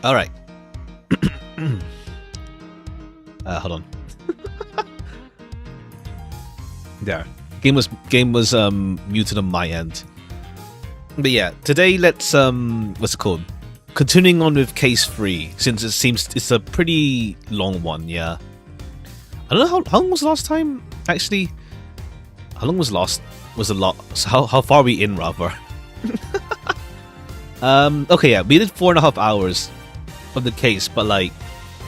All right. Hold on. There. Game was muted on my end. But yeah, today let's what's it called? Continuing on with case 3, since it seems it's a pretty long one, yeah. I don't know how long was the last time actually. How long was the lot? So how far are we in rather? Okay, yeah, we did 4.5 hours of the case, but like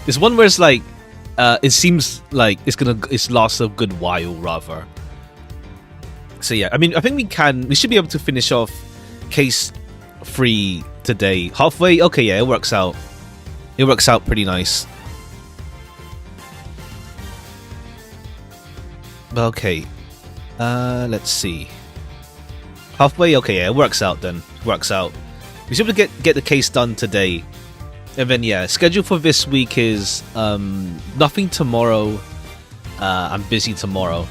there's one where it's like it seems like it's lost a good while rather. So yeah, I mean I think we should be able to finish off case 3 today. Halfway, okay, yeah, it works out. It works out pretty nice. Okay. Let's see. Halfway, okay, yeah, it works out then. Works out. We should be able to get the case done today. And then yeah, schedule for this week is nothing tomorrow. I'm busy tomorrow.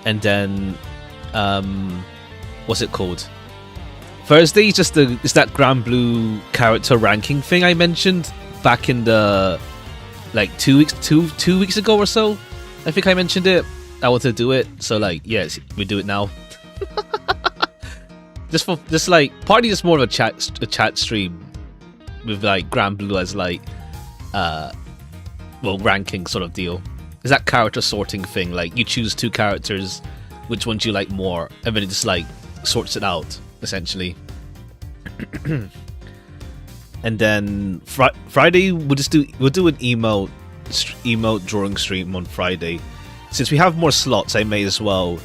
And then what's it called? Thursday is just is that Grand Blue character ranking thing I mentioned back in the like 2 weeks ago or so. I think I mentioned it. I want to do it, so like yes, we do it now. just like partly just more of a chat stream with like Grand Blue as like well, ranking sort of deal. Is that character sorting thing, like you choose 2 characters, which ones you like more, and then it just like sorts it out essentially. And then Friday we'll do an emote drawing stream on Friday. Since we have more slots, I may as well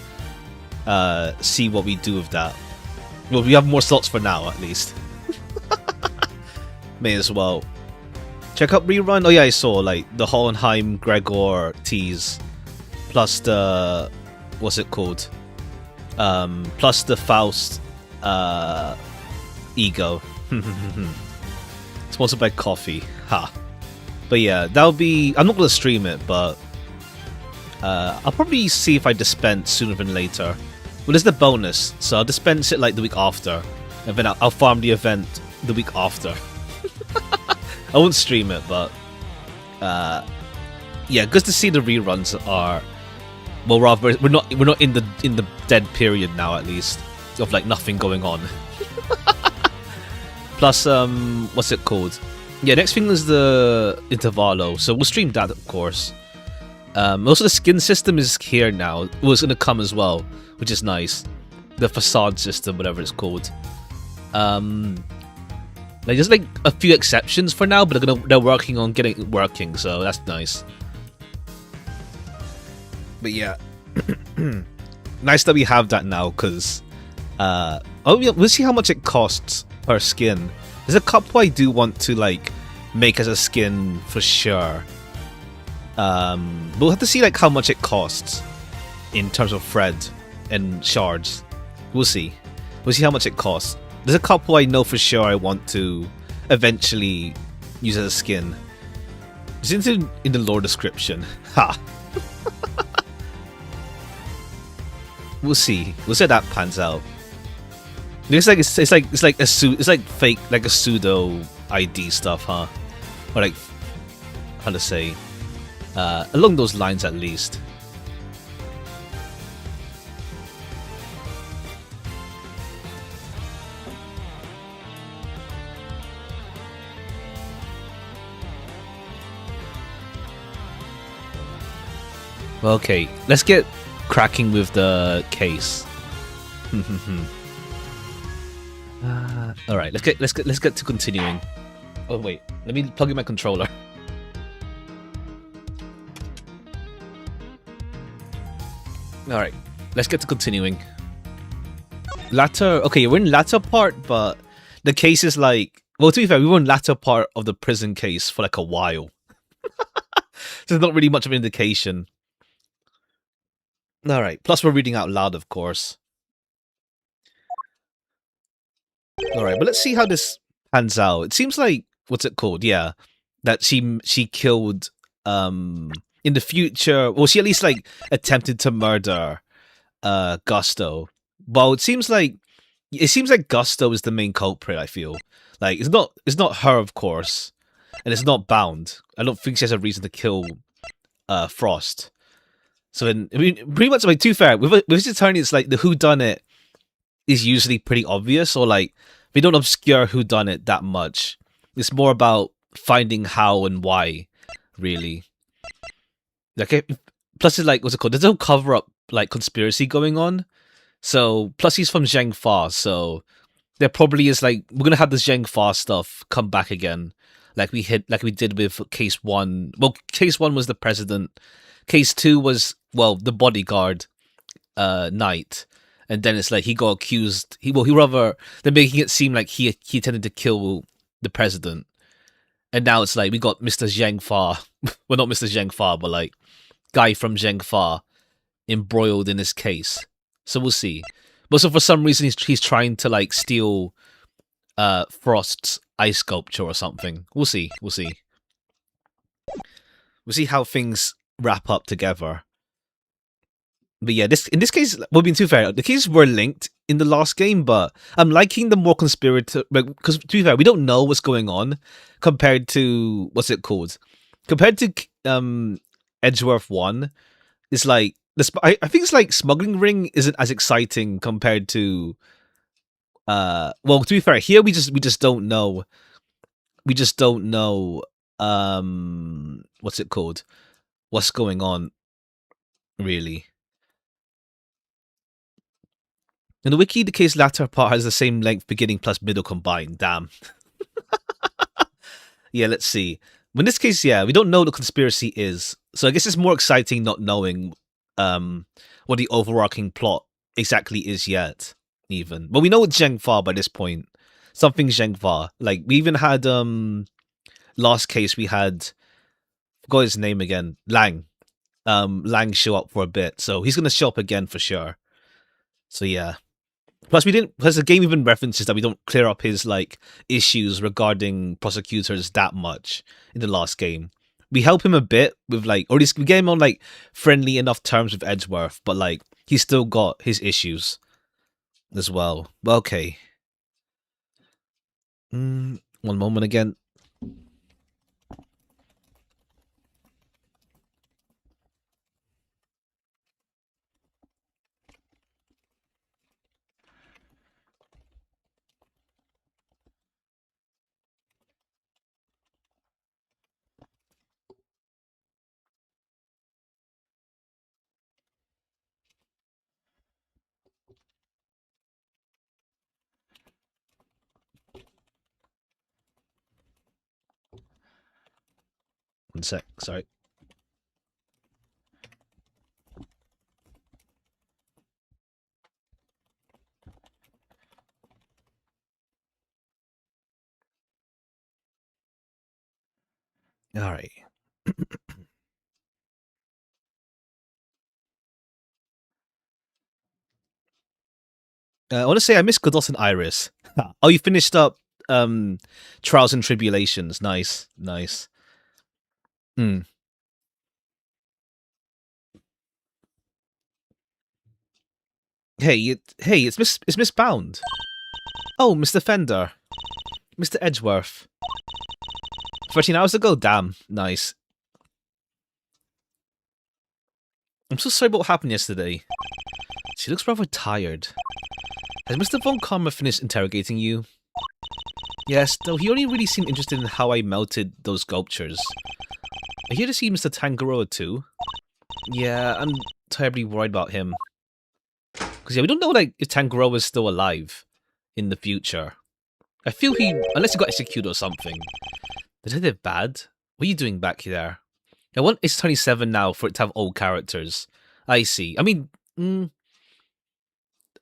see what we do with that. Well, we have more slots for now, at least. May as well. Check out rerun. Oh yeah, I saw like the Hohenheim Gregor tease, plus the what's it called? Plus the Faust ego. Sponsored by coffee. Ha. But yeah, that'll be. I'm not gonna stream it, but I'll probably see if I dispense sooner than later. Well, there's the bonus, so I'll dispense it like the week after, and then I'll farm the event the week after. I won't stream it, but yeah, good to see the reruns are. Well, rather we're not in the dead period now, at least, of like nothing going on. Plus, what's it called? Yeah, next thing is the Intervallo, so we'll stream that, of course. Also, the skin system is here now. Well, it's gonna come as well, which is nice. The facade system, whatever it's called. Like there's like a few exceptions for now, but they're working on getting it working, so that's nice. But yeah, nice that we have that now, because oh yeah, we'll see how much it costs per skin. There's a couple I do want to like make as a skin for sure. We'll have to see like how much it costs in terms of thread and shards. We'll see how much it costs. There's a couple I know for sure I want to eventually use as a skin. It's in the lore description. Ha. We'll see how that pans out. It's like fake, like a pseudo ID stuff, huh? Or like how to say, along those lines at least. Okay, let's get cracking with the case. All right, let's get to continuing. Oh wait, let me plug in my controller. All right, let's get to continuing. Okay, we're in latter part, but the case is like, well, to be fair, we were in latter part of the prison case for like a while. So there's not really much of an indication. All right. Plus, we're reading out loud, of course. All right, but let's see how this pans out. It seems like what's it called? Yeah, that she killed in the future. Well, she at least like attempted to murder Gusto. Well, it seems like it seems like Gusto is the main culprit. I feel like it's not her, of course, and it's not Bound. I don't think she has a reason to kill Frost. So then, I mean, pretty much, like, too fair with this attorney, it's like the who done it is usually pretty obvious, or like they don't obscure who done it that much. It's more about finding how and why, really. Like, plus it's like, what's it called? There's no cover up like conspiracy going on. So plus he's from Zheng Fa, so there probably is like we're gonna have this Zheng Fa stuff come back again, like we did with Case 1. Well, Case 1 was the president. Case 2 was, well, the bodyguard knight, and then it's like he got accused. He rather they're making it seem like he intended to kill the president, and now it's like we got Mr. Zheng Fa. Well, not Mr. Zheng Fa, but like guy from Zheng Fa embroiled in this case. So we'll see. But so for some reason he's trying to like steal Frost's ice sculpture or something. We'll see. We'll see. We'll see how things wrap up together. But yeah, in this case, well, being too fair, the cases were linked in the last game, but I'm liking the more conspirator, because to be fair, we don't know what's going on compared to what's it called? Compared to Edgeworth 1, it's like I think it's like Smuggling Ring isn't as exciting compared to well, to be fair, here we just don't know. We just don't know what's it called? What's going on, really. In the wiki, the case latter part has the same length beginning plus middle combined. Damn. Yeah, let's see. In this case, yeah, we don't know what the conspiracy is. So I guess it's more exciting not knowing what the overarching plot exactly is yet, even. But we know it's Zheng Fa by this point. Something Zheng Fa. Like, we even had last case we had, forgot his name again, Lang. Lang show up for a bit. So he's gonna show up again for sure. So yeah. Plus, because the game even references that we don't clear up his like issues regarding prosecutors that much in the last game. We help him a bit with like, or at least we get him on like friendly enough terms with Edgeworth, but like he's still got his issues as well. But okay. One moment again. One sec. Sorry. All right. I want to say I miss Godot and Iris. Oh, you finished up Trials and Tribulations. Nice, nice. Hmm. Hey, it's Miss Bound. Oh, Mr. Fender, Mr. Edgeworth. 13 hours ago. Damn, nice. I'm so sorry about what happened yesterday. She looks rather tired. Has Mr. Von Karma finished interrogating you? Yes, though he only really seemed interested in how I melted those sculptures. I hear to see Mr. Tangaroa too. Yeah, I'm terribly worried about him. Because yeah, we don't know like if Tangaroa is still alive in the future. I feel unless he got executed or something. Did I do bad? What are you doing back there? I want it's 27 now for it to have old characters. I see. I mean,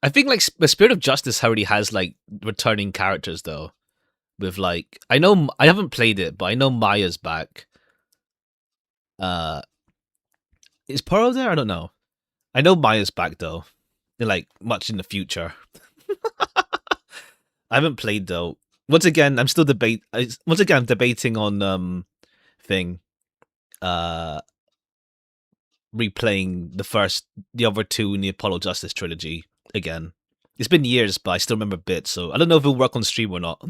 I think like the Spirit of Justice already has like returning characters though. With like, I know I haven't played it, but I know Maya's back. Is Pearl there? I don't know. I know Maya's back though. Like much in the future. I haven't played though. Once again, I'm debating on thing. Replaying the other two in the Apollo Justice trilogy again. It's been years, but I still remember bits, so I don't know if it'll work on stream or not.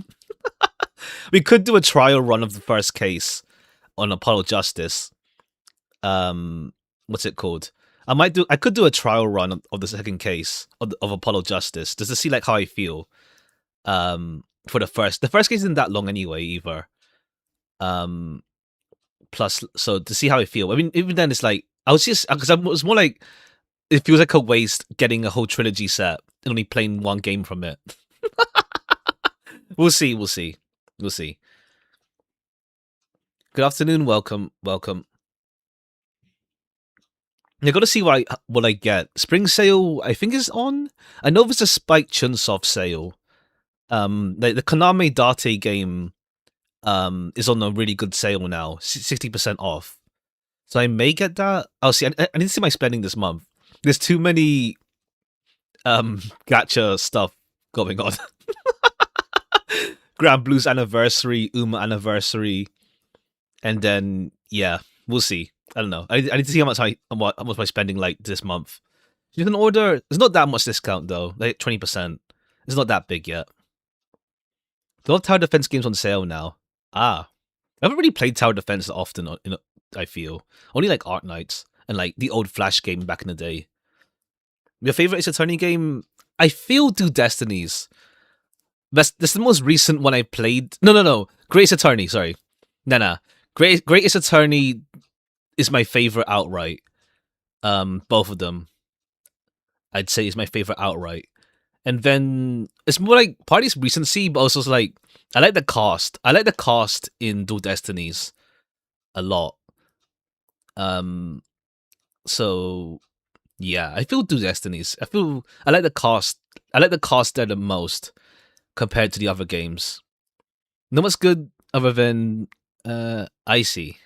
We could do a trial run of the first case on Apollo Justice. What's it called? I could do a trial run of the second case of Apollo Justice just to see like how I feel. For the first case isn't that long anyway either. Plus, so to see how I feel. I mean, even then it's like I was just because I was more like it feels like a waste getting a whole trilogy set and only playing one game from it. We'll see. Good afternoon, welcome. You got to see what I get. Spring sale, I think, is on. I know there's a Spike Chunsoft sale. Like the Konami Date game, is on a really good sale now, 60% off. So I may get that. Oh, see, I need to see my spending this month. There's too many, gacha stuff going on. Grand Blues anniversary, Uma anniversary, and then yeah, we'll see. I don't know. I need to see how much my spending like this month. You can order. There's not that much discount though, like 20%. It's not that big yet. A lot of tower defense games on sale now. I haven't really played tower defense that often. I feel only like Art Knights and like the old Flash game back in the day. Your favorite Ace Attorney game? I feel Do Destinies. That's the most recent one I played. No. Great Ace Attorney. Sorry. Nah. Great Ace Attorney is my favorite outright. Both of them, I'd say, is my favorite outright. And then it's more like Party's recency, but also like I like the cast. I like the cast in Dual Destinies a lot. So yeah, I feel Dual Destinies. I like the cast. I like the cast there the most compared to the other games. No what's good other than Icy.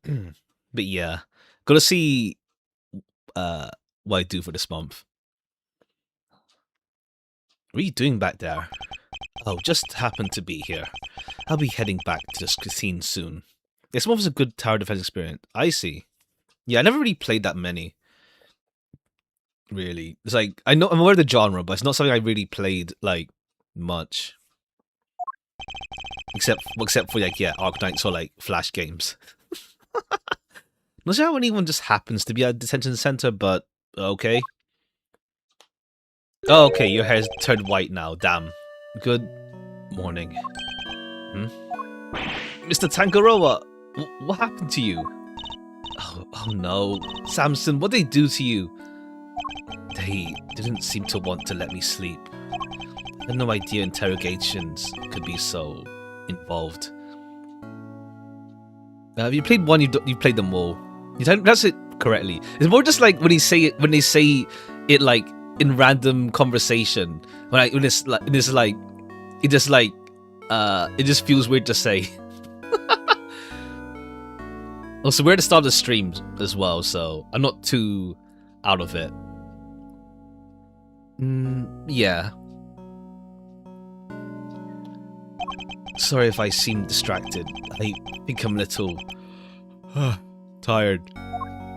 But yeah, gotta see what I do for this month. What are you doing back there? Oh, just happened to be here. I'll be heading back to this scene soon. This month was a good tower defense experience. I see. Yeah, I never really played that many. Really. It's like, I'm aware of the genre, but it's not something I really played, like, much. Except for, like, yeah, Arc Knights or, like, Flash games. Not sure how anyone just happens to be at a detention center, but okay. Oh, okay, your hair's turned white now, damn. Good morning. Mr. Tangaroa, what happened to you? Oh no, Samson, what did they do to you? They didn't seem to want to let me sleep. I had no idea interrogations could be so involved. If you played one, you've played them all. You don't pronounce it correctly. It's more just like when they say it like in random conversation. It just feels weird to say. Also, we're at the start of the stream as well, so I'm not too out of it. Yeah. Sorry if I seem distracted. I think I'm a little tired.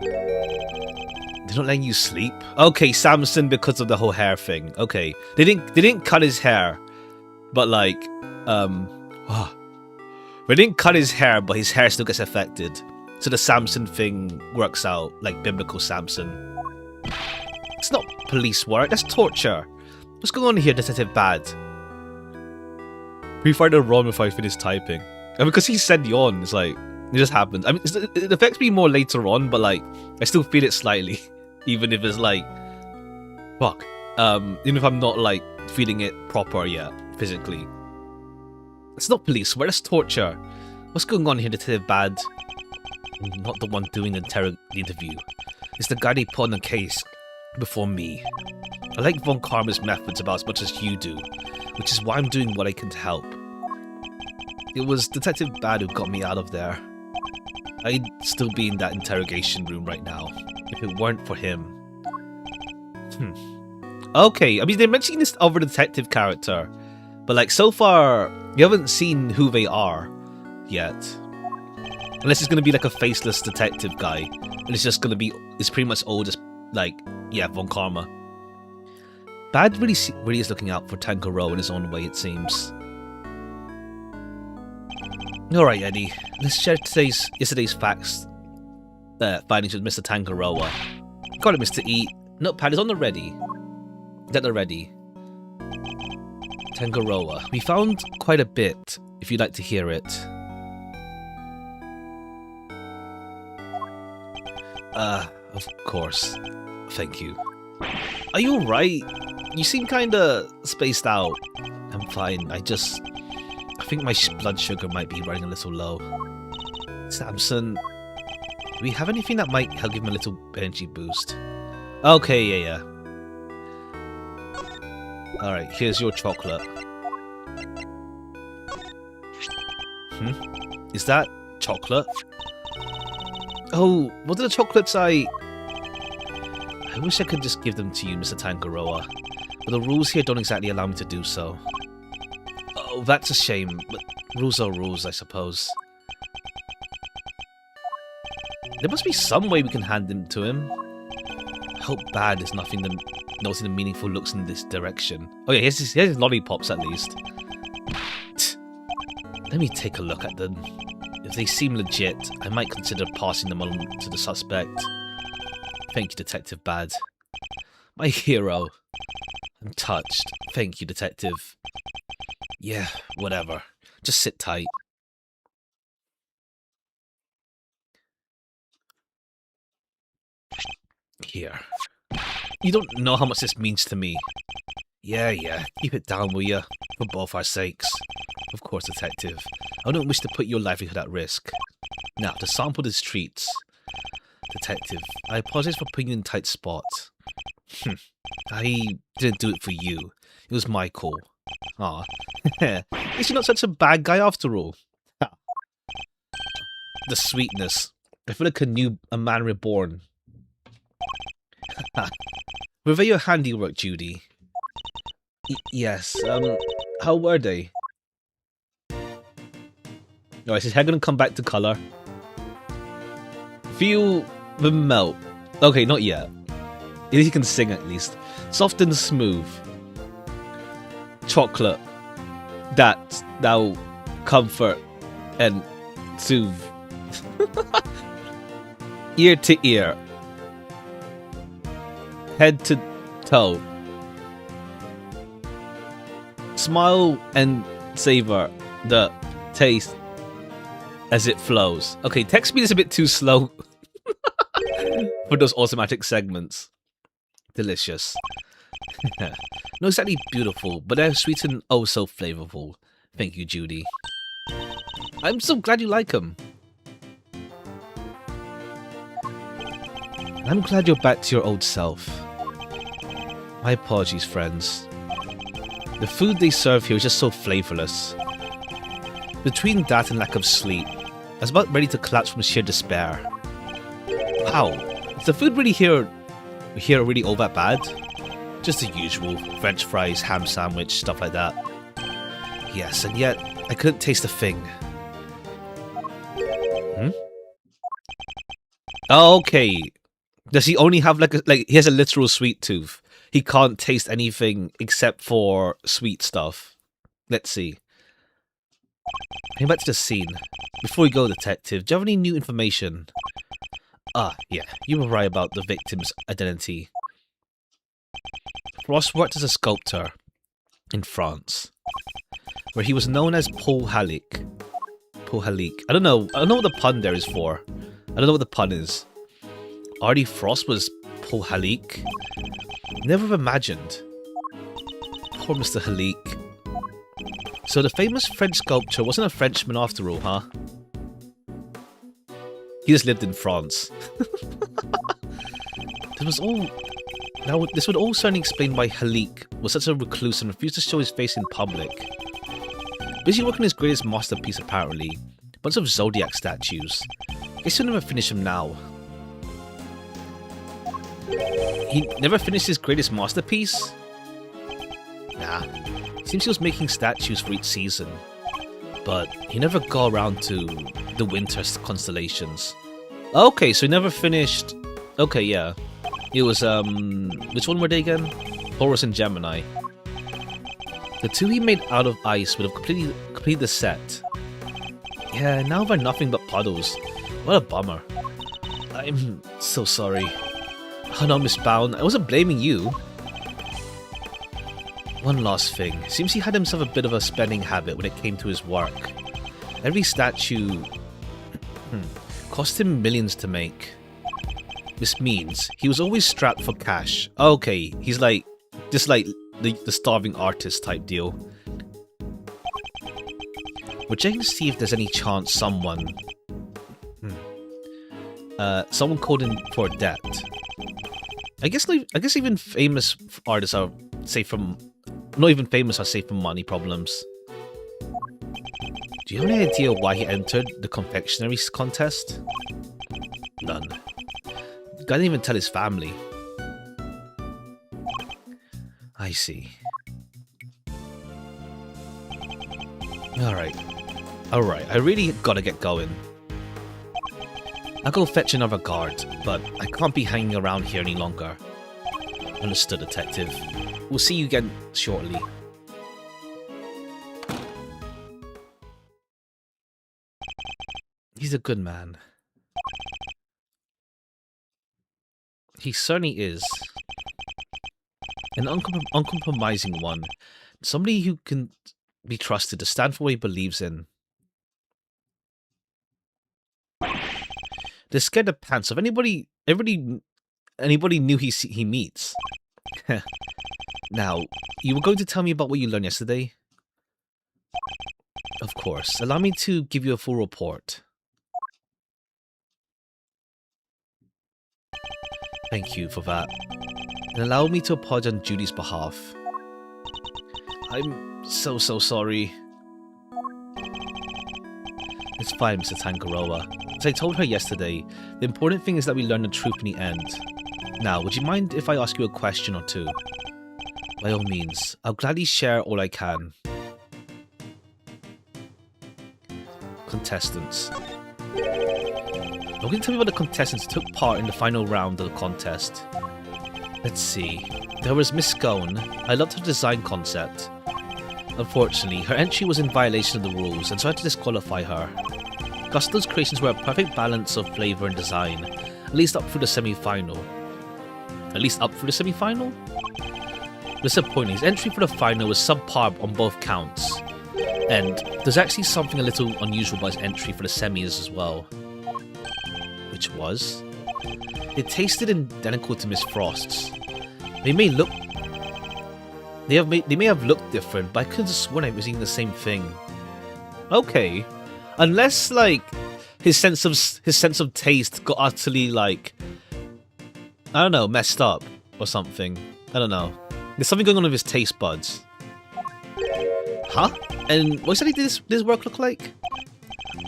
They're not letting you sleep? Okay, Samson, because of the whole hair thing. Okay. They didn't cut his hair, but like they didn't cut his hair, but his hair still gets affected. So the Samson thing works out, like biblical Samson. It's not police work, that's torture. What's going on here, Detective Bad? We find a run before I finish typing. And because he said yawn, it's like, it just happens. I mean, it affects me more later on, but like, I still feel it slightly. Even if it's like, fuck. Even if I'm not like, feeling it proper yet, physically. It's not police work, that's torture. What's going on here, Detective Bad? I'm not the one doing the interview. It's the guy they put on the case before me. I like Von Karma's methods about as much as you do, which is why I'm doing what I can to help. It was Detective Bad who got me out of there. I'd still be in that interrogation room right now, if it weren't for him. Okay, I mean, they're mentioning this other detective character, but like, so far, you haven't seen who they are yet. Unless it's going to be like a faceless detective guy, and it's just going to be, it's pretty much all just like, yeah, Von Karma. Bad really is looking out for Tanjiro in his own way, it seems. Alright, Eddie, let's share yesterday's facts. Findings with Mr. Tanjiro. Got it, Mr. E. Notepad is on the ready. Get the ready. Tanjiro. We found quite a bit, if you'd like to hear it. Of course. Thank you. Are you alright? You seem kinda spaced out. I'm fine, I think my blood sugar might be running a little low. Samson, do we have anything that might help give him a little energy boost? Okay, yeah. Alright, here's your chocolate. Is that chocolate? Oh, what are the chocolates I wish I could just give them to you, Mr. Tanjiro, but the rules here don't exactly allow me to do so. Oh, that's a shame, but rules are rules, I suppose. There must be some way we can hand them to him. I hope Bad is noticing the meaningful looks in this direction. Oh yeah, here's his lollipops at least. Let me take a look at them. If they seem legit, I might consider passing them on to the suspect. Thank you, Detective Bad. My hero. I'm touched. Thank you, Detective. Yeah, whatever. Just sit tight. Here. You don't know how much this means to me. Yeah, keep it down, will ya? For both our sakes. Of course, Detective. I don't wish to put your livelihood at risk. Now, to sample these treats. Detective, I apologize for putting you in a tight spot. I didn't do it for you. It was my call. Aw. Is he not such a bad guy after all? The sweetness. I feel like a man reborn. Were they your handiwork, Judy? Yes, how were they? Oh, is his hair gonna come back to color? Feel the melt. Okay, not yet. At least he can sing at least. Soft and smooth. Chocolate. That thou comfort and soothe. Ear to ear. Head to toe. Smile and savor the taste as it flows. Okay, text speed is a bit too slow for those automatic segments. Delicious. Not exactly beautiful, but they're sweet and oh so flavorful. Thank you, Judy. I'm so glad you like them. I'm glad you're back to your old self. My apologies, friends. The food they serve here is just so flavorless. Between that and lack of sleep, I was about ready to collapse from sheer despair. Wow, is the food here really all that bad? Just the usual, French fries, ham sandwich, stuff like that. Yes, and yet, I couldn't taste a thing. Oh, okay. Does he only have like he has a literal sweet tooth? He can't taste anything except for sweet stuff. Let's see. Heading back to the scene. Before we go, Detective, do you have any new information? Ah, yeah, you were right about the victim's identity. Ross worked as a sculptor in France, where he was known as Paul Halik. Paul Halik. I don't know what the pun there is for. I don't know what the pun is. Artie Frost was Paul Halik. Never have imagined. Poor Mr. Halik. So the famous French sculptor wasn't a Frenchman after all, huh? He just lived in France. This would all certainly explain why Halik was such a recluse and refused to show his face in public. Busy working on his greatest masterpiece apparently. A bunch of Zodiac statues. Guess he'll never finish them now. He never finished his greatest masterpiece? Nah. Seems he was making statues for each season. But he never got around to the winter constellations. Okay, so he never finished... Okay, yeah. It was, which one were they again? Taurus and Gemini. The two he made out of ice would have completed the set. Yeah, now they're nothing but puddles. What a bummer. I'm so sorry. Oh no, Miss Bound, I wasn't blaming you. One last thing. Seems he had himself a bit of a spending habit when it came to his work. Every statue cost him millions to make. This means he was always strapped for cash. Okay, he's like, just like the starving artist type deal. We're checking to see if there's any chance someone called in for a debt. I guess even famous artists are safe from, not even famous are safe from money problems. Do you have any idea why he entered the confectionery contest? None. The guy didn't even tell his family. I see. Alright, I really gotta get going. I'll go fetch another guard, but I can't be hanging around here any longer. Understood, detective. We'll see you again shortly. He's a good man. He certainly is. An uncompromising one. Somebody who can be trusted to stand for what he believes in. They're scared the pants of anybody new he meets. Now, you were going to tell me about what you learned yesterday? Of course. Allow me to give you a full report. Thank you for that. And allow me to apologize on Judy's behalf. I'm so sorry. It's fine, Mr. Tangaroa. As I told her yesterday, the important thing is that we learn the truth in the end. Now, would you mind if I ask you a question or two? By all means, I'll gladly share all I can. Contestants. You're going to tell me about the contestants who took part in the final round of the contest. Let's see. There was Miss Scone. I loved her design concept. Unfortunately, her entry was in violation of the rules, and so I had to disqualify her. Gusto's creations were a perfect balance of flavour and design, at least up through the semi-final. Disappointing, his entry for the final was subpar on both counts. And there's actually something a little unusual about his entry for the semis as well. Which was? It tasted identical to Miss Frost's. They may have looked different, but I could have sworn I was eating the same thing. Okay. Unless, like, his sense of taste got utterly, like, I don't know, messed up or something. I don't know. There's something going on with his taste buds. Huh? And what exactly did this work look like?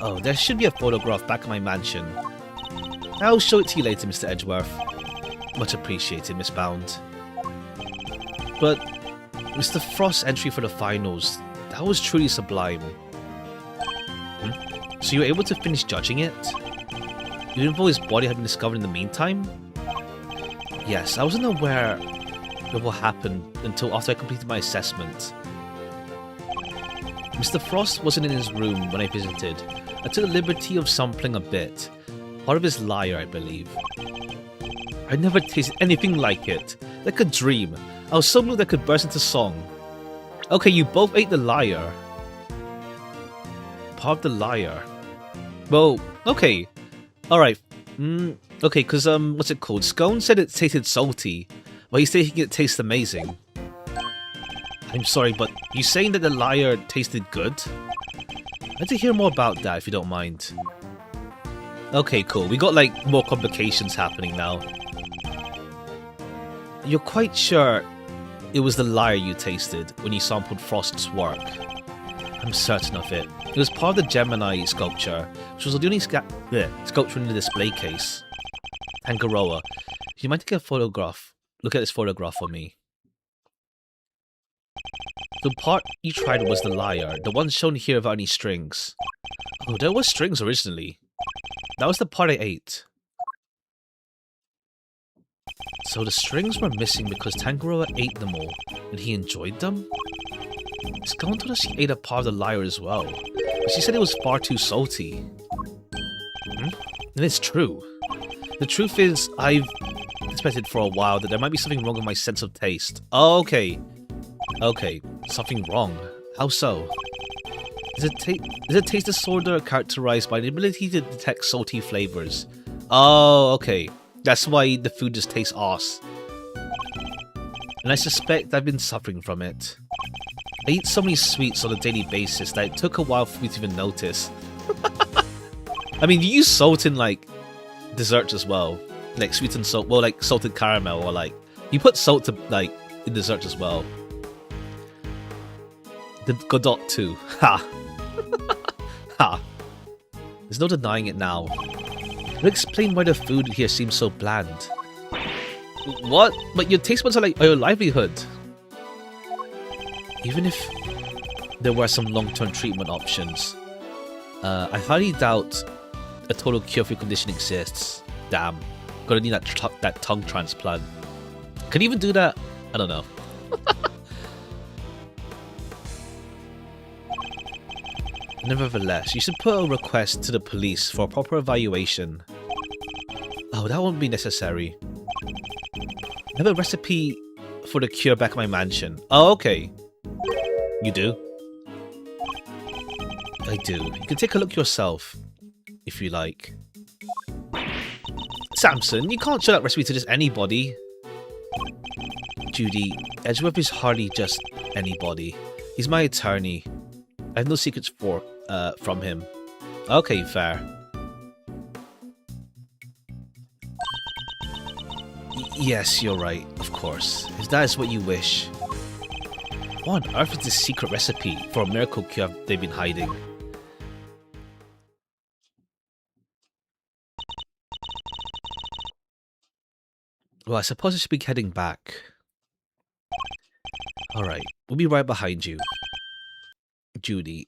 Oh, there should be a photograph back at my mansion. I'll show it to you later, Mr. Edgeworth. Much appreciated, Miss Bound. But Mr. Frost's entry for the finals, that was truly sublime. So you were able to finish judging it? Even though his body had been discovered in the meantime? Yes, I wasn't aware of what happened until after I completed my assessment. Mr. Frost wasn't in his room when I visited. I took the liberty of sampling a bit. Part of his lyre, I believe. I never tasted anything like it. Like a dream. I was so moved I could burst into song. Okay, you both ate the lyre. Part of the lyre. Well, okay. Alright. Okay, because, what's it called? Scone said it tasted salty, but he's saying it tastes amazing. I'm sorry, but you saying that the lyre tasted good? I'd like to hear more about that, if you don't mind. Okay, cool. We got, like, more complications happening now. You're quite sure it was the lyre you tasted when you sampled Frost's work? I'm certain of it. It was part of the Gemini sculpture, which was the only sculpture in the display case. Tangaroa, do you mind taking a photograph? Look at this photograph for me. The part you tried was the lyre, the one shown here without any strings. Oh, there were strings originally. That was the part I ate. So the strings were missing because Tangaroa ate them all, and he enjoyed them? Skeleton told us she ate a part of the lyre as well, but she said it was far too salty. And it's true. The truth is, I've suspected for a while that there might be something wrong with my sense of taste. Oh, okay. Okay, something wrong. How so? Is a taste disorder characterized by the ability to detect salty flavors? Oh, okay. That's why the food just tastes arse. And I suspect I've been suffering from it. I eat so many sweets on a daily basis that it took a while for me to even notice. I mean, you use salt in, like, desserts as well. Like, sweetened salt, well, like, salted caramel, or, like, you put salt to, like, in desserts as well. The Godot too. Ha! Ha! There's no denying it now. It'll explain why the food here seems so bland. What? But your taste buds are like your livelihood. Even if there were some long-term treatment options, I highly doubt a total cure for your condition exists. Damn. Gonna need that tongue transplant. Can you even do that? I don't know. Nevertheless, you should put a request to the police for a proper evaluation. Oh, that won't be necessary. I have a recipe for the cure back at my mansion. Oh, okay. You do? I do. You can take a look yourself, if you like. Samson, you can't show that recipe to just anybody. Judy, Edgeworth is hardly just anybody. He's my attorney. I have no secrets from him. Okay, fair. Yes, you're right, of course. If that is what you wish. What on earth is this secret recipe for a miracle cure they've been hiding? Well, I suppose I should be heading back. Alright, we'll be right behind you. Judy.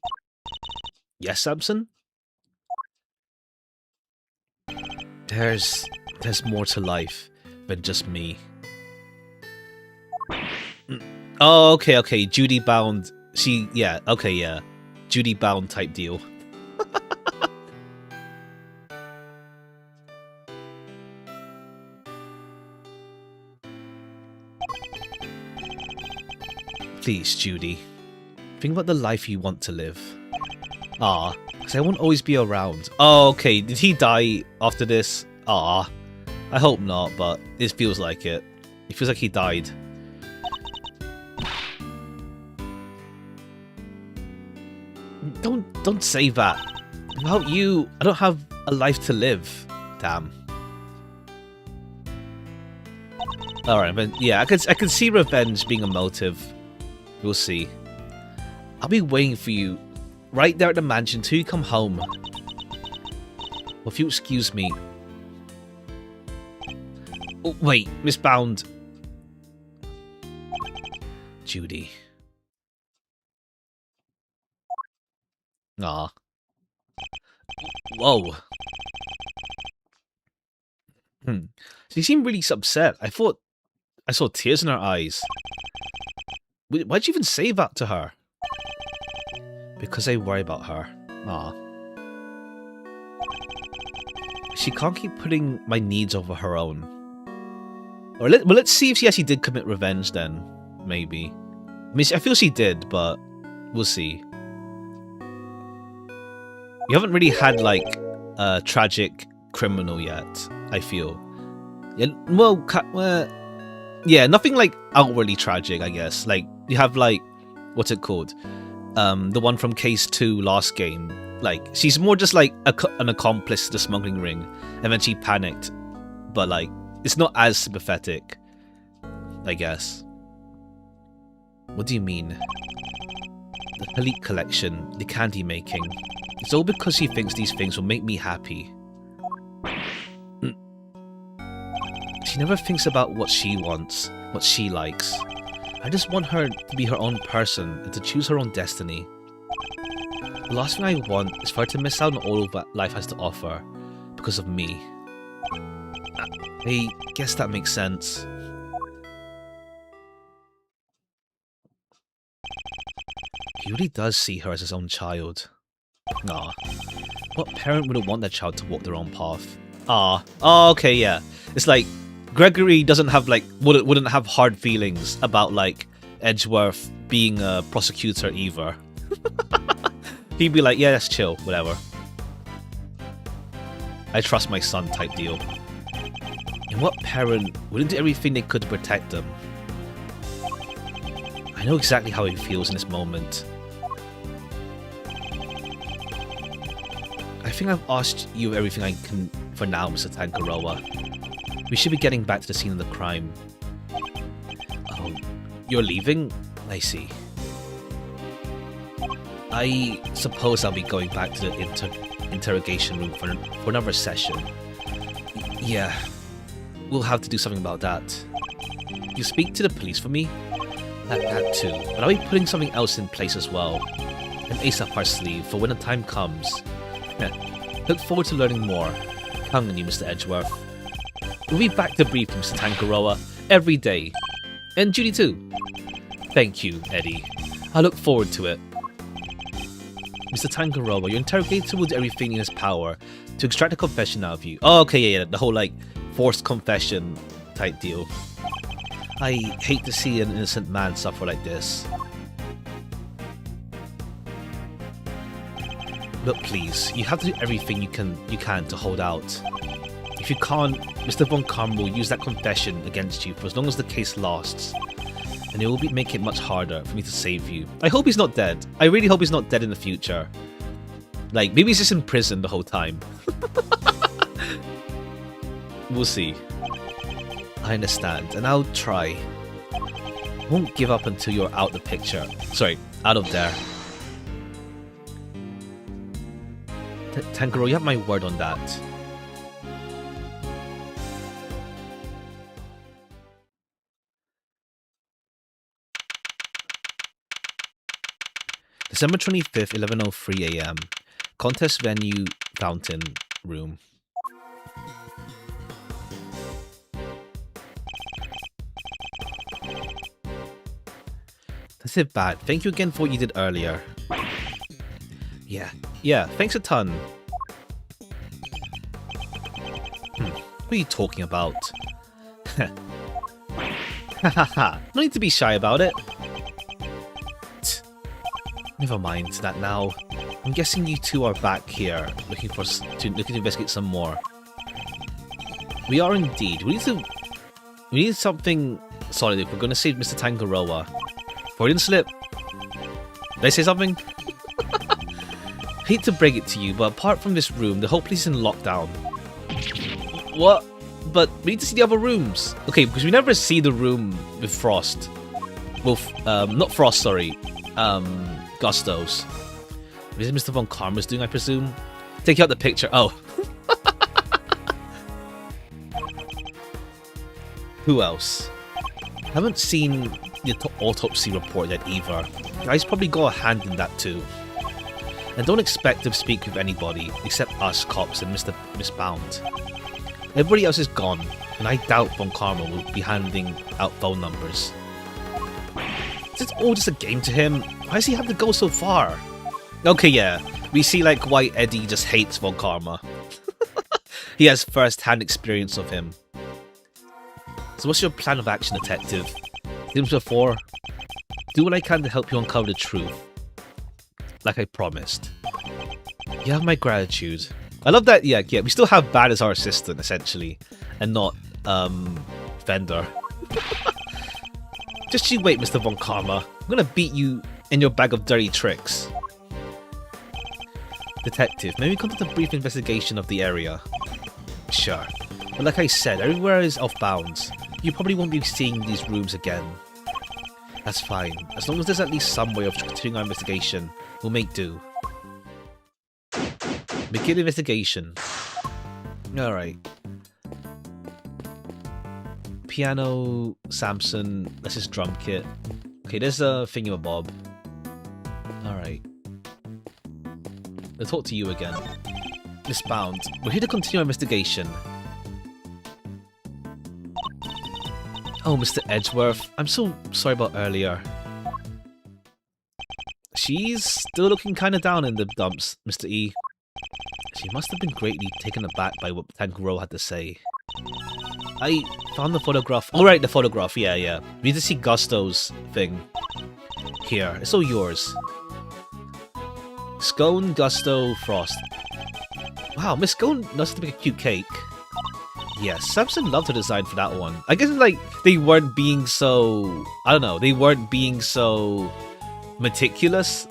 Yes, Samson? There's more to life than just me. Oh, okay. Judy bound. Yeah, okay, yeah. Judy bound type deal. Please, Judy. Think about the life you want to live. Ah, because I won't always be around. Oh, okay. Did he die after this? Ah, I hope not, but it feels like it. It feels like he died. Don't say that. Without you, I don't have a life to live. Damn. Alright, but yeah, I can see revenge being a motive. We'll see. I'll be waiting for you right there at the mansion till you come home. Well, if you excuse me. Oh, wait, Miss Bound. Judy. Aw. Whoa. She seemed really upset. I thought I saw tears in her eyes. Why'd you even say that to her? Because I worry about her. Aw. She can't keep putting my needs over her own. Or let's see if she actually did commit revenge then. Maybe. I mean, I feel she did, but we'll see. You haven't really had, like, a tragic criminal yet, I feel. Yeah, well, yeah, nothing, like, outwardly tragic, I guess. Like, you have, like, what's it called? The one from Case 2 last game. Like, she's more just, like, an accomplice to the smuggling ring. And then she panicked. But, like, it's not as sympathetic, I guess. What do you mean? The Halit collection, the candy making. It's all because she thinks these things will make me happy. She never thinks about what she wants, what she likes. I just want her to be her own person and to choose her own destiny. The last thing I want is for her to miss out on all of what life has to offer because of me. I guess that makes sense. He really does see her as his own child. Nah. What parent wouldn't want their child to walk their own path? Ah. Oh, okay, yeah. It's like Gregory doesn't have like wouldn't have hard feelings about like Edgeworth being a prosecutor either. He'd be like, yeah, that's chill, whatever. I trust my son type deal. And what parent wouldn't do everything they could to protect them? I know exactly how he feels in this moment. I think I've asked you everything I can for now, Mr. Tangaroa. We should be getting back to the scene of the crime. Oh, you're leaving? I see. I suppose I'll be going back to the interrogation room for another session. Yeah, we'll have to do something about that. You speak to the police for me? That too, but I'll be putting something else in place as well. An ace up our sleeve for when the time comes. Look forward to learning more. Count on you, Mr. Edgeworth. We'll be back to brief you, Mr. Tangaroa, every day. And Judy too. Thank you, Eddie. I look forward to it. Mr. Tangaroa, your interrogator will do everything in his power to extract a confession out of you. Oh, okay, yeah, the whole, like, forced confession type deal. I hate to see an innocent man suffer like this. But please, you have to do everything you can to hold out. If you can't, Mr. Von Karma will use that confession against you for as long as the case lasts. And it will make it much harder for me to save you. I hope he's not dead. I really hope he's not dead in the future. Like, maybe he's just in prison the whole time. We'll see. I understand, and I'll try. I won't give up until you're out the picture. Sorry, out of there. Tangaroa, you have my word on that. December 25th, 11:03 AM. Contest venue, fountain room. That's it bad. Thank you again for what you did earlier. Yeah, thanks a ton. What are you talking about? Hahaha, no need to be shy about it. Never mind that now. I'm guessing you two are back here, looking to investigate some more. We are indeed. We need something solid if we're going to save Mr. Tangaroa. Freudian slip. Did I say something? Hate to break it to you, but apart from this room, the whole place is in lockdown. What? But we need to see the other rooms. Okay, because we never see the room with Frost. Well, not Frost, sorry. Gustos. What is Mr. Von Karma's doing, I presume? Take out the picture. Oh. Who else? Haven't seen the autopsy report yet either. Guys probably got a hand in that too. And don't expect to speak with anybody except us cops and Miss Bound. Everybody else is gone, and I doubt Von Karma will be handing out phone numbers. Is it all just a game to him? Why does he have to go so far? Okay, yeah, we see like why Eddie just hates Von Karma. He has first-hand experience of him. So what's your plan of action, detective? Same as before, do what I can to help you uncover the truth. Like I promised. You have my gratitude. I love that, yeah, we still have Bad as our assistant, essentially. And not, Fender. Just you wait, Mr. Von Karma. I'm gonna beat you in your bag of dirty tricks. Detective, may we conduct a brief investigation of the area? Sure. But like I said, everywhere is off bounds. You probably won't be seeing these rooms again. That's fine. As long as there's at least some way of continuing our investigation, we'll make do. Begin investigation. Alright. Piano, Samson, that's his drum kit. Okay, there's a thingamabob. Alright. Let's talk to you again. Miss Bound, we're here to continue our investigation. Oh, Mr. Edgeworth, I'm so sorry about earlier. She's still looking kinda down in the dumps, Mr. E. She must have been greatly taken aback by what Tanjiro had to say. I found the photograph. Oh, right, the photograph. Yeah. We need to see Gusto's thing. Here, it's all yours. Scone, Gusto, Frost. Wow, Miss Scone knows how to make a cute cake. Yes, Samson loved her design for that one. I guess, like, they weren't being so... I don't know, they weren't being so meticulous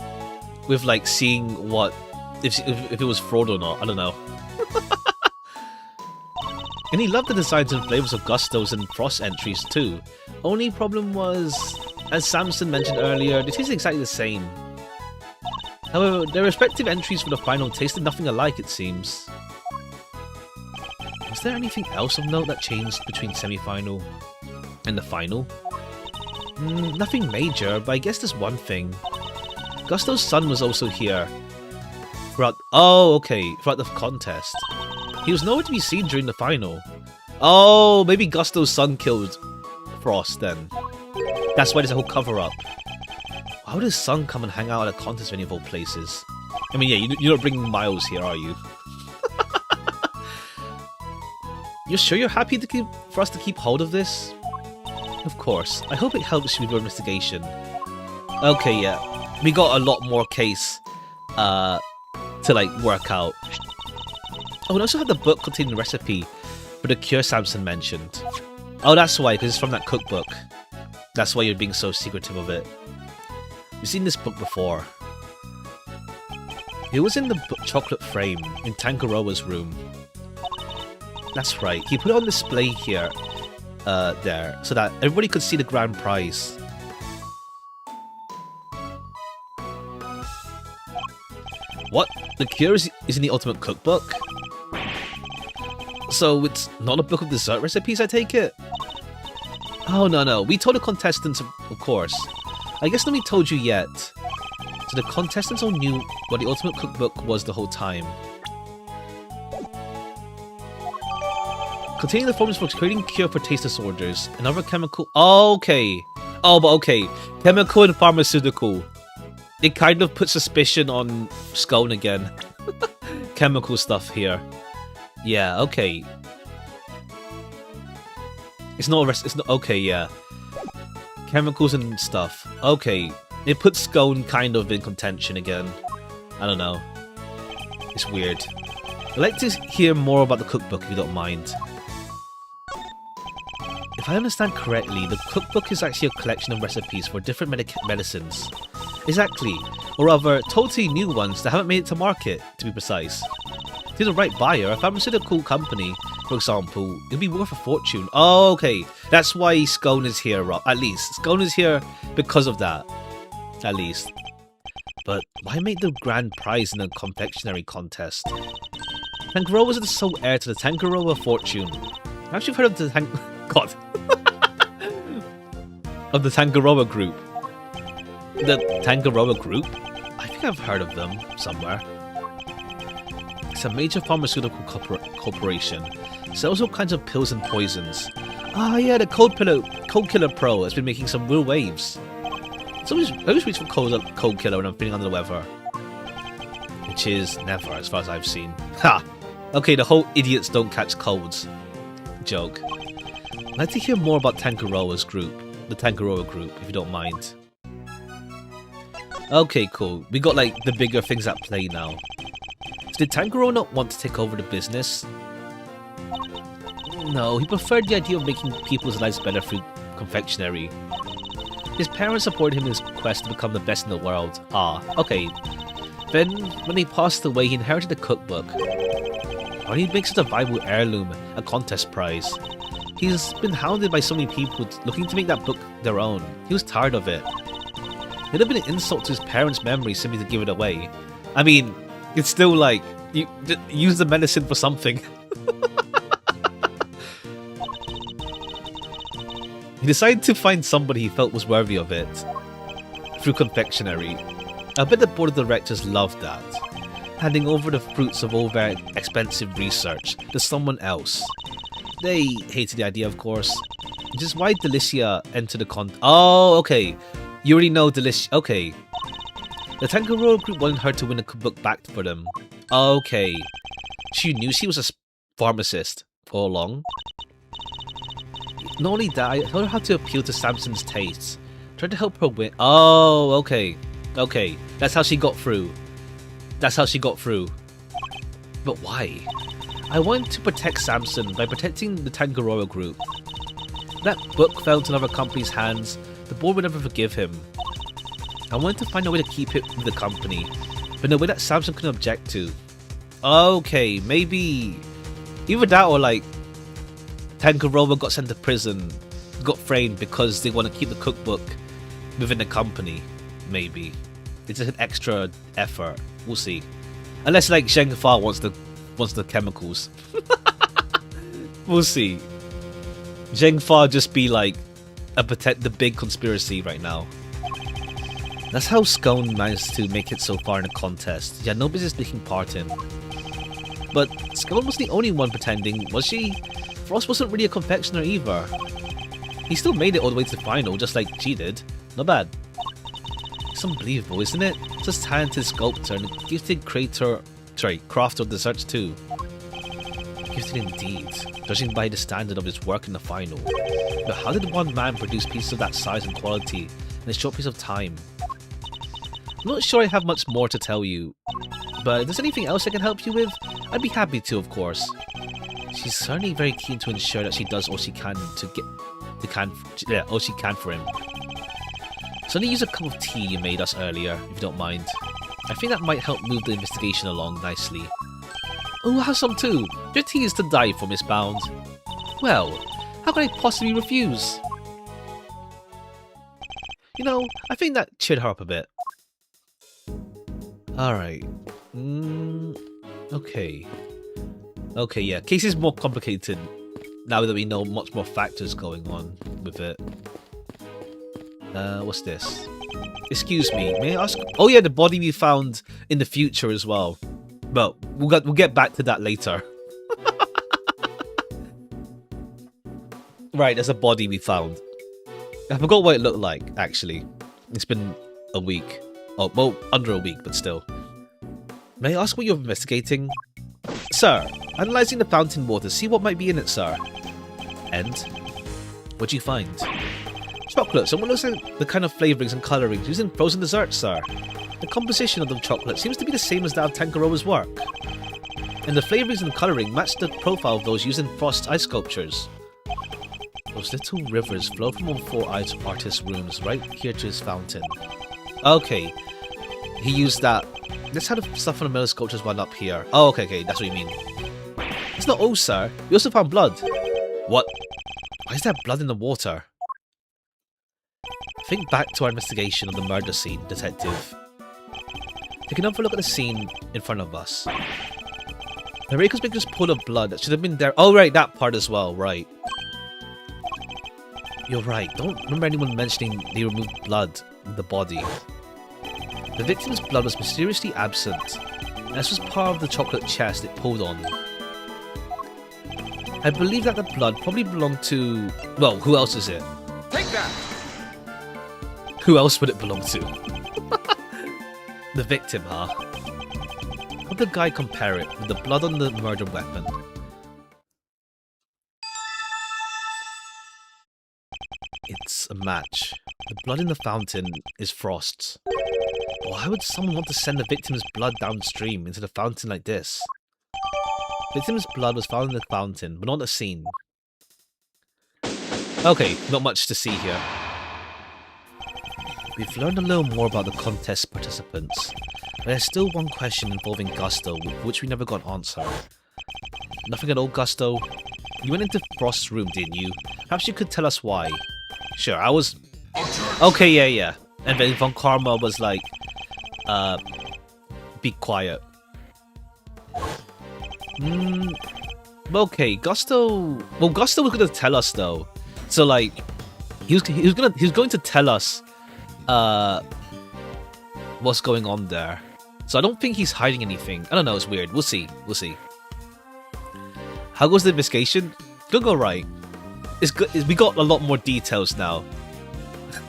with, like, seeing what... If it was fraud or not, I don't know. And he loved the designs and flavors of Gusto's and Frost entries too. Only problem was, as Samson mentioned earlier, they tasted exactly the same. However, their respective entries for the final tasted nothing alike, it seems. Was there anything else of note that changed between semi-final and the final? Nothing major, but I guess there's one thing. Gusto's son was also here. Throughout the contest. He was nowhere to be seen during the final. Oh, maybe Gusto's son killed Frost then. That's why there's a whole cover-up. Why would his son come and hang out at a contest venue of all places? I mean, yeah, you're not bringing Miles here, are you? You're sure you're happy for us to keep hold of this? Of course. I hope it helps you with your investigation. Okay, yeah. We got a lot more case to, like, work out. Oh, we also have the book containing the recipe for the cure Samson mentioned. Oh, that's why, because it's from that cookbook. That's why you're being so secretive of it. You've seen this book before. It was in the chocolate frame in Tangaroa's room. That's right, he put it on display here, there, so that everybody could see the grand prize. What? The cure is in the ultimate cookbook? So it's not a book of dessert recipes, I take it? Oh, no. We told the contestants, of course. I guess nobody told you yet. So the contestants all knew what the ultimate cookbook was the whole time. Containing the formulas for creating cure for taste disorders and other chemical... Okay. Chemical and pharmaceutical. It kind of puts suspicion on Scone again. Chemical stuff here. Yeah, okay. It's not okay, yeah. Chemicals and stuff. Okay. It puts Scone kind of in contention again. I don't know. It's weird. I'd like to hear more about the cookbook if you don't mind. If I understand correctly, the cookbook is actually a collection of recipes for different medicines. Exactly. Or rather, totally new ones that haven't made it to market, to be precise. To the right buyer, a pharmaceutical company, for example, it'd be worth a fortune. Oh, okay. That's why Scone is here, at least. Scone is here because of that. At least. But why make the grand prize in a confectionery contest? Tangaroa is the sole heir to the Tangaroa fortune. Perhaps you've heard of the God. Of the Tangaroa group. The Tangaroa group? I think I've heard of them somewhere. It's a major pharmaceutical corporation. Sells all kinds of pills and poisons. Ah, yeah, the Cold Killer Pro has been making some real waves. I always reach for Cold Killer when I'm feeling under the weather. Which is never, as far as I've seen. Ha! Okay, the whole idiots don't catch colds joke. I'd like to hear more about Tangaroa's group. The Tangaroa group, if you don't mind. Okay, cool. We got, like, the bigger things at play now. So did Tangaroa not want to take over the business? No, he preferred the idea of making people's lives better through confectionery. His parents supported him in his quest to become the best in the world. Ah, okay. Then, when he passed away, he inherited the cookbook. Why did he make such a valuable heirloom, a contest prize? He's been hounded by so many people looking to make that book their own. He was tired of it. It would have been an insult to his parents' memory simply to give it away. I mean, it's still like, you use the medicine for something. He decided to find somebody he felt was worthy of it. Through confectionery. I bet the board of directors loved that. Handing over the fruits of all their expensive research to someone else. They hated the idea, of course. Which is why Delicia entered the con. Oh, okay. You already know Delicia. Okay. The Tangaroa group wanted her to win a cookbook back for them. Okay. She knew she was a pharmacist all along. Not only that, I told her how to appeal to Samson's tastes. Tried to help her win. Oh, okay. Okay. That's how she got through. That's how she got through. But why? I wanted to protect Samson by protecting the Tangaroa group. That book fell into another company's hands. The board would never forgive him. I wanted to find a way to keep it with the company, but in a way that Samson couldn't object to. Okay, maybe either that or like Tangaroa got sent to prison, got framed because they want to keep the cookbook within the company. Maybe it's just an extra effort. We'll see. Unless like Zheng Fa wants the chemicals. We'll see. Zheng Fa just be like the big conspiracy right now. That's how Scone managed to make it so far in the contest. He had no business taking part in. But Scone wasn't the only one pretending, was she? Frost wasn't really a confectioner either. He still made it all the way to the final, just like she did. Not bad. It's unbelievable, isn't it? Just talented sculptor and a gifted crafter of desserts too. Gifted indeed, judging by the standard of his work in the final. But how did one man produce pieces of that size and quality in a short piece of time? I'm not sure I have much more to tell you, but if there's anything else I can help you with, I'd be happy to, of course. She's certainly very keen to ensure that she does all she can all she can for him. So I need to use a cup of tea you made us earlier, if you don't mind. I think that might help move the investigation along nicely. Oh, I'll have some too. Your tea is to die for, Miss Bound. Well, how can I possibly refuse? You know, I think that cheered her up a bit. Alright. Okay. Okay, yeah. Case is more complicated now that we know much more factors going on with it. What's this? Excuse me, may I ask? Oh yeah, the body we found in the future as well. But we'll get back to that later. Right, there's a body we found. I forgot what it looked like, actually. It's been a week. Oh, well, under a week, but still. May I ask what you're investigating? Sir, analysing the fountain water, see what might be in it, sir. And? What'd you find? Chocolates, and what looks like the kind of flavourings and colourings used in frozen desserts, sir. The composition of the chocolate seems to be the same as that of Tangaroa's work. And the flavourings and colouring match the profile of those used in Frost's ice sculptures. Those little rivers flow from all four artists' rooms right here to his fountain. Okay. He used that. Let's have the stuff on the metal sculptures one up here. Oh, okay, that's what you mean. It's not all, sir. We also found blood. What? Why is there blood in the water? Think back to our investigation of the murder scene, detective. Take another look at the scene in front of us. The very conspicuous pool of blood that should have been there. Oh, right, that part as well, right. You're right. Don't remember anyone mentioning they removed blood from the body. The victim's blood was mysteriously absent, and this was part of the chocolate chest it pulled on. I believe that the blood probably belonged to... Well, who else is it? Take that! Who else would it belong to? The victim, huh? How did the guy compare it with the blood on the murder weapon? It's a match. The blood in the fountain is Frost's. Why would someone want to send the victim's blood downstream into the fountain like this? Victim's blood was found in the fountain, but not the scene. Okay, not much to see here. We've learned a little more about the contest participants, but there's still one question involving Gusto, which we never got an answer. Nothing at all, Gusto? You went into Frost's room, didn't you? Perhaps you could tell us why. Sure, I was... Okay, yeah. And then Von Karma was like, be quiet. Okay, Gusto... Well, Gusto was gonna tell us, though. So, like, he was going to tell us, what's going on there. So I don't think he's hiding anything. I don't know, it's weird. We'll see. How goes the investigation? It'll go right. it's good. We got a lot more details now.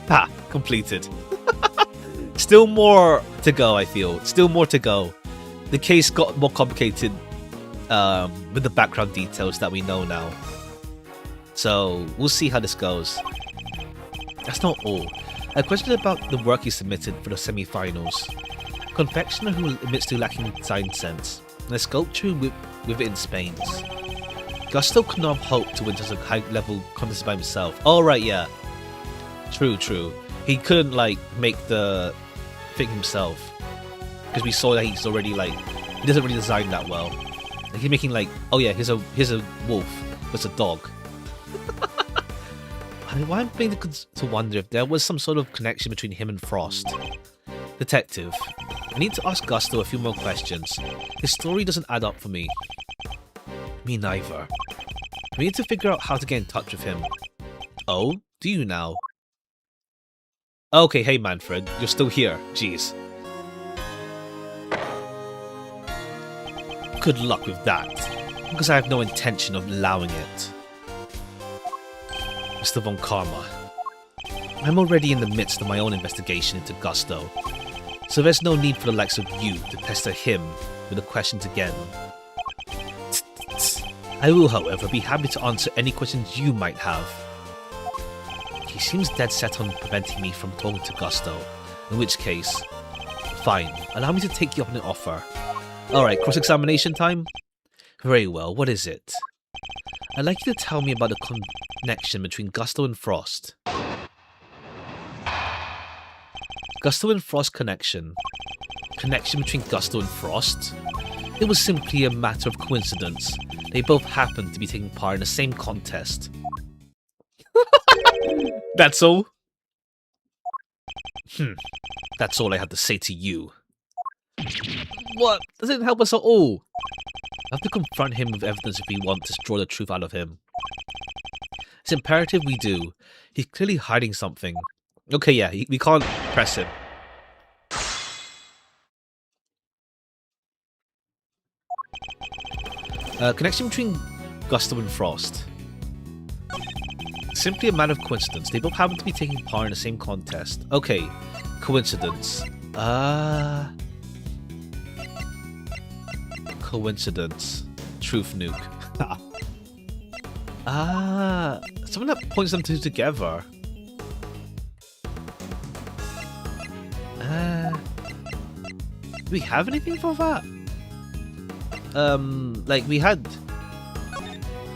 Ha! Completed. Still more to go, I feel. Still more to go. The case got more complicated with the background details that we know now. So, we'll see how this goes. That's not all. A question about the work he submitted for the semi-finals. A confectioner who admits to lacking design sense. And a sculpture with it in Spain's. Gusto could not have hoped to win such a high-level contest by himself. Oh, right, yeah. True. He couldn't, like, make the thing himself. Because we saw that he's already, like, he doesn't really design that well. Like, he's making, like, oh yeah, here's a wolf. It's a dog. Why I'm beginning to wonder if there was some sort of connection between him and Frost. Detective. I need to ask Gusto a few more questions. His story doesn't add up for me. Me neither. We need to figure out how to get in touch with him. Oh, do you now? Okay, hey Manfred, you're still here. Jeez. Good luck with that, because I have no intention of allowing it. Mr. Von Karma. I'm already in the midst of my own investigation into Gusto, so there's no need for the likes of you to pester him with the questions again. I will, however, be happy to answer any questions you might have. He seems dead set on preventing me from talking to Gusto, in which case, fine, allow me to take you up on an offer. Alright, cross-examination time? Very well, what is it? I'd like you to tell me about the connection between Gusto and Frost. Gusto and Frost connection. Connection between Gusto and Frost? It was simply a matter of coincidence. They both happened to be taking part in the same contest. That's all? That's all I have to say to you. What? Doesn't help us at all. I have to confront him with evidence if we want to draw the truth out of him. It's imperative we do. He's clearly hiding something. Okay, yeah, we can't press him. Connection between Gusto and Frost. Simply a matter of coincidence. They both happen to be taking part in the same contest. Okay, coincidence. Coincidence. Truth nuke. Something that points them two together. Do we have anything for that? Like we had...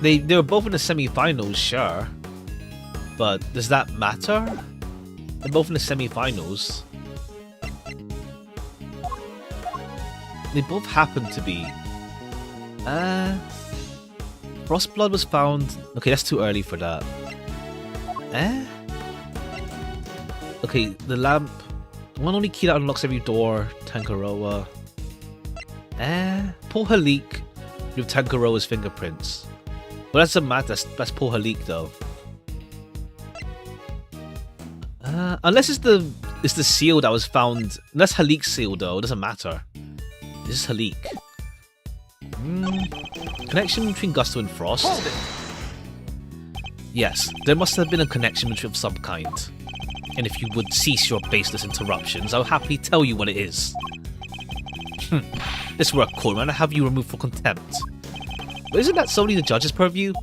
They were both in the semi-finals, sure. But does that matter? They're both in the semi-finals. They both happen to be. Frostblood was found. Okay, that's too early for that. Okay, the lamp. One only key that unlocks every door. Tangaroa. Paul Halik with Tangaroa's fingerprints. Well, that doesn't matter. That's Paul Halik though. Unless it's the seal that was found. Unless Halik's seal though, it doesn't matter. This is Halik. Connection between Gusto and Frost? Yes, there must have been a connection of some kind. And if you would cease your baseless interruptions, I'll happily tell you what it is. This were a court, and I have you removed for contempt. But isn't that solely the judge's purview?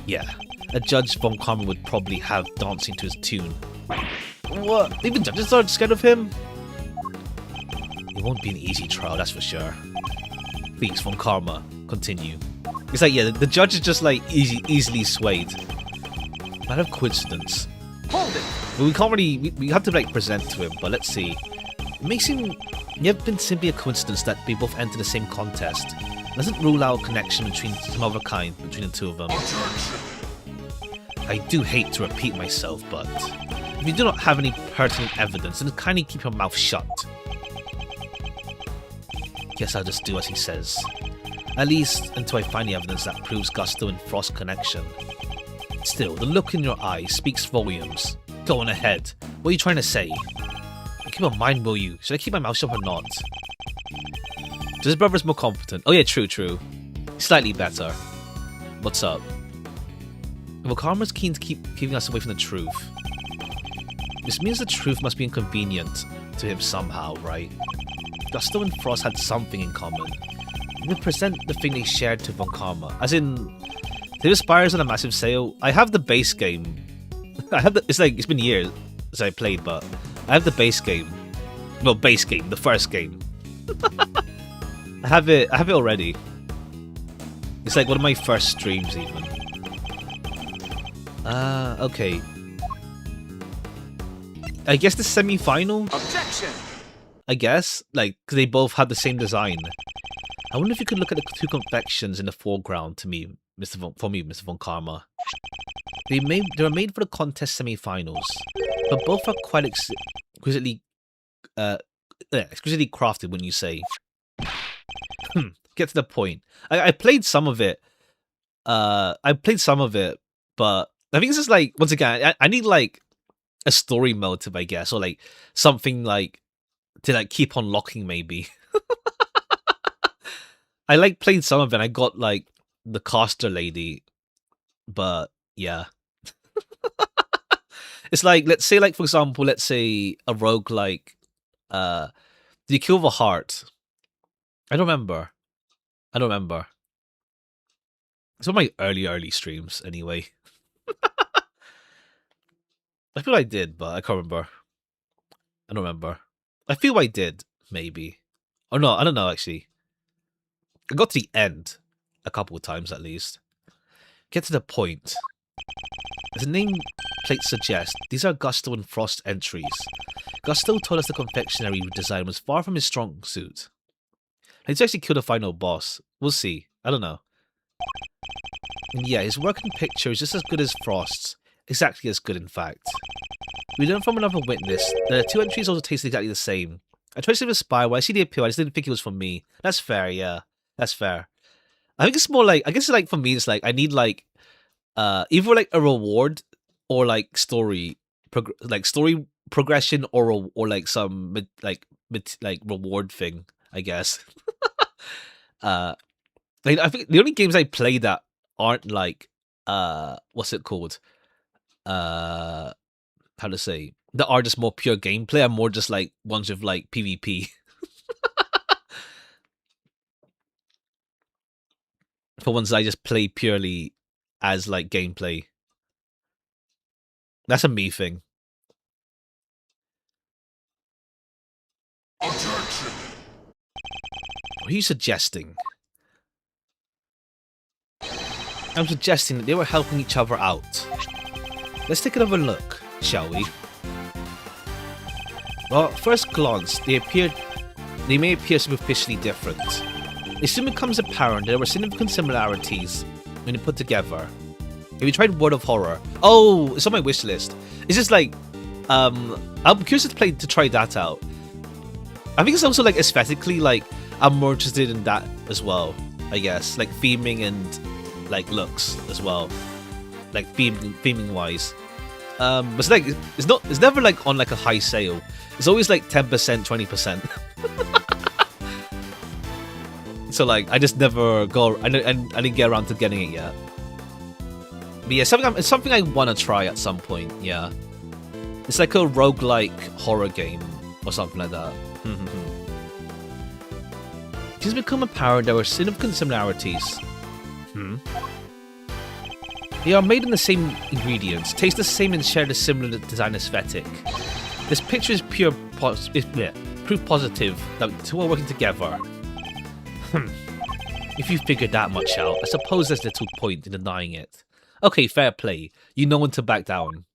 Yeah, a Judge Von Karma would probably have dancing to his tune. What? Even judges are scared of him? It won't be an easy trial, that's for sure. Please, Von Karma, continue. It's like, yeah, the judge is just like easily swayed. Matter of coincidence. Hold it! But we can't really, we have to like present to him, but let's see. It may seem it have been simply a coincidence that they both entered the same contest. It doesn't rule out a connection between some other kind between the two of them. I do hate to repeat myself, but if you do not have any pertinent evidence, then kindly keep your mouth shut. Guess I'll just do as he says. At least until I find the evidence that proves Gusto and Frost connection. Still, the look in your eye speaks volumes. Go on ahead. What are you trying to say? Keep in mind, will you? Should I keep my mouth shut or not? His brother's more competent. Oh yeah, true. Slightly better. What's up? Well, Karma's keen to keep keeping us away from the truth. This means the truth must be inconvenient to him somehow, right? Gusto and Frost had something in common. They present the thing they shared to Von Karma. As in, they Spires on a massive sale. I have the base game. I have the, it's been years since I played, but I have the base game. Well, base game, the first game. I have it already. It's like one of my first streams even. Okay. I guess the semi-final? Objection! I guess, like, cause they both had the same design. I wonder if you could look at the two confections in the foreground to me, Mr. Von Karma. They were made for the contest semi-finals, but both are quite exquisitely crafted, when you say. Get to the point. I played some of it. But I think it's just like, once again, I need like a story motive, I guess, or like something like to like keep unlocking maybe. I like played some of it. I got like the caster lady, but yeah. It's like, let's say, like, for example, let's say a rogue like did you kill the heart? I don't remember. It's one of my early streams anyway. I feel I did, but I can't remember. I don't remember. I feel I did, maybe. Or no, I don't know, actually. I got to the end a couple of times, at least. Get to the point. As the nameplate suggests, these are Gusto and Frost entries. Gusto told us the confectionery design was far from his strong suit. He's actually killed the final boss. We'll see. I don't know. And yeah, his working picture is just as good as Frost's. Exactly as good, in fact. We learned from another witness that the two entries also taste exactly the same. I tried to save a spy, while I see the appeal, I just didn't think it was for me. That's fair, yeah. That's fair. I think it's more like, I guess like for me, it's like, I need like, either like a reward or like story progression or like some like reward thing, I guess. Like, I think the only games I play that aren't like, what's it called? How to say, that are just more pure gameplay are more just like ones with like PvP. For ones I just play purely as like gameplay. That's a me thing. Objection! What are you suggesting? I'm suggesting that they were helping each other out. Let's take another look, shall we? Well, at first glance, they may appear superficially different. It soon becomes apparent there were significant similarities when they put together. Have you tried World of Horror? Oh, it's on my wish list. It's just like, I'm curious to try that out. I think it's also like aesthetically, like I'm more interested in that as well. I guess like theming and like looks as well, like theming wise. But it's like it's never like on like a high sale. It's always like 10%, 20%. So like I just never go. I didn't get around to getting it yet. But yeah, it's something I want to try at some point. Yeah, it's like a roguelike horror game or something like that. It has become apparent there were significant similarities. They are made in the same ingredients, taste the same and share the similar design aesthetic. This picture is proof positive that the two are working together. If you figured that much out, I suppose there's little point in denying it. Okay, fair play. You know when to back down.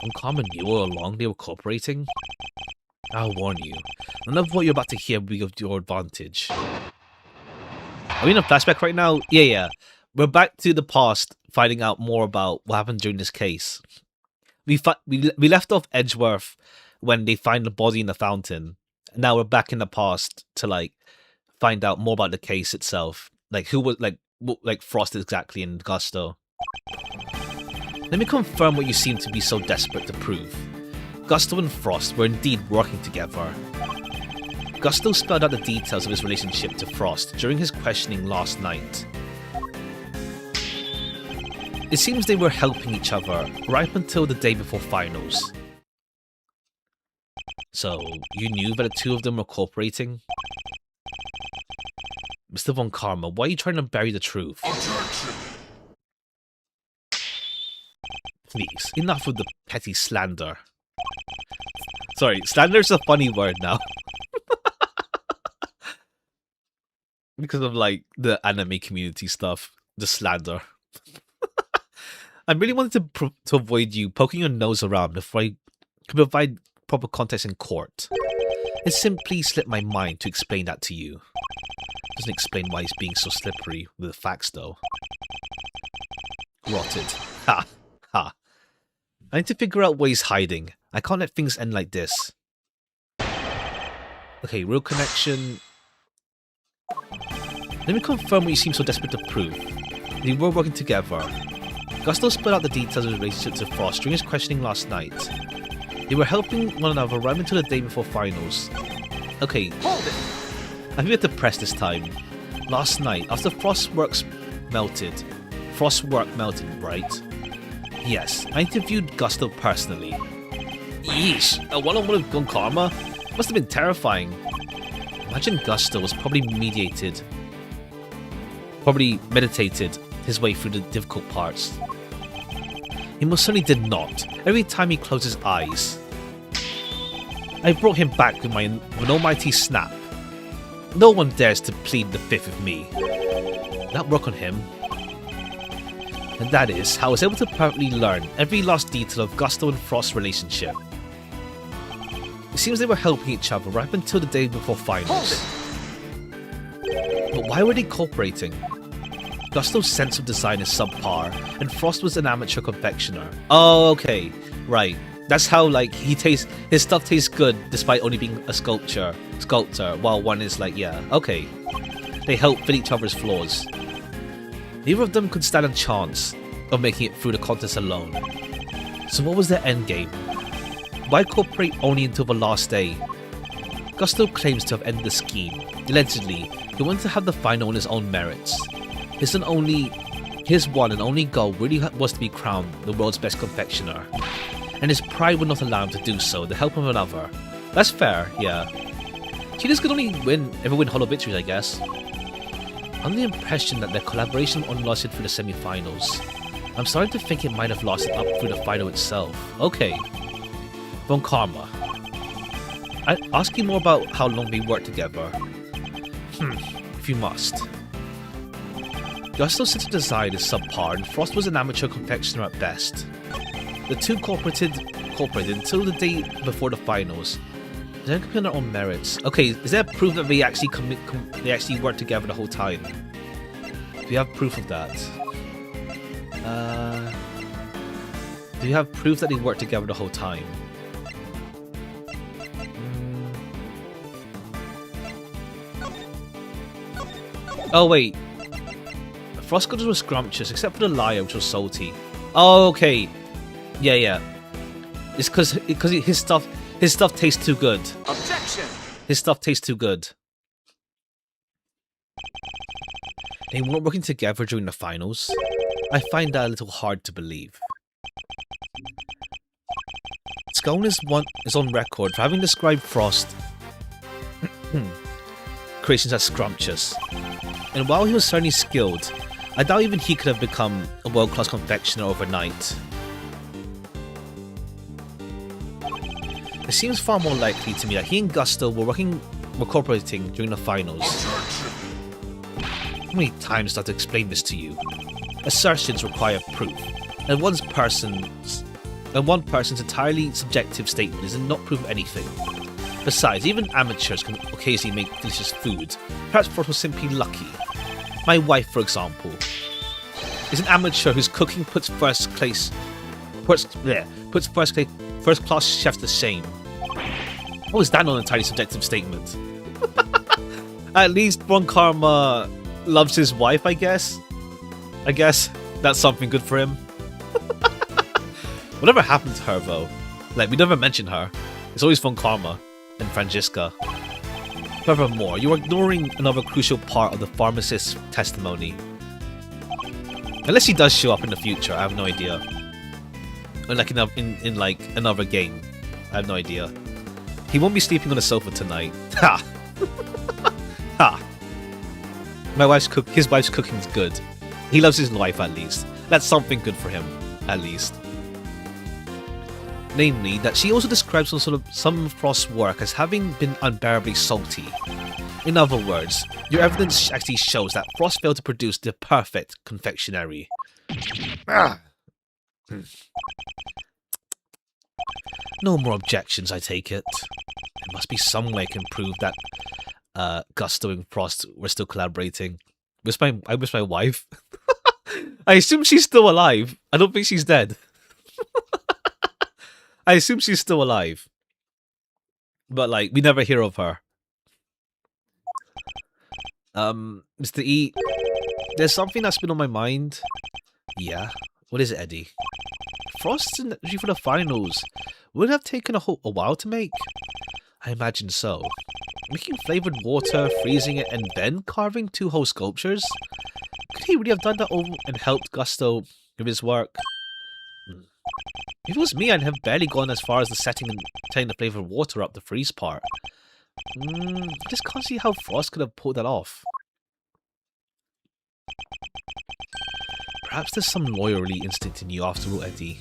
Uncommon knew all along they were cooperating. I'll warn you, none of what you're about to hear will be of your advantage. Are we in a flashback right now? Yeah. We're back to the past, finding out more about what happened during this case. We left off Edgeworth when they find the body in the fountain. Now we're back in the past to like find out more about the case itself, like who was like Frost exactly and Gusto. Let me confirm what you seem to be so desperate to prove. Gusto and Frost were indeed working together. Gusto spelled out the details of his relationship to Frost during his questioning last night. It seems they were helping each other right up until the day before finals. So, you knew that the two of them were cooperating? Mr. Von Karma, why are you trying to bury the truth? Objection. Please, enough with the petty slander. Sorry, slander is a funny word now. Because of, like, the anime community stuff. The slander. I really wanted to avoid you poking your nose around before I could provide proper context in court. It simply slipped my mind to explain that to you. Doesn't explain why he's being so slippery with the facts, though. Rotted. Ha! Ha! I need to figure out what he's hiding. I can't let things end like this. Okay, real connection. Let me confirm what you seem so desperate to prove. They were working together. Gusto spelled out the details of his relationship to Frost during his questioning last night. They were helping one another right until the day before finals. Okay, hold it! I think to press this time. Last night, after Frost's work melted, right? Yes, I interviewed Gusto personally. Yeesh, a one-on-one with Von Karma? Must have been terrifying. Imagine Gusto was probably meditated his way through the difficult parts. He most certainly did not, every time he closed his eyes. I brought him back with an almighty snap. No one dares to plead the fifth with me. That worked on him. And that is how I was able to perfectly learn every last detail of Gusto and Frost's relationship. It seems they were helping each other right up until the day before finals. But why were they cooperating? Gusto's sense of design is subpar, and Frost was an amateur confectioner. Oh, okay, right. That's how, like, his stuff tastes good despite only being a sculptor, while one is like, yeah, okay. They help fit each other's flaws. Neither of them could stand a chance of making it through the contest alone. So what was their endgame? Why cooperate only until the last day? Gusto claims to have ended the scheme. Allegedly, he wanted to have the final on his own merits. His one and only goal really was to be crowned the world's best confectioner. And his pride would not allow him to do so, the help of another. That's fair, yeah. Cheaters could only ever win hollow victories, I guess. Under the impression that their collaboration only lasted through the semi-finals. I'm starting to think it might have lasted up through the final itself. Okay. Von Karma. I'd ask you more about how long they worked together. If you must. Gusto's sense of design is subpar, and Frost was an amateur confectioner at best. The two cooperated until the day before the finals. They don't compete on their own merits. Okay, is there proof that they actually worked together the whole time? Do you have proof of that? Do you have proof that they worked together the whole time? Oh wait. Frost Gutters was scrumptious, except for the liar, which was salty. Oh, okay. Yeah. It's because his stuff tastes too good. Objection! His stuff tastes too good. They weren't working together during the finals. I find that a little hard to believe. Scone is on record for having described Frost creations as scrumptious. And while he was certainly skilled, I doubt even he could have become a world-class confectioner overnight. It seems far more likely to me that he and Gusto were cooperating during the finals. How many times do I have to explain this to you? Assertions require proof, and one person's entirely subjective statement is not proof of anything. Besides, even amateurs can occasionally make delicious food. Perhaps Frost was simply lucky. My wife, for example, is an amateur whose cooking puts first-class chefs to shame. How is that not an entirely subjective statement? At least Von Karma loves his wife, I guess. I guess that's something good for him. Whatever happened to her, though? Like, we never mention her. It's always Von Karma and Franziska. Furthermore, you are ignoring another crucial part of the pharmacist's testimony. Unless he does show up in the future, I have no idea. Or like in like another game, I have no idea. He won't be sleeping on the sofa tonight. Ha! Ha! His wife's cooking's good. He loves his wife at least. That's something good for him, at least. Namely, that she also describes some of Frost's work as having been unbearably salty. In other words, your evidence actually shows that Frost failed to produce the perfect confectionery. No more objections, I take it. There must be some way I can prove that Gusto and Frost were still collaborating. I miss my wife. I assume she's still alive. I don't think she's dead. I assume she's still alive. But like, we never hear of her. Mr. E, there's something that's been on my mind. Yeah? What is it, Eddie? Frost's energy for the finals. Would it have taken a while to make? I imagine so. Making flavored water, freezing it, and then carving 2 whole sculptures? Could he really have done that and helped Gusto with his work? If it was me, I'd have barely gone as far as the setting and turning the flavored water up the freeze part. I just can't see how Frost could have pulled that off. Perhaps there's some lawyerly instinct in you after all, Eddie.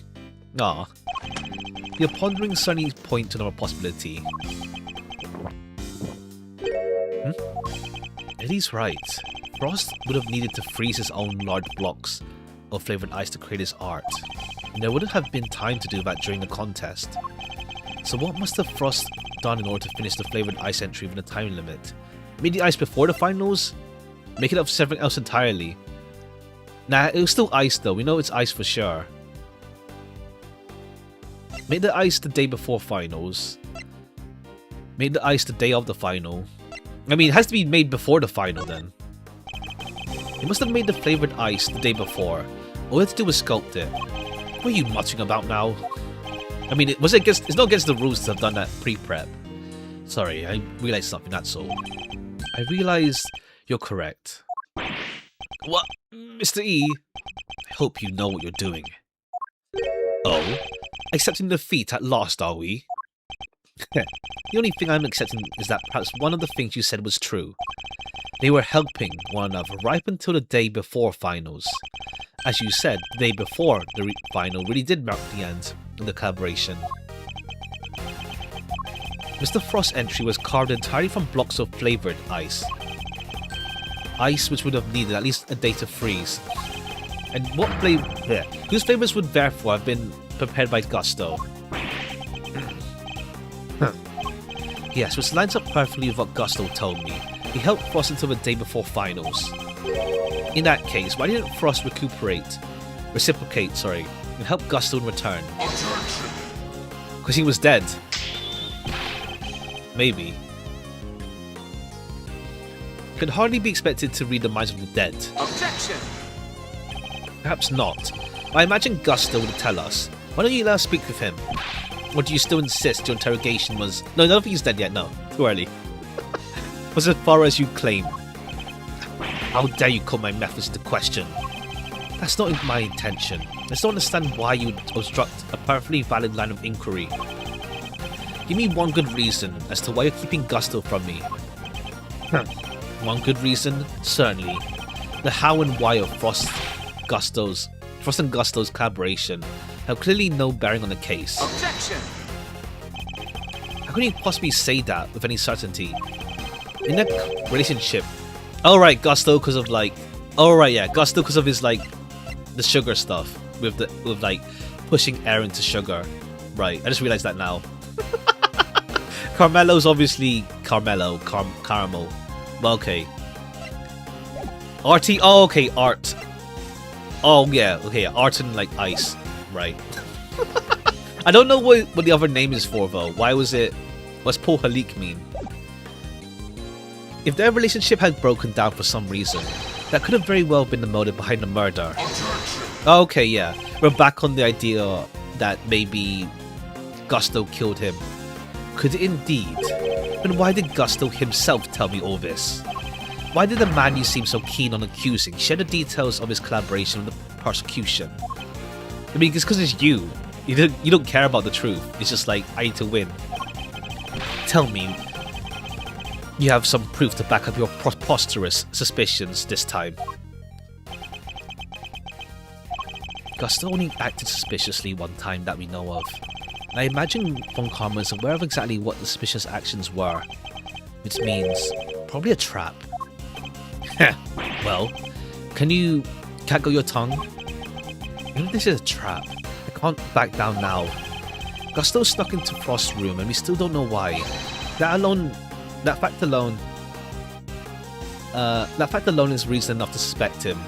Ah. You're pondering Sunny's point to another possibility. Eddie's right. Frost would have needed to freeze his own large blocks of flavored ice to create his art. And there wouldn't have been time to do that during the contest. So what must have Frost done in order to finish the flavored ice entry within a time limit? Made the ice before the finals? Make it up for something else entirely? Nah, it was still ice though. We know it's ice for sure. Made the ice the day before finals. Made the ice the day of the final. I mean, it has to be made before the final then. He must have made the flavored ice the day before. All he had to do was sculpt it. What are you muttering about now? I mean, it's not against the rules to have done that pre-prep. Sorry, I realized something, that's all. I realized you're correct. What? Mr. E? I hope you know what you're doing. Oh? Accepting defeat at last, are we? The only thing I'm accepting is that perhaps one of the things you said was true. They were helping one another right up until the day before finals. As you said, the day before the final really did mark the end of the collaboration. Mr. Frost's entry was carved entirely from blocks of flavored ice. Ice which would have needed at least a day to freeze. And what flavor? Yeah, whose flavors would therefore have been prepared by Gusto? Yes, which lines up perfectly with what Gusto told me. He helped Frost until the day before finals. In that case, why didn't Frost reciprocate, and help Gusto in return? Because he was dead. Maybe. Could hardly be expected to read the minds of the dead. Objection! Perhaps not. I imagine Gusto would tell us. Why don't you let us speak with him? Or do you still insist your interrogation was... No, I don't think he's dead yet, no. Too early. Was as far as you claim. How dare you call my methods into question? That's not my intention. I just don't understand why you would obstruct a perfectly valid line of inquiry. Give me one good reason as to why you're keeping Gusto from me. One good reason? Certainly. The how and why of Frost and Gusto's collaboration have clearly no bearing on the case. Objection! How can you possibly say that with any certainty? In that relationship... Alright, Gusto because of like... Alright, yeah, Gusto because of his like... The sugar stuff. With like... Pushing air into sugar. Right, I just realized that now. Carmelo's obviously... Caramel. Well, okay. RT... Oh, okay, art. Oh, yeah, okay, art and like ice. Right. I don't know what the other name is for though. Why was it... What's Paul Halik mean? If their relationship had broken down for some reason, that could have very well been the motive behind the murder. Okay, yeah. We're back on the idea that maybe Gusto killed him. Could it indeed? Then why did Gusto himself tell me all this? Why did the man you seem so keen on accusing share the details of his collaboration persecution. I mean, it's because it's you. You don't care about the truth. It's just like, I need to win. Tell me you have some proof to back up your preposterous suspicions this time. Gusto only acted suspiciously one time that we know of. I imagine Von Karma is aware of exactly what the suspicious actions were, which means probably a trap. Well, can you cackle your tongue? Maybe this is a trap. I can't back down now. Gusto's stuck into Frost's room and we still don't know why. That fact alone is reason enough to suspect him.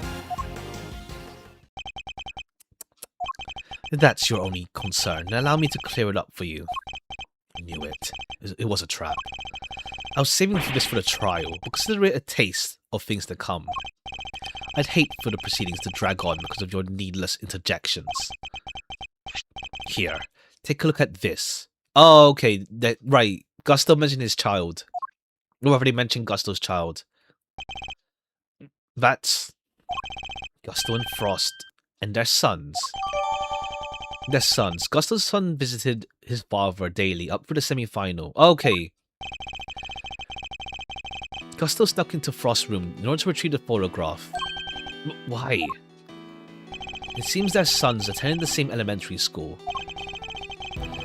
If that's your only concern, then allow me to clear it up for you. I knew it. It was a trap. I was saving this for the trial, but consider it a taste of things to come. I'd hate for the proceedings to drag on because of your needless interjections. Here, take a look at this. Oh, okay, right. Gusto mentioned his child. Or have they mentioned Gusto's child? That's Gusto and Frost and their sons. Gusto's son visited his father daily up for the semi-final. Okay. Gusto snuck into Frost's room in order to retrieve the photograph. Why? It seems their sons attended the same elementary school.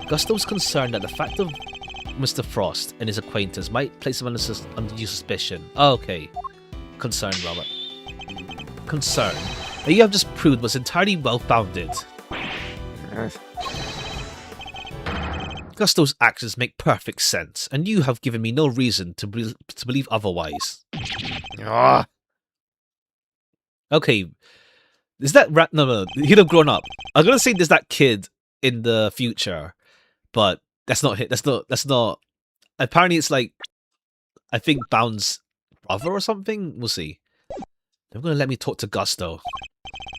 Gusto was concerned that the fact of Mr. Frost and his acquaintance might place him under due suspicion. Okay. Concern, Robert. Concern that you have just proved was entirely well-founded. Gusto's actions make perfect sense, and you have given me no reason to believe otherwise. Okay, is that no, he'd have grown up. I'm gonna say there's that kid in the future, but that's not it. That's not. Apparently, it's like I think Bound's brother or something. We'll see. They're gonna let me talk to Gusto.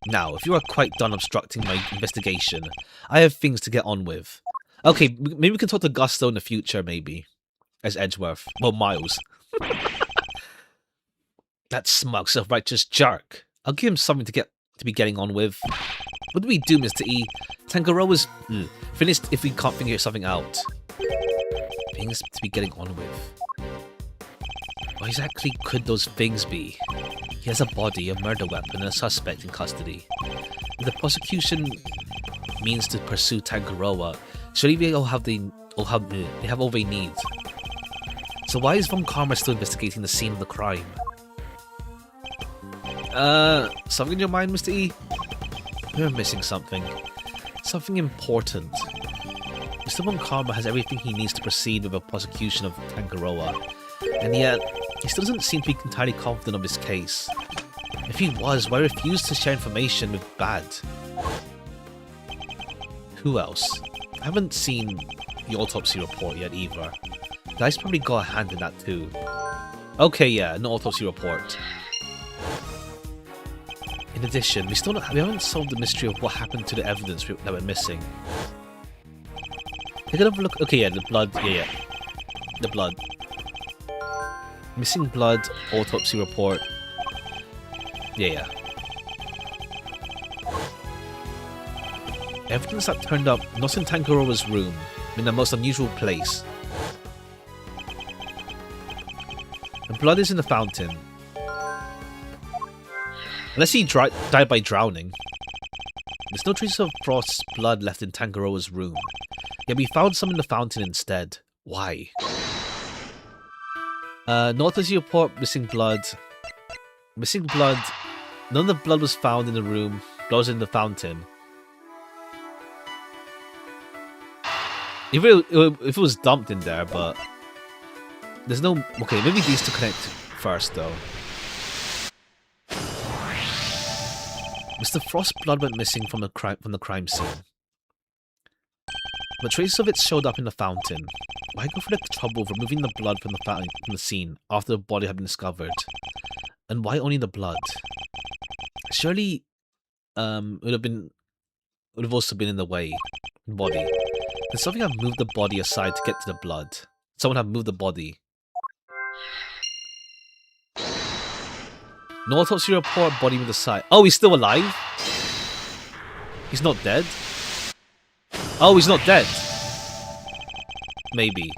Now, if you are quite done obstructing my investigation, I have things to get on with. Okay, maybe we can talk to Gusto in the future, maybe. As Edgeworth. Well, Miles. That smug, self-righteous jerk. I'll give him something to be getting on with. What do we do, Mr. E? Tangaroa's finished if we can't figure something out. Things to be getting on with. What exactly could those things be? He has a body, a murder weapon, and a suspect in custody. If the prosecution means to pursue Tangaroa, surely they have all they need. So why is Von Karma still investigating the scene of the crime? Something in your mind, Mr. E? You're missing something. Something important. Mr. Von Karma has everything he needs to proceed with a prosecution of Tangaroa, and yet he still doesn't seem to be entirely confident of his case. If he was, why refuse to share information with Bad? Who else? I haven't seen the autopsy report yet either. Guy's probably got a hand in that too. Okay, yeah, no autopsy report. In addition, we haven't solved the mystery of what happened to the evidence that we're missing. Take another look. Okay, yeah, the blood. Yeah. The blood. Missing blood, autopsy report. Yeah. Evidence that turned up not in Tangaroa's room, in the most unusual place. The blood is in the fountain. Unless he died by drowning. There's no trace of Frost's blood left in Tangaroa's room. Yet we found some in the fountain instead. Why? No autopsy report, missing blood. Missing blood. None of the blood was found in the room. Blood was in the fountain. If it was dumped in there, but there's no. Okay, maybe these two connect first, though. Mr. Frost's blood went missing from the crime scene, but traces of it showed up in the fountain. Why go for the trouble of removing the blood from the scene after the body had been discovered? And why only the blood? Surely, it would have also been in the way. Body. Did something have moved the body aside to get to the blood? Someone have moved the body. No autopsy report, body moved aside. Oh, he's still alive? He's not dead? Oh, he's not dead. Maybe.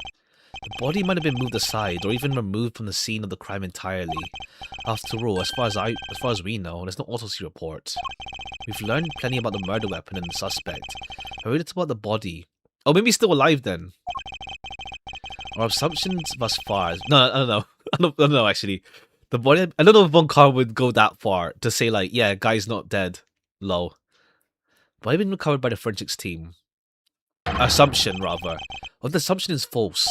The body might have been moved aside or even removed from the scene of the crime entirely. After all, as far as we know, there's no autopsy report. We've learned plenty about the murder weapon and the suspect. I read it's about the body. Oh, maybe he's still alive then. Our assumptions thus far... No, I don't know. I don't know, actually. The body... I don't know if Von Karma would go that far to say, like, yeah, guy's not dead. Lol. Body been recovered by the forensics team. Assumption, rather. What the assumption is false.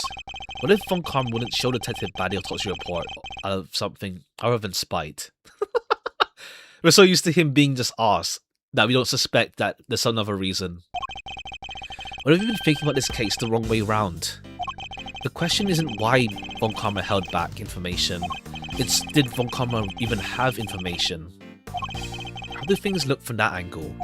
What if Von Karma wouldn't show Detective Bad the autopsy report out of something other than spite? We're so used to him being just arse that we don't suspect that there's some other reason. What have you been thinking about this case the wrong way round? The question isn't why Von Karma held back information. It's did Von Karma even have information? How do things look from that angle?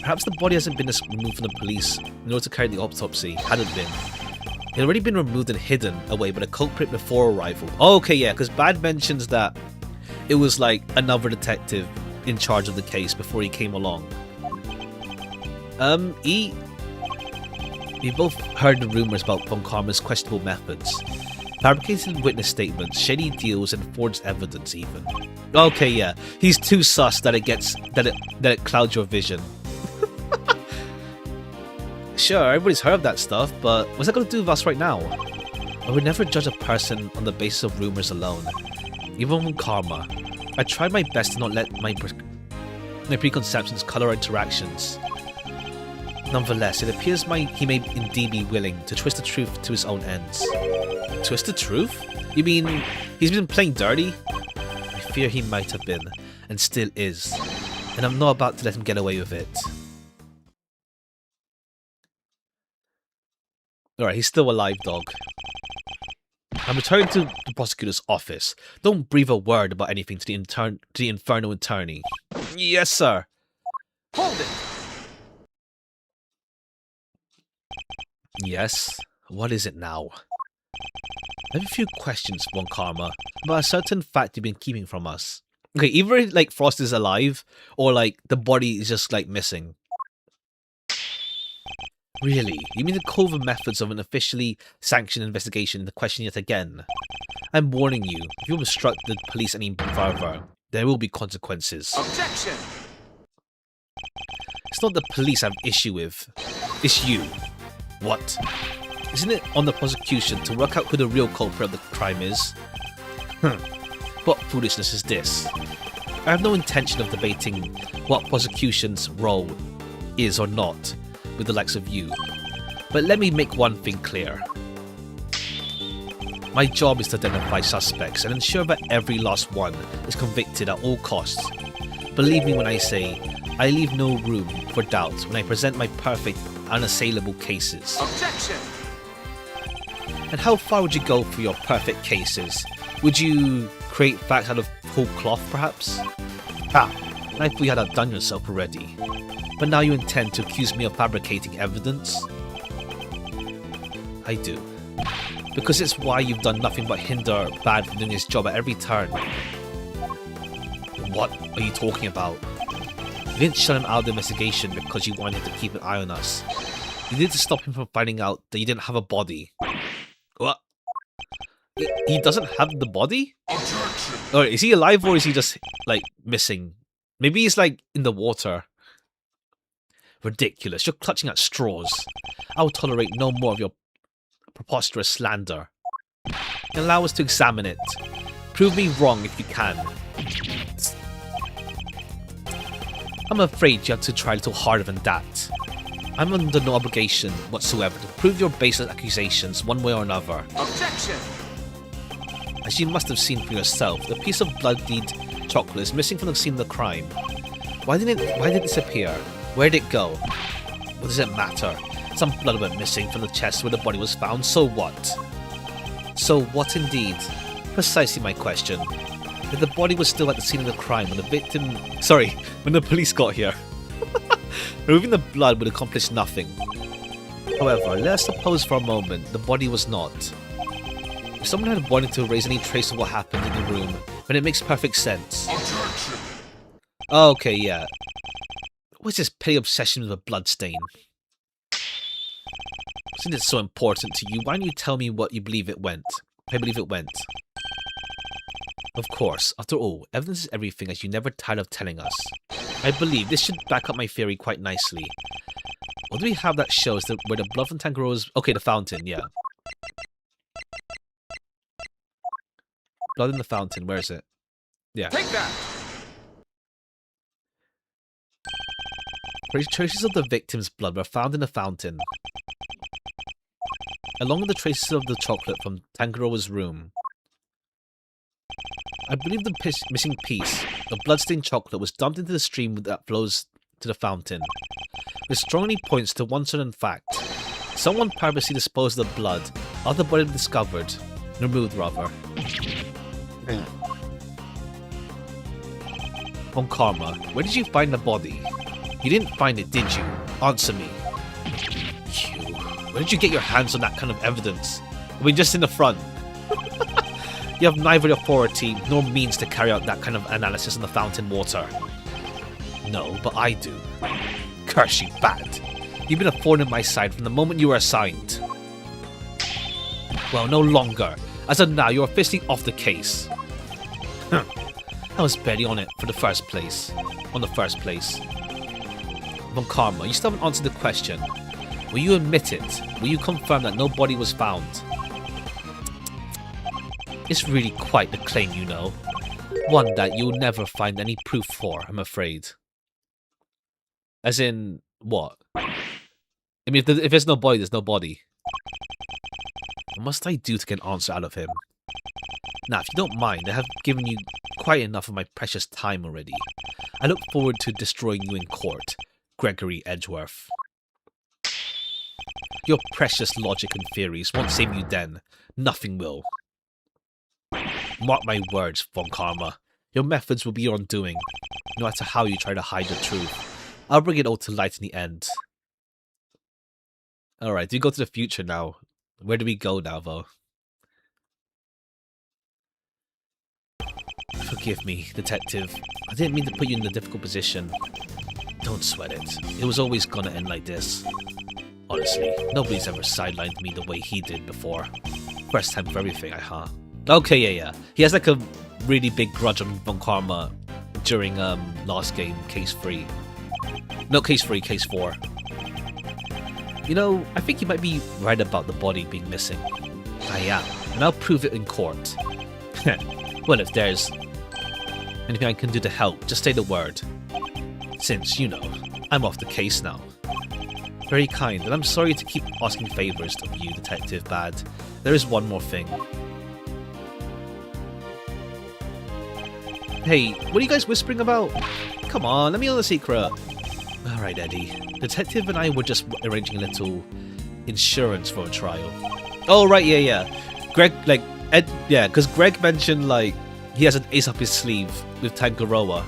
Perhaps the body hasn't been removed from the police in order to carry the autopsy. Hadn't been. It had already been removed and hidden away by the culprit before arrival. Oh, okay, yeah, because Bad mentions that it was like another detective in charge of the case before he came along. We both heard the rumors about Von Karma's questionable methods. Fabricated witness statements, shady deals, and forged evidence even. Okay, yeah. He's too sus that it clouds your vision. Sure, everybody's heard of that stuff, but what's that got to do with us right now? I would never judge a person on the basis of rumors alone. Even Von Karma. I tried my best to not let my preconceptions color our interactions. Nonetheless, it appears he may indeed be willing to twist the truth to his own ends. Twist the truth? You mean he's been playing dirty? I fear he might have been, and still is. And I'm not about to let him get away with it. Alright, he's still alive, dog. I'm returning to the prosecutor's office. Don't breathe a word about anything to the infernal attorney. Yes, sir. Hold it! Yes? What is it now? I have a few questions, Von Karma, about a certain fact you've been keeping from us. Okay, either like Frost is alive, or like the body is just like missing. Really? You mean to call the methods of an officially sanctioned investigation into question yet again? I'm warning you, if you obstruct the police any further, there will be consequences. Objection! It's not the police I have issue with. It's you. What? Isn't it on the prosecution to work out who the real culprit of the crime is? What foolishness is this? I have no intention of debating what prosecution's role is or not with the likes of you. But let me make one thing clear. My job is to identify suspects and ensure that every last one is convicted at all costs. Believe me when I say, I leave no room for doubt when I present my perfect, unassailable cases. Objection! And how far would you go for your perfect cases? Would you create facts out of whole cloth, perhaps? Ah, I thought you had outdone yourself already. But now you intend to accuse me of fabricating evidence? I do. Because it's why you've done nothing but hinder Bad from doing his job at every turn. What are you talking about? You didn't shut him out of the investigation because you wanted to keep an eye on us. You needed to stop him from finding out that you didn't have a body. What? He doesn't have the body? Or is he alive or is he just, like, missing? Maybe he's, like, in the water. Ridiculous. You're clutching at straws. I'll tolerate no more of your preposterous slander. Allow us to examine it. Prove me wrong if you can. I'm afraid you have to try a little harder than that. I'm under no obligation whatsoever to prove your baseless accusations one way or another. Objection! As you must have seen for yourself, the piece of bloodied chocolate is missing from the scene of the crime. Why did it disappear? Where did it go? What does it matter? Some blood went missing from the chest where the body was found, so what? So what indeed? Precisely my question. If the body was still at the scene of the crime when the victim... Sorry, when the police got here. Removing the blood would accomplish nothing. However, let us suppose for a moment the body was not. If someone had wanted to erase any trace of what happened in the room, then it makes perfect sense. Okay, yeah. What's this petty obsession with a bloodstain? Isn't it so important to you? Why don't you tell me what you believe it went? I believe it went. Of course, after all, evidence is everything, as you never tired of telling us. I believe this should back up my theory quite nicely. What do we have that shows that where the blood from Tangaroa's... Okay, the fountain, yeah. Blood in the fountain, where is it? Yeah. Take that! Traces of the victim's blood were found in the fountain, along with the traces of the chocolate from Tangaroa's room. I believe the missing piece of bloodstained chocolate was dumped into the stream that flows to the fountain. This strongly points to one certain fact. Someone purposely disposed of the blood after the body was discovered. Removed, rather. On Karma, where did you find the body? You didn't find it, did you? Answer me. You. Where did you get your hands on that kind of evidence? I mean, just in the front. You have neither the authority nor means to carry out that kind of analysis on the fountain water. No, but I do. Curse you, bad. You've been a thorn in my side from the moment you were assigned. Well, no longer. As of now, you're officially off the case. I was barely on it for the first place. On the first place. Von Karma, you still haven't answered the question. Will you admit it? Will you confirm that no body was found? It's really quite the claim, you know. One that you'll never find any proof for, I'm afraid. As in, what? I mean, if there's no body, there's no body. What must I do to get an answer out of him? Now, if you don't mind, I have given you quite enough of my precious time already. I look forward to destroying you in court, Gregory Edgeworth. Your precious logic and theories won't save you then. Nothing will. Mark my words, Von Karma. Your methods will be your undoing, no matter how you try to hide the truth. I'll bring it all to light in the end. Alright, do we go to the future now? Where do we go now, though? Forgive me, detective. I didn't mean to put you in a difficult position. Don't sweat it. It was always gonna end like this. Honestly, nobody's ever sidelined me the way he did before. First time for everything, huh? Okay, yeah. He has like a really big grudge on Von Karma during last game, Case 3. No, Case 3, Case 4. You know, I think you might be right about the body being missing. I am, and I'll prove it in court. Well, if there's anything I can do to help, just say the word. Since, you know, I'm off the case now. Very kind, and I'm sorry to keep asking favors of you, Detective Bad. There is one more thing. Hey, what are you guys whispering about? Come on, let me know the secret. Alright, Eddie. Detective and I were just arranging a little insurance for a trial. Oh, right, yeah. Greg, like, Ed, yeah, because Greg mentioned, like, he has an ace up his sleeve with Tangaroa.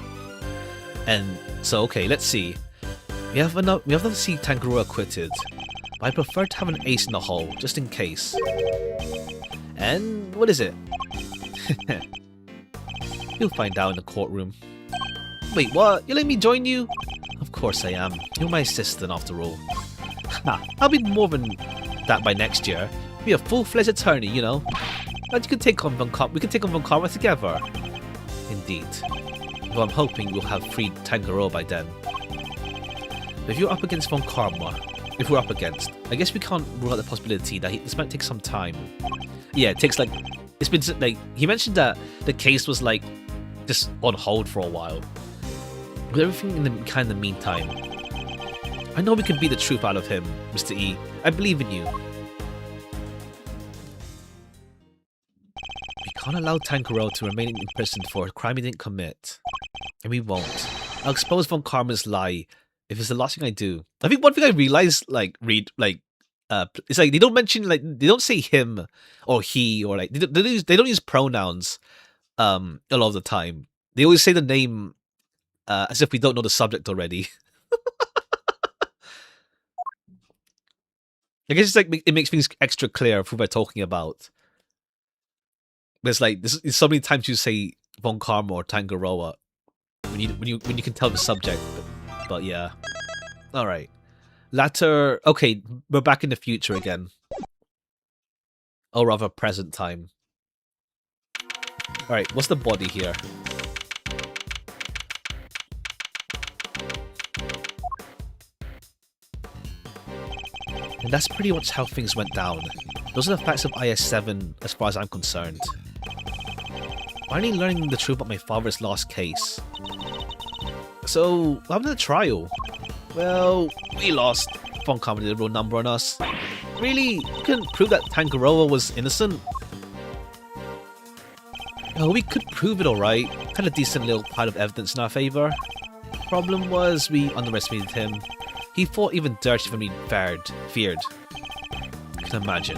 And so, okay, let's see. We have enough to see Tangaroa acquitted, but I prefer to have an ace in the hole, just in case. And what is it? You'll find out in the courtroom. Wait, what? You let me join you? Of course I am. You're my assistant, after all. I'll be more than that by next year. Be a full-fledged attorney, you know. But you can take on Von Karma. We can take on Von Karma together. Indeed. Though I'm hoping we'll have freed Tangaroa by then. But if you're up against Von Karma, if we're up against, I guess we can't rule out the possibility that this might take some time. Yeah, it takes like, it's been like, he mentioned that the case was like, just on hold for a while. With everything in the meantime. I know we can beat the truth out of him, Mr. E. I believe in you. We can't allow Tangaroa to remain in prison for a crime he didn't commit. And we won't. I'll expose Von Karma's lie if it's the last thing I do. I think one thing I realized, like, it's like they don't mention, like, they don't say him or he or like, they don't use pronouns a lot of the time. They always say the name as if we don't know the subject already. I guess it's like it makes things extra clear of who we're talking about. There's like there's so many times you say Von Karma or Tangaroa when you can tell the subject. but yeah. Alright. Latter... Okay, we're back in the future again. Or rather, present time. Alright, what's the body here? And that's pretty much how things went down. Those are the facts of IS-7 as far as I'm concerned. Finally learning the truth about my father's lost case. So, what happened to the trial? Well, we lost. Von Karma did a real number on us. Really? You couldn't prove that Tangaroa was innocent? Oh, we could prove it alright. Had a decent little pile of evidence in our favour. Problem was, we underestimated him. He fought even dirtier than we feared. You can imagine.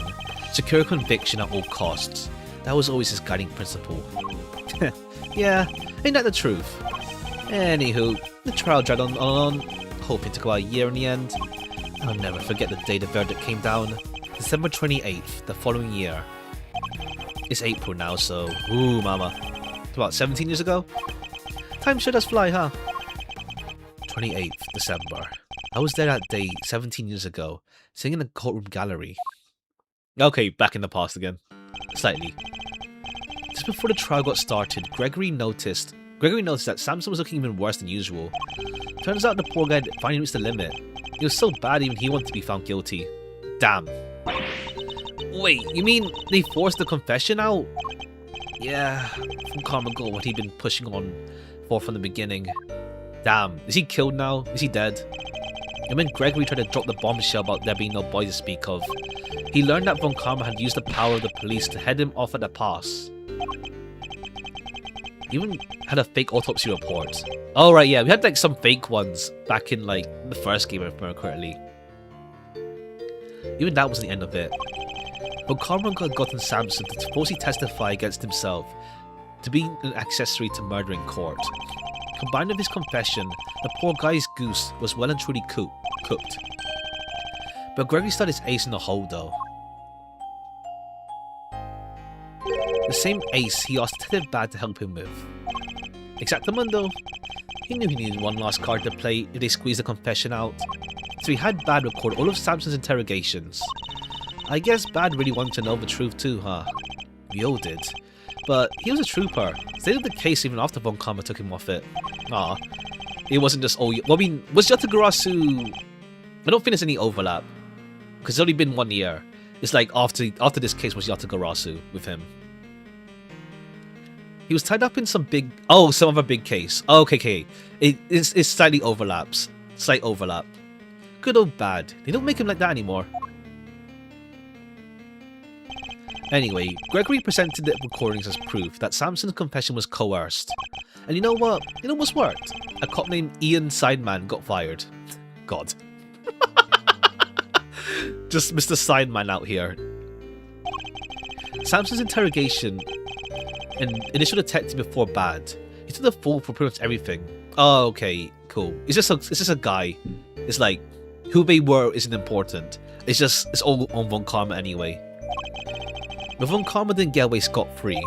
Secure conviction at all costs. That was always his guiding principle. Yeah, ain't that the truth? Anywho, the trial dragged on, hoping to go out a year in the end. I'll never forget the day the verdict came down. December 28th, the following year. It's April now, so... Ooh, mama. It's about 17 years ago? Time sure does fly, huh? 28th December. I was there that day 17 years ago, sitting in a courtroom gallery. Okay, back in the past again. Slightly. Just before the trial got started, Gregory noticed that Samson was looking even worse than usual. Turns out the poor guy finally reached the limit. It was so bad even he wanted to be found guilty. Damn. Wait, you mean they forced the confession out? Yeah, from Karma got what he'd been pushing on for from the beginning. Damn, is he killed now? Is he dead? And when Gregory tried to drop the bombshell about there being no boy to speak of, he learned that Von Karma had used the power of the police to head him off at the pass. He even had a fake autopsy report. Oh right, yeah, we had like some fake ones back in like the first game, if I remember correctly. Even that wasn't the end of it. Von Karma had gotten Samson to falsely testify against himself to be an accessory to murder in court. Combined with his confession, the poor guy's goose was well and truly cooked. But Gregory started his ace in the hole though. The same ace he asked Detective Bad to help him with. Exactamundo. He knew he needed one last card to play if they squeezed the confession out, so he had Bad record all of Samson's interrogations. I guess Bad really wanted to know the truth too, huh? We all did. But he was a trooper. Stayed the case even after Von Karma took him off it. Ah, it wasn't just all. Well, I mean, was Yatagarasu? I don't think there's any overlap because it's only been 1 year. It's like after this case was Yatagarasu with him. He was tied up in some other big case. Oh, okay. It slightly overlaps. Slight overlap. Good old Bad. They don't make him like that anymore. Anyway, Gregory presented the recordings as proof that Samson's confession was coerced. And you know what? It almost worked. A cop named Ian Sideman got fired. God. Just Mr. Sideman out here. Samson's interrogation and initial detective before Bad. He took the fall for pretty much everything. Oh, okay, cool. It's just a guy. It's like, who they were isn't important. It's all on Von Karma anyway. But Von Karma didn't get away scot-free.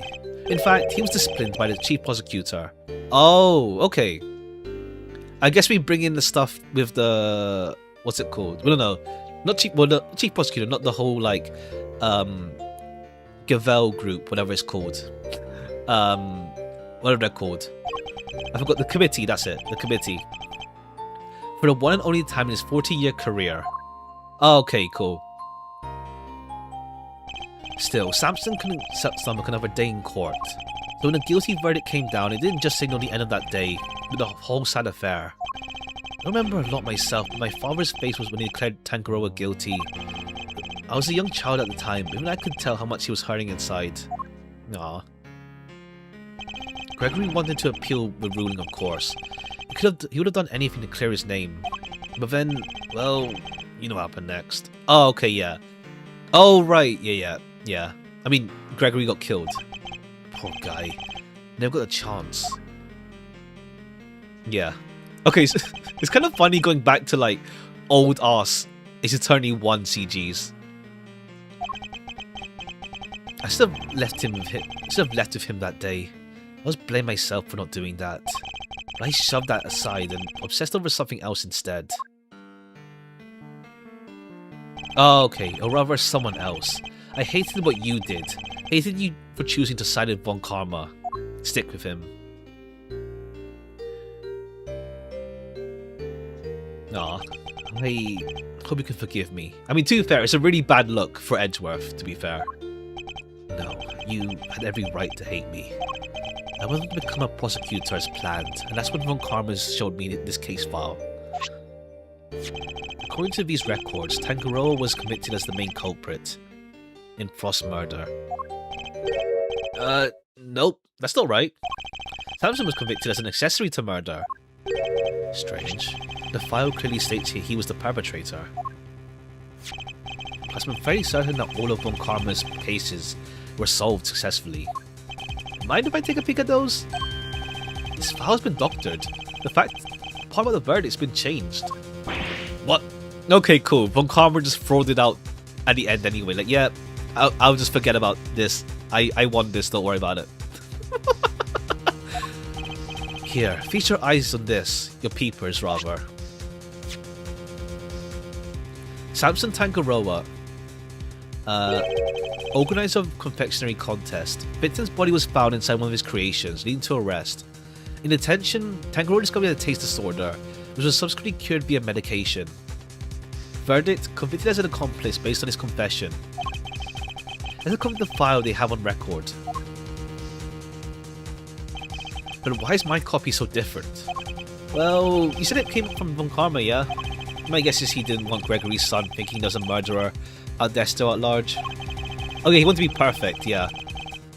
In fact, he was disciplined by the chief prosecutor. Oh, okay. I guess we bring in the stuff with the... What's it called? Well, no. Not chief... Well, the chief prosecutor, not the whole, like... Gavel group, whatever it's called. Whatever they're called. I forgot. The committee, that's it. The committee. For the one and only time in his 40-year career. Oh, okay, cool. Still, Samson couldn't stomach another day in court. So when the guilty verdict came down, it didn't just signal the end of that day, but the whole sad affair. I remember a lot myself, but my father's face was when he declared Tangaroa guilty. I was a young child at the time, but even I could tell how much he was hurting inside. Aww. Gregory wanted to appeal the ruling, of course. He would have done anything to clear his name. But then, well, you know what happened next. Oh, okay, yeah. Oh, right, yeah. I mean, Gregory got killed. Poor guy. Never got a chance. Yeah. Okay, so it's kind of funny going back to, like, old-ass Ace Attorney 1 CGs. I should have left with him that day. I was blaming myself for not doing that. But I shoved that aside and obsessed over something else instead. Oh, okay, or rather someone else. I hated what you did. Hated you for choosing to side with Von Karma. Stick with him. Aw, I hope you can forgive me. I mean, to be fair, it's a really bad look for Edgeworth, to be fair. No, you had every right to hate me. I wasn't to become a prosecutor as planned, and that's what Von Karma showed me in this case file. According to these records, Tangaroa was convicted as the main culprit in Frost's murder. Nope, that's not right. Samson was convicted as an accessory to murder. Strange. The file clearly states here he was the perpetrator. Plus, I'm very certain that all of Von Karma's cases were solved successfully. Mind if I take a peek at those? This file's been doctored. The fact part of the verdict's been changed. What? Okay, cool. Von Karma just throwed it out at the end anyway. Like, yeah, I'll just forget about this. I won this, don't worry about it. Here, feast your eyes on this. Your peepers, rather. Samson Tangaroa, organizer of confectionery contest. Victim's body was found inside one of his creations, leading to arrest. In detention, Tangaroa discovered a taste disorder, which was subsequently cured via medication. Verdict: convicted as an accomplice based on his confession. Let's look at the file they have on record. But why is my copy so different? Well, you said it came from Von Karma, yeah? My guess is he didn't want Gregory's son thinking there's a murderer out there still at large. Okay, he wanted to be perfect, yeah.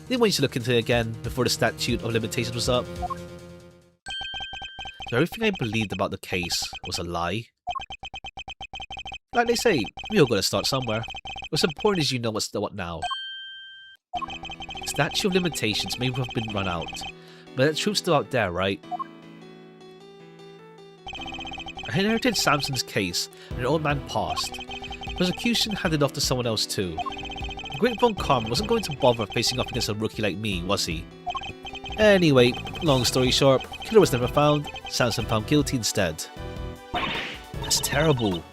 Didn't want you to look into it again before the statute of limitations was up. So everything I believed about the case was a lie. Like they say, we all gotta start somewhere. What's important is you know what's what now. Statute of limitations may have been run out, but the truth's still out there, right? I inherited Samson's case, and an old man passed. Prosecution handed off to someone else too. The great Von Karma wasn't going to bother facing off against a rookie like me, was he? Anyway, long story short, killer was never found, Samson found guilty instead. That's terrible.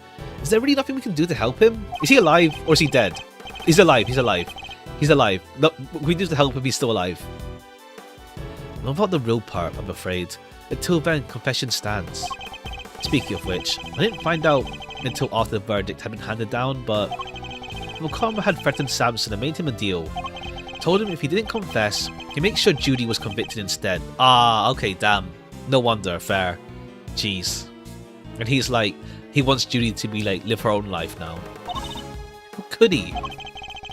Is there really nothing we can do to help him? Is he alive or is he dead? He's alive, he's alive. He's alive. No, we need to help him, he's still alive. Not about the real part, I'm afraid. Until then, confession stands. Speaking of which, I didn't find out until after the verdict had been handed down, but Von Karma had threatened Samson and made him a deal. Told him if he didn't confess, he'd make sure Judy was convicted instead. Ah, okay, damn. No wonder, fair. Jeez. And he's like, he wants Judy to be like, live her own life now. Could he?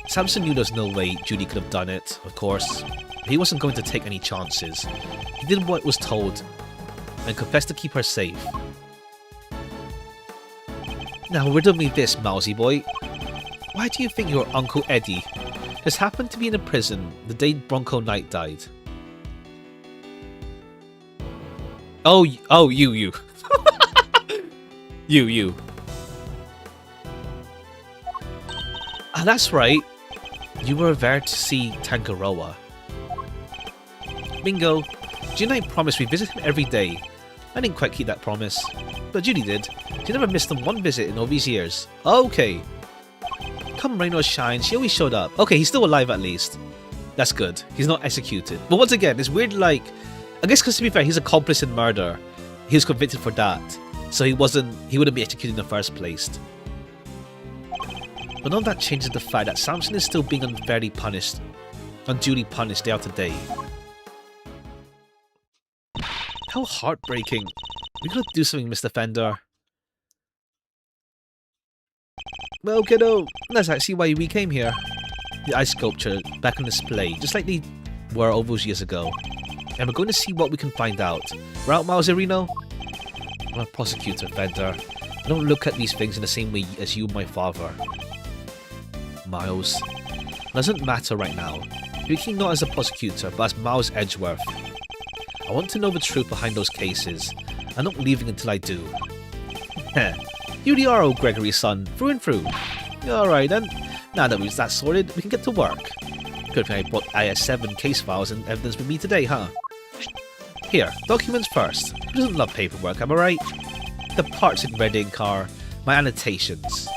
Samson knew there's no way Judy could have done it, of course. But he wasn't going to take any chances. He did what was told and confessed to keep her safe. Now riddle me this, mousy boy. Why do you think your Uncle Eddie just happened to be in a prison the day Bronco Knight died? Oh, you. you. Ah, that's right. You were there to see Tangaroa. Bingo. Judy and I promised we'd visit him every day. I didn't quite keep that promise, but Judy did. She never missed him one visit in all these years. Okay. Come rain or shine, she always showed up. Okay, he's still alive at least. That's good. He's not executed. But once again, it's weird, like, I guess because to be fair, he's accomplice in murder. He was convicted for that. So he wouldn't be executed in the first place. But none of that changes the fact that Samson is still being unduly punished day after day. How heartbreaking. We gotta do something, Mr. Fender. Well, kiddo, that's actually why we came here. The ice sculpture back on display, just like they were all those years ago. And we're going to see what we can find out. Right, Mauserino? I'm a prosecutor, Fender. I don't look at these things in the same way as you and my father. Miles. It doesn't matter right now. Speaking not as a prosecutor, but as Miles Edgeworth. I want to know the truth behind those cases. I'm not leaving until I do. Heh. You the are old Gregory's son, through and through. Alright then. Now that we've that sorted, we can get to work. Good thing I brought IS-7 case files and evidence with me today, huh? Here, documents first. Who doesn't love paperwork, am I right? The parts in red ink are my annotations.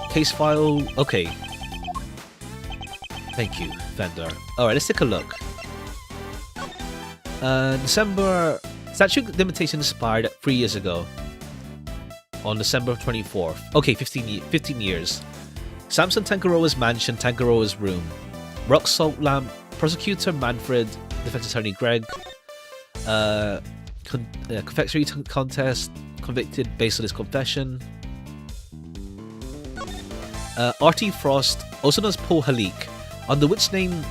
Case file, okay. Thank you, vendor. Alright, let's take a look. December... Statute limitation expired 3 years ago. On December 24th. Okay, 15 years. Samson Tangaroa's mansion, Tangaroa's room. Rock salt lamp. Prosecutor Manfred. Defense attorney Greg. Confectionery contest. Convicted based on his confession. R.T. Frost, also known as Paul Halik, under which name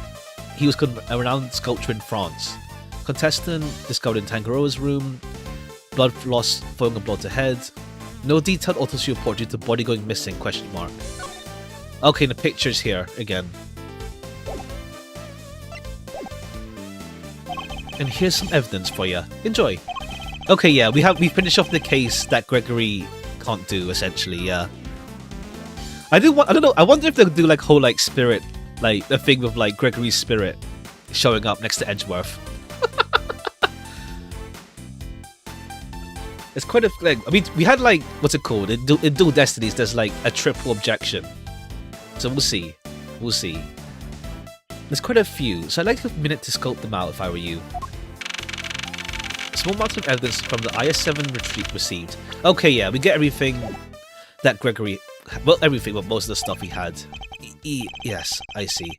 he was a renowned sculptor in France. Contestant discovered in Tangaroa's room. Blood loss following a blow to head. No detailed autopsy report due to body going missing, question mark. Okay, the pictures here again. And here's some evidence for you. Enjoy. Okay, yeah, we finished off the case that Gregory can't do, essentially, yeah. I don't know, I wonder if they'll do like whole like spirit, like the thing with like Gregory's spirit showing up next to Edgeworth. It's quite a like, I mean, we had like, what's it called? In Dual Destinies, there's like a triple objection. So we'll see. We'll see. There's quite a few, so I'd like to take a minute to scope them out if I were you. A small amount of evidence from the IS-7 retreat received. Okay, yeah, we get everything that Gregory... Well, everything, but most of the stuff he had. Yes, I see.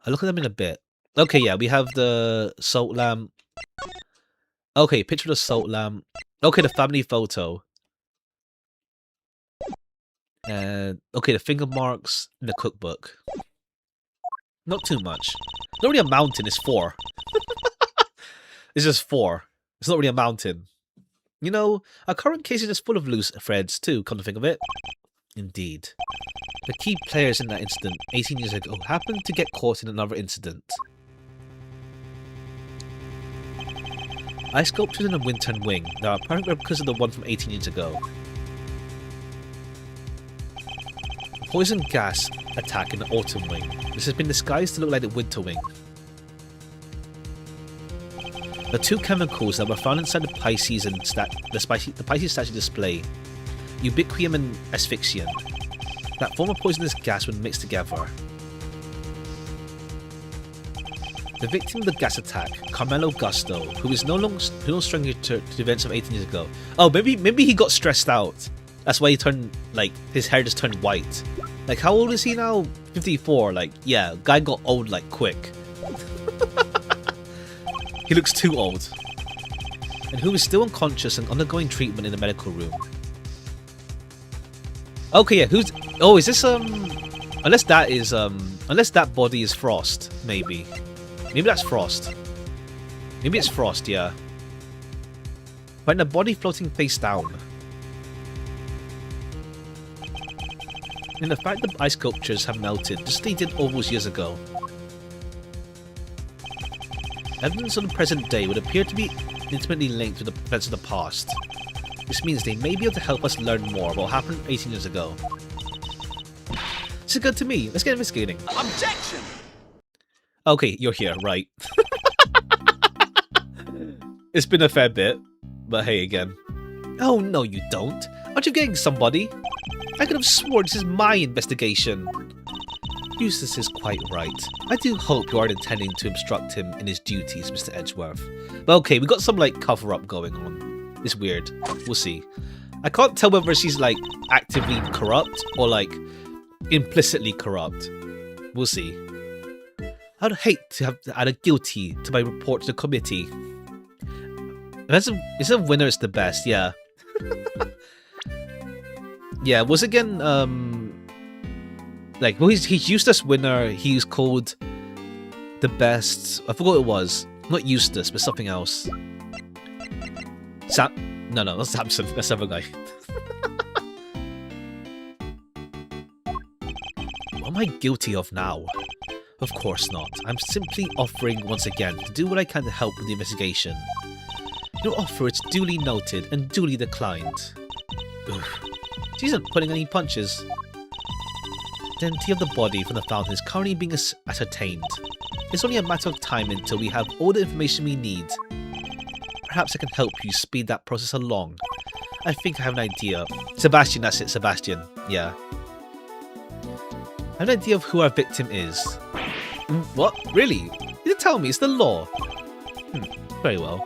I'll look at them in a bit. Okay, yeah, we have the salt lamp. Okay, picture of the salt lamp. Okay, the family photo. And okay, the finger marks in the cookbook. Not too much. Not really a mountain, it's 4. It's just 4. It's not really a mountain. You know, our current case is just full of loose threads too, come to think of it. Indeed. The key players in that incident 18 years ago happened to get caught in another incident. I sculpted in a Wintern wing. There are apparent replicas of the one from 18 years ago. Poison gas attack in the Autumn wing. This has been disguised to look like the Winter wing. The 2 chemicals that were found inside the Pisces and the Pisces statue display, ubiquium and asphyxian, that form a poisonous gas when mixed together. The victim of the gas attack, Carmelo Gusto, who is no stranger to events of 18 years ago. Oh, maybe he got stressed out. That's why he turned, like, his hair just turned white. Like, how old is he now? 54. Like, yeah, guy got old, like, quick. He looks too old. And who is still unconscious and undergoing treatment in the medical room. Okay, yeah, who's... Oh, is this, Unless that body is Frost, maybe. Maybe that's Frost. Maybe it's Frost, yeah. Find the body floating face down. And the fact that ice sculptures have melted, just as they did all those years ago. Evidence on the present day would appear to be intimately linked with the events of the past. This means they may be able to help us learn more about what happened 18 years ago. This is good to me. Let's get investigating. Objection! Okay, you're here, right. It's been a fair bit, but hey again. Oh, no you don't. Aren't you getting somebody? I could have sworn this is my investigation. Eustace is quite right. I do hope you aren't intending to obstruct him in his duties, Mr. Edgeworth. But okay, we got some, like, cover-up going on. It's weird. We'll see. I can't tell whether she's, like, actively corrupt or, like, implicitly corrupt. We'll see. I'd hate to have to add a guilty to my report to the committee. It's a winner, it's the best, yeah. Yeah, was again, like, well, he's Eustace winner, he's called the best, I forgot what it was. Not Eustace, but something else. No, not Samson, that's the other guy. What am I guilty of now? Of course not. I'm simply offering once again to do what I can to help with the investigation. Your offer is duly noted and duly declined. Ugh. She isn't pulling any punches. The identity of the body from the fountain is currently being ascertained. It's only a matter of time until we have all the information we need. perhaps I can help you speed that process along. I think I have an idea. Sebastian, that's it, Sebastian. Yeah. I have an idea of who our victim is. What? Really? You didn't tell me, it's the law. Very well.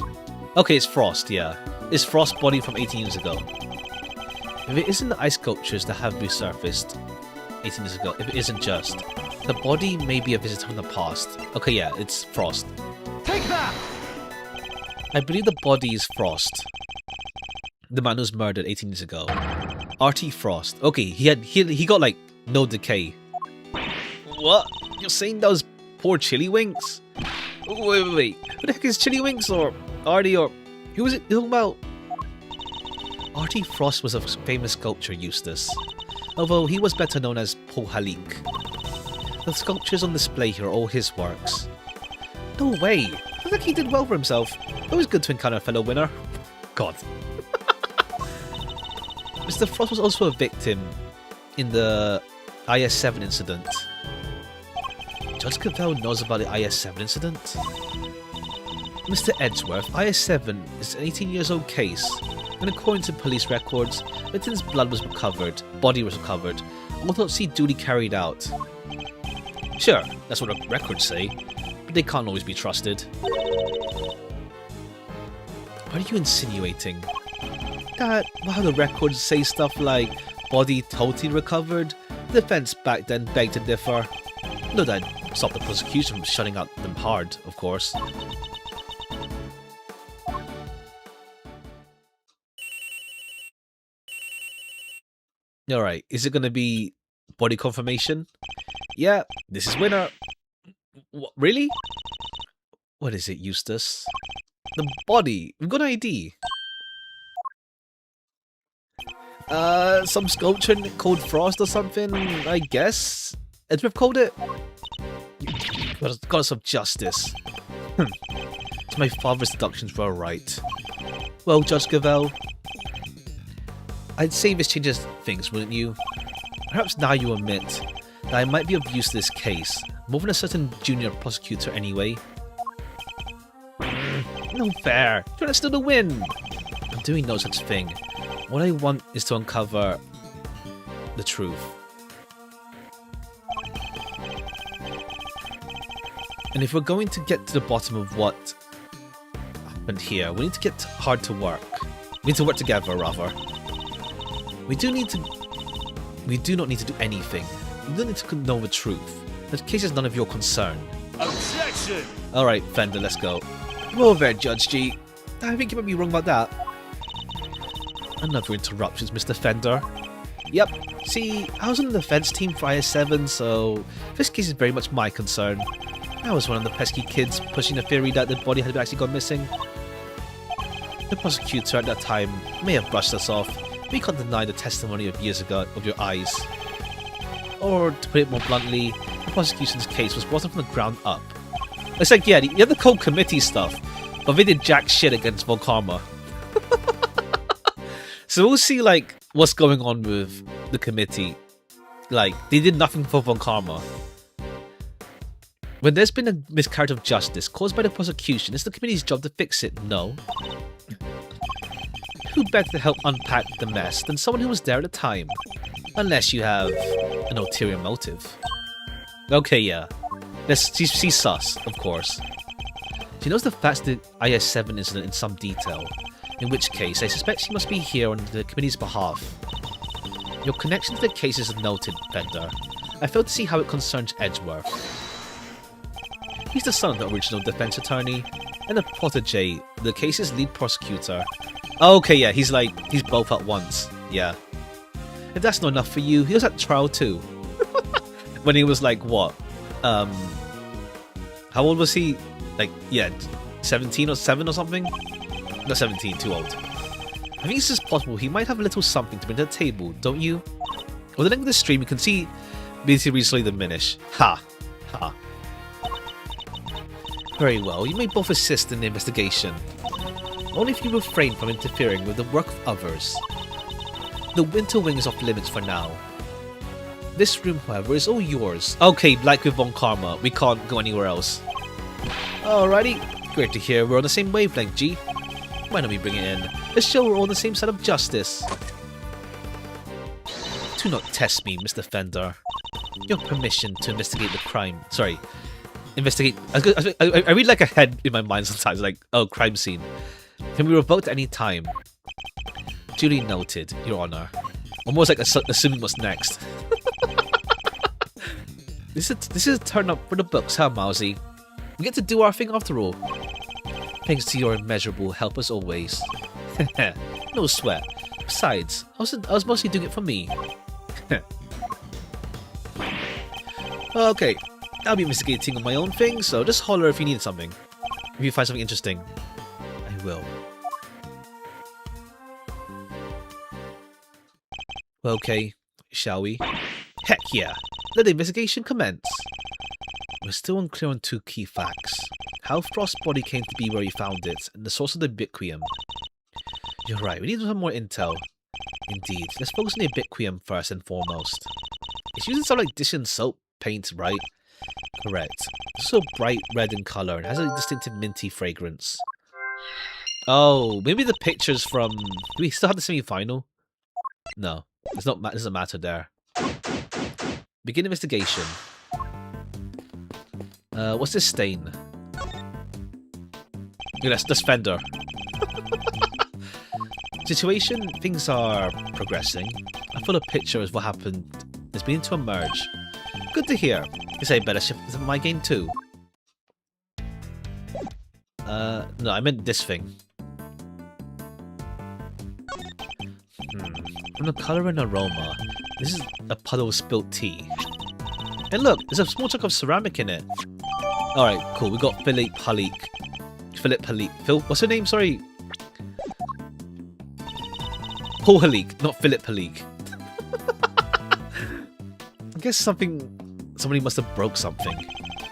Okay, it's Frost, yeah. It's Frost's body from 18 years ago. If it isn't the ice sculptures that have resurfaced 18 years ago, if it isn't just, the body may be a visitor from the past. Okay, yeah, it's Frost. Take that! I believe the body is Frost. The man who was murdered 18 years ago. R.T. Frost. Okay, he got like no decay. What? You're saying those poor Chili Winks? Wait. Who the heck is Chili Winks or Artie or who was it talking about? R.T. Frost was a famous sculptor, Eustace, although he was better known as Pohalik. The sculptures on display here are all his works. No way! I think he did well for himself. Always good to encounter a fellow winner. God. Mr. Frost was also a victim in the IS-7 incident. Judge Cavell knows about the IS-7 incident? Mr. Edgeworth, IS-7 is an 18 years old case, and according to police records, victim's blood was recovered, body was recovered, autopsy duty carried out. Sure, that's what the records say, but they can't always be trusted. What are you insinuating? That, while the records say stuff like, body totally recovered, the defense back then begged to differ. No, that stopped the prosecution from shutting out them hard, of course. Alright, is it gonna be body confirmation? Yeah, this is winner. What, really? What is it, Eustace? The body. We've got an ID. Some sculpture called Frost or something, I guess? Edgeworth called it? Goddess of justice. My father's deductions were right. Well, Judge Gavell, I'd say this changes things, wouldn't you? Perhaps now you admit that I might be of use to this case, more than a certain junior prosecutor anyway. No fair. You're not still to win. I'm doing no such thing. What I want is to uncover the truth. And if we're going to get to the bottom of what happened here, we need to get hard to work. We need to work together, rather. We do not need to do anything. We don't need to know the truth. The case is none of your concern. Objection! Alright, Fender, let's go. Whoa there, Judge G. I think you might be wrong about that. Another interruptions, Mr. Fender. Yep, see, I was on the defense team for IS-7, so this case is very much my concern. I was one of the pesky kids pushing the theory that the body had actually gone missing. The prosecutor at that time may have brushed us off. We can't deny the testimony of years ago of your eyes. Or, to put it more bluntly, the prosecution's case was brought up from the ground up. It's like, yeah, you had the cold committee stuff, but they did jack shit against Von Karma. So we'll see, like, what's going on with the committee. Like, they did nothing for Von Karma. When there's been a miscarriage of justice caused by the prosecution, it's the committee's job to fix it, no? Who better to help unpack the mess than someone who was there at the time? Unless you have an ulterior motive. Okay, yeah. She's sus, of course. She knows the facts of the IS-7 incident in some detail, in which case I suspect she must be here on the committee's behalf. Your connection to the case is noted, Fender. I failed to see how it concerns Edgeworth. He's the son of the original defense attorney, and a protege, the case's lead prosecutor. Okay, yeah, he's both at once, yeah. If that's not enough for you, he was at trial too. When he was like, what? How old was he? Like, yeah, 17 or 7 or something? Not 17, too old. I think it's just possible he might have a little something to bring to the table, don't you? With the length of the stream, you can see ability slowly diminish. Ha. Ha. Very well, you may both assist in the investigation. Only if you refrain from interfering with the work of others. The Winter Wing is off limits for now. This room, however, is all yours. Okay, like with Von Karma, we can't go anywhere else. Alrighty, great to hear we're on the same wavelength, G. Why don't we bring it in? Let's show we're all on the same side of justice. Do not test me, Mr. Fender. Your permission to investigate the crime. Sorry. Investigate. I read like a head in my mind sometimes, like, oh, crime scene. Can be revoked at any time. Duly noted, Your Honor. Almost like assuming what's next. This is a turn up for the books, huh, Mousy? We get to do our thing after all. Thanks to your immeasurable help as always. No sweat. Besides, I was mostly doing it for me. Okay, I'll be investigating on my own thing, so just holler if you need something. If you find something interesting, I will. Okay, shall we? Heck yeah! Let the investigation commence. We're still unclear on two key facts. How Frost's body came to be where he found it, and the source of the Ubiquium. You're right, we need some more intel. Indeed, let's focus on the Ubiquium first and foremost. It's using some like dish and soap paint, right? Correct. It's so bright red in color and has a distinctive minty fragrance. Oh, maybe the pictures from... Do we still have the semi-final? No, it doesn't matter there. Begin investigation. What's this stain? Yeah, that's Fender. Situation, things are progressing. I feel a picture of what happened is beginning to emerge. Good to hear. Guess I better shift to my game too. No, I meant this thing. From the color and aroma, this is a puddle of spilt tea. And look, there's a small chunk of ceramic in it. Alright, cool. We got Philip Palik. Phil, what's her name? Sorry. Paul Halik, not Philip Palik. I guess somebody must have broke something.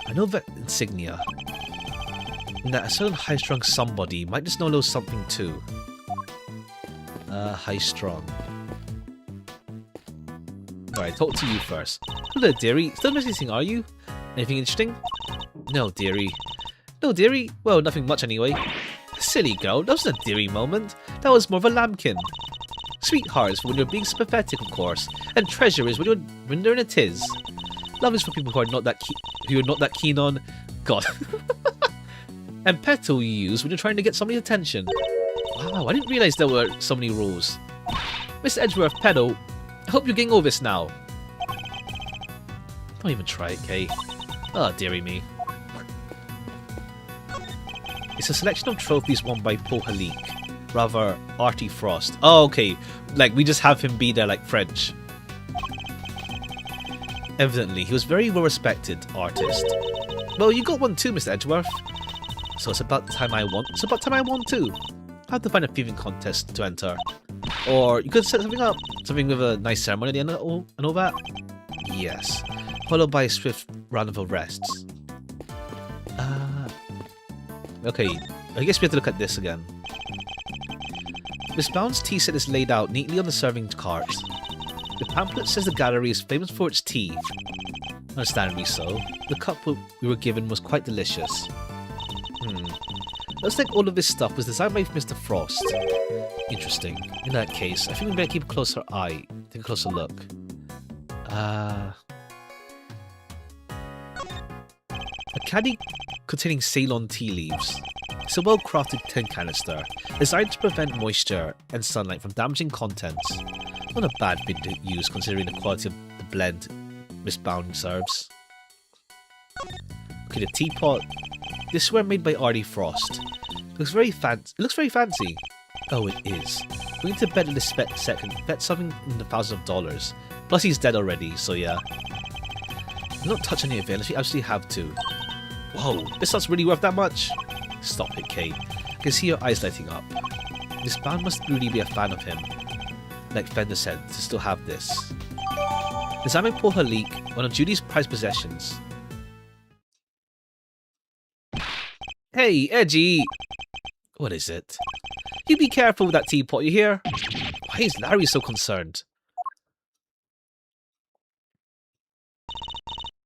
I know that insignia. And that a certain high-strung somebody might just know a little something too. High-strung. Alright, talk to you first. Hello, dearie. Still missing, are you? Anything interesting? No, dearie. No, dearie? Well, nothing much anyway. Silly girl, that wasn't a dearie moment. That was more of a lambkin. Sweetheart is for when you're being sympathetic, of course, and treasure is when they're in a tiz. Love is for people who are not that keen on... God. And petal you use when you're trying to get somebody's attention. Wow, I didn't realise there were so many rules. Mr. Edgeworth, petal, I hope you're getting over this now. Don't even try it, Kay. Oh, dearie me. It's a selection of trophies won by Paul Halik. Rather, Artie Frost. Oh, okay. Like, we just have him be there like French. Evidently, he was a very well-respected artist. Well, you got one too, Mr. Edgeworth. So it's about time I won. It's about time I won too. I have to find a thieving contest to enter. Or you could set something up. Something with a nice ceremony at the end and all that. Yes. Followed by a swift round of arrests. Okay. I guess we have to look at this again. Miss Bound's tea set is laid out neatly on the serving cart. The pamphlet says the gallery is famous for its tea. Understandably so. The cup we were given was quite delicious. Looks like all of this stuff was designed by Mr. Frost. Interesting. In that case, I think we better keep a closer eye. Take a closer look. A caddy containing Ceylon tea leaves. It's a well-crafted tin canister, designed to prevent moisture and sunlight from damaging contents. Not a bad thing to use considering the quality of the blend Miss Bound serves. Okay, the teapot. This ware made by Artie Frost. It looks very fancy. Oh, it is. We need to bet in this second. Bet something in the thousands of dollars. Plus, he's dead already, so yeah. Do not touch any of it unless we absolutely have to. Whoa, this stuff's really worth that much? Stop it, Kate. I can see your eyes lighting up. This band must really be a fan of him. Like Fender said, to still have this. Designed by Paul Halik, one of Judy's prized possessions. Hey, Edgy! What is it? You be careful with that teapot, you hear? Why is Larry so concerned?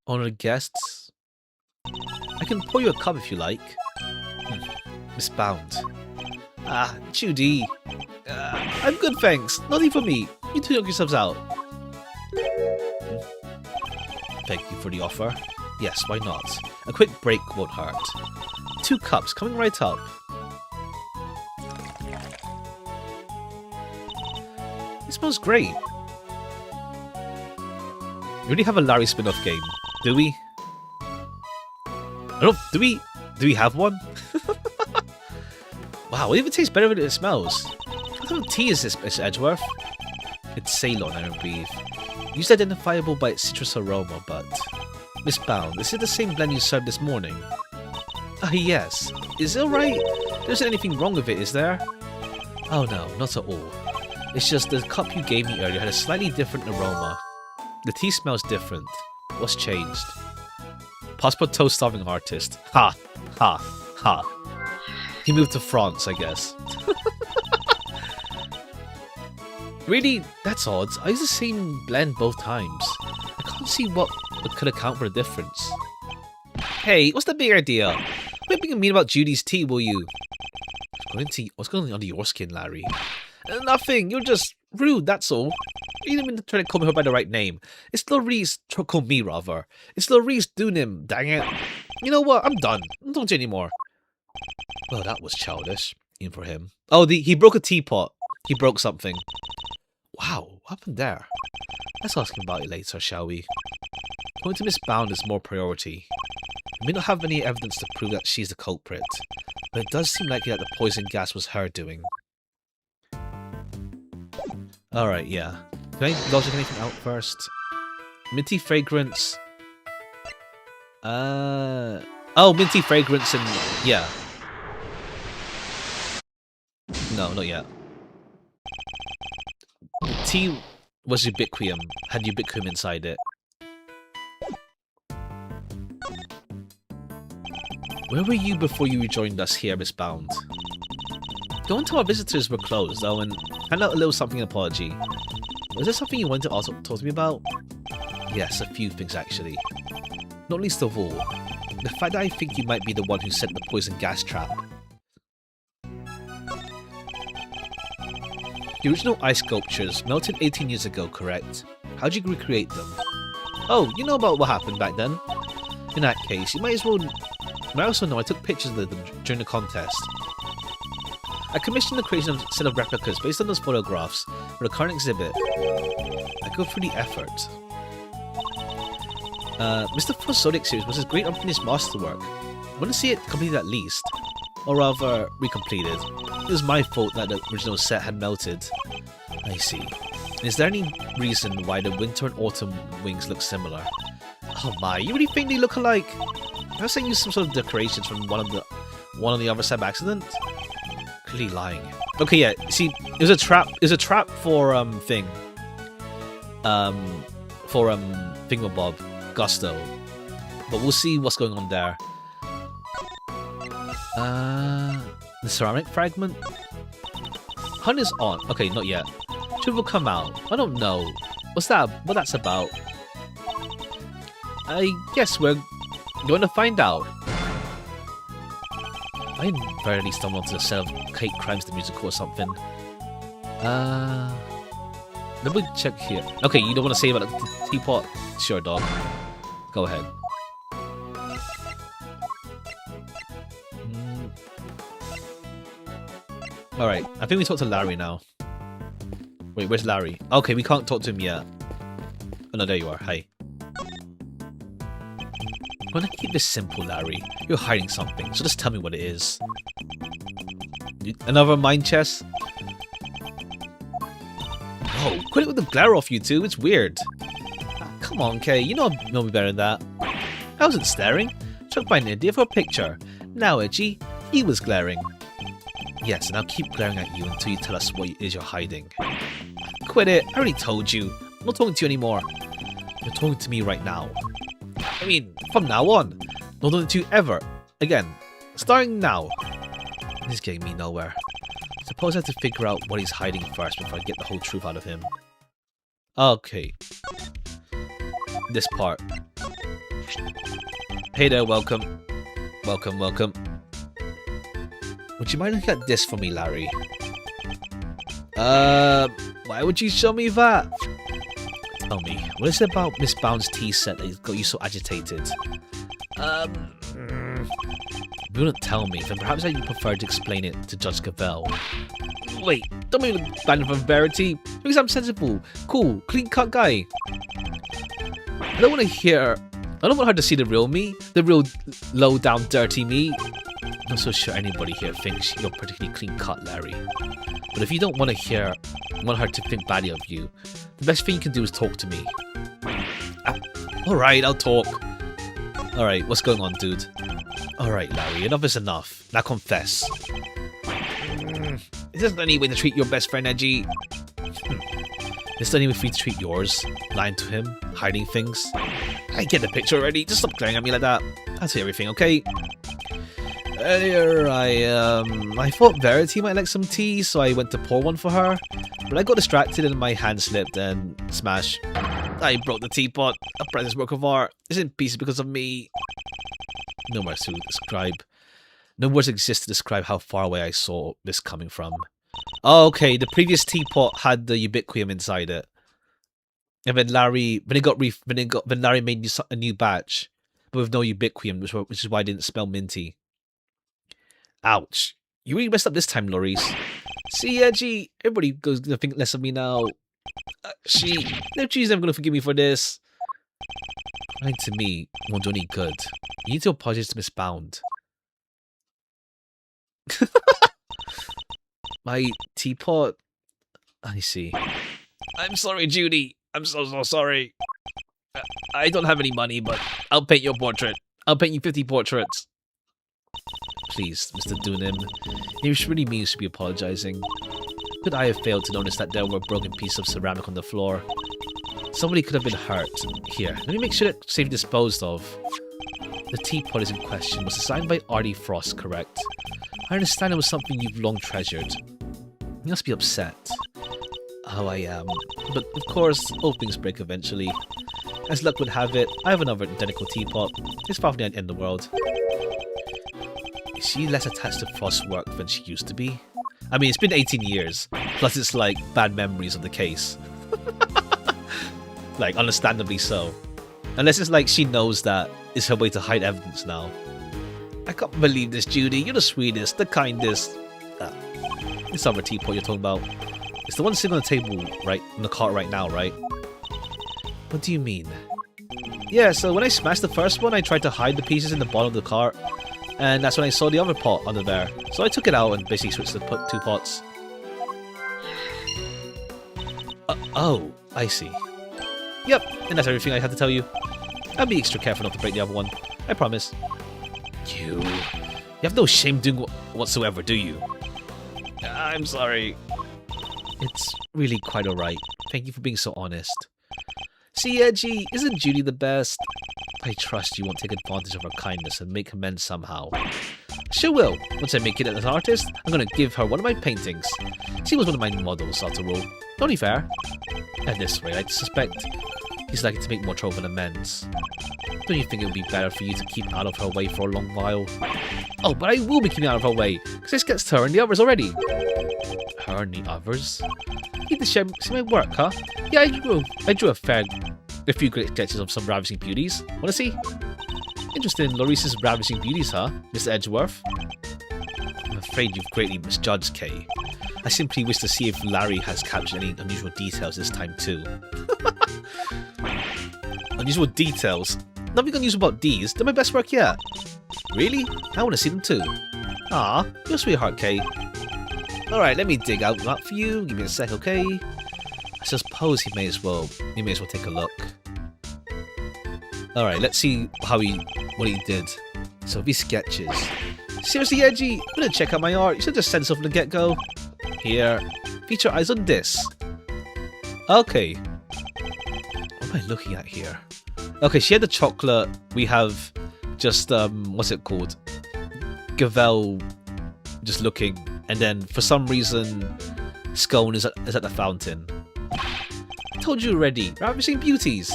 Honored guests? I can pour you a cup if you like. Miss Bound. Ah, Judy. I'm good, thanks. Nothing for me. You two knock yourselves out. Thank you for the offer. Yes, why not? A quick break won't hurt. 2 cups coming right up. It smells great. We already have a Larry spin-off game, do we? I don't. Do we have one? Wow, it even tastes better than it smells. What kind of tea is this, Miss Edgeworth? It's Ceylon, I don't believe. Used identifiable by its citrus aroma, but... Miss Bound, this is the same blend you served this morning. Ah, yes. Is it alright? There isn't anything wrong with it, is there? Oh no, not at all. It's just the cup you gave me earlier had a slightly different aroma. The tea smells different. What's changed? Passport toe starving artist. Ha! Ha! Ha! He moved to France, I guess. Really? That's odd. I used the same blend both times. I can't see what could account for the difference. Hey, what's the big idea? Quit being mean about Judy's tea, will you? What's going on under your skin, Larry? Nothing. You're just rude, that's all. You didn't mean to try to call her by the right name. It's Lorese. Call me, rather. It's Lorese Dunim, dang it. You know what? I'm done. I don't talk to you anymore. Well, that was childish. Even for him. Oh, he broke a teapot. He broke something. Wow, what happened there? Let's ask him about it later, shall we? Going to Miss Bound is more priority. We may not have any evidence to prove that she's the culprit, but it does seem likely that the poison gas was her doing. Alright, yeah. Can I logic anything out first? Minty fragrance. Oh, minty fragrance and... yeah. No, not yet. The tea was ubiquium. Had ubiquium inside it. Where were you before you rejoined us here, Miss Bound? Go and tell our visitors were closed, though, and hand out a little something in apology. Was there something you wanted to also talk to me about? Yes, a few things, actually. Not least of all, the fact that I think you might be the one who set the poison gas trap. The original ice sculptures melted 18 years ago, correct? How'd you recreate them? Oh, you know about what happened back then? In that case, you might as well... I also know I took pictures of them during the contest. I commissioned the creation of a set of replicas based on those photographs for the current exhibit. I go through the effort. Mr. Frost's Zodiac series was his great unfinished masterwork. I want to see it completed at least. Or rather, recompleted. It was my fault that the original set had melted. I see. Is there any reason why the winter and autumn wings look similar? Oh my, you really think they look alike? I was saying use some sort of decorations from one on the other side by accident? Clearly lying. Okay, yeah, see, it was a trap. It was a trap for Thingamabob, Gusto. But we'll see what's going on there. The ceramic fragment? Hunt is on. Okay, not yet. Truth will come out. I don't know. What that's about? I guess we're going to find out. I barely stumbled onto the set of Kate Crimes the Musical or something. Let me check here. Okay, you don't want to say about the teapot? Sure, dog. Go ahead. Alright, I think we talk to Larry now. Wait, where's Larry? Okay, we can't talk to him yet. Oh no, there you are. Hi. I'm gonna keep this simple, Larry. You're hiding something, so just tell me what it is. Another mind chess? Oh, quit it with the glare off, you two. It's weird. Come on, Kay. You know me better than that. I wasn't staring. Struck by an idea for a picture. Now, Edgy, he was glaring. Yes, and I'll keep glaring at you until you tell us what it is you're hiding. Quit it. I already told you. I'm not talking to you anymore. You're talking to me right now. I mean, from now on. Not talking to you ever. Again. Starting now. This is getting me nowhere. Suppose I have to figure out what he's hiding first before I get the whole truth out of him. Okay. This part. Hey there, welcome. Welcome, welcome. Would you mind looking at this for me, Larry? Why would you show me that? Tell me, what is it about Miss Bound's tea set that got you so agitated? You wouldn't tell me, then perhaps you prefer to explain it to Judge Cavell. Wait, don't make me look bad for Verity, because I'm sensible, cool, clean-cut guy. I don't want her to see the real me, the real low-down, dirty me. I'm not so sure anybody here thinks you're particularly clean-cut, Larry. But if you don't want her to think badly of you, the best thing you can do is talk to me. Alright, I'll talk. Alright, what's going on, dude? Alright, Larry, enough is enough. Now confess. Is there any way to treat your best friend, Edgy? Is there any way for you to treat yours? Lying to him? Hiding things? I get the picture already. Just stop glaring at me like that. I'll tell you everything, okay? Earlier, I thought Verity might like some tea, so I went to pour one for her. But I got distracted and my hand slipped and smash. I broke the teapot. A priceless work of art. It's in pieces because of me. No words to describe. No words exist to describe how far away I saw this coming from. Oh, okay, the previous teapot had the ubiquium inside it. And then Larry, when Larry made a new batch, but with no ubiquium, which is why I didn't smell minty. Ouch. You really messed up this time, Loris. See, Edgy, everybody goes gonna think less of me now. She's never gonna forgive me for this. Lying to me won't do any good. You need to apologize to Miss Bound. My teapot. I see. I'm sorry, Judy. I'm so sorry. I don't have any money, but I'll paint your portrait. I'll paint you 50 portraits. Please, Mr. Doonim. It really means to be apologizing. Could I have failed to notice that there were broken pieces of ceramic on the floor? Somebody could have been hurt. Here, let me make sure it's safely disposed of. The teapot is in question was designed by Artie Frost, correct? I understand it was something you've long treasured. You must be upset. Oh, I am. But of course, all things break eventually. As luck would have it, I have another identical teapot. It's far from the end of the world. Is she less attached to Frost's work than she used to be? I mean, it's been 18 years. Plus, it's like bad memories of the case. Like, understandably so. Unless it's like she knows that it's her way to hide evidence now. I can't believe this, Judy. You're the sweetest, the kindest. This other teapot you're talking about. It's the one sitting on the table, right, in the cart right now, right? What do you mean? Yeah, so when I smashed the first one, I tried to hide the pieces in the bottom of the cart. And that's when I saw the other pot under there. So I took it out and basically switched the two pots. Oh, I see. Yep, and that's everything I had to tell you. I'll be extra careful not to break the other one. I promise. You have no shame doing whatsoever, do you? I'm sorry. It's really quite alright. Thank you for being so honest. See, Edgy, isn't Judy the best? I trust you won't take advantage of her kindness and make amends somehow. She will. Once I make it as an artist, I'm going to give her one of my paintings. She was one of my models, after all. Only fair. At this rate, I suspect he's likely to make more trouble than amends. Don't you think it would be better for you to keep out of her way for a long while? Oh, but I will be keeping out of her way, because this gets to her and the others already. Her and the others? You need to see my work, huh? Yeah, I drew a few great sketches of some ravishing beauties. Wanna see? Interested in Loris's ravishing beauties, huh, Mr. Edgeworth? I'm afraid you've greatly misjudged, Kay. I simply wish to see if Larry has captured any unusual details this time too. Unusual details? Nothing unusual about these. They're my best work yet. Really? I want to see them too. Ah, you're a sweetheart, Kay. Alright, let me dig out that for you. Give me a sec, okay? I suppose you may as well take a look. Alright, let's see what he did. So these sketches. Seriously, Edgy? I'm gonna check out my art. You should just send something to the get-go. Here. Feature eyes on this. Okay. What am I looking at here? Okay, she had the chocolate. We have just, what's it called? Gavel just looking. And then, for some reason, Scone is at the fountain. I told you already. Ravishing beauties.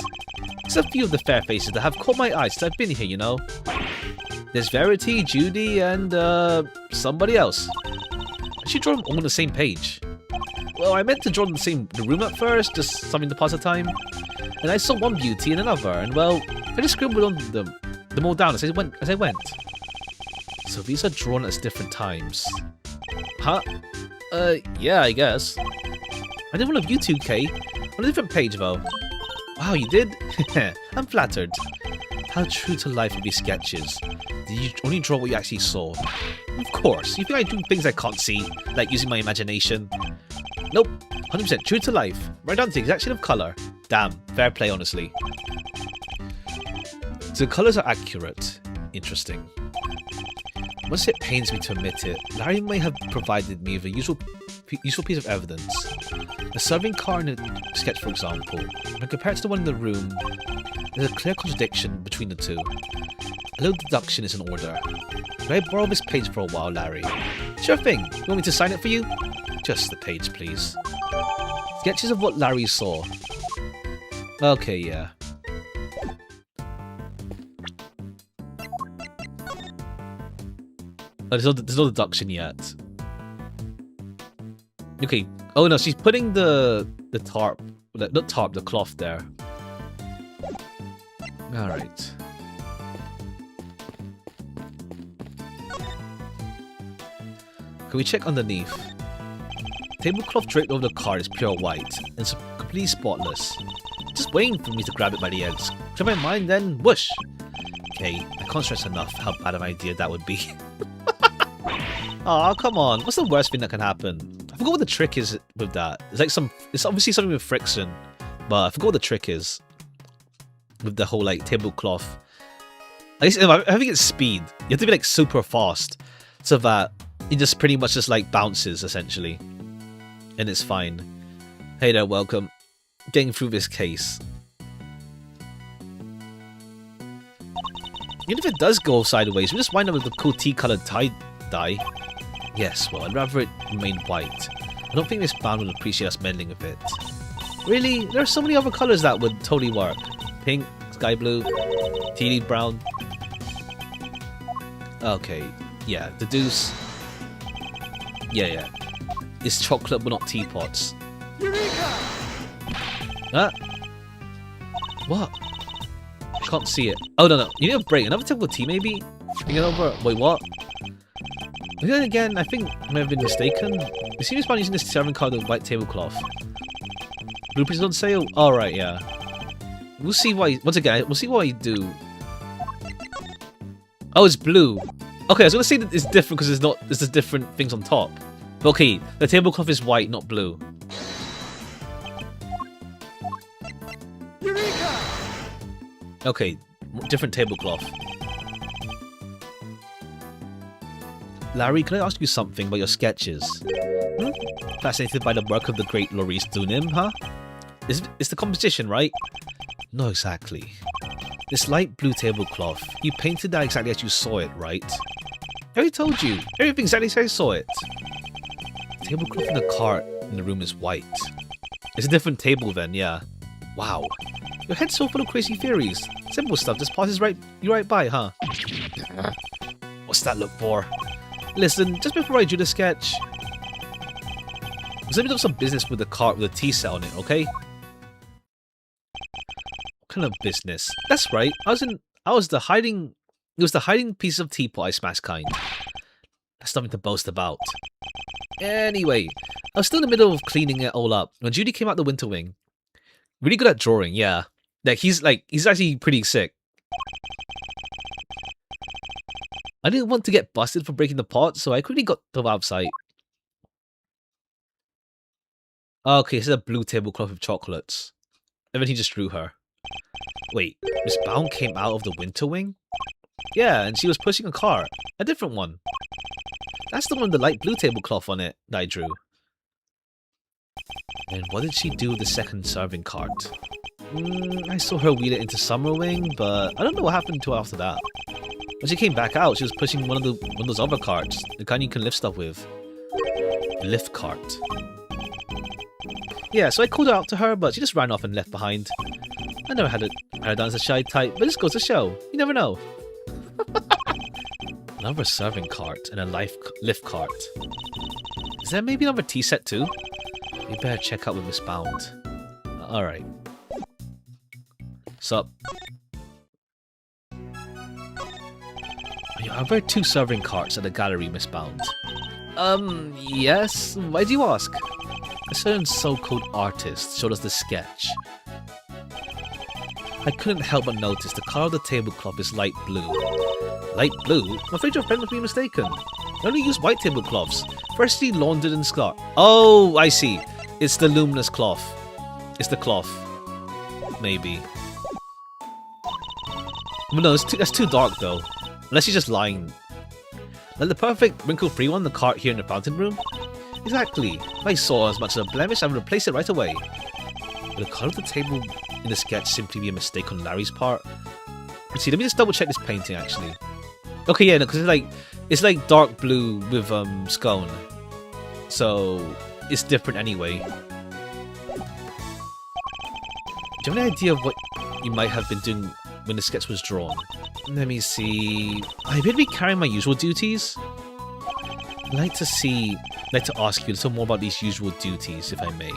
There's a few of the fair faces that have caught my eye since I've been here, you know. There's Verity, Judy, and somebody else. I should draw them all on the same page. Well, I meant to draw the room at first, just something to pass the time. And I saw one beauty and another, and well, I just scribbled on them all down as I went. So these are drawn at different times. Huh? Yeah, I guess. I did one of Vtube, K, on a different page though. Wow, you did? I'm flattered. How true to life are these sketches? Did you only draw what you actually saw? Of course. You think I do things I can't see, like using my imagination? Nope. 100% true to life. Right down to the exact shade of colour. Damn, fair play, honestly. The colours are accurate. Interesting. Once it pains me to admit it, Larry may have provided me with a useful piece of evidence. A serving car in a sketch, for example, when compared to the one in the room, there's a clear contradiction between the two. A little deduction is in order. Can I borrow this page for a while, Larry? Sure thing. You want me to sign it for you? Just the page, please. Sketches of what Larry saw. Okay, yeah. Oh, there's no deduction yet. Okay. Oh no, she's putting the tarp, not tarp, the cloth there. All right. Can we check underneath? Tablecloth draped over the card is pure white and it's completely spotless. Just waiting for me to grab it by the ends. Grab my mind, then whoosh. Okay, I can't stress enough how bad of an idea that would be. Aw, come on. What's the worst thing that can happen? I forgot what the trick is with that. It's like it's obviously something with friction, but I forgot what the trick is with the whole like tablecloth. I think it's speed. You have to be like super fast so that it just pretty much just like bounces essentially, and it's fine. Hey there, welcome. Getting through this case. Even if it does go sideways, we just wind up with the cool tea-colored tie-dye. Yes, well, I'd rather it remain white. I don't think this band would appreciate us meddling with it. Really? There are so many other colours that would totally work. Pink, sky blue, tea leaf brown. Okay, yeah, the deuce. Yeah. It's chocolate but not teapots. Eureka! Huh? What? I can't see it. Oh, no. You need a break. Another typical tea, maybe? Get over. Wait, what? But then again, I think I may have been mistaken. You see this one using this serving card with white tablecloth. Blueprints on sale? Alright, yeah. We'll see why. Once again, we'll see what I do. Oh, it's blue. Okay, I was gonna say that it's different because there's just different things on top. But okay, the tablecloth is white, not blue. Eureka! Okay, different tablecloth. Larry, can I ask you something about your sketches? Fascinated by the work of the great Maurice Dunim, huh? It's the composition, right? No, exactly. This light blue tablecloth, you painted that exactly as you saw it, right? I already told you, everything's exactly as I saw it. The tablecloth in the cart in the room is white. It's a different table then, yeah. Wow. Your head's so full of crazy theories. Simple stuff just passes you right by, huh? What's that look for? Listen, just before I do the sketch, let's do some business with the cart with a tea set on it, okay? What kind of business? That's right. It was the hiding piece of teapot I smashed kind. That's something to boast about. Anyway, I was still in the middle of cleaning it all up when Judy came out the winter wing. Really good at drawing, yeah. He's actually pretty sick. I didn't want to get busted for breaking the pot, so I quickly got the website. Okay, it's a blue tablecloth with chocolates. And then he just drew her. Wait, Miss Bound came out of the winter wing? Yeah, and she was pushing a cart. A different one. That's the one with the light blue tablecloth on it that I drew. And what did she do with the second serving cart? I saw her wheel it into Summer Wing, but I don't know what happened to her after that. When she came back out, she was pushing one of those other carts, the kind you can lift stuff with. The lift cart. Yeah, so I called her out to her, but she just ran off and left behind. I never had her done as a shy type, but this goes to show. You never know. Another serving cart and a lift cart. Is there maybe another tea set too? We better check out with Miss Bound. Alright. Sup? Are there 2 serving carts at the gallery, Miss Bound? Yes? Why do you ask? A certain so-called artist showed us the sketch. I couldn't help but notice the color of the tablecloth is light blue. Light blue? I'm afraid your friend must be mistaken. I only use white tablecloths, freshly laundered and scarred. Oh, I see. It's the luminous cloth. It's the cloth. Maybe. But no, that's too dark though. Unless she's just lying. Like the perfect wrinkle-free one, the cart here in the fountain room? Exactly. If I saw as much as a blemish, I would replace it right away. Would the color of the table in the sketch simply be a mistake on Larry's part? Let's see, let me just double check this painting actually. Okay, yeah, no, because it's like dark blue with scone. So it's different anyway. Do you have any idea of what you might have been doing when the sketch was drawn? Let me see. I appear to be carrying my usual duties. I'd like to ask you a little more about these usual duties, if I may.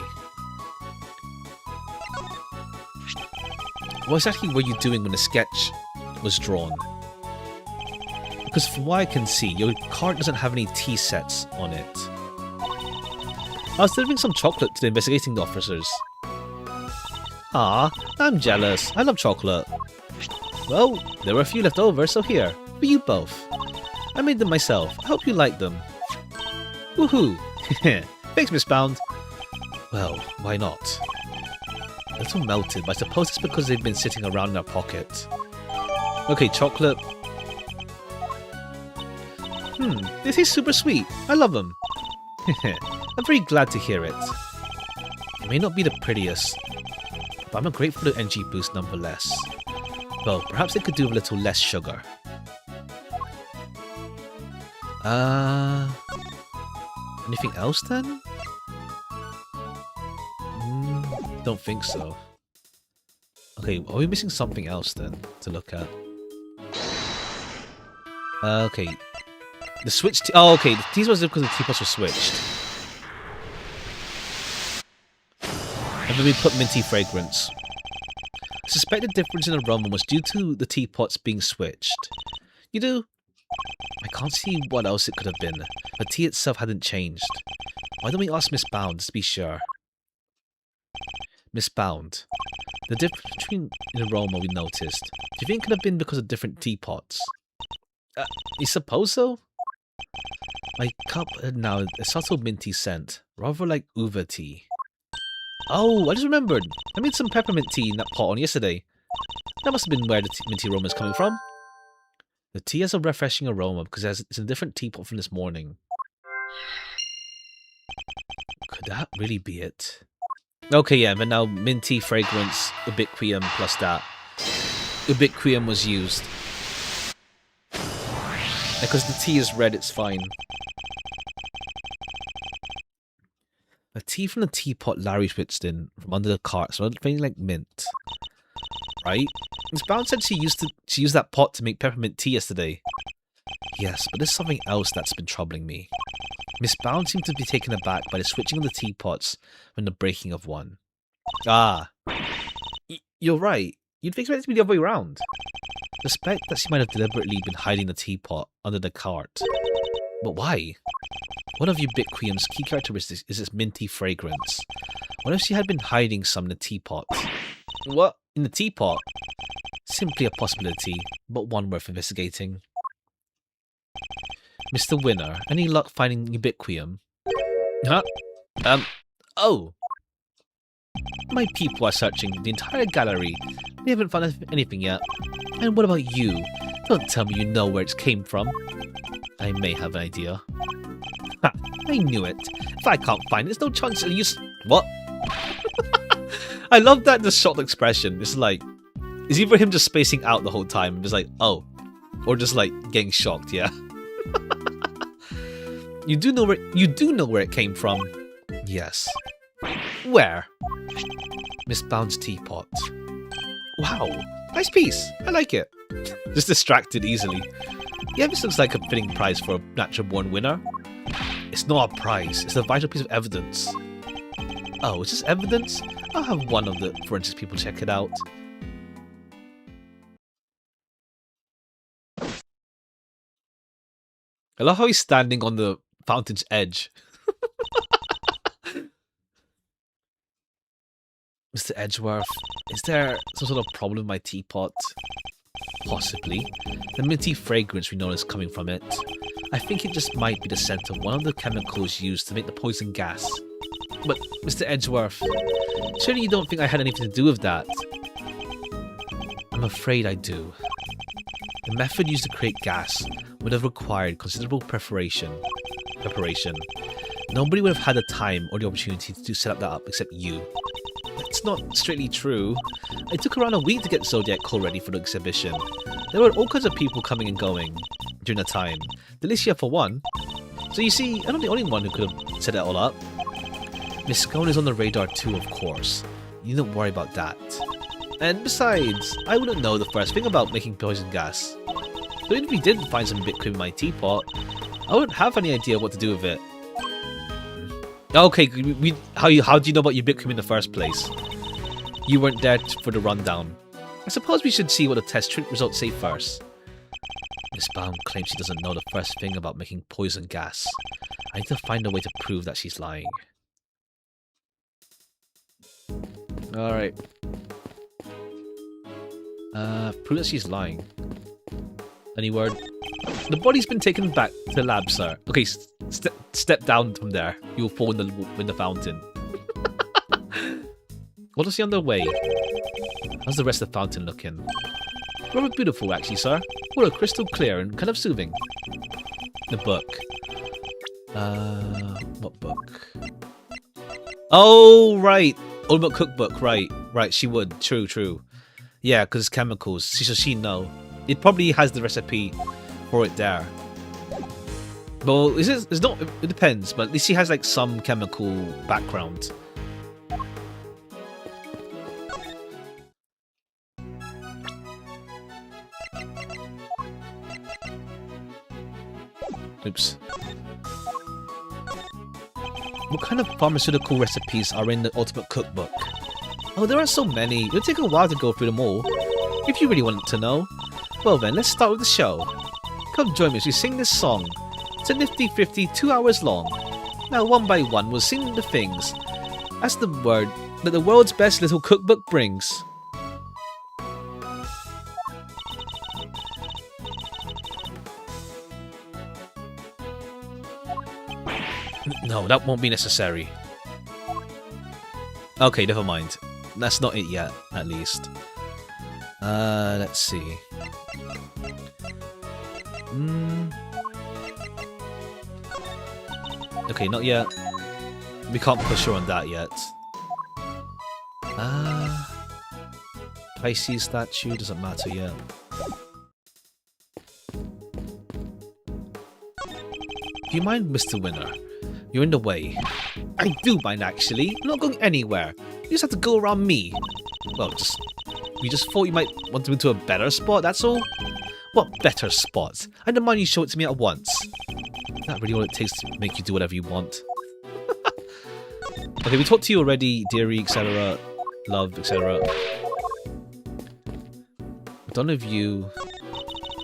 What exactly were you doing when the sketch was drawn? Because from what I can see, your card doesn't have any tea sets on it. I was delivering some chocolate to the investigating officers. Ah, I'm jealous. I love chocolate. Well, there were a few left over, so here, for you both. I made them myself. I hope you like them. Woohoo! Thanks, Miss Bound. Well, why not? A little melted, but I suppose it's because they've been sitting around in our pocket. Okay, chocolate. This is super sweet. I love them. I'm very glad to hear it. It may not be the prettiest, but I'm grateful for the NG boost nonetheless. Well, perhaps they could do a little less sugar. Anything else then? Don't think so. Okay, are we missing something else then to look at? Okay. The switch. Oh, okay. The teas was because the teapots were switched. And then we put minty fragrance. I suspect the difference in aroma was due to the teapots being switched. You do? I can't see what else it could have been. The tea itself hadn't changed. Why don't we ask Miss Bound to be sure? Miss Bound, the difference between an aroma we noticed, do you think it could have been because of different teapots? You suppose so? My cup had now a subtle minty scent, rather like uva tea. Oh, I just remembered. I made some peppermint tea in that pot on yesterday. That must have been where the minty aroma is coming from. The tea has a refreshing aroma because it's in a different teapot from this morning. Could that really be it? Okay, yeah, but now minty fragrance, ubiquium plus that. Ubiquium was used. Because the tea is red, it's fine. A tea from the teapot Larry switched in from under the cart, so I'm feeling like mint. Right? Miss Brown said she used that pot to make peppermint tea yesterday. Yes, but there's something else that's been troubling me. Miss Brown seemed to be taken aback by the switching of the teapots when the breaking of one. Ah. You're right. You'd expect it to be the other way around. I suspect that she might have deliberately been hiding the teapot under the cart. But why? One of Ubiquium's key characteristics is its minty fragrance. What if she had been hiding some in the teapot? What? In the teapot? Simply a possibility, but one worth investigating. Mr. Winner, any luck finding Ubiquium? Huh? Oh! My people are searching the entire gallery. They haven't found anything yet. And what about you? Don't tell me you know where it came from. I may have an idea. Ha! I knew it. If I can't find it, there's no chance of use. What? I love that the shocked expression. It's like, it's either him just spacing out the whole time and just like, oh, or just like getting shocked. Yeah. You do know where it came from. Yes. Where? Miss Bound's teapot. Wow, nice piece. I like it. Just distracted easily. Yeah, this looks like a fitting prize for a natural born winner. It's not a prize, it's a vital piece of evidence. Oh, is this evidence? I'll have one of the forensics people check it out. I love how he's standing on the fountain's edge. Mr. Edgeworth, is there some sort of problem with my teapot? Possibly. The minty fragrance we know is coming from it. I think it just might be the scent of one of the chemicals used to make the poison gas. But, Mr. Edgeworth, surely you don't think I had anything to do with that? I'm afraid I do. The method used to create gas would have required considerable preparation. Nobody would have had the time or the opportunity to set up that up except you. It's not strictly true. It took around a week to get Zodiac Call ready for the exhibition. There were all kinds of people coming and going during the time. Delicia for one. So you see, I'm not the only one who could have set it all up. Miss Scone is on the radar too, of course. You don't worry about that. And besides, I wouldn't know the first thing about making poison gas. So even if we did find some Bitcoin in my teapot, I wouldn't have any idea what to do with it. Okay, how do you know about your Bitcoin in the first place? You weren't there for the rundown. I suppose we should see what the test results say first. Miss Baum claims she doesn't know the first thing about making poison gas. I need to find a way to prove that she's lying. Alright. Prove that she's lying. Any word? The body's been taken back to the lab, sir. Okay, step down from there. You'll fall in the fountain. What is he on the way? How's the rest of the fountain looking? Rather beautiful, actually, sir. Water crystal clear and kind of soothing. The book. What book? Oh, right. Ultimate cookbook, right. Right, she would. True. Yeah, because it's chemicals. So she'd know. It probably has the recipe for it there. Well, it's not. It depends, but at least she has like some chemical background. Oops. What kind of pharmaceutical recipes are in the Ultimate Cookbook? Oh, there are so many. It'll take a while to go through them all. If you really want to know. Well then, let's start with the show. Come join me as we sing this song. It's a nifty 2 hours long. Now one by one we'll sing the things. That's the word that the world's best little cookbook brings. No, that won't be necessary. Okay, never mind. That's not it yet, at least. Let's see. Okay, not yet. We can't push her on that yet. Pisces statue, doesn't matter yet. Do you mind, Mr. Winner? You're in the way. I do mind, actually. I'm not going anywhere. You just have to go around me. Well, we just thought you might want to move to a better spot, that's all. What better spot? I don't mind you show it to me at once. Not really all it takes to make you do whatever you want. Okay, we talked to you already, dearie, etc. Love, etc. But none of you...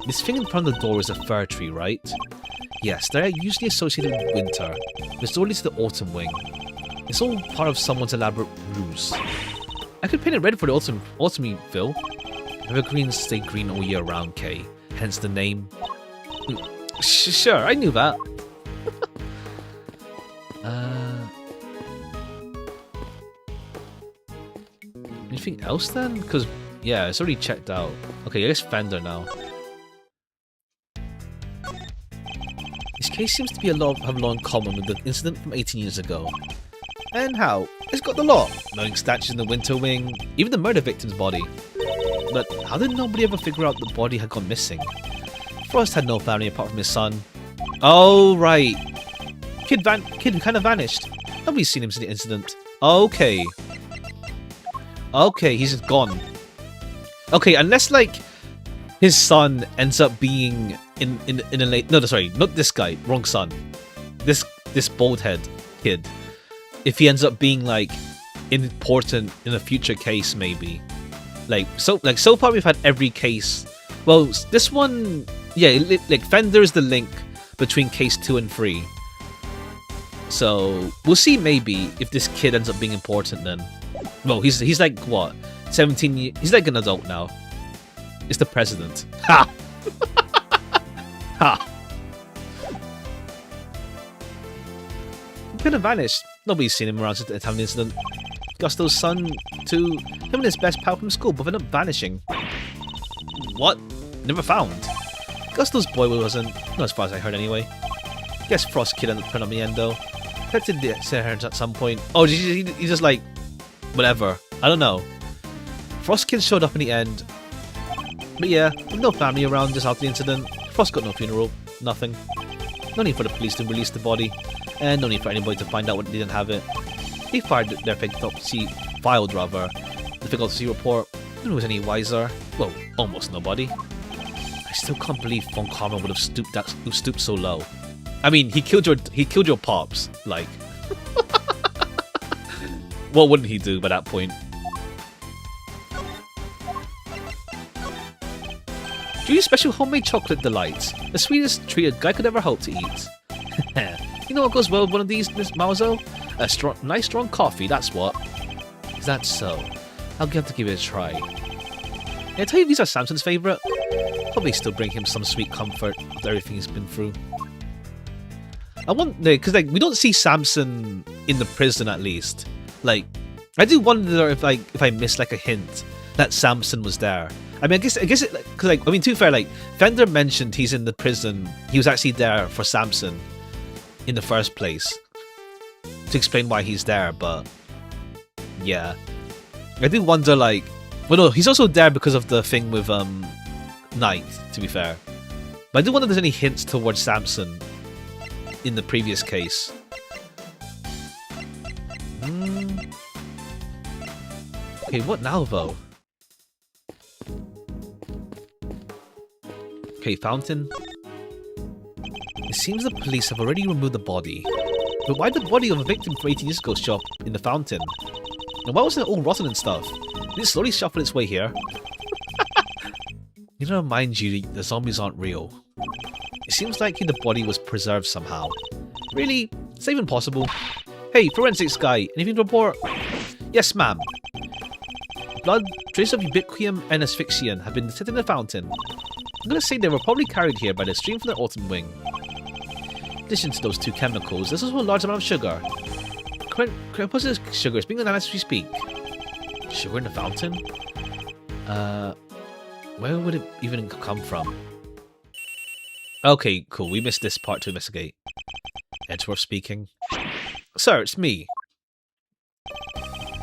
This thing in front of the door is a fir tree, right? Yes, they're usually associated with winter. This door leads to the autumn wing. It's all part of someone's elaborate ruse. I could paint it red for the autumny Phil. Evergreens stay green all year round, Kay. Hence the name. Sure, I knew that. Anything else then? Because, yeah, it's already checked out. Okay, I guess Fender now. This case seems to be have a lot in common with the incident from 18 years ago. And how? It's got the lot. Knowing statues in the winter wing, even the murder victim's body. But how did nobody ever figure out the body had gone missing? Frost had no family apart from his son. Oh, right. Kid kind of vanished. Nobody's seen him since the incident. Okay. Okay, he's just gone. Okay, unless, like, his son ends up being in a late. No, sorry, not this guy. Wrong son. This bald head kid. If he ends up being like important in a future case, maybe. So far we've had every case. Well, this one, yeah, like Fender is the link between case 2 and 3. So we'll see maybe if this kid ends up being important then. Well, he's like what, 17 years? He's like an adult now. It's the president. Ha! Ha! He could have vanished. Nobody's seen him around since the time of the incident. Gusto's son, too. Him and his best pal from school, but ended up vanishing. What? Never found. Gusto's boy wasn't, not as far as I heard anyway. Guess Frost kid ended up turning up in the end though. Detected the Sarahs at some point. Oh, he's just like, whatever. I don't know. Frost kid showed up in the end. But yeah, with no family around just after the incident. Frost got no funeral. Nothing. No need for the police to release the body. And no need for anybody to find out what they didn't have it. They filed their the fake autopsy report. No one was any wiser. Well, almost nobody. I still can't believe Von Karma would have stooped so low. I mean, he killed your pops. Like, what wouldn't he do by that point? Julie's special homemade chocolate delights. The sweetest treat a guy could ever hope to eat. You know what goes well with one of these, Miss Mauzo? A nice strong coffee, that's what. Is that so? I'll have to give it a try. I tell you, these are Samson's favourite. Probably still bring him some sweet comfort with everything he's been through. I want, because like we don't see Samson in the prison at least. Like, I do wonder if I missed like a hint that Samson was there. I mean, I guess it, cause like, I mean, to be fair, like Fender mentioned he's in the prison. He was actually there for Samson in the first place to explain why he's there. But yeah, I do wonder, like, well, no, he's also there because of the thing with Knight. To be fair, but I do wonder if there's any hints towards Samson in the previous case. Okay, what now though? Okay, fountain. It seems the police have already removed the body. But why did the body of a victim from 18 years ago show up in the fountain? And why wasn't it all rotten and stuff? Did it slowly shuffle its way here? You know, mind you, the zombies aren't real. It seems like the body was preserved somehow. Really? Is that even possible? Hey, forensics guy, anything to report? Yes, ma'am. Blood, traces of ubiquium and asphyxian have been detected in the fountain. I'm gonna say they were probably carried here by the stream from the autumn wing. In addition to those two chemicals, there's also a large amount of sugar. Corpuscular sugar is being analyzed as we speak. Sugar in the fountain? Where would it even come from? Okay, cool. We missed this part to investigate. Edgeworth speaking. Sir, it's me.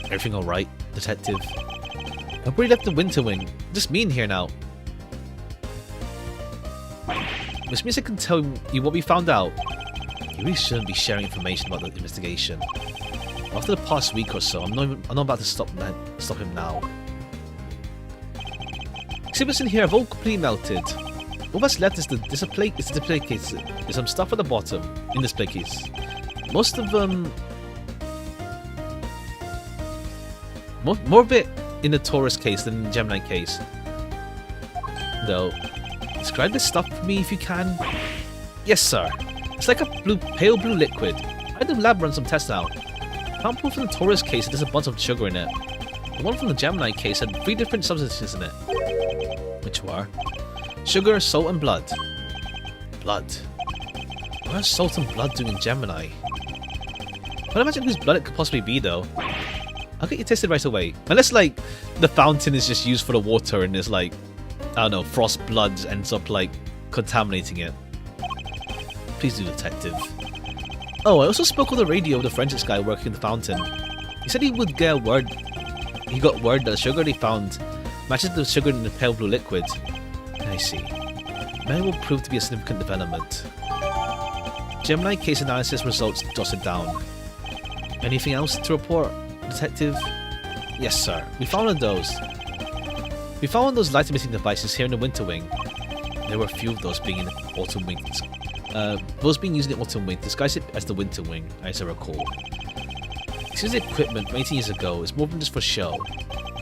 Everything alright, detective? I've already left the winter wing. Just me in here now. Which means I can tell you what we found out. You really shouldn't be sharing information about the investigation. After the past week or so, I'm not about to stop him now. Exhibits in here have all completely melted. All that's left is the display case. There's some stuff at the bottom in this display case. Most of them, more of it in the Taurus case than in the Gemini case. Though, describe this stuff for me if you can. Yes, sir. It's like a pale blue liquid. I had the lab run some tests now. Sample from the Taurus case had just a bunch of sugar in it. The one from the Gemini case had 3 different substances in it. Which were sugar, salt, and blood. Blood. What are salt and blood doing in Gemini? I can't imagine whose blood it could possibly be, though. I'll get you tested right away. Unless, like, the fountain is just used for the water and is like, I don't know, Frost blood ends up, like, contaminating it. Please do, detective. Oh, I also spoke on the radio with the forensics guy working in the fountain. He said he would get word. He got word that the sugar they found matches the sugar in the pale blue liquid. I see. May will prove to be a significant development. Gemini case analysis results jotted down. Anything else to report, detective? Yes, sir. We found one of those. We found one of those light emitting devices here in the winter wing. There were a few of those being in autumn wing. Those being used in autumn wing disguise it as the winter wing, as I recall. This is equipment from 18 years ago. It's more than just for show.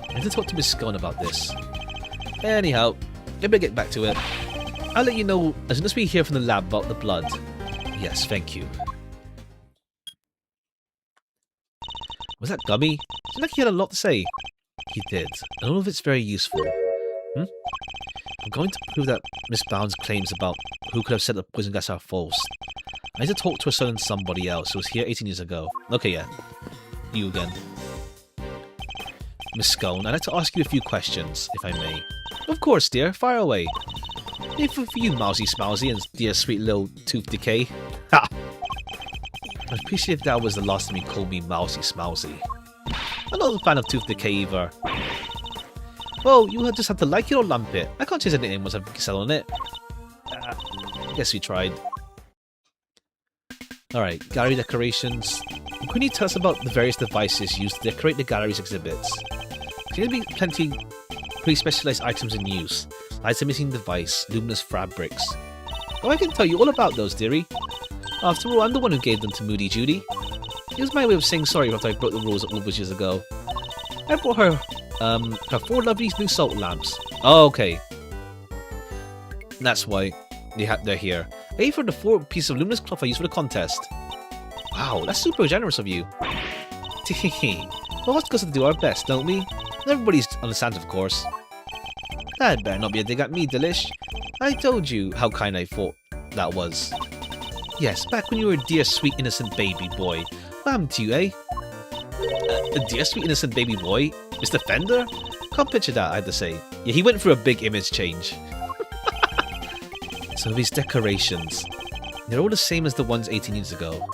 I need to talk to Miss Scone about this. Anyhow, I better get back to it. I'll let you know as soon as we hear from the lab about the blood. Yes, thank you. Was that Gummy? Seemed like he had a lot to say. He did, and all of it's very useful. I'm going to prove that Miss Bound's claims about who could have set the poison gas are false. I need to talk to a certain somebody else who was here 18 years ago. Okay, yeah. You again. Miss Scone, I'd like to ask you a few questions, if I may. Of course, dear. Fire away. If for you, Mousy Smousy, and dear sweet little Tooth Decay. Ha! I'd appreciate if that was the last time you called me Mousy Smousy. I'm not a fan of Tooth Decay either. Well, you just have to like it or lump it. I can't change the name once I've settled on it. I guess we tried. Alright, gallery decorations. Can you tell us about the various devices used to decorate the gallery's exhibits? There seem to be plenty pretty specialized items in use. Lights emitting device, luminous fabrics. Oh, I can tell you all about those, dearie. After all, I'm the one who gave them to Moody Judy. It was my way of saying sorry after I broke the rules all those years ago. I brought her, her 4 lovely new salt lamps. Oh, okay. That's why they're here. I gave her the 4 pieces of luminous cloth I used for the contest. Wow, that's super generous of you. Well, what's got to do our best, don't we? Everybody's understands, of course. That better not be a dig at me, Delish. I told you how kind I thought that was. Yes, back when you were a dear, sweet, innocent baby boy. What happened to you, eh? A dear, sweet, innocent baby boy? Mr. Fender? Can't picture that, I have to say. Yeah, he went through a big image change. So these decorations, they're all the same as the ones 18 years ago.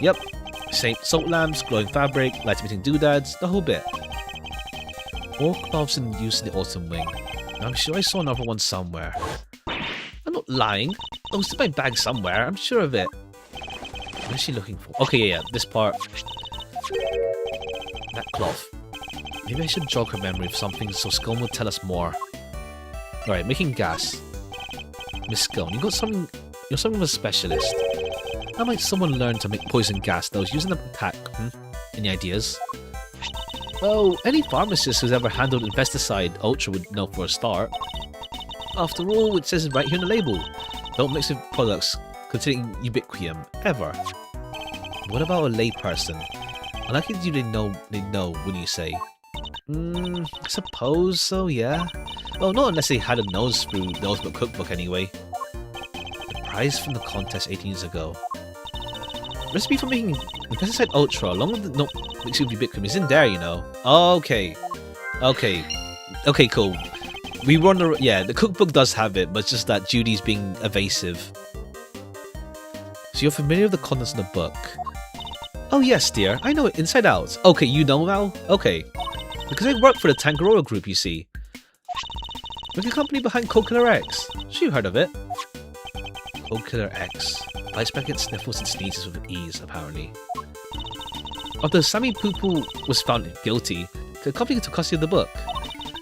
Yep, same salt lamps, glowing fabric, light-emitting doodads, the whole bit. All cloths in use in the autumn wing. I'm sure I saw another one somewhere. I'm not lying. Oh, it's in my bag somewhere. I'm sure of it. What is she looking for? Okay, yeah, this part. That cloth. Maybe I should jog her memory of something so Scone will tell us more. Alright, making gas. Miss Scone, you're something of a specialist. How might someone learn to make poison gas that was using an attack? Any ideas? Well, any pharmacist who's ever handled pesticide Ultra would know for a start. After all, it says it right here in the label. Don't mix with products containing ubiquium, ever. What about a layperson? I like it they know, wouldn't you say? I suppose so, yeah. Well, not unless they had a nose through the Ultimate Cookbook anyway. The prize from the contest 18 years ago. Recipe for making pesticide Ultra, along with the no mixing with ubiquium, is in there, you know. Okay, cool. We were on the the cookbook does have it, but it's just that Judy's being evasive. So you're familiar with the contents of the book? Oh yes, dear. I know it inside out. Okay, you know now? Okay. Because I work for the Tangaroa group, you see. We're the company behind Cold-Killer X. Sure, you heard of it. Cold-Killer X. Bites back at sniffles and sneezes with ease, apparently. After Sammy Poo-Poo was found guilty, the company took custody of the book.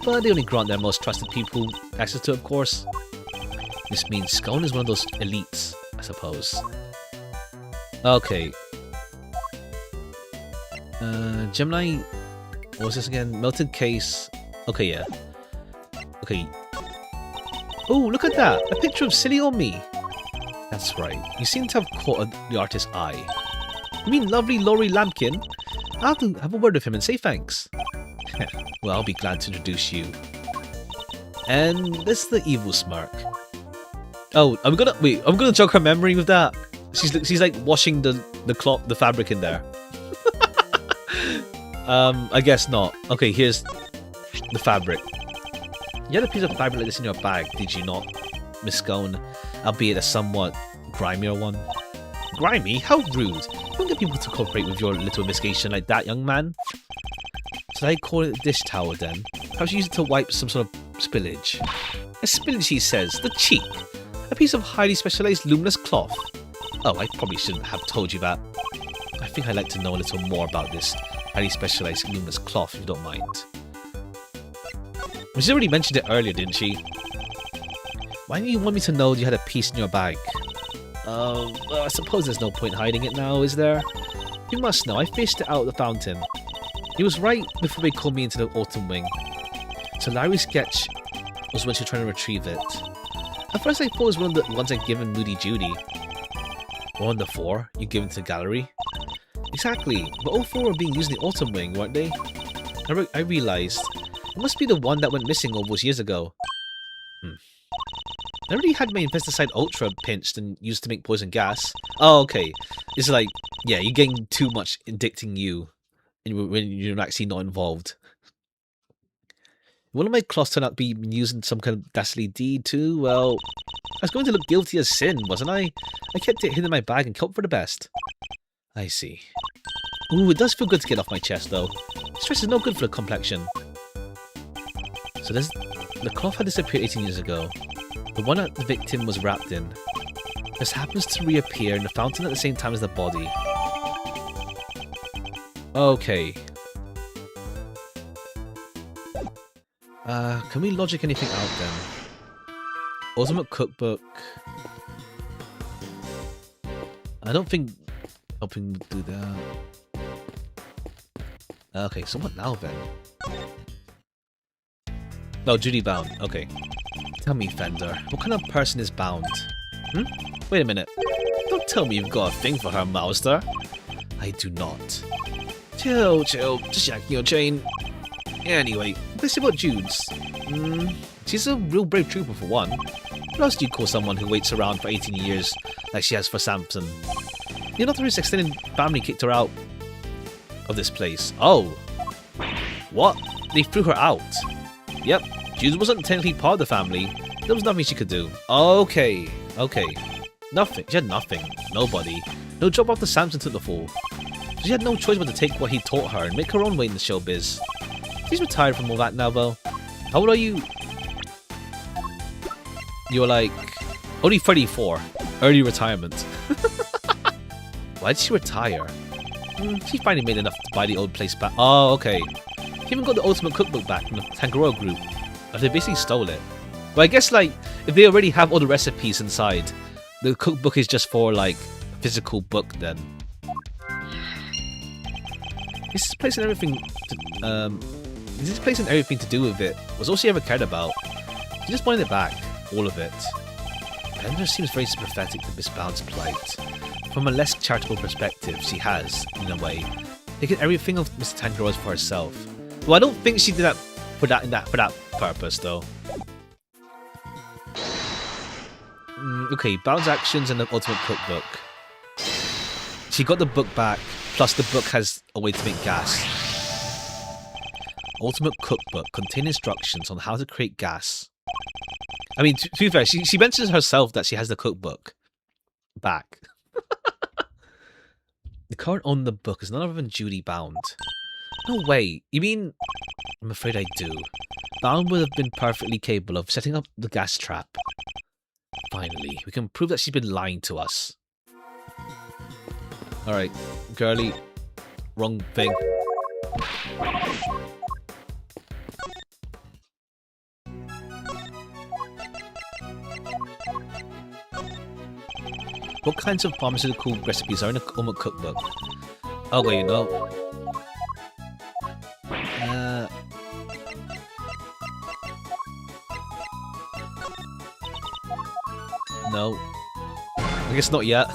But they only grant their most trusted people access to it, of course. This means Scone is one of those elites, I suppose. Okay. Gemini... What was this again? Melted case. Okay, yeah. Okay. Oh, look at that! A picture of silly old me! That's right. You seem to have caught the artist's eye. You mean lovely Laurie Lampkin? I'll have to have a word with him and say thanks. Well, I'll be glad to introduce you. And this is the evil smirk. Oh, I'm gonna jog her memory with that. She's like washing the fabric in there. I guess not. Okay, here's the fabric. You had a piece of fabric like this in your bag, did you not, Miss Scone? Albeit a somewhat grimier one. Grimy? How rude! You don't get people to cooperate with your little investigation like that, young man. Should I call it a dish towel then? Perhaps use it to wipe some sort of spillage. A spillage, he says. The cheek! A piece of highly specialized luminous cloth. Oh, I probably shouldn't have told you that. I think I'd like to know a little more about this highly specialized luminous cloth, if you don't mind. She already mentioned it earlier, didn't she? Why do you want me to know you had a piece in your bag? Well, I suppose there's no point hiding it now, is there? You must know, I fished it out of the fountain. It was right before they called me into the autumn wing. So Larry's sketch was when she was trying to retrieve it. At first I thought it was one of the ones I'd given Moody Judy. One of the 4 you given to the gallery? Exactly, but all 4 were being used in the autumn wing, weren't they? I realised. It must be the one that went missing all those years ago. I already had my Infesticide Ultra pinched and used to make poison gas. Oh, okay. It's like, yeah, you're getting too much addicting you when you're actually not involved. One of my cloths turned out to be used in some kind of dastardly deed too. Well, I was going to look guilty as sin, wasn't I? I kept it hidden in my bag and hoped for the best. I see. Ooh, it does feel good to get off my chest though. Stress is no good for the complexion. So the cloth had disappeared 18 years ago. The one that the victim was wrapped in. This happens to reappear in the fountain at the same time as the body. Okay. Can we logic anything out then? Ultimate Cookbook. I don't think helping do that. Okay, so what now then? Oh, Judy bound. Okay. Tell me, Fender, what kind of person is bound? Wait a minute. Don't tell me you've got a thing for her, Mouster. I do not. Chill, just yanking your chain. Anyway, let's see about Jude's. She's a real brave trooper for one. What else do you call someone who waits around for 18 years like she has for Samson? You know, his extended family kicked her out of this place. Oh. What? They threw her out? Yep. Jude wasn't technically part of the family. There was nothing she could do. Okay. Nothing. She had nothing. Nobody. No job after Samson took the fall. She had no choice but to take what he taught her and make her own way in the showbiz. She's retired from all that now, though. How old are you? You're like... only 34. Early retirement. Why did she retire? She finally made enough to buy the old place back. Oh, okay. She even got the Ultimate Cookbook back from the Tangaroa group. They basically stole it. But I guess, like, if they already have all the recipes inside, the cookbook is just for, like, a physical book then. Is this place and everything to do with it was all she ever cared about. She just wanted it back. All of it. Bender seems very sympathetic to Miss Bound's plight. From a less charitable perspective, she has, in a way, taken everything of Mr. Tangaroa's for herself. Well, I don't think she did that for that purpose, though. Okay, Bound's actions and the Ultimate Cookbook. She got the book back, plus the book has a way to make gas. Ultimate Cookbook contains instructions on how to create gas. I mean, to be fair, she mentions herself that she has the cookbook back. The current owner of the book is none other than Judy Bound. No way. You mean... I'm afraid I do. Bound would have been perfectly capable of setting up the gas trap. Finally, we can prove that she's been lying to us. Alright, girly. Wrong thing. What kinds of pharmaceutical recipes are in a Ultimate Cookbook? Okay, you know. No. I guess not yet.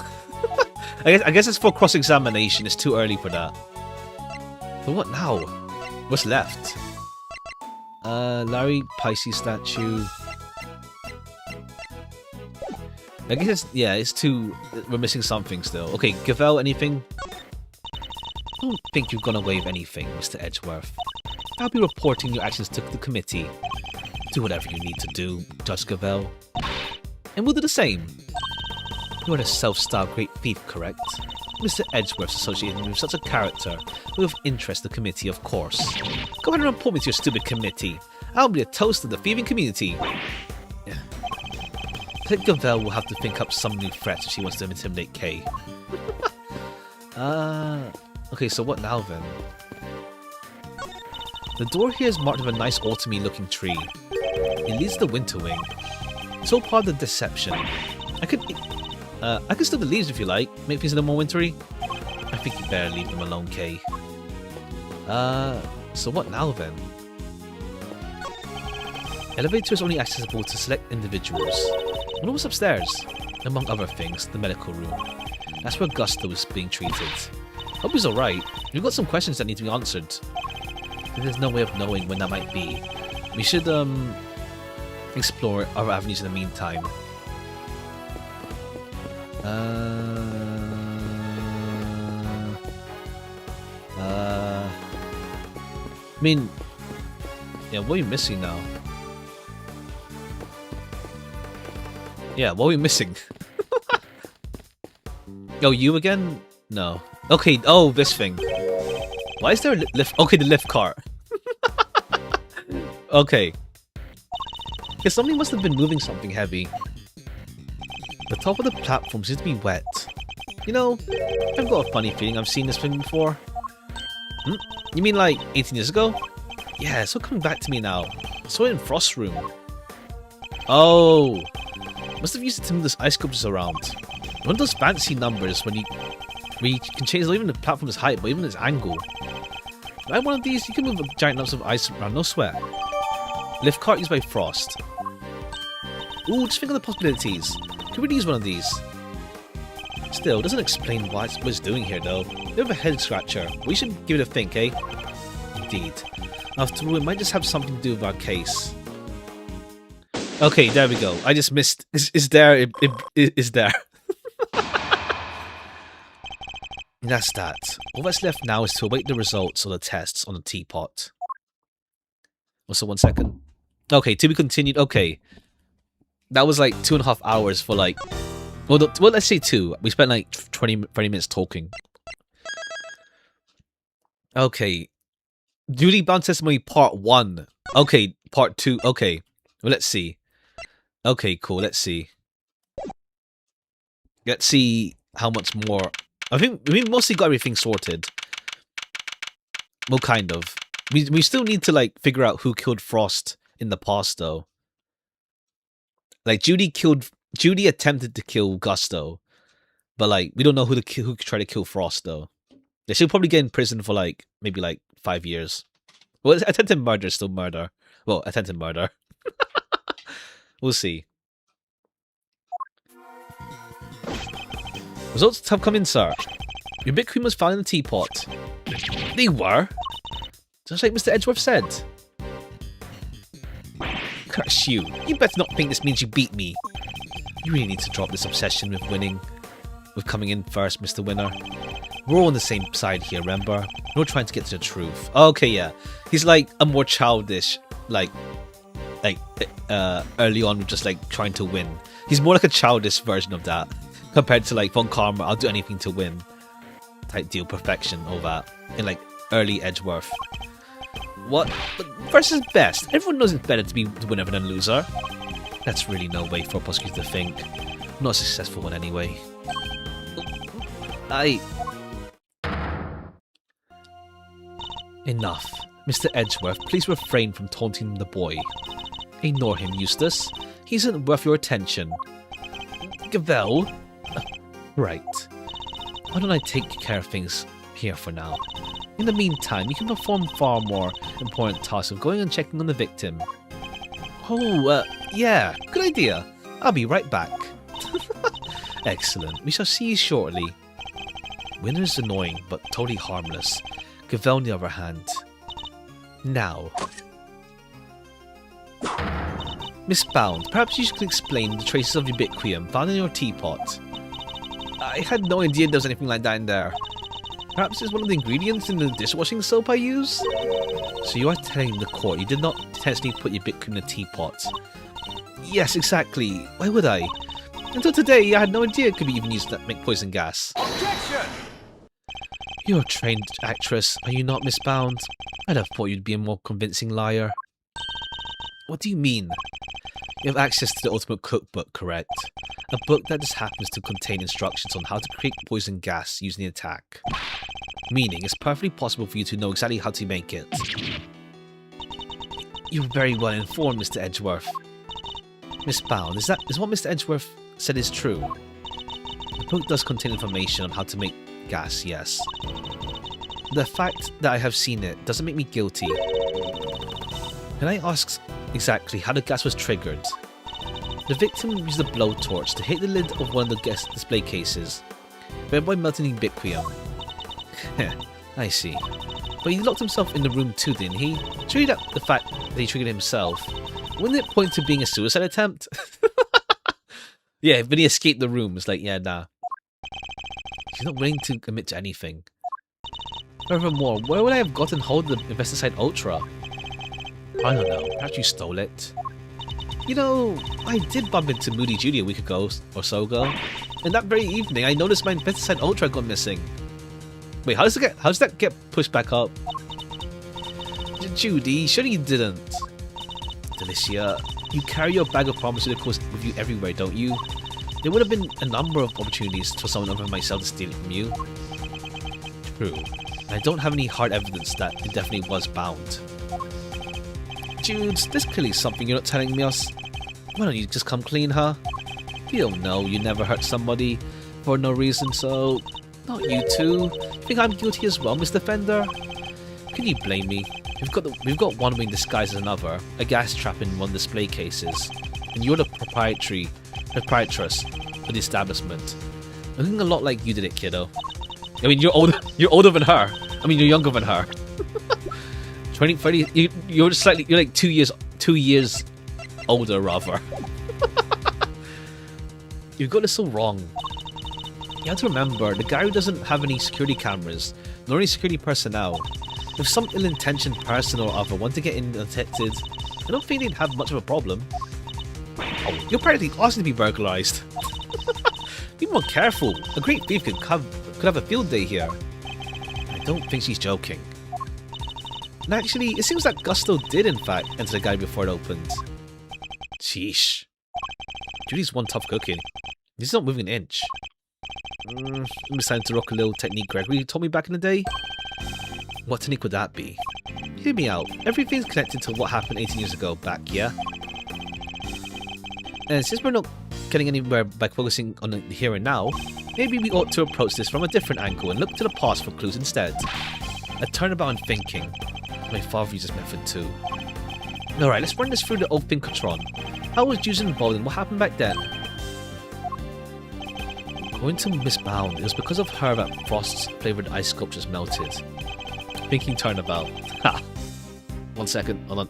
I guess it's for cross-examination. It's too early for that. But what now? What's left? Larry Pisces statue. I guess it's too... We're missing something still. Okay, Gavel, anything? I don't think you've gone away with anything, Mr. Edgeworth. I'll be reporting your actions to the committee. Do whatever you need to do, Judge Gavel. And we'll do the same. You are a self-styled great thief, correct? Mr. Edgeworth's associated with such a character with interest the committee, of course. Go ahead and report me to your stupid committee. I'll be a toast of the thieving community. I think Gavel will have to think up some new threats if she wants to intimidate Kay. Okay, so what now then? The door here is marked with a nice autumny looking tree. It leads to the winter wing. It's all part of the deception. I could still the leaves if you like. Make things a little more wintry. I think you better leave them alone, Kay. So what now then? Elevator is only accessible to select individuals. I wonder what's upstairs. Among other things, the medical room. That's where Gusto is being treated. Hope he's alright. We've got some questions that need to be answered. There's no way of knowing when that might be. We should, explore other avenues in the meantime. I mean, yeah, what are you missing now? Yeah, what are we missing? Oh, you again? No. Okay, oh, this thing. Why is there a lift? Okay, the lift cart. Okay. Yeah, somebody must have been moving something heavy. The top of the platform seems to be wet. You know, I've got a funny feeling I've seen this thing before. You mean like 18 years ago? Yeah, it's all coming back to me now. I saw it in Frost's room. Oh, must have used it to move those ice sculptures around. One of those fancy numbers when you can change not even the platform's height, but even its angle. Right, one of these, you can move giant lumps of ice around, no sweat. Lift cart used by Frost. Ooh, just think of the possibilities. Could we use one of these? Still, doesn't explain what it's doing here though. Bit of a head scratcher. We should give it a think, eh? Indeed. After all, it might just have something to do with our case. Okay, there we go. I just missed. Is there? It is there. That's that. All that's left now is to await the results of the tests on the teapot. Also, 1 second. Okay, to be continued. Okay. That was like 2.5 hours for like... Well, let's say 2. We spent like 30 minutes talking. Okay. Duty Bound Testimony Part 1. Okay, Part 2. Okay. Well, let's see. Okay, cool. Let's see. Let's see how much more... I think we mostly got everything sorted. Well, kind of. We still need to, like, figure out who killed Frost in the past, though. Like, Judy attempted to kill Gusto. But, like, we don't know who tried to kill Frost, though. They should probably get in prison for, like, maybe, like, 5 years. Well, attempted murder is still murder. Well, attempted murder. We'll see. Results have come in, sir. Your big cream was found in the teapot. They were? Just like Mr. Edgeworth said. Curse you. You better not think this means you beat me. You really need to drop this obsession with winning. With coming in first, Mr. Winner. We're all on the same side here, remember? We're trying to get to the truth. Okay, yeah. He's like a more childish, like early on, just like trying to win. He's more like a childish version of that. Compared to like Von Karma, I'll do anything to win. Type deal, perfection, all that. In like early Edgeworth. What? But first is best. Everyone knows it's better to be the winner than a loser. That's really no way for a prosecutor to think. I'm not a successful one anyway. Enough. Mr. Edgeworth, please refrain from taunting the boy. Ignore him, Eustace. He isn't worth your attention. Gavel? Right. Why don't I take care of things here for now? In the meantime, you can perform far more important tasks of going and checking on the victim. Oh, yeah, good idea. I'll be right back. Excellent. We shall see you shortly. Winner is annoying, but totally harmless. Gavel, on the other hand. Now. Miss Bound, perhaps you could explain the traces of ubiquium found in your teapot. I had no idea there was anything like that in there. Perhaps it's one of the ingredients in the dishwashing soap I use? So you are telling the court you did not intentionally put ubiquium in the teapot? Yes, exactly. Why would I? Until today, I had no idea it could be even used to make poison gas. Objection! You're a trained actress, are you not, Miss Bound? I'd have thought you'd be a more convincing liar. What do you mean? You have access to the Ultimate Cookbook, correct? A book that just happens to contain instructions on how to create poison gas using the attack. Meaning, it's perfectly possible for you to know exactly how to make it. You're very well informed, Mr. Edgeworth. Miss Bound, is what Mr. Edgeworth said is true? The book does contain information on how to make gas, yes. The fact that I have seen it doesn't make me guilty. Can I ask exactly how the gas was triggered? The victim used a blowtorch to hit the lid of one of the guest display cases, thereby melting the ubiquium. I see. But he locked himself in the room too, didn't he? Surely that the fact that he triggered himself, wouldn't it point to being a suicide attempt? Yeah, but he escaped the room. It's like, yeah, nah. He's not willing to commit to anything. Furthermore, where would I have gotten hold of the Investicide Ultra? I don't know, perhaps you stole it. You know, I did bump into Moody Judy a week ago or so ago, and that very evening I noticed my Investicide Ultra got missing. Wait, how does that get pushed back up? Judy, surely you didn't. Delicia, you carry your bag of pharmaceuticals with you everywhere, don't you? There would have been a number of opportunities for someone other than myself to steal it from you. True. I don't have any hard evidence that it definitely was bound. Jude, there's clearly something you're not telling me us. Why don't you just come clean, huh? You don't know you never hurt somebody for no reason, so... Not you too. You think I'm guilty as well, Mr. Fender? Can you blame me? We've got one wing disguised as another, a gas trap in one display cases, and you're the proprietress of the establishment. Looking a lot like you did it, kiddo. I mean, you're older than her. I mean, you're younger than her. 20, 30, you're like 2 years older, rather. You've got this all wrong. You have to remember, the guy who doesn't have any security cameras, nor any security personnel, if some ill-intentioned person or other want to get in undetected, I don't think they'd have much of a problem. Oh, you're practically asking to be burglarized. Be more careful. A great thief could have a field day here. I don't think she's joking. And actually, it seems that Gusto did in fact enter the guy before it opened. Sheesh. Judy's one tough cookie. He's not moving an inch. I'm deciding to rock a little technique Gregory told me back in the day. What technique would that be? Hear me out. Everything's connected to what happened 18 years ago back, yeah? And since we're not getting anywhere by focusing on the here and now, maybe we ought to approach this from a different angle and look to the past for clues instead. A turnabout in thinking. My father used this method too. Alright, let's run this through the old Pinkatron. How was Juice involved and what happened back then? Going to Miss Bound, it was because of her that Frost's flavoured ice sculptures melted. Thinking turnabout. Ha! 1 second, hold on.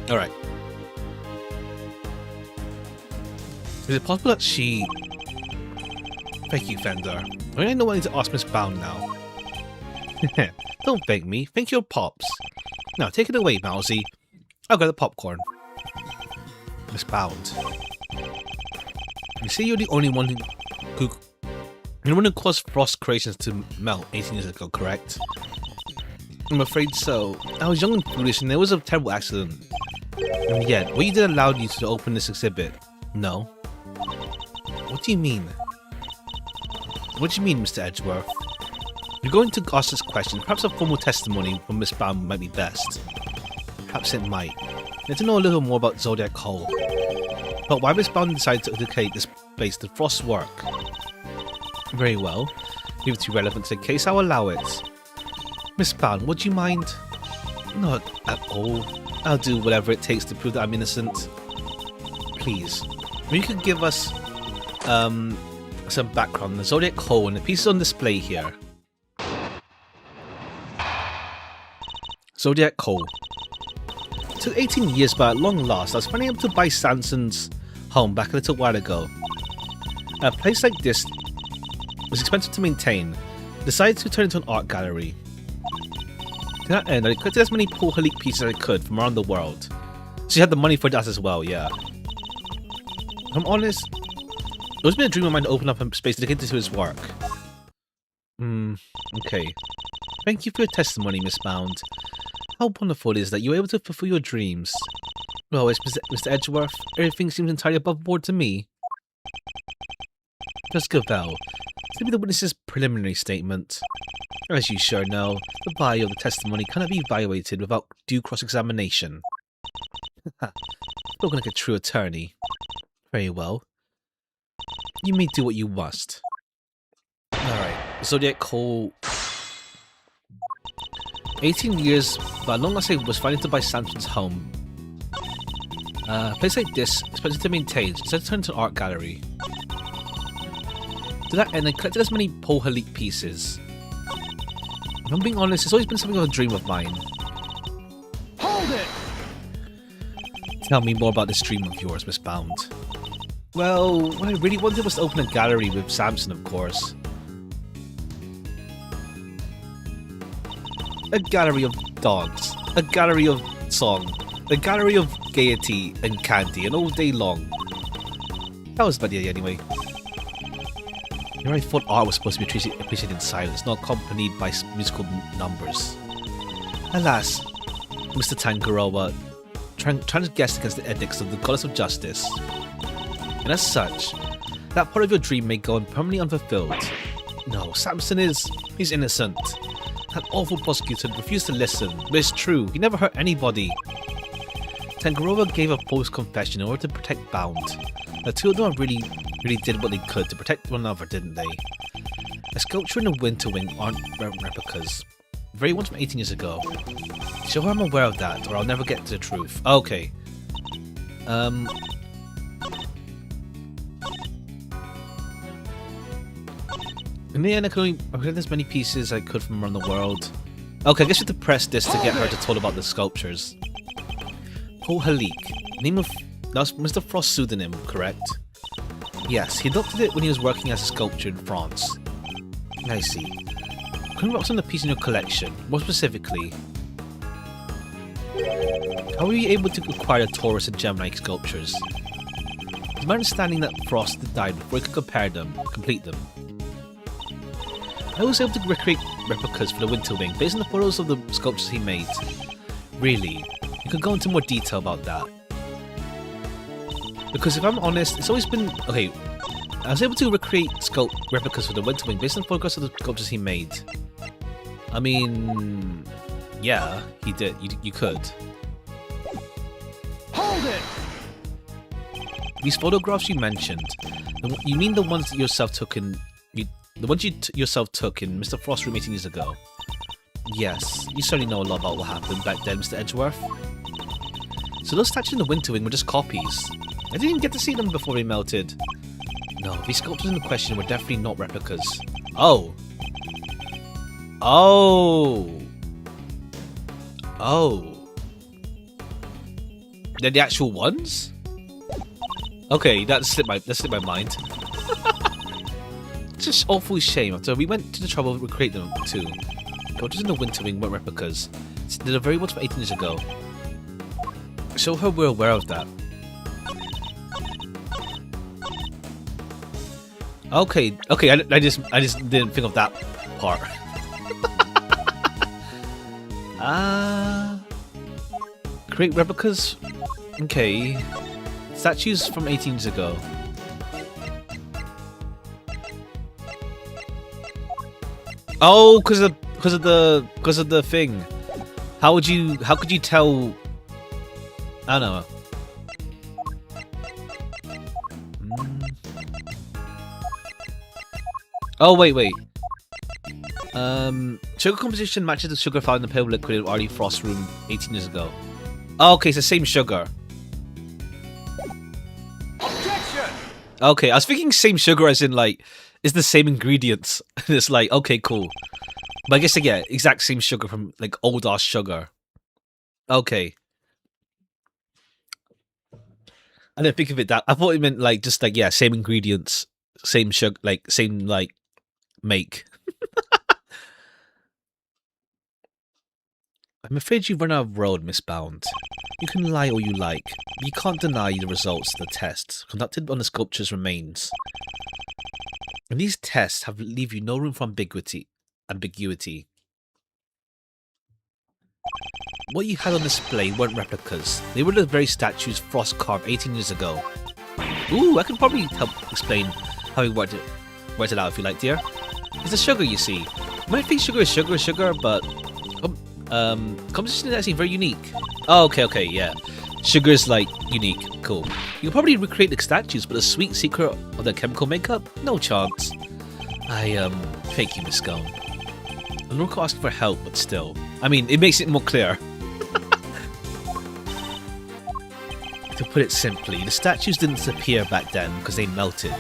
Alright. Is it possible that she... Thank you, Fender. I mean, I know I need to ask Miss Bound now. Don't thank me. Thank your pops. Now, take it away, Mousy. I'll get the popcorn. Miss Bound. You say you're the only one who... You're the one who caused Frost creations to melt 18 years ago, correct? I'm afraid so. I was young and foolish and there was a terrible accident. And yet, what you did allowed you to open this exhibit. No. What do you mean? What do you mean, Mr. Edgeworth? You're going to ask this question. Perhaps a formal testimony from Miss Bound might be best. Perhaps it might. Need to know a little more about Zodiac Hole. But why Miss Bound decided to dedicate this place to Frost's work? Very well. If it's relevant to the case, I'll allow it. Miss Bound, would you mind? Not at all. I'll do whatever it takes to prove that I'm innocent. Please. Maybe you could give us some background on the Zodiac Hole and the pieces on display here. Zodiac Hole. It took 18 years, but at long last, I was finally able to buy Samson's home back a little while ago. A place like this was expensive to maintain. Decided to turn it into an art gallery. To that end, I collected as many Paul Halik pieces as I could from around the world. So you had the money for that as well, yeah. If I'm honest, it's always been a dream of mine to open up a space dedicated to his work. Okay. Thank you for your testimony, Miss Bound. How wonderful it is that you were able to fulfill your dreams. Well, Mr. Edgeworth, everything seems entirely above board to me. Just Gavel, this will be the witness's preliminary statement. As you sure know, the body of the testimony cannot be evaluated without due cross-examination. Spoken like a true attorney. Very well. You may do what you must. Alright, Zodiac Hole. 18 years, but long as I was fighting to buy Samson's home. A place like this, expensive to maintain, instead of turn into an art gallery. To that end, I collected as many Paul Halik pieces. If I'm being honest, it's always been something of a dream of mine. Hold it! Tell me more about this dream of yours, Miss Bound. Well, what I really wanted was to open a gallery with Samson, of course. A gallery of dogs, a gallery of song, a gallery of gaiety and candy, and all day long. That was the idea anyway. Here I thought art was supposed to be appreciated in silence, not accompanied by musical numbers. Alas, Mr. Tangaroa transgressed against the edicts of the goddess of justice. And as such, that part of your dream may go on permanently unfulfilled. No, Samson he's innocent. That awful prosecutor refused to listen, but it's true, he never hurt anybody. Tangaroa gave a false confession in order to protect Bound. The two of them really did what they could to protect one another, didn't they? A sculpture and a winter wing aren't replicas. The very ones from 18 years ago. Sure, I'm aware of that, or I'll never get to the truth. Okay. In the end, I collected as many pieces as I could from around the world. Okay, I guess you have to press this to get her to talk about the sculptures. Paul Halik. Name of... That was Mr. Frost's pseudonym, correct? Yes, he adopted it when he was working as a sculptor in France. I see. Can you what's on the piece in your collection? More specifically, how were you able to acquire the Taurus and Gemini sculptures? It's my understanding that Frost died before he could complete them. I was able to recreate replicas for the Winter Wing based on the photos of the sculptures he made. Really? You could go into more detail about that. Because if I'm honest, it's always been... Okay, I was able to recreate replicas for the Winter Wing based on photographs of the sculptures he made. I mean... Yeah, he did. You could. Hold it! These photographs you mentioned, you mean the ones that yourself took in... The ones you yourself took in Mr. Frost's room 18 years ago? Yes, you certainly know a lot about what happened back then, Mr. Edgeworth. So those statues in the Winter Wing were just copies. I didn't even get to see them before they melted. No, these sculptures in the question were definitely not replicas. Oh. Oh. Oh. They're the actual ones? Okay, that slipped my mind. It's just awful shame after we went to the trouble to recreate them too. Sculptures in the Winter Wing weren't replicas. They're the very ones from 18 years ago. Show her we're aware of that. Okay, I just didn't think of that part. Create replicas? Okay. Statues from 18 years ago. Oh, because of the thing. How could you tell I don't know. Oh, wait. Sugar composition matches the sugar found in the pale liquid in Artie Frost's room 18 years ago. Oh, okay, it's the same sugar. Objection! Okay, I was thinking same sugar as in, like, it's the same ingredients. It's like, okay, cool. But I guess, yeah, exact same sugar from, like, old-ass sugar. Okay. I didn't think of it that. I thought it meant, like, just, like, yeah, same ingredients. Same sugar, like, same, like, make. I'm afraid you've run out of road, Miss Bound. You can lie all you like, but you can't deny the results of the tests conducted on the sculpture's remains. And these tests leave you no room for ambiguity. What you had on display weren't replicas. They were the very statues Frost carved 18 years ago. Ooh, I can probably help explain how he worked it out if you like, dear. It's the sugar, you see. You might think sugar is sugar, but composition is actually very unique. Oh, okay, yeah. Sugar's like unique, cool. You can probably recreate the statues, but the sweet secret of their chemical makeup? No chance. Thank you, Miss Scone. I'm not asking for help, but still. I mean, it makes it more clear. To put it simply, the statues didn't disappear back then because they melted.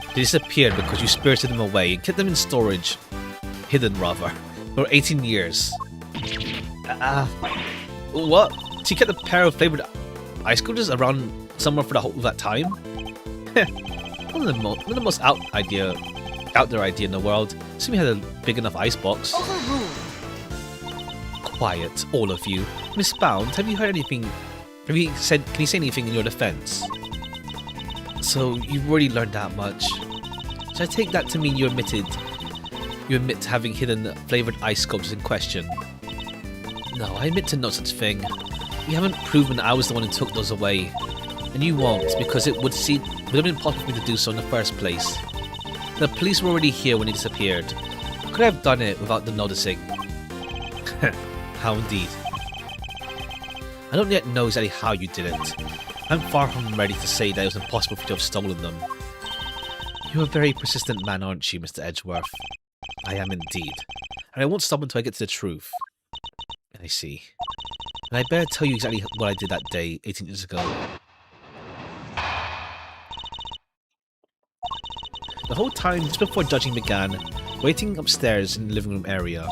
They disappeared because you spirited them away and kept them in storage. Hidden, rather. For 18 years. What? So you kept a pair of flavoured ice sculptures around somewhere for the whole of that time? One of the most out there idea in the world. Assume you had a big enough icebox. Overruled. Quiet, all of you. Miss Bound, have you heard anything? Can you say anything in your defense? So you've already learned that much. Should I take that to mean you admit to having hidden flavoured ice sculptures in question? No, I admit to no such thing. You haven't proven I was the one who took those away. And you won't, because it would have been impossible for me to do so in the first place. The police were already here when he disappeared. Could I have done it without them noticing? How indeed. I don't yet know exactly how you did it. I'm far from ready to say that it was impossible for you to have stolen them. You're a very persistent man, aren't you, Mr. Edgeworth? I am indeed. And I won't stop until I get to the truth. I see. And I better tell you exactly what I did that day, 18 years ago. The whole time, just before judging began, waiting upstairs in the living room area.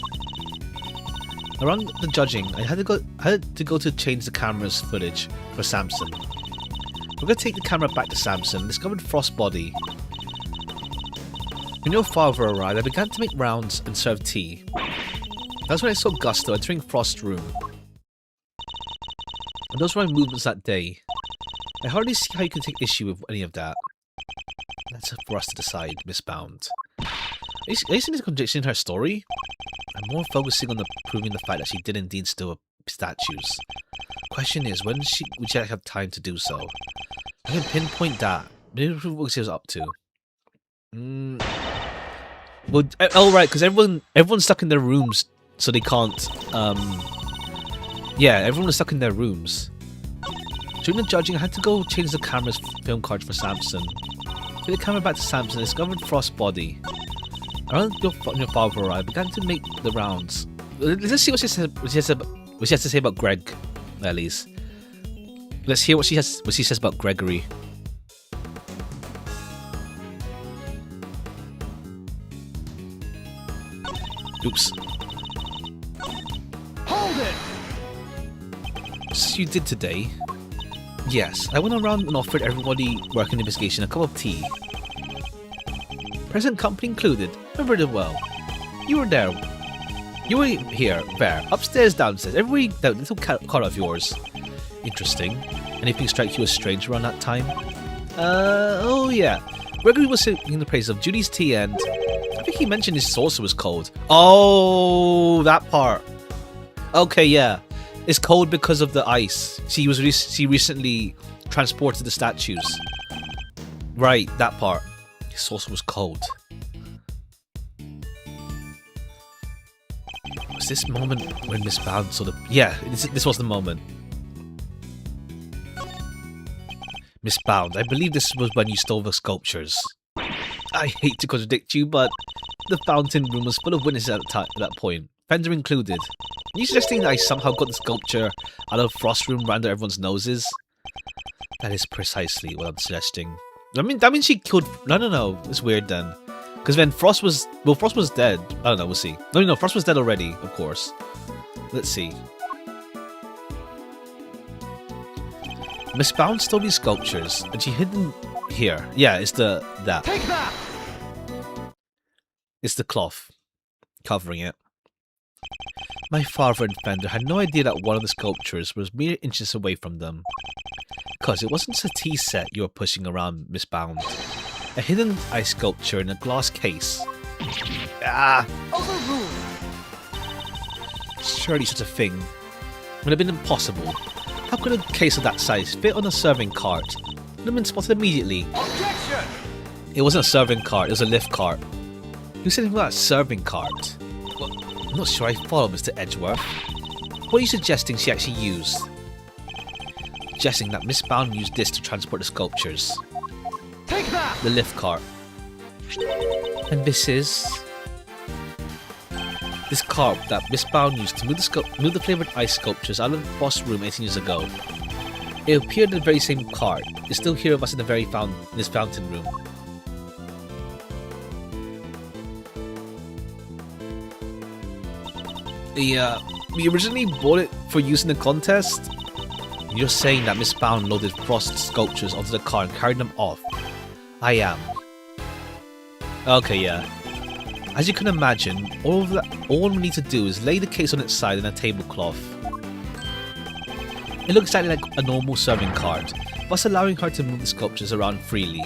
Around the judging, I had to go to change the camera's footage for Samson. We're going to take the camera back to Samson and discovered Frost's body. When your father arrived, I began to make rounds and serve tea. That's when I saw Gusto entering Frost's room. And those were my movements that day. I hardly see how you can take issue with any of that. That's for us to decide, Miss Bound. Are you seeing this contradiction in her story? I'm more focusing on proving the fact that she did indeed steal statues. Question is, when would she have time to do so? I can pinpoint that. Maybe what she was up to. Well, oh right, because everyone's stuck in their rooms, so they can't. Yeah, everyone was stuck in their rooms. During the judging, I had to go change the camera's film card for Samson. Take the camera back to Samson and discovered Frost's body. Around your father arrived, I began to make the rounds. Let's see what she has to say about Greg, at least. Let's hear what she says about Gregory. Oops. Hold it! So you did today? Yes, I went around and offered everybody working the investigation a cup of tea. Present company included. Remember it well. You were there. You were here, there, upstairs, downstairs. Everybody, that little car of yours. Interesting. Anything strike you as strange around that time? Oh yeah. Gregory was singing the praise of Judy's tea and I think he mentioned his saucer was cold. Oh, that part. Okay, yeah. It's cold because of the ice. She recently transported the statues. Right, that part. His saucer was cold. Was this moment when Miss Bound sort of... Yeah, this was the moment. Miss Bound, I believe this was when you stole the sculptures. I hate to contradict you, but the fountain room was full of witnesses at that point, Fender included. Are you suggesting that I somehow got the sculpture out of Frost room right under everyone's noses? That is precisely what I'm suggesting. I mean, that means she killed... No. It's weird then. Because then Frost was... Well, Frost was dead. I don't know, we'll see. No, Frost was dead already, of course. Let's see. Miss Bound stole these sculptures, and she hid them here. Yeah, it's that. Take that! It's the cloth covering it. My father and Fender had no idea that one of the sculptures was mere inches away from them. Because it wasn't a tea set you were pushing around, Miss Bound. A hidden ice sculpture in a glass case. Ah! Overruled! Surely such a thing would have been impossible. How could a case of that size fit on a serving cart? It would have been spotted immediately. Objection! It wasn't a serving cart, it was a lift cart. Who said anything about a serving cart? Well, I'm not sure I follow, Mr. Edgeworth. What are you suggesting she actually used? Suggesting that Miss Bound used this to transport the sculptures. Take that! The lift cart. And this is... this cart that Miss Bound used to move the flavoured ice sculptures out of the Frost room 18 years ago. It appeared in the very same cart. It's still here with us in the very in this fountain room. We originally bought it for use in the contest. You're saying that Miss Bound loaded Frost sculptures onto the car and carried them off. I am. Okay, yeah. As you can imagine, all we need to do is lay the case on its side in a tablecloth. It looks exactly like a normal serving cart, thus allowing her to move the sculptures around freely.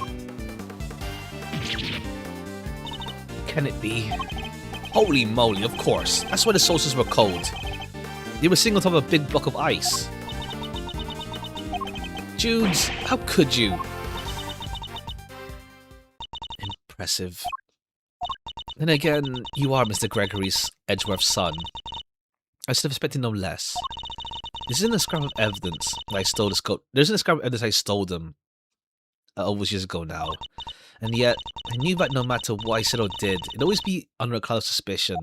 Can it be? Holy moly, of course. That's why the saucers were cold. They were sitting on top of a big block of ice. Judes, how could you? Impressive. Then again, you are Mr. Gregory's Edgeworth's son. I should have expected no less. This isn't a scrap of evidence that I stole the sculpture. There isn't a scrap of evidence I stole them all those years ago now. And yet, I knew that no matter what I said or did, it'd always be under a cloud of suspicion.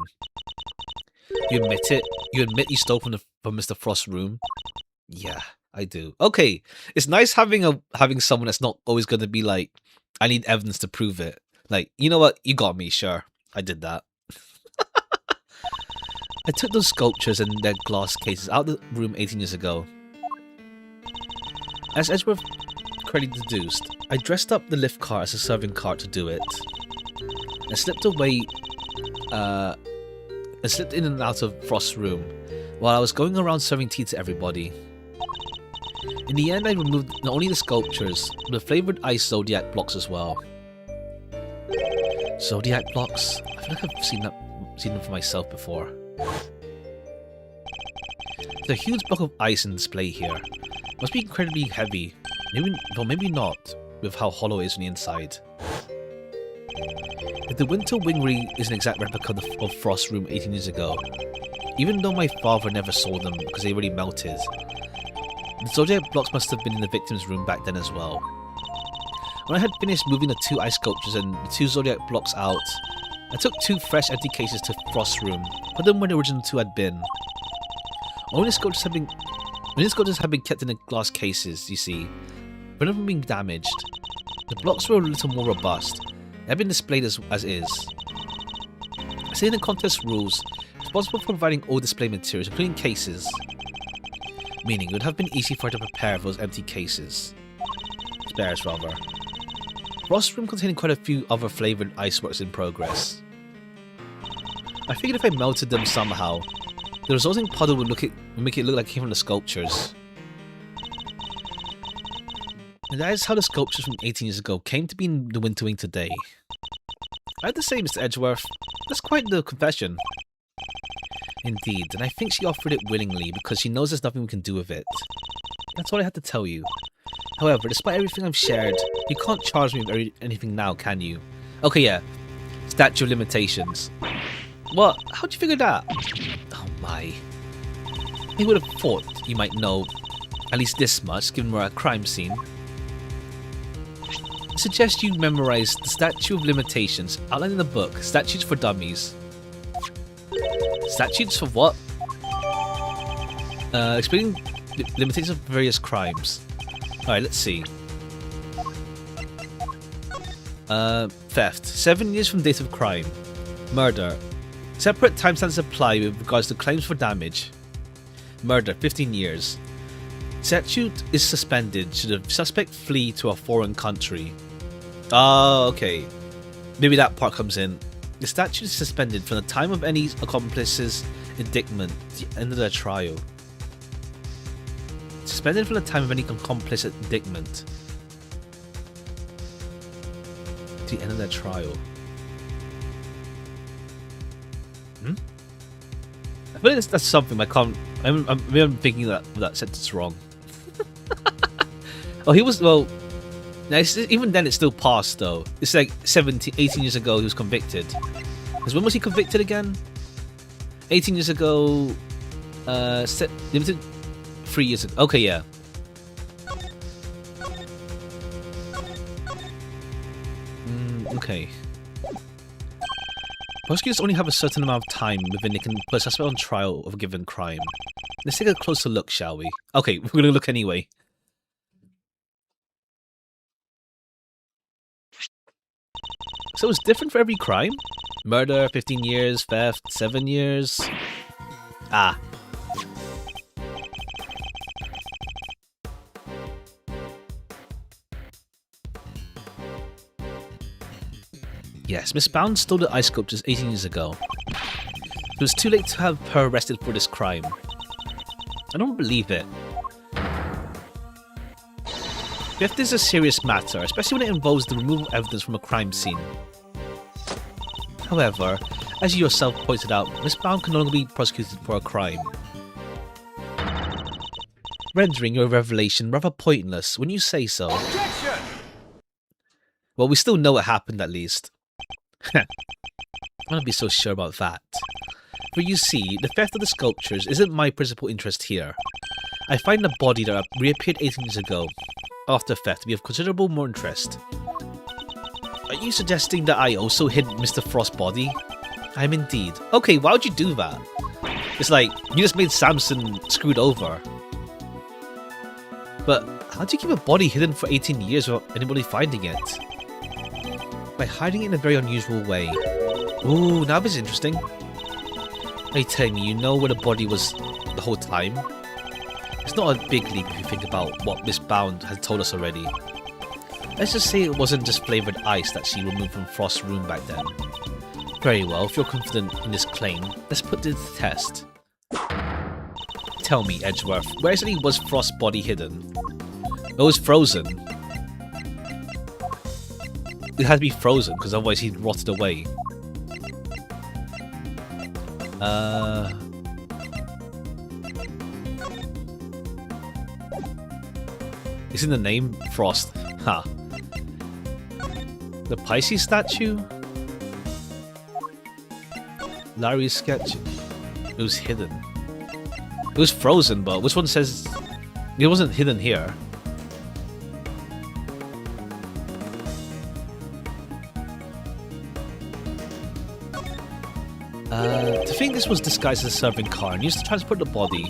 You admit it? You admit you stole from Mr. Frost's room? Yeah, I do. Okay, it's nice having someone that's not always going to be like, I need evidence to prove it. Like, you know what? You got me, sure. I did that. I took those sculptures and their glass cases out of the room 18 years ago. As Edgeworth correctly deduced, I dressed up the lift cart as a serving cart to do it. I slipped away, and slipped in and out of Frost's room while I was going around serving tea to everybody. In the end, I removed not only the sculptures, but the flavoured ice zodiac blocks as well. Zodiac blocks? I feel like I've seen them for myself before. There's a huge block of ice in display here. Must be incredibly heavy. Maybe not, with how hollow it is on the inside. If the Winter Wingery is an exact replica of Frost's room 18 years ago, even though my father never saw them because they already melted, the Zodiac blocks must have been in the victim's room back then as well. When I had finished moving the 2 ice sculptures and the 2 Zodiac blocks out, I took 2 fresh empty cases to Frost's room, put them where the original 2 had been. Only the sculptures had been kept in the glass cases, you see, but none of them being damaged. The blocks were a little more robust. They had been displayed as is. As in the contest rules, responsible for providing all display materials, including cases. Meaning it would have been easy for her to prepare those empty cases. Spares, rather. Frost's room containing quite a few other flavoured ice works in progress. I figured if I melted them somehow, the resulting puddle would make it look like it came from the sculptures. And that is how the sculptures from 18 years ago came to be in the Winter Wing today. I have to say, Mr. Edgeworth, that's quite the confession. Indeed, and I think she offered it willingly because she knows there's nothing we can do with it. That's all I had to tell you. However, despite everything I've shared, you can't charge me with anything now, can you? Okay, yeah. Statute of limitations. What? How'd you figure that? Oh my. I would have thought you might know at least this much, given we're at a crime scene. suggest you memorize the Statute of Limitations outlined in the book, Statutes for Dummies. Statutes for what? Explaining the limitations of various crimes. Alright, let's see. Theft. 7 years from date of crime. Murder. Separate timestamps apply with regards to claims for damage. Murder. 15 years. Statute is suspended should the suspect flee to a foreign country. Oh, okay. Maybe that part comes in. The statute is suspended from the time of any accomplice's indictment to the end of their trial. Suspended from the time of any accomplice indictment to the end of their trial. I feel like that's something I can't. I'm thinking that sentence wrong. Oh, he was well. Even then, it's still passed though. It's like 18 years ago he was convicted. Because when was he convicted again? 18 years ago. Limited 3 years ago. Okay, yeah. Okay. Prosecutors only have a certain amount of time within they can put a suspect on trial of a given crime. Let's take a closer look, shall we? Okay, we're gonna look anyway. So it's different for every crime? Murder, 15 years, theft, 7 years. Ah. Yes, Miss Bound stole the ice sculptures 18 years ago. It was too late to have her arrested for this crime. I don't believe it. Theft is a serious matter, especially when it involves the removal of evidence from a crime scene. However, as you yourself pointed out, Miss Bound can no longer be prosecuted for a crime. Rendering your revelation rather pointless when you say so. Objection! Well, we still know what happened at least. I don't be so sure about that. For you see, the theft of the sculptures isn't my principal interest here. I find the body that reappeared 18 years ago after theft to be of considerable more interest. Are you suggesting that I also hid Mr. Frost's body? I am indeed. Okay, why would you do that? It's like, you just made Samson screwed over. But how do you keep a body hidden for 18 years without anybody finding it? By hiding it in a very unusual way. Ooh, now this is interesting. Are you telling me you know where the body was the whole time? It's not a big leap if you think about what Miss Bound has told us already. Let's just say it wasn't just flavoured ice that she removed from Frost's room back then. Very well, if you're confident in this claim, let's put it to the test. Tell me, Edgeworth, where exactly was Frost's body hidden? It was frozen. It had to be frozen, because otherwise he'd rotted away. It's in the name? Frost. Ha. The Pisces statue? Larry's sketch? It was hidden. It was frozen, but which one says... It wasn't hidden here. To think this was disguised as a serving car and used to transport the body.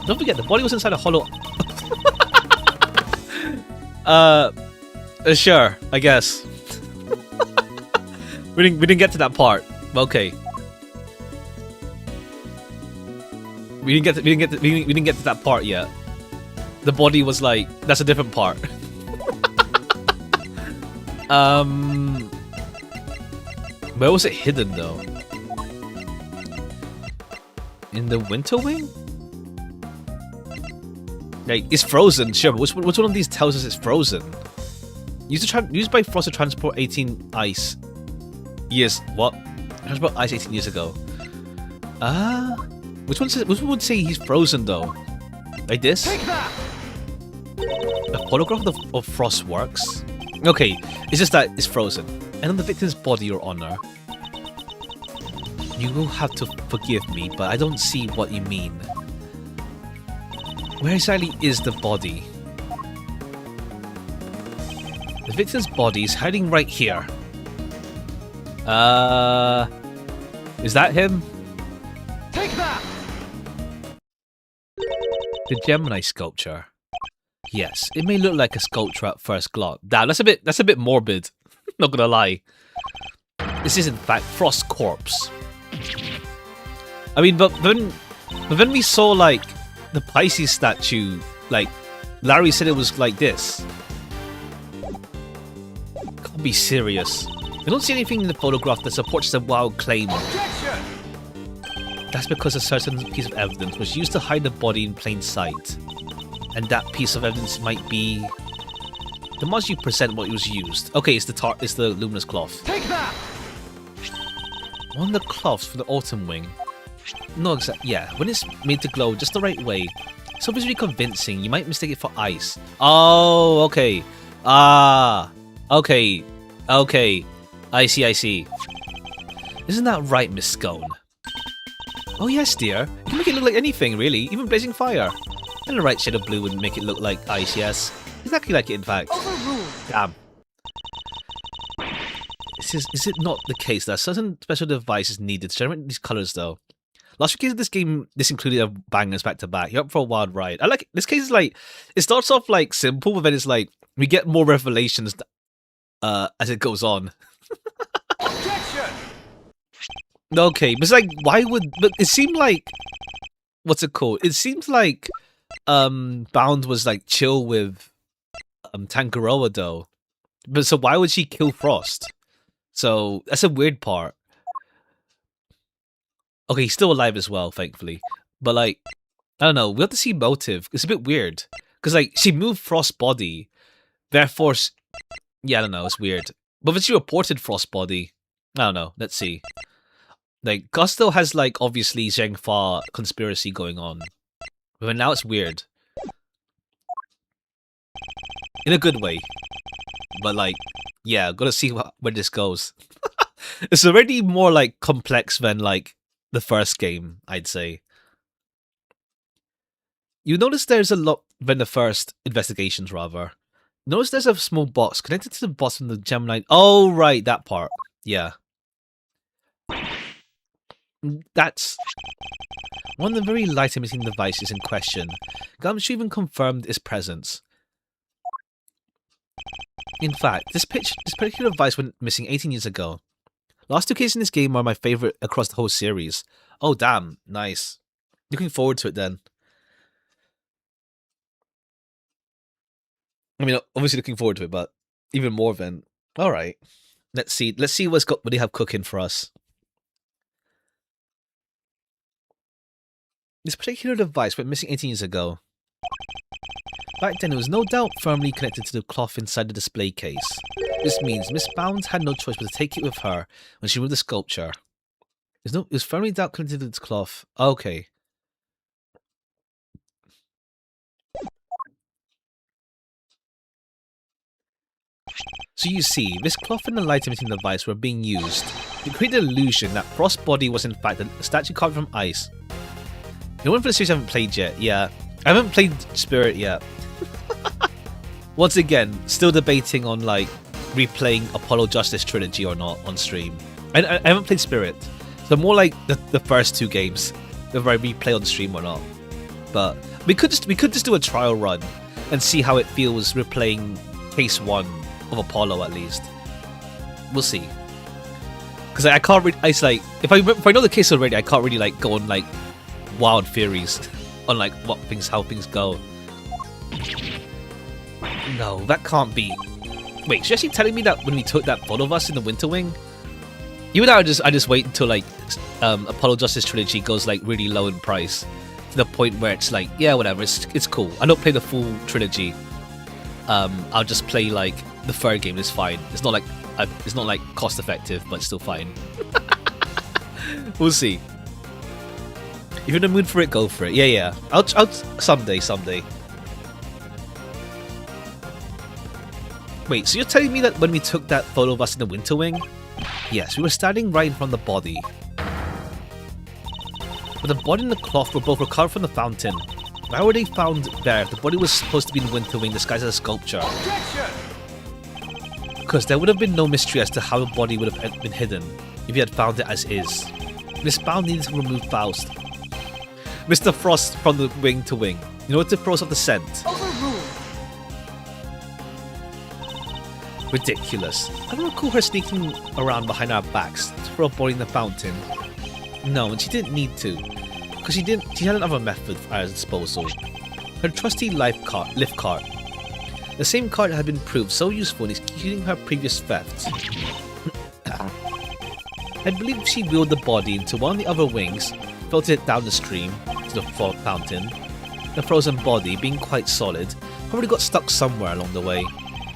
Don't forget, the body was inside a hollow... Sure, I guess. we didn't get to that part. Okay. We didn't get to that part yet. The body was like, that's a different part. Where was it hidden though? In the winter wing? Like, it's frozen, sure, but which one of these tells us it's frozen? Used by Frost to transport 18 ice years. What? Transport ice 18 years ago. Which one would say he's frozen though? Like this? Take that! A photograph of Frost works? Okay, it's just that it's frozen. And on the victim's body, Your Honor. You will have to forgive me, but I don't see what you mean. Where exactly is the body? The victim's body is hiding right here. Is that him? Take that! The Gemini sculpture. Yes, it may look like a sculpture at first glance. Damn, that's a bit morbid. Not gonna lie. This is in fact Frost's corpse. I mean, but when we saw like the Pisces statue, like Larry said it was like this. Can't be serious. I don't see anything in the photograph that supports the wild claim. Objection! That's because a certain piece of evidence was used to hide the body in plain sight. And that piece of evidence might be... The much you present what it was used. Okay, it's the luminous cloth. Take that! One of the cloths for the autumn wing. No, exactly. Yeah, when it's made to glow just the right way, so visually convincing, you might mistake it for ice. Oh, okay. Ah, okay. Okay. I see. Isn't that right, Miss Scone? Oh yes, dear. You can make it look like anything, really, even blazing fire. And the right shade of blue would make it look like ice, yes. Exactly like it, in fact. Overruled. Damn. Is it not the case that a certain special device is needed to generate these colors, though? Last week of this game, this included a bangers back to back. You're up for a wild ride. I like it. This case is like, it starts off like simple, but then it's like we get more revelations as it goes on. Objection! Okay, but it's like, why would? But it seemed like, what's it called? It seems like Bound was like chill with Tangaroa though. But so why would she kill Frost? So that's a weird part. Okay, he's still alive as well, thankfully. But like, I don't know. We have to see motive. It's a bit weird because like she moved Frost's body, therefore, yeah, I don't know. It's weird. But when she reported Frost's body, I don't know. Let's see. Like, Gusto has like obviously Zheng Fa conspiracy going on, but now it's weird in a good way. But like, yeah, gotta see where this goes. It's already more like complex than like the first game, I'd say. You notice there's a lot than the first investigations, rather. Notice there's a small box connected to the bottom of the Gemini. Oh, right, that part. Yeah. That's one of the very light emitting devices in question. Gumshoe even confirmed its presence. In fact, this particular device went missing 18 years ago. Last two cases in this game are my favorite across the whole series. Oh damn, nice. Looking forward to it then. I mean, obviously looking forward to it, but even more then. All right, let's see what they have cooking for us. This particular device went missing 18 years ago. Back then, it was no doubt firmly connected to the cloth inside the display case. This means Miss Bounds had no choice but to take it with her when she moved the sculpture. It was firmly connected to this cloth. Okay. So you see, this cloth and the light emitting device were being used to create the illusion that Frost's body was in fact a statue carved from ice. No one for the series I haven't played yet. Yeah, I haven't played Spirit yet. Once again, still debating on like replaying Apollo Justice Trilogy or not on stream. I haven't played Spirit, so more like the first two games, whether I replay on stream or not. But we could just do a trial run and see how it feels replaying Case 1 of Apollo at least. We'll see. Because I can't really, it's like if I know the case already, I can't really like go on like wild theories on like how things go. No, that can't be. Wait, she's actually telling me that when we took that photo of us in the Winter Wing? You and I just wait until like Apollo Justice Trilogy goes like really low in price to the point where it's like, yeah, whatever, it's cool. I don't play the full trilogy. I'll just play like the third game. It's fine. It's not like cost effective, but it's still fine. We'll see. If you're in the mood for it, go for it. Yeah. I'll someday. Wait, so you're telling me that when we took that photo of us in the Winter Wing? Yes, we were standing right in front of the body. But the body and the cloth were both recovered from the fountain. Why were they found there if the body was supposed to be in the Winter Wing disguised as a sculpture? Objection! Because there would have been no mystery as to how the body would have been hidden if you had found it as is. Miss Bound needed to remove Faust. Mr. Frost from the wing to wing in order to throw us off the scent. Overruled. Ridiculous. I don't recall her sneaking around behind our backs to throw a body in the fountain. No, and she didn't need to, because she had another method at her disposal. Her trusty lift cart. The same cart had been proved so useful in executing her previous thefts. I believe she wheeled the body into one of the other wings, floated it down the stream to the fountain. The frozen body, being quite solid, probably got stuck somewhere along the way,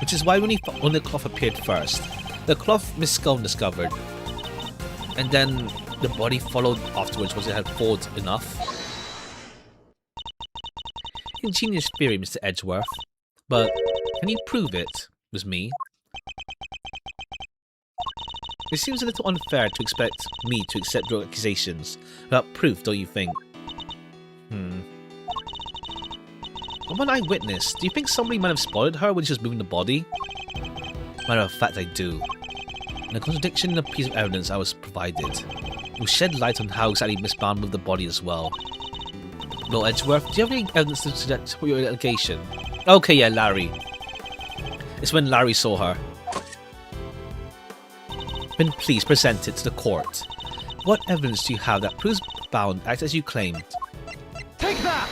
which is why when the cloth appeared first, the cloth Miss Scone discovered, and then the body followed afterwards once it had thawed enough. Ingenious theory, Mr. Edgeworth, but can you prove it was me? It seems a little unfair to expect me to accept your accusations without proof, don't you think? I'm an eyewitness. Do you think somebody might have spotted her when she was moving the body? Matter of fact, I do. And a contradiction in the piece of evidence I was provided will shed light on how exactly Miss Bound moved the body as well. Lord Edgeworth, do you have any evidence to support your allegation? Okay, yeah, Larry. It's when Larry saw her. Then please present it to the court. What evidence do you have that proves Bound acts as you claimed? Take that!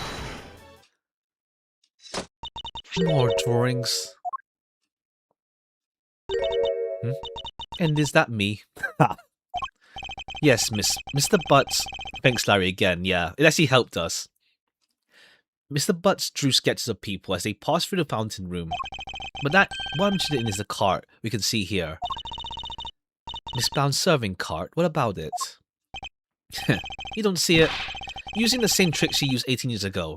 More drawings. And is that me? Yes, Mr. Butts. Thanks, Larry, again. Yeah, it actually helped us. Mr. Butts drew sketches of people as they passed through the fountain room. But what I'm interested in is the cart we can see here. Miss Bound's serving cart, what about it? You don't see it. Using the same trick she used 18 years ago.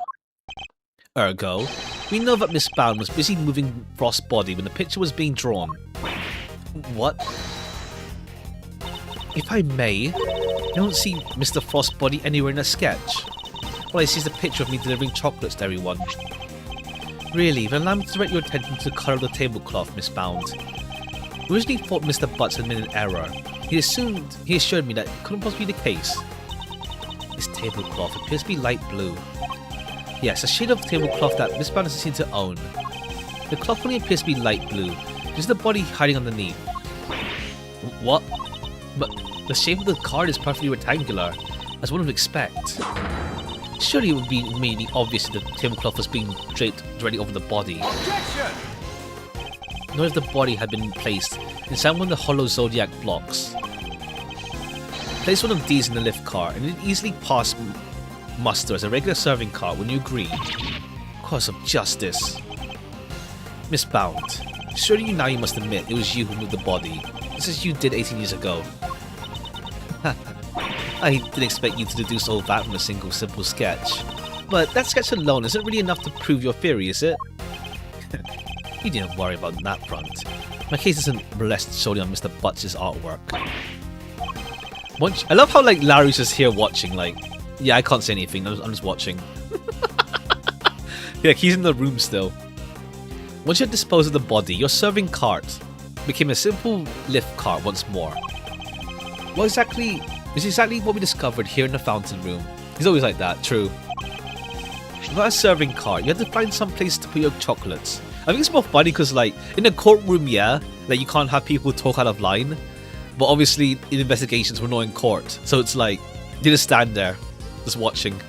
Ergo, we know that Miss Bound was busy moving Frost's body when the picture was being drawn. What? If I may, I don't see Mr. Frost's body anywhere in the sketch. All I see is a picture of me delivering chocolates to everyone. Really, then allow me to direct your attention to the colour of the tablecloth, Miss Bound. I originally thought Mr. Butts had made an error. He assured me that it couldn't possibly be the case. This tablecloth appears to be light blue. Yes, a shade of tablecloth that Miss Bound doesn't seem to own. The cloth only appears to be light blue, just the body hiding underneath. What? But the shape of the card is perfectly rectangular, as one would expect. Surely it would be immediately obvious that the tablecloth was being draped directly over the body. Objection! Nor if the body had been placed inside one of the hollow zodiac blocks. Place one of these in the lift cart, and it easily passed muster as a regular serving cart when you agree. Cause of justice. Miss Bound, surely you must admit it was you who moved the body, just as you did 18 years ago. I didn't expect you to deduce all that from a single simple sketch. But that sketch alone isn't really enough to prove your theory, is it? You didn't worry about that front. My case isn't rested solely on Mr. Butts' artwork. I love how Larry's just here watching, yeah, I can't say anything, I'm just watching. Yeah, he's in the room still. Once you had disposed of the body, your serving cart became a simple lift cart once more. Is exactly what we discovered here in the fountain room. He's always like that, true. Without a serving cart, you had to find some place to put your chocolates. I think it's more funny because, in the courtroom, yeah, you can't have people talk out of line. But obviously, in investigations, we're not in court. So it's you just stand there, just watching.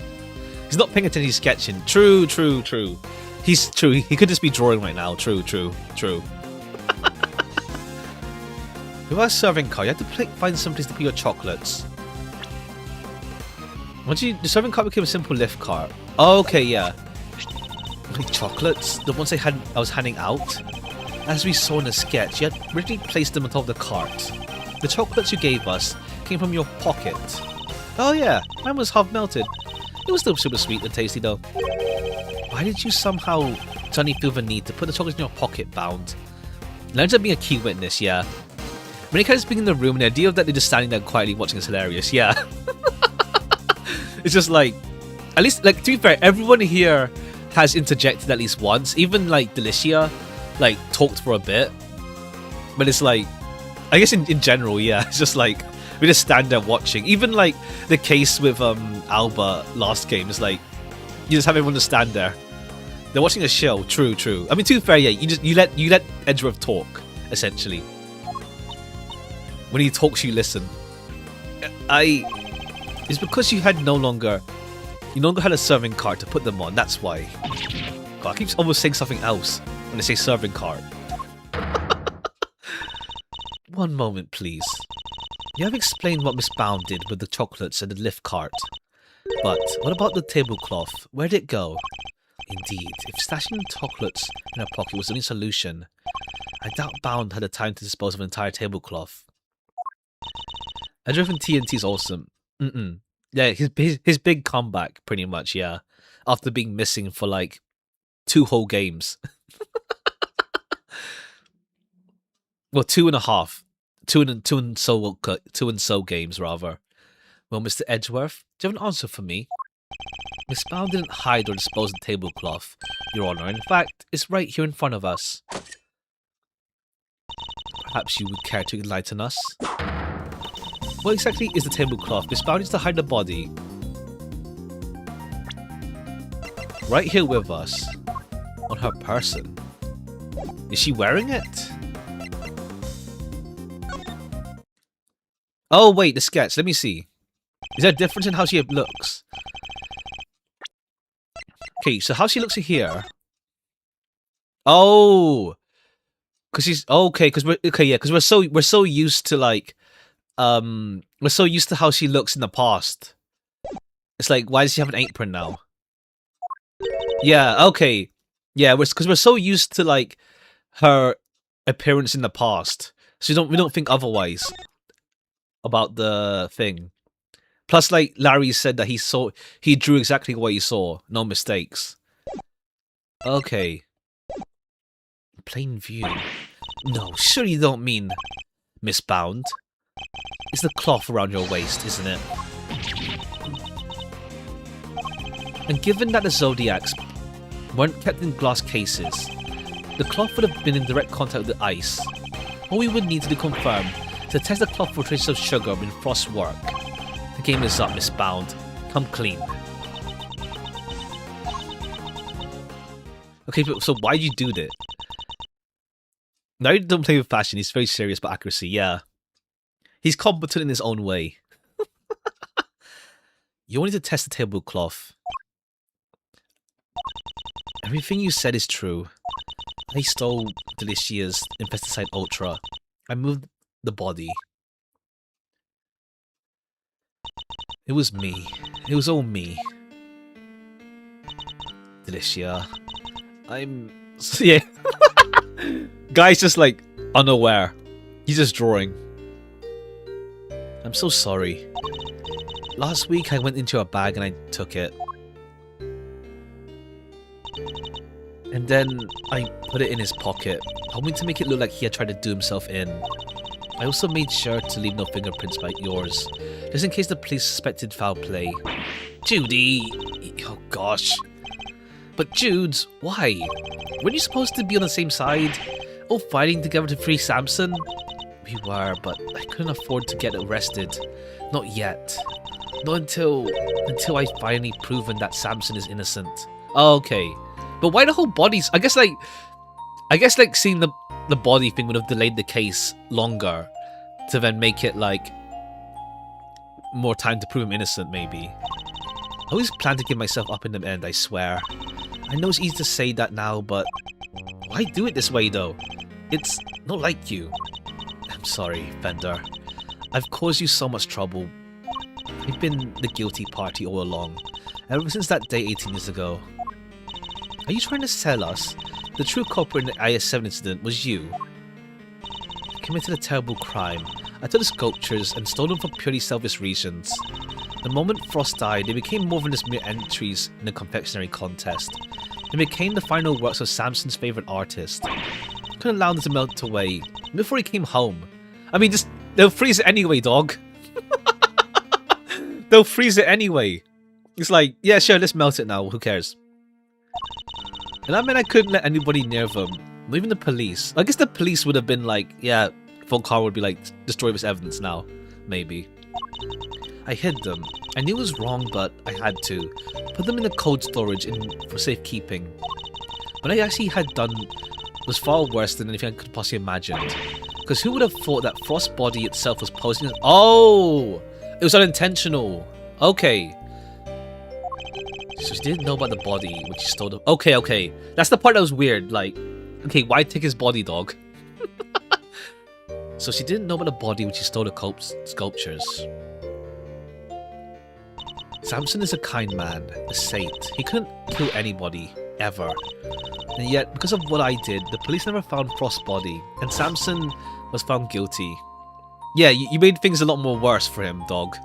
He's not paying attention, he's sketching. True. He's true, he could just be drawing right now. True. Without a serving cart, you had to find some place to put your chocolates. The serving cart became a simple lift cart. Oh, okay, yeah. Chocolates? The ones I was handing out? As we saw in the sketch, you had originally placed them on top of the cart. The chocolates you gave us came from your pocket. Oh yeah, mine was half melted. It was still super sweet and tasty though. Why did you somehow suddenly feel the need to put the chocolates in your pocket, Bound? It ends up being a key witness, yeah. When he kind of being in the room, and the idea of that they're just standing there quietly watching is hilarious, yeah. It's just at least, to be fair, everyone here has interjected at least once. Even Delicia, talked for a bit. But it's like, I guess in general, yeah, it's just like we just stand there watching. Even like the case with Alba last game is like you just have everyone to stand there. They're watching a show. True, true. I mean, to be fair, yeah, you let Edgeworth talk essentially. When he talks, you listen. It's because you no longer had a serving cart to put them on. That's why. God, I keep almost saying something else when I say serving cart. One moment, please. You have explained what Miss Bound did with the chocolates and the lift cart. But what about the tablecloth? Where'd it go? Indeed, if stashing chocolates in her pocket was the only solution, I doubt Bound had the time to dispose of an entire tablecloth. Edgeworth and TNT's awesome. Yeah, his big comeback, pretty much, yeah. After being missing for like 2 whole games. Well, 2.5. Two and so games, rather. Well, Mr. Edgeworth, do you have an answer for me? Miss Bound didn't hide or dispose of the tablecloth, Your Honor. In fact, it's right here in front of us. Perhaps you would care to enlighten us? What exactly is the tablecloth? Miss Bound needs to hide the body. Right here with us. On her person. Is she wearing it? Oh, wait, the sketch. Let me see. Is there a difference in how she looks? Okay, so how she looks here. Oh, because she's okay. Because we're so used to like, we're so used to how she looks in the past. It's like, why does she have an apron now? Yeah, okay, yeah, because we're so used to like her appearance in the past, so we don't think otherwise about the thing. Plus, like Larry said that he drew exactly what he saw, no mistakes. Okay. Plain view. No, sure you don't mean Miss Bound. It's the cloth around your waist, isn't it? And given that the Zodiacs weren't kept in glass cases, the cloth would have been in direct contact with the ice. All we would need to confirm is to test the cloth for traces of sugar when frost work. The game is up, Miss Bound. Come clean. Okay, so why'd you do that? Now you don't play with fashion, he's very serious about accuracy, yeah. He's competent in his own way. You wanted to test the tablecloth. Everything you said is true. I stole Delicia's Infesticide Ultra. I moved the body. It was me. It was all me. Delicia. Yeah. Guy's just like unaware. He's just drawing. I'm so sorry. Last week I went into a bag and I took it. And then I put it in his pocket, hoping to make it look like he had tried to do himself in. I also made sure to leave no fingerprints like yours, just in case the police suspected foul play. Judy! Oh gosh. But Judes, why? Weren't you supposed to be on the same side? All fighting together to free Samson? We were, but I couldn't afford to get arrested. Not yet. Not until I finally proven that Samson is innocent. Oh, okay. But why the whole bodies? I guess like seeing the body thing would have delayed the case longer to then make it like more time to prove him innocent, maybe. I always planned to give myself up in the end, I swear. I know it's easy to say that now, but why do it this way though? It's not like you. I'm sorry, Fender. I've caused you so much trouble. I've been the guilty party all along, ever since that day 18 years ago. Are you trying to tell us the true culprit in the IS-7 incident was you? I committed a terrible crime. I took the sculptures and stole them for purely selfish reasons. The moment Frost died, they became more than just mere entries in a confectionery contest. They became the final works of Samson's favourite artist. I couldn't allow them to melt away before he came home. I mean, they'll freeze it anyway, dog. They'll freeze it anyway. It's like, yeah, sure, let's melt it now. Who cares? And I mean, I couldn't let anybody near them. Not even the police. I guess the police would have been like, yeah, Von Karma would be like, destroy this evidence now. Maybe. I hid them. I knew it was wrong, but I had to. Put them in the cold storage for safekeeping. What I actually had done was far worse than anything I could possibly imagine. Because who would have thought that Frost's body itself was posing as... Oh! It was unintentional. Okay. So she didn't know about the body, which she stole the... Okay. That's the part that was weird. Like, okay, why take his body, dog? So she didn't know about the body, which she stole the sculptures. Samson is a kind man, a saint. He couldn't kill anybody, ever. And yet, because of what I did, the police never found Frost's body, and Samson was found guilty. Yeah, you made things a lot more worse for him, dog.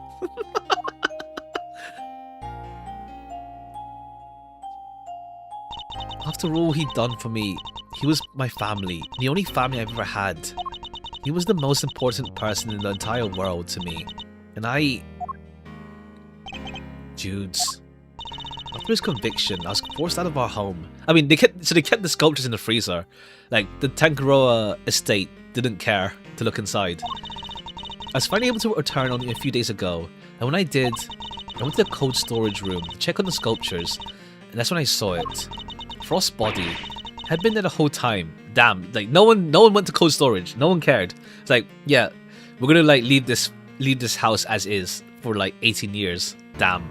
After all he'd done for me, he was my family, the only family I've ever had. He was the most important person in the entire world to me. And I... Dudes. After his conviction, I was forced out of our home. I mean, they kept the sculptures in the freezer. Like, the Tangaroa estate didn't care to look inside. I was finally able to return only a few days ago, and when I did, I went to the cold storage room to check on the sculptures, and that's when I saw it. Frost's body had been there the whole time. Damn, like no one went to cold storage. No one cared. It's like, yeah, we're gonna like leave this house as is for like 18 years. Damn.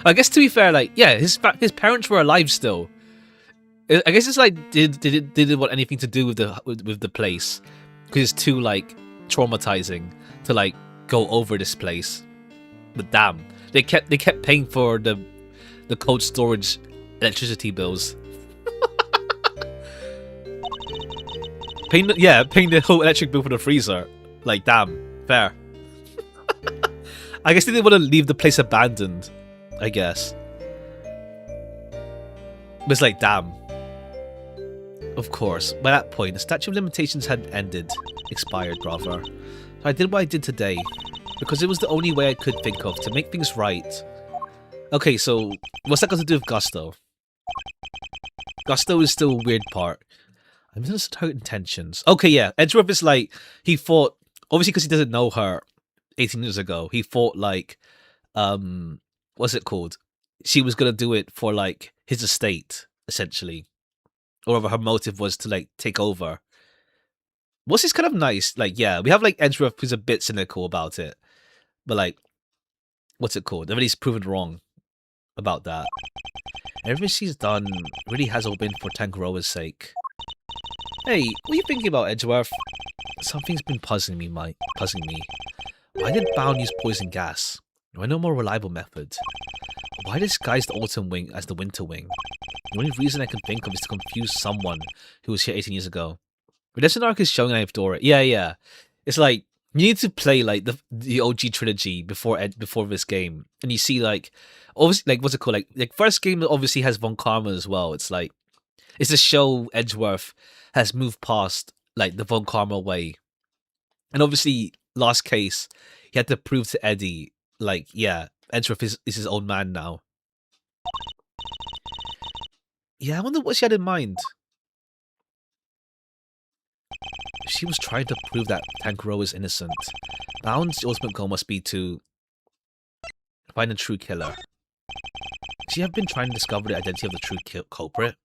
I guess to be fair, like, yeah, his parents were alive still. I guess it's like didn't want anything to do with the place because it's too like traumatizing to like go over this place. But damn, they kept paying for the cold storage electricity bills. paying the whole electric bill for the freezer. Like, damn, fair. I guess they didn't want to leave the place abandoned. I guess. But it's like, damn. Of course, by that point, the statute of limitations had expired, rather. So I did what I did today, because it was the only way I could think of to make things right. Okay, so what's that got to do with Gusto? Gusto is still a weird part. I misunderstood her intentions. Okay, yeah, Edgeworth is like, he thought, obviously because he doesn't know her 18 years ago, he thought like, what's it called? She was gonna do it for like his estate, essentially. Or whether her motive was to like take over. What's is kind of nice, like, yeah, we have like Edgeworth who's a bit cynical about it. But like, what's it called? Everybody's proven wrong about that. Everything she's done really has all been for Tangaroa's sake. Hey, what are you thinking about, Edgeworth? Something's been puzzling me. Why did Bound use poison gas? Do I know a more reliable method? Why disguise the Autumn Wing as the Winter Wing? The only reason I can think of is to confuse someone who was here 18 years ago. Redemption Arc is showing Ivdora. Yeah. It's like, you need to play like the OG trilogy before this game. And you see like, obviously, like, what's it called? Like first game obviously has Von Karma as well. It's like, it's to show Edgeworth has moved past like the Von Karma way. And obviously, last case, he had to prove to Eddie, like, yeah, Edgeworth is his own man now. Yeah, I wonder what she had in mind. She was trying to prove that Tangaroa is innocent. Bound's ultimate goal must be to find the true killer. She have been trying to discover the identity of the true culprit.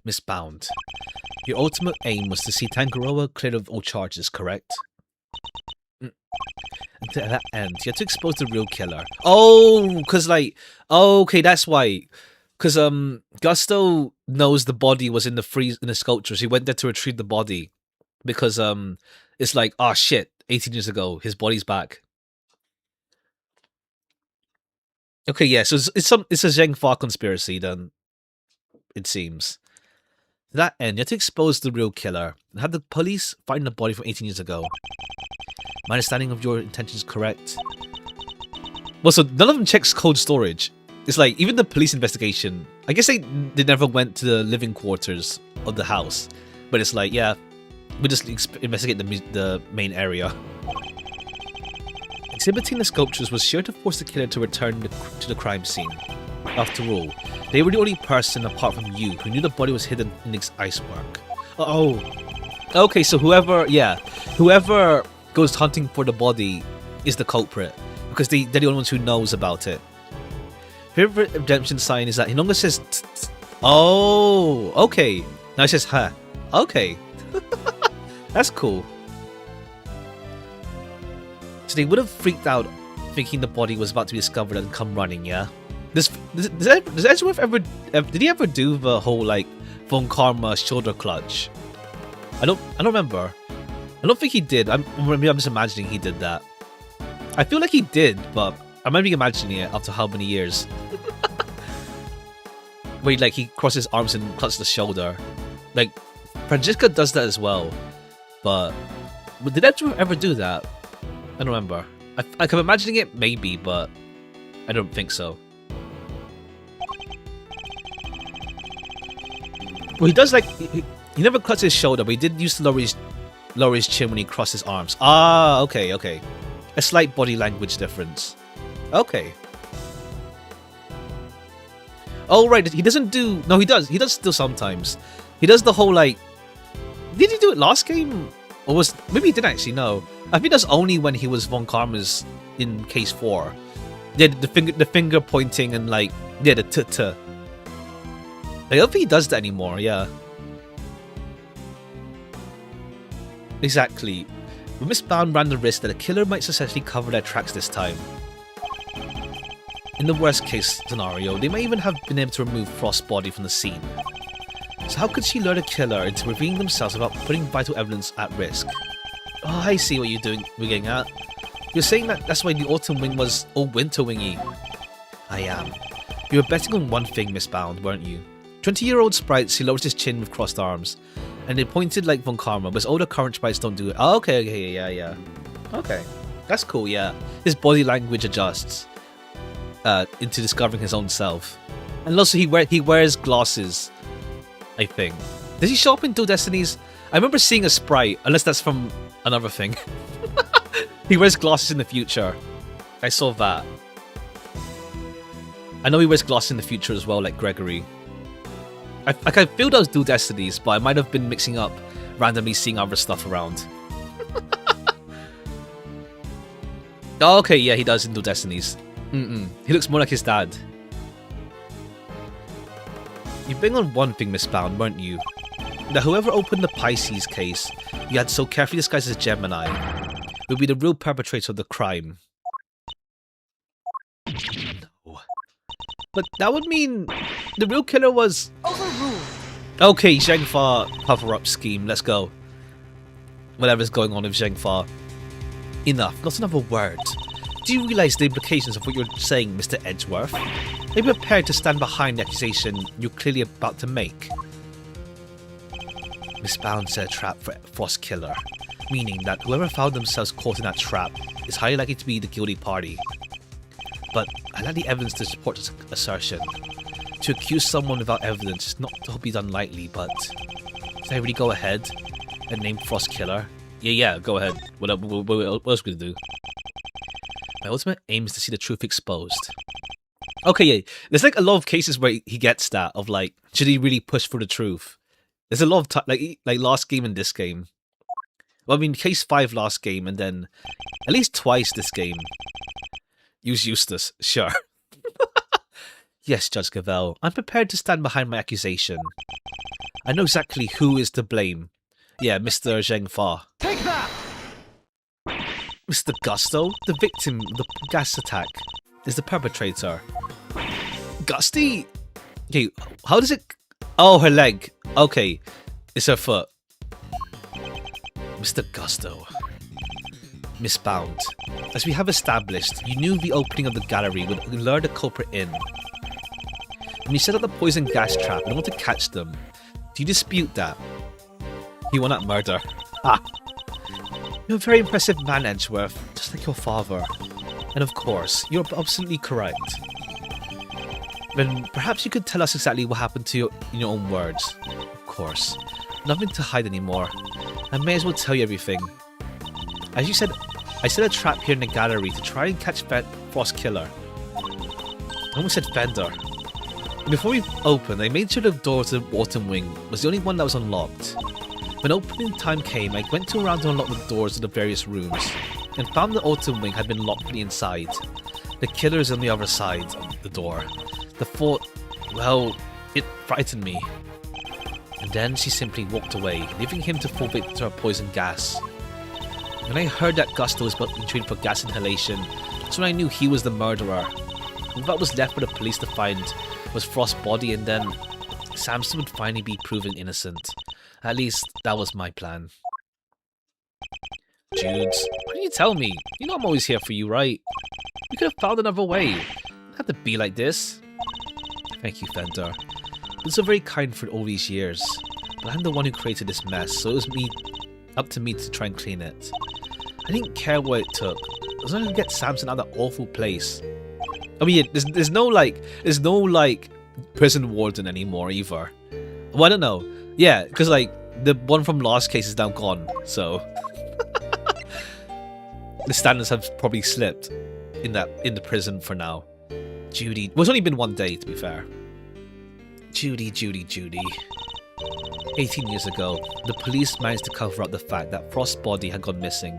Miss Bound, your ultimate aim was to see Tangaroa cleared of all charges, correct? And to that end, you had to expose the real killer. Oh, because like, oh, okay, that's why. Because Gusto knows the body was in the sculpture, so he went there to retrieve the body. Because it's like, oh shit, 18 years ago, his body's back. Okay, yeah, so it's a Zheng Fa conspiracy then, it seems. To that end, you have to expose the real killer and have the police find the body from 18 years ago. My understanding of your intentions is correct. Well, so none of them checks cold storage. It's like, even the police investigation, I guess they never went to the living quarters of the house. But it's like, yeah, we just investigate the main area. Exhibiting the sculptures was sure to force the killer to return to the crime scene. After all, they were the only person apart from you who knew the body was hidden in its icework. Oh, okay, so whoever goes hunting for the body is the culprit, because they're the only ones who knows about it. Favorite redemption sign is that he no longer says oh, okay. Now it says huh. Okay. That's cool. So they would have freaked out thinking the body was about to be discovered and come running, yeah? Does Edgeworth ever did he ever do the whole like Von Karma shoulder clutch? I don't remember. I don't think he did. Maybe I'm just imagining he did that. I feel like he did, but I might be imagining it after how many years. Where he crosses his arms and clutches the shoulder. Like Francesca does that as well. But did Edgeworth ever do that? I don't remember. I'm imagining it maybe, but I don't think so. Well, he does he never cuts his shoulder, but he did use to lower his chin when he crossed his arms. Ah, okay. A slight body language difference. Okay. Oh, right. He doesn't do... No, he does. He does still sometimes. He does the whole, like... Did he do it last game? Or was... Maybe he didn't actually, no. I think that's only when he was Von Karma's in Case 4. Yeah, the finger pointing and, like... Yeah, the t-t. I don't think he does that anymore, yeah. Exactly. But Miss Bound ran the risk that a killer might successfully cover their tracks this time. In the worst case scenario, they might even have been able to remove Frost's body from the scene. So how could she lure the killer into revealing themselves without putting vital evidence at risk? Oh, I see what we're getting at. You're saying that's why the Autumn Wing was all Winter Wingy. I am. You were betting on one thing, Miss Bound, weren't you? 20-year-old sprites, he lowers his chin with crossed arms. And they pointed like Von Karma, but older current sprites don't do it. Oh, okay, yeah. Okay. That's cool, yeah. His body language adjusts into discovering his own self. And also he wears glasses, I think. Does he show up in Dual Destinies? I remember seeing a sprite, unless that's from another thing. He wears glasses in the future. I saw that. I know he wears glasses in the future as well, like Gregory. I feel those Dual Destinies, but I might have been mixing up randomly seeing other stuff around. Oh, okay, yeah, he does in Dual Destinies. He looks more like his dad. You've been on one thing, Miss Bound, weren't you? That whoever opened the Pisces case you had so carefully disguised as Gemini would be the real perpetrator of the crime. No. But that would mean the real killer was... Overruled. Okay, Zhengfa cover-up scheme, let's go. Whatever's going on with Zhengfa. Enough, not another word. Do you realise the implications of what you're saying, Mr. Edgeworth? Are you prepared to stand behind the accusation you're clearly about to make? Miss Bound set a trap for Frost Killer, meaning that whoever found themselves caught in that trap is highly likely to be the guilty party. But I lack the evidence to support this assertion. To accuse someone without evidence is not to be done lightly, but... Should I really go ahead and name Frost Killer? Yeah, go ahead. What else are we gonna do? My ultimate aim is to see the truth exposed. Okay, yeah. There's like a lot of cases where he gets that, of like, should he really push for the truth? There's a lot of like last game and this game. Well, I mean, case 5 last game, and then at least twice this game. Use Eustace, sure. Yes, Judge Cavell, I'm prepared to stand behind my accusation. I know exactly who is to blame. Yeah, Mr. Zhengfa. Take that! Mr. Gusto, the victim of the gas attack, is the perpetrator. Gusty? Okay, how does it... Oh, her leg. Okay, it's her foot. Mr. Gusto. Miss Bound, as we have established, you knew the opening of the gallery would lure the culprit in. When you set up the poison gas trap and want to catch them, do you dispute that? You want that murder. Ah! You're a very impressive man, Edgeworth, just like your father. And of course, you're absolutely correct. Then perhaps you could tell us exactly what happened to you in your own words. Of course. Nothing to hide anymore. I may as well tell you everything. As you said, I set a trap here in the gallery to try and catch Frost Killer. I almost said Fender. Before we opened, I made sure the door to the autumn wing was the only one that was unlocked. When opening time came, I went around to unlock the doors of the various rooms, and found the autumn wing had been locked from the inside. The killer's on the other side of the door. The thought, well, it frightened me. And then she simply walked away, leaving him to fall victim to her poison gas. When I heard that Gusto was being treated for gas inhalation, that's when I knew he was the murderer. And what was left for the police to find was Frost's body, and then Samson would finally be proven innocent. At least, that was my plan. Judes, why didn't you tell me? You know I'm always here for you, right? You could have found another way. You don't have to be like this. Thank you, Fender. You're so very kind for all these years. But I'm the one who created this mess, so it was up to me to try and clean it. I didn't care what it took, as long as I could get Samson out of that awful place. I mean, yeah, there's no prison warden anymore either. Well, I don't know. Yeah, because like the one from last case is now gone, so the standards have probably slipped in the prison for now. Judy, well, it's only been 1 day to be fair. Judy. 18 years ago, the police managed to cover up the fact that Frost's body had gone missing.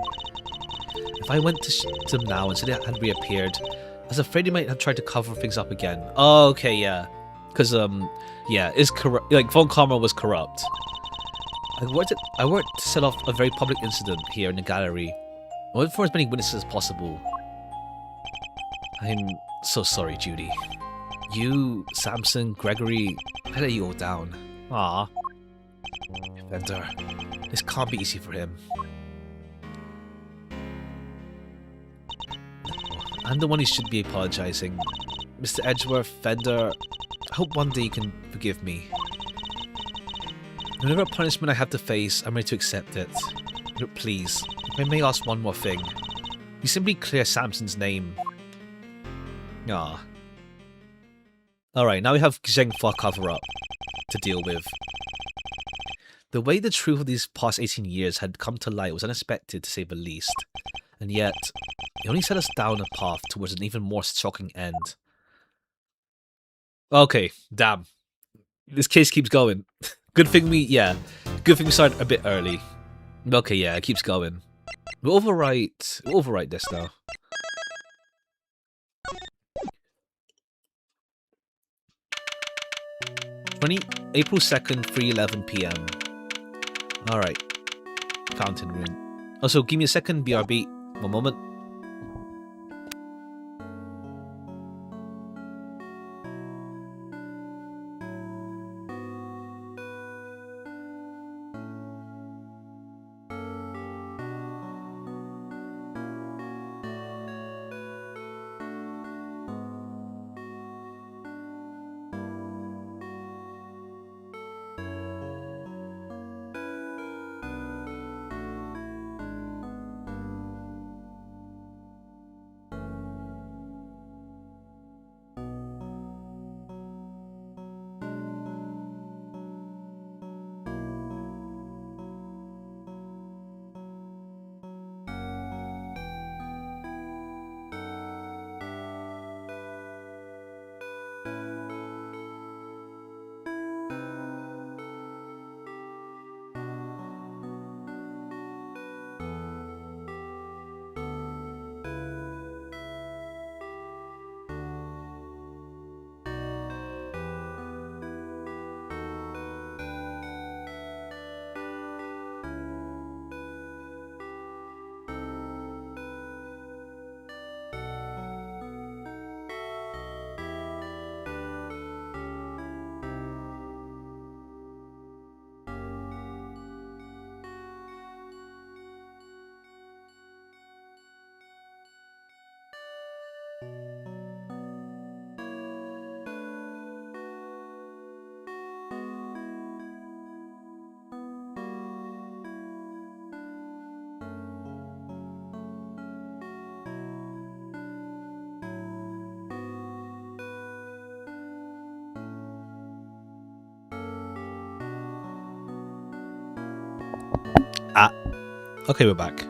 If I went to them now and said it had reappeared, I was afraid he might have tried to cover things up again. Oh, okay, yeah. Because, yeah, it's corrupt. Like, Von Karma was corrupt. I worked to set off a very public incident here in the gallery. I went for as many witnesses as possible. I'm so sorry, Judy. You, Samson, Gregory, I let you all down. Ah, Fender, this can't be easy for him. I'm the one who should be apologizing. Mr. Edgeworth, Fender, I hope one day you can forgive me. Whatever punishment I have to face, I'm ready to accept it. But please, if I may ask one more thing. You simply clear Samson's name. Ah. Alright, now we have Zhengfa cover-up to deal with. The way the truth of these past 18 years had come to light was unexpected, to say the least. And yet, it only set us down a path towards an even more shocking end. Okay, damn. This case keeps going. Good thing we started a bit early. Okay, yeah, it keeps going. We'll overwrite this now. April 2nd, 3:11 PM. Alright. Fountain room. Also, give me a second, BRB. One moment. Ah. Okay, we're back.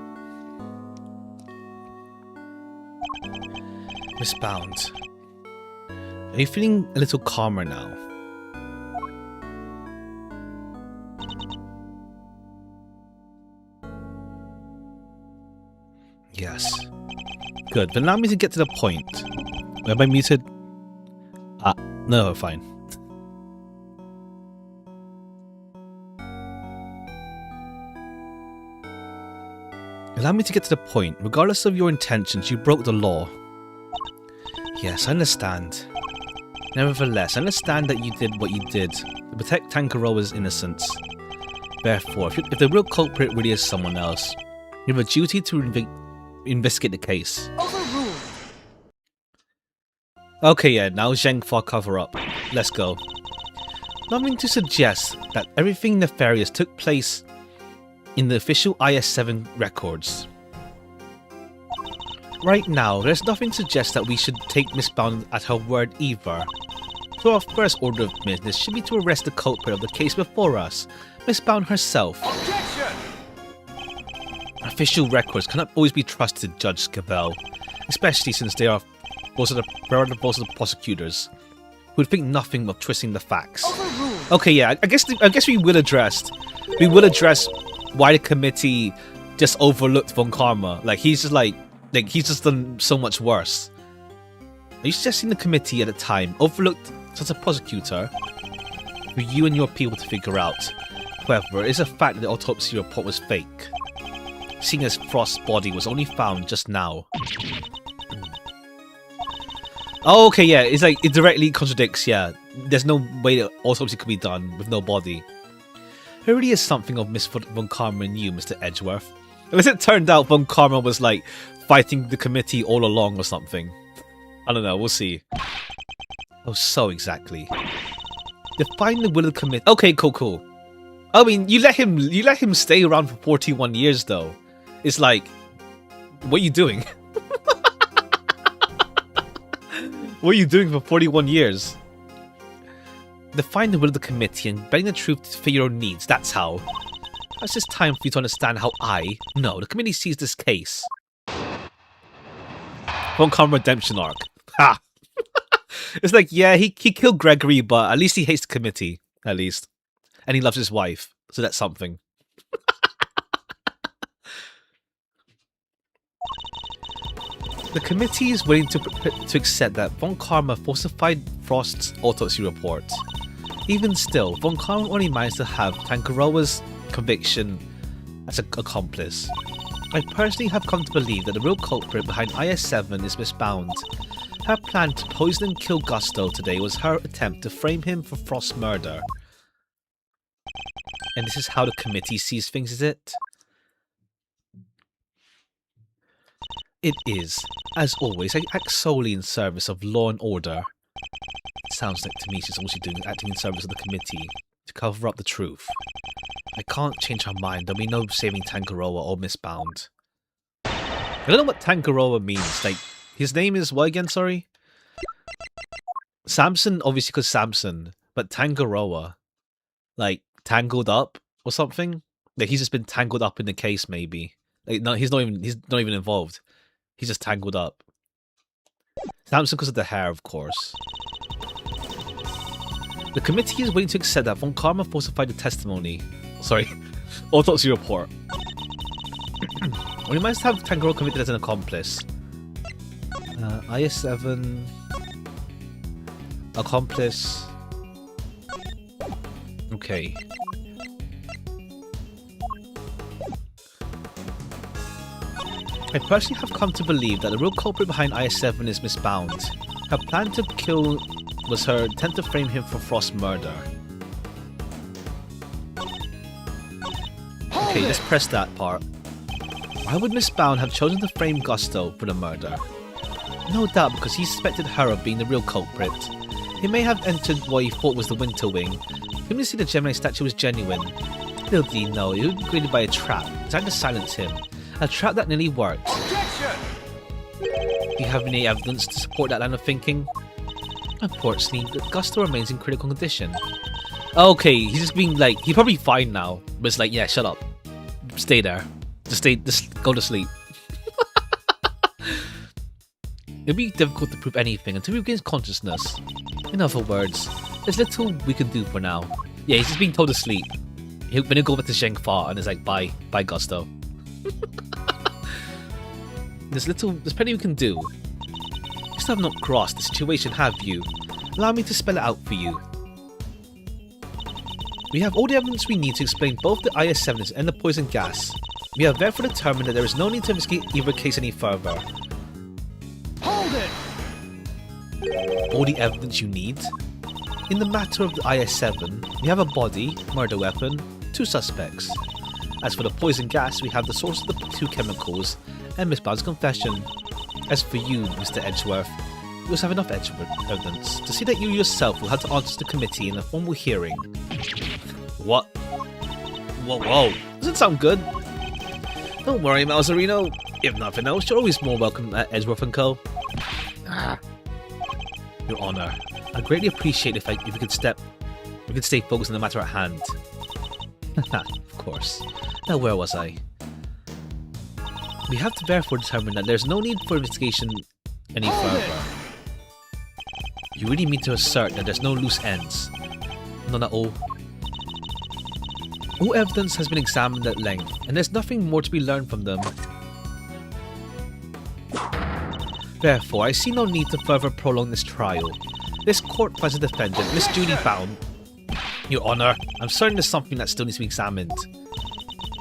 Miss Bound. Are you feeling a little calmer now? Yes. Good. But allow me to get to the point. Am I muted? Ah, no, fine. Allow me to get to the point. Regardless of your intentions, you broke the law. Yes, I understand. Nevertheless, I understand that you did what you did to protect Tangaroa's innocence. Therefore, if the real culprit really is someone else, you have a duty to investigate the case. Overruled. Okay, yeah, now Zheng Fa cover up. Let's go. Nothing to suggest that everything nefarious took place in the official IS-7 records. Right now, there's nothing to suggest that we should take Miss Bound at her word either. So our first order of business should be to arrest the culprit of the case before us, Miss Bound herself. Objection! Official records cannot always be trusted, Judge Cavell, especially since they are both of the prosecutors, who would think nothing of twisting the facts. Overruled. Okay, yeah, I guess we will address why the committee just overlooked Von Karma. Like he's just done so much worse. Are you suggesting the committee at the time overlooked such a prosecutor for you and your people to figure out? However, it is a fact that the autopsy report was fake, seeing as Frost's body was only found just now. Oh, okay, yeah, it's like it directly contradicts, yeah. There's no way that autopsy could be done with no body. There really is something of Miss Von Karma in you, Mr. Edgeworth. Unless it turned out Von Karma was like fighting the committee all along or something. I don't know, we'll see. Oh, so exactly. Define the will of the committee. Okay, cool. I mean, you let him stay around for 41 years though. It's like, what are you doing? What are you doing for 41 years? Define the will of the committee and bring the truth for your own needs, that's how. It's just time for you to understand how the committee sees this case. Von Karma redemption arc. Ha! It's like, yeah, he killed Gregory, but at least he hates the committee, at least. And he loves his wife, so that's something. The committee is willing to accept that Von Karma falsified Frost's autopsy report. Even still, Von Karma only managed to have Tangaroa's conviction as an accomplice. I personally have come to believe that the real culprit behind IS-7 is Miss Bound. Her plan to poison and kill Gusto today was her attempt to frame him for Frost's murder. And this is how the committee sees things, is it? It is. As always, I act solely in service of law and order. It sounds like to me she's also acting in service of the committee to cover up the truth. I can't change her mind. There'll be no saving Tangaroa or Miss Bound. I don't know what Tangaroa means. Like, his name is what again? Sorry, Samson. Obviously, because Samson, but Tangaroa, like tangled up or something. Like he's just been tangled up in the case, maybe. Like no, he's not even involved. He's just tangled up. Samson because of the hair, of course. The committee is willing to accept that Von Karma falsified the testimony. Sorry, autopsy report. We must have Tangaroa convicted as an accomplice. IS-7 accomplice. Okay. I personally have come to believe that the real culprit behind IS-7 is Miss Bound. Her plan to kill was her attempt to frame him for Frost's murder. Okay, let's press that part. Why would Miss Bound have chosen to frame Gusto for the murder? No doubt because he suspected her of being the real culprit. He may have entered what he thought was the Winter Wing, him to see the Gemini statue was genuine. Little did he know, it was created by a trap, designed to silence him. A trap that nearly worked. Objection! Do you have any evidence to support that line of thinking? Unfortunately, Gusto remains in critical condition. Okay, he's just being like, he's probably fine now, but it's like, yeah, shut up. Stay there. Just go to sleep. It'll be difficult to prove anything until he regains consciousness. In other words, there's little we can do for now. Yeah, he's just being told to sleep. Then he'll go back to Zhengfa and it's like, bye Gusto. There's plenty we can do. You still have not crossed the situation, have you? Allow me to spell it out for you. We have all the evidence we need to explain both the IS-7 and the poison gas. We have therefore determined that there is no need to investigate either case any further. Hold it! All the evidence you need? In the matter of the IS-7, we have a body, murder weapon, 2 suspects. As for the poison gas, we have the source of the 2 chemicals and Miss Brown's confession. As for you, Mr. Edgeworth, you also have enough evidence to see that you yourself will have to answer to the committee in a formal hearing. What? Whoa. Doesn't sound good. Don't worry, Malzarino. If nothing else, you're always more welcome at Edgeworth & Co. Your Honor, I'd greatly appreciate if we could stay focused on the matter at hand. Of course. Now where was I? We have to therefore determine that there's no need for investigation any further. You really mean to assert that there's no loose ends? None at all. All evidence has been examined at length, and there's nothing more to be learned from them. Therefore, I see no need to further prolong this trial. This court finds the defendant, Miss Judy bound. Your Honor, I'm certain there's something that still needs to be examined.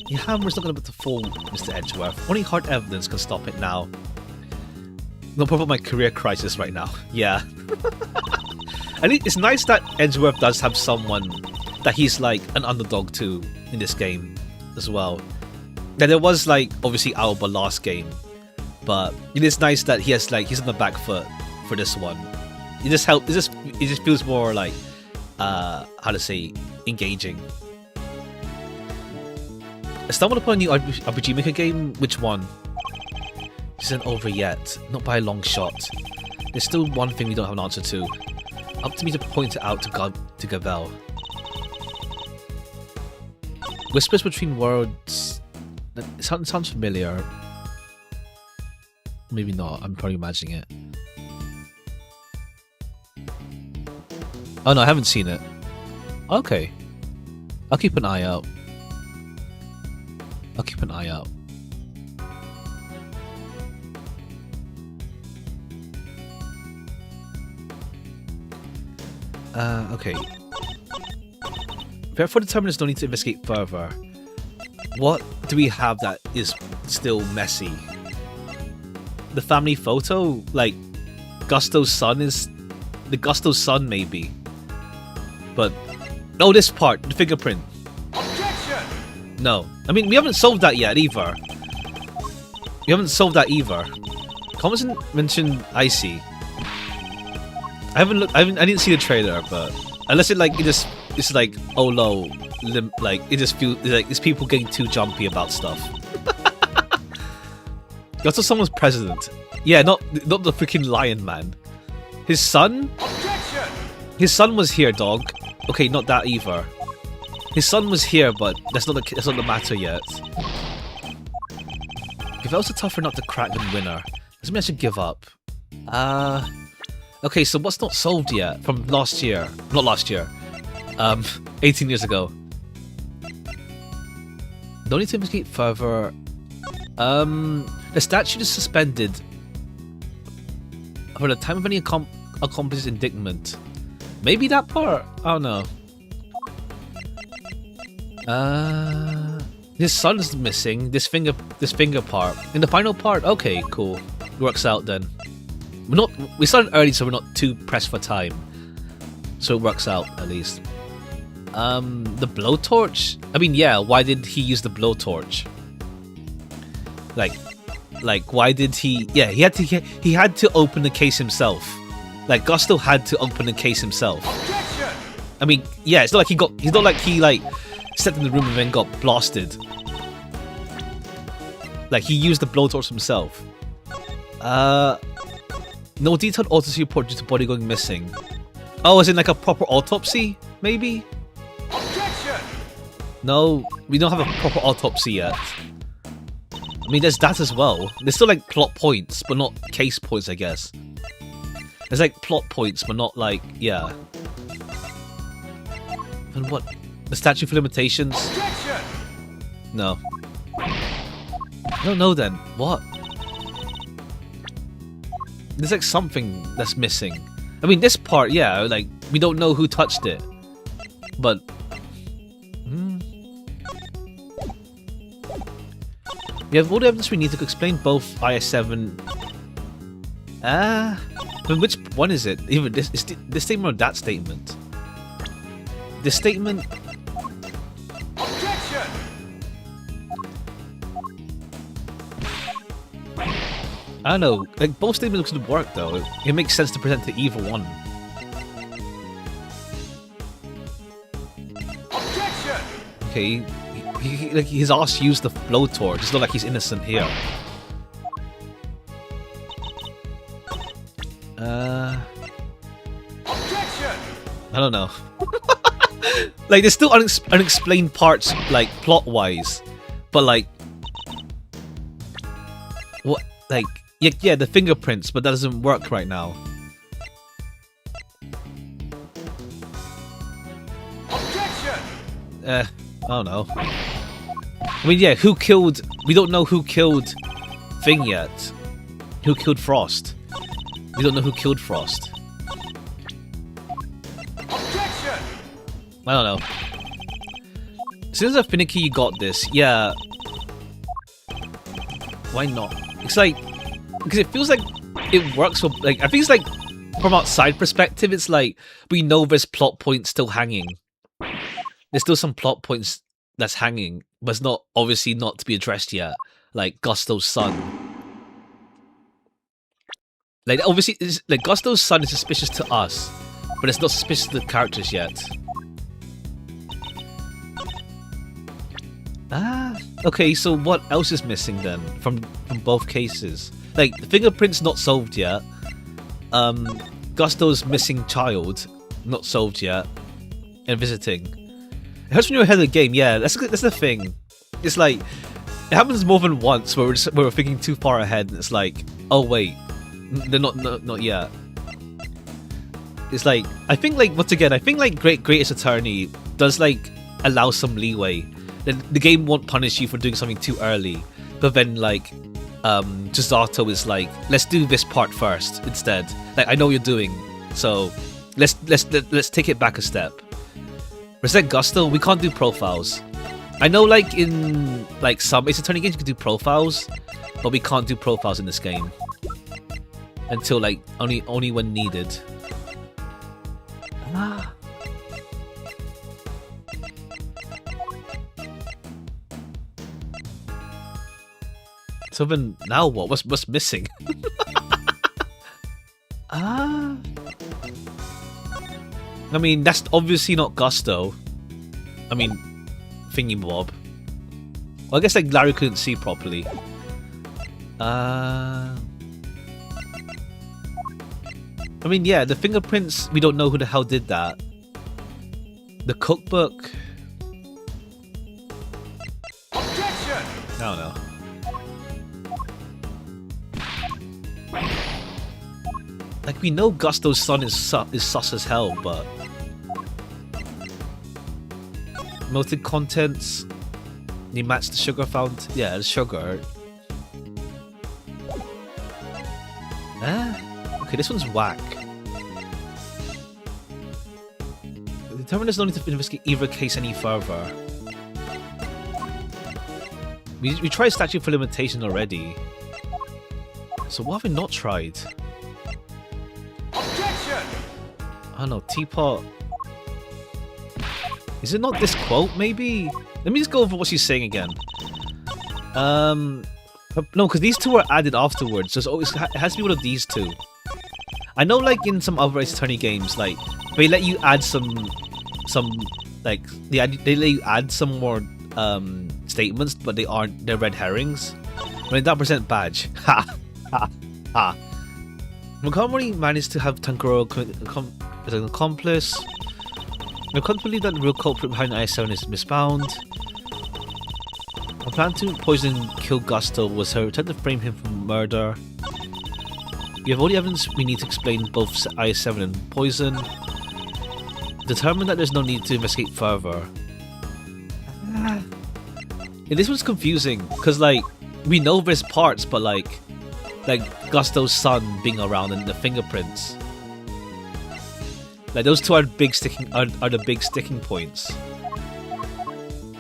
Your hammer's not going to fall, Mr. Edgeworth. Only hard evidence can stop it now. No problem with my career crisis right now. Yeah. And it's nice that Edgeworth does have someone that he's like an underdog to in this game as well. Now there was like obviously Alba last game, but it is nice that he has like he's on the back foot for this one. It just feels more like how to say engaging. I stumbled upon a new RPG Maker game. Which one? Isn't over yet, not by a long shot. There's still one thing we don't have an answer to. Up to me to point it out to Gavel. Whispers between worlds. It sounds familiar. Maybe not. I'm probably imagining it. Oh no, I haven't seen it. Okay. I'll keep an eye out. Okay. Therefore, determined there's no need to investigate further. What do we have that is still messy? The family photo? Like, Gusto's son is... The Gusto's son, maybe. But... Oh, this part. The fingerprint. Objection! No. I mean, we haven't solved that yet, either. Comments mentioned Icy. I didn't see the trailer, but unless it's like oh no, like it just feels like it's people getting too jumpy about stuff. That's what someone's president. Yeah, not the freaking lion man. His son? Objection! His son was here, dog. Okay, not that either. His son was here, but that's not the matter yet. If I was a tougher nut to crack than winner, doesn't mean I should give up. Okay, so what's not solved yet from last year? Not last year. 18 years ago. Don't need to investigate further. The statute is suspended for the time of any accomplice's indictment. Maybe that part? I don't know. His son is missing. This finger part. In the final part, okay, cool. Works out then. We started early, so we're not too pressed for time. So it works out at least. The blowtorch? I mean, yeah, why did he use the blowtorch? Like why did he? Yeah, he had to open the case himself. Like Gusto had to open the case himself. Objection! I mean, yeah, it's not like he stepped in the room and then got blasted. Like he used the blowtorch himself. No detailed autopsy report due to body going missing. Oh, is it like a proper autopsy? Maybe? Objection! No, we don't have a proper autopsy yet. I mean, there's that as well. There's still like plot points, but not case points, I guess. There's like plot points, but not like, yeah. And what? The statute of limitations? Objection! No. I don't know then. What? There's like something that's missing. I mean, this part, yeah, like, we don't know who touched it. But... We have all the evidence we need to explain both IS-7... but which one is it? Even this statement or that statement? This statement... Objection! I don't know, like both statements could work though. It makes sense to present to either one. Objection! Okay, like he's asked to use the blowtorch. It's not like he's innocent here. Objection! I don't know. Like there's still unexplained parts, like plot-wise, but like what? Like yeah, the fingerprints, but that doesn't work right now. Objection! I don't know. I mean, yeah, who killed... We don't know who killed Thing yet. Who killed Frost? We don't know who killed Frost. Objection! I don't know. As soon as I finicky you got this, yeah. Why not? It's like... Because it feels like it works for... Like, I think it's like... From outside perspective, it's like... We know there's plot points still hanging. There's still some plot points that's hanging, but it's not obviously not to be addressed yet. Like Gusto's son. Like obviously, like Gusto's son is suspicious to us, but it's not suspicious to the characters yet. Okay. So what else is missing then from both cases? Like the fingerprints not solved yet. Gusto's missing child not solved yet, and visiting. It hurts when you're ahead of the game, yeah, that's the thing. It's like, it happens more than once where we're thinking too far ahead and it's like, oh wait, they're not yet. It's like, I think like, once again, I think like Greatest Attorney does like, allow some leeway. The game won't punish you for doing something too early, but then like, Chisato is like, let's do this part first instead. Like, I know what you're doing, so let's take it back a step. Reset Gusto, we can't do profiles. I know like in like some Ace Attorney games you can do profiles, but we can't do profiles in this game. Until like only when needed. So then now what? What's missing? I mean, that's obviously not Gusto. I mean, Thingy Bob. Well, I guess like Larry couldn't see properly. I mean, yeah, the fingerprints, we don't know who the hell did that. The cookbook... Objection! I don't know. Like, we know Gusto's son is sus as hell, but... Melted contents... They match the sugar found? Yeah, the sugar. Okay, this one's whack. Determine there's no need to investigate either case any further. We tried statute for limitation already. So what have we not tried? Objection! I don't know, teapot. Is it not this quote, maybe? Let me just go over what she's saying again. No, because these two were added afterwards, so it has to be one of these two. I know, like, in some other Ace Attorney games, like, they let you add some like, they let you add some more, statements, but they're red herrings. When that percent badge. Ha! Ha! Ha! Montgomery managed to have Tankuro as an accomplice. We can't believe that the real culprit behind IS-7 is misbound. Her plan to poison and kill Gusto was her attempt to frame him for murder. You have all the evidence we need to explain both IS-7 and poison. Determined that there's no need to investigate further. Yeah, this one's confusing, because like, we know there's parts, but like Gusto's son being around and the fingerprints. Like those two are big are the big sticking points.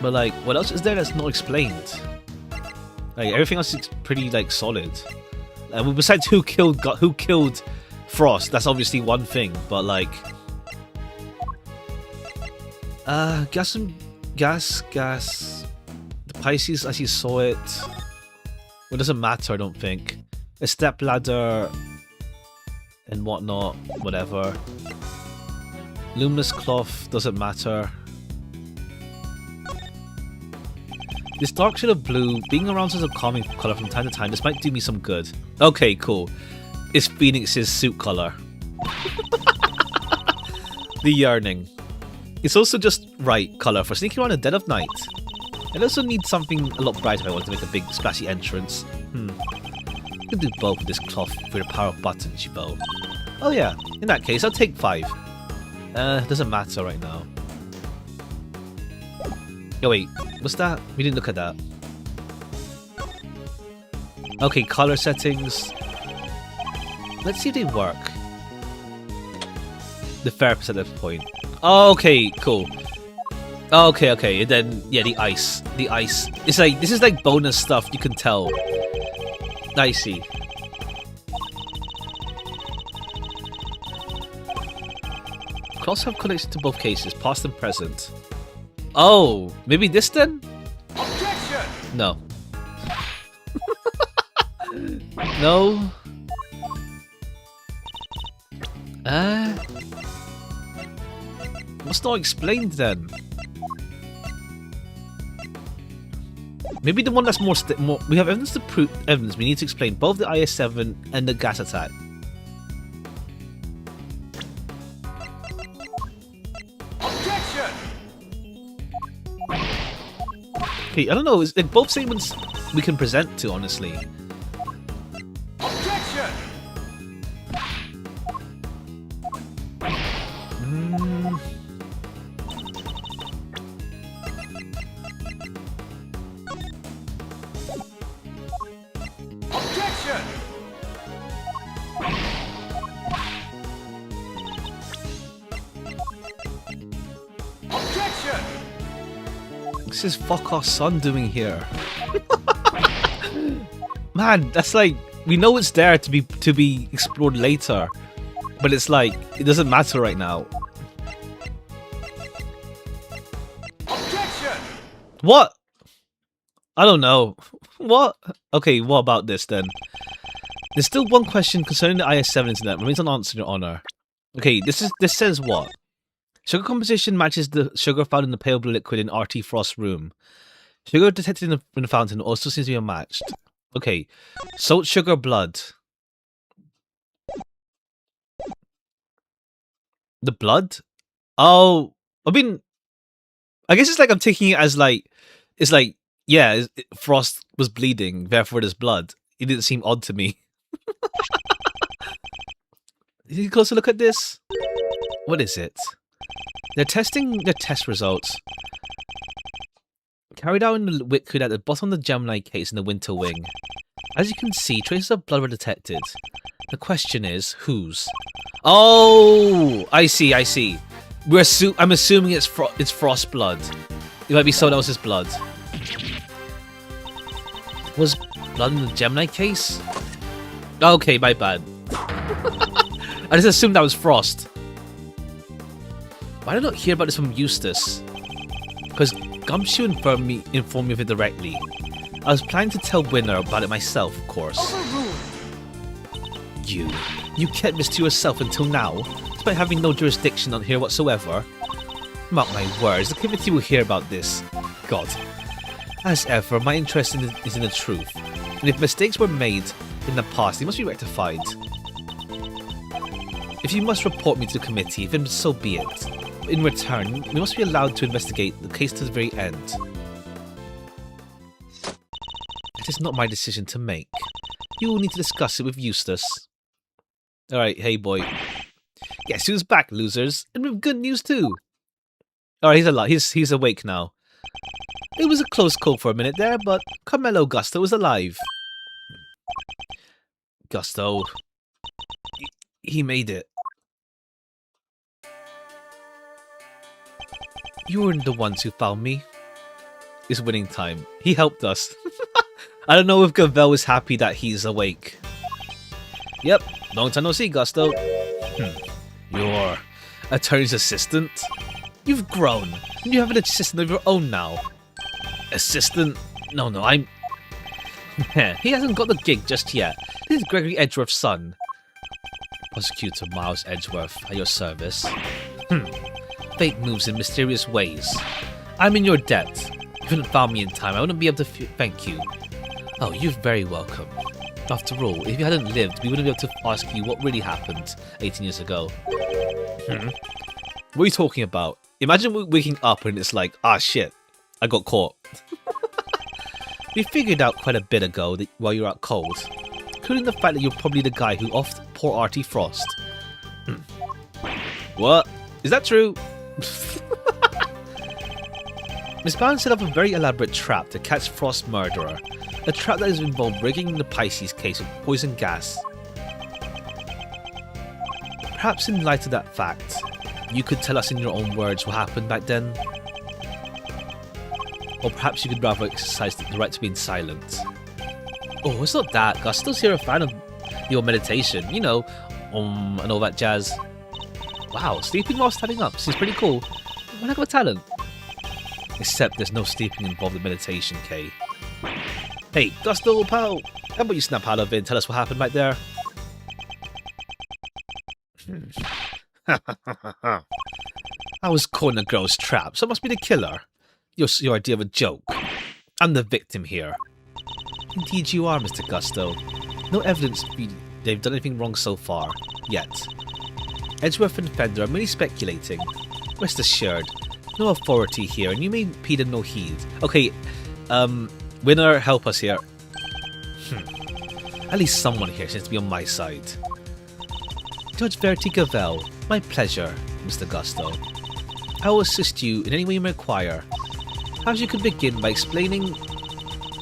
But like, what else is there that's not explained? Like everything else is pretty like solid. And besides who killed Frost, that's obviously one thing. But like, gas. The Pisces as you saw it. It doesn't matter, I don't think. A step ladder and whatnot, whatever. Luminous cloth doesn't matter. This dark shade of blue, being around such a calming colour from time to time, this might do me some good. Okay, cool. It's Phoenix's suit colour. The yearning. It's also just right colour for sneaking around in the dead of night. I also need something a lot brighter if I want to make a big splashy entrance. I can do both with this cloth for the power of buttons, you bow. Oh yeah, in that case, I'll take 5. Doesn't matter right now. Oh wait, what's that? We didn't look at that. Okay, color settings. Let's see if they work. The therapist at this point. Oh, okay, cool. Okay, and then yeah, the ice. It's like this is like bonus stuff. You can tell. I see. Cross have connection to both cases, past and present. Oh, maybe this then? Objection! No. No. What's not explained then? Maybe the one that's more. We have evidence to prove evidence. We need to explain both the IS-7 and the gas attack. Objection! Okay, I don't know. It's like both statements we can present to, honestly. Objection! Objection! Objection! This is fuck our son doing here. Man, that's like we know it's there to be explored later, but it's like it doesn't matter right now. Objection! What? I don't know. What? Okay, what about this then? There's still one question concerning the IS-7 incident remains unanswered, Your Honor. Okay, this says what? Sugar composition matches the sugar found in the pale blue liquid in RT Frost's room. Sugar detected in the fountain also seems to be unmatched. Okay, salt, sugar, blood. The blood? Oh, I mean, I guess it's like I'm taking it as like, it's like, yeah, Frost was bleeding, therefore there's blood. It didn't seem odd to me. Did you closer look at this? What is it? They're testing their test results. Carried out in the liquid at the bottom of the Gemini case in the winter wing. As you can see, traces of blood were detected. The question is, whose? Oh, I see. I'm assuming it's Frost blood. It might be someone else's blood. Was blood in the Gemini case? Okay, my bad. I just assumed that was Frost. Why did I not hear about this from Eustace? Because Gumshoe informed me of it directly. I was planning to tell Winner about it myself, of course. You kept this to yourself until now, despite having no jurisdiction on here whatsoever. Mark my words, the committee will hear about this. God. As ever, my interest is in the truth, and if mistakes were made in the past, they must be rectified. If you must report me to the committee, then so be it. In return, we must be allowed to investigate the case to the very end. It is not my decision to make. You will need to discuss it with Eustace. Alright, hey boy. Guess who's back, losers? And with good news too. Alright, he's alive. He's awake now. It was a close call for a minute there, but Carmelo Gusto was alive. Gusto. He made it. You weren't the ones who found me. It's winning time. He helped us. I don't know if Gavel is happy that he's awake. Yep, long time no see, Gusto. You're attorney's assistant? You've grown, and you have an assistant of your own now. Assistant? No, I'm... He hasn't got the gig just yet. This is Gregory Edgeworth's son. Prosecutor Miles Edgeworth, at your service. Fate moves in mysterious ways. I'm in your debt. If you hadn't found me in time, I wouldn't be able to thank you. Oh, you're very welcome. After all, if you hadn't lived, we wouldn't be able to ask you what really happened 18 years ago. What are you talking about? Imagine waking up and it's like, ah shit, I got caught. We figured out quite a bit ago that while you're out cold, including the fact that you're probably the guy who offed poor Artie Frost. What? Is that true? Miss Bound set up a very elaborate trap to catch Frost's murderer. A trap that has involved rigging the Pisces case with poison gas. Perhaps in light of that fact, you could tell us in your own words what happened back then? Or perhaps you could rather exercise the right to be silent. Oh, it's not that. Gusto's here a fan of your meditation, you know, and all that jazz. Wow, sleeping while standing up seems pretty cool. What heck of a talent. Except there's no sleeping involved in meditation, Kay. Hey, Gusto, pal! How about you snap out of it and tell us what happened back there? I was caught in a girl's trap, so I must be the killer. Your idea of a joke. I'm the victim here. Indeed you are, Mr. Gusto. No evidence they've done anything wrong so far, yet. Edgeworth and Fender are merely speculating. Rest assured, no authority here, and you may pay them no heed. Okay, winner, help us here. At least someone here seems to be on my side. Judge Verity Gavel, my pleasure, Mr. Gusto. I will assist you in any way you may require. Perhaps you could begin by explaining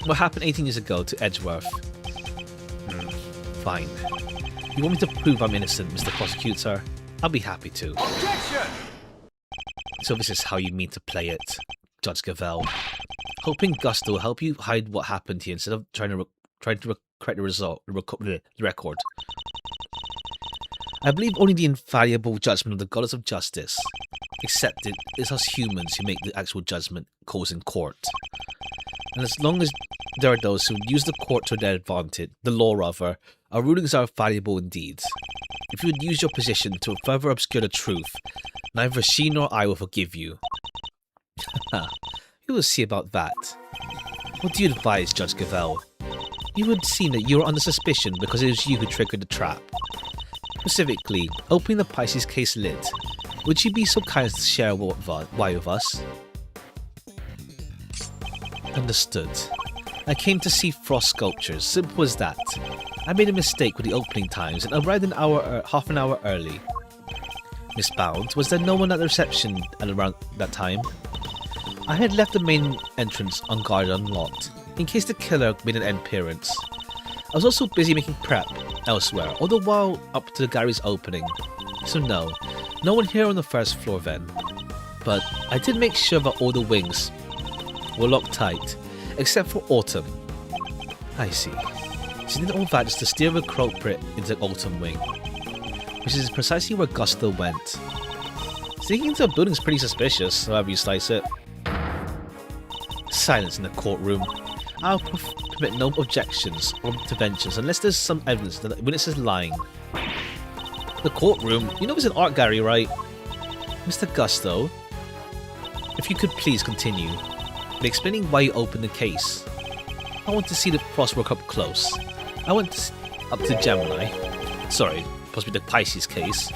what happened 18 years ago to Edgeworth. Fine. You want me to prove I'm innocent, Mr. Prosecutor? I'll be happy to. Objection! So this is how you mean to play it, Judge Gavel. Hoping Gusto will help you hide what happened here instead of trying to correct the record. I believe only the infallible judgment of the goddess of justice. Except it is us humans who make the actual judgment calls in court. And as long as there are those who use the court to their advantage, the law rather, our rulings are valuable indeed. If you would use your position to further obscure the truth, neither she nor I will forgive you. We will see about that. What do you advise, Judge Gavel? You would seem that you are under suspicion because it was you who triggered the trap. Specifically, opening the Pisces case lid. Would you be so kind as to share why with us? Understood. I came to see Frost sculptures, simple as that. I made a mistake with the opening times and arrived half an hour early. Miss Bound, was there no one at the reception at around that time? I had left the main entrance unguarded unlocked, in case the killer made an appearance. I was also busy making prep elsewhere, all the while up to the gallery's opening. So no one here on the first floor then. But I did make sure that all the wings were locked tight, except for Autumn. I see. She did all that just to steer the culprit into Autumn Wing, which is precisely where Gusto went. Sneaking into a building is pretty suspicious, however you slice it. Silence in the courtroom. I'll permit no objections or interventions unless there's some evidence that the witness is lying. The courtroom? You know it's an art gallery, right? Mr. Gusto, if you could please continue by explaining why you opened the case. I want to see the Frost work up close. I went up to Gemini. Sorry, possibly the Pisces case.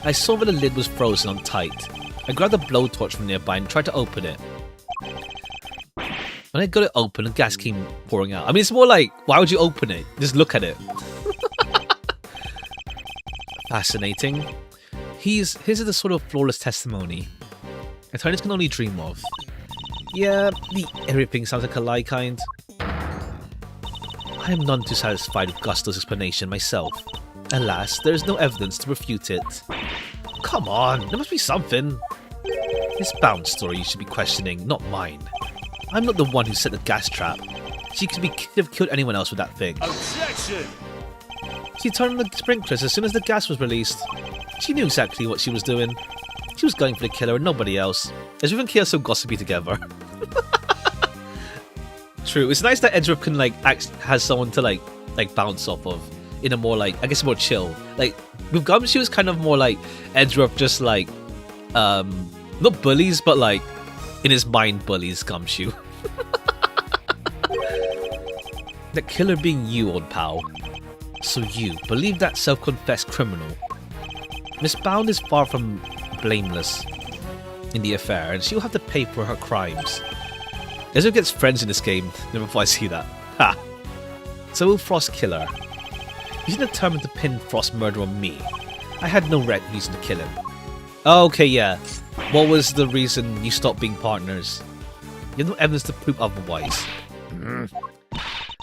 I saw that the lid was frozen on tight. I grabbed a blowtorch from nearby and tried to open it. When I got it open, the gas came pouring out. I mean, it's more like, why would you open it? Just look at it. Fascinating. His is the sort of flawless testimony attorneys can only dream of. Yeah, the everything sounds like a lie kind. I am none too satisfied with Gusto's explanation myself. Alas, there is no evidence to refute it. Come on, there must be something. It's Bound's story you should be questioning, not mine. I'm not the one who set the gas trap. She could have killed anyone else with that thing. Objection! She turned on the sprinklers as soon as the gas was released. She knew exactly what she was doing. She was going for the killer and nobody else. Everyone here so gossipy together. True, it's nice that Edgeworth can has someone to bounce off of in a more I guess more chill. Like with Gumshoe it's kind of more like Edgeworth just not bullies but in his mind bullies Gumshoe. The killer being you, old pal. So you believe that self-confessed criminal. Miss Bound is far from blameless in the affair, and she'll have to pay for her crimes. Ezra gets friends in this game, never before I see that. Ha! So will Frost kill her. He's determined to pin Frost's murder on me. I had no reason to kill him. Oh, okay, yeah. What was the reason you stopped being partners? You have no evidence to prove otherwise. Can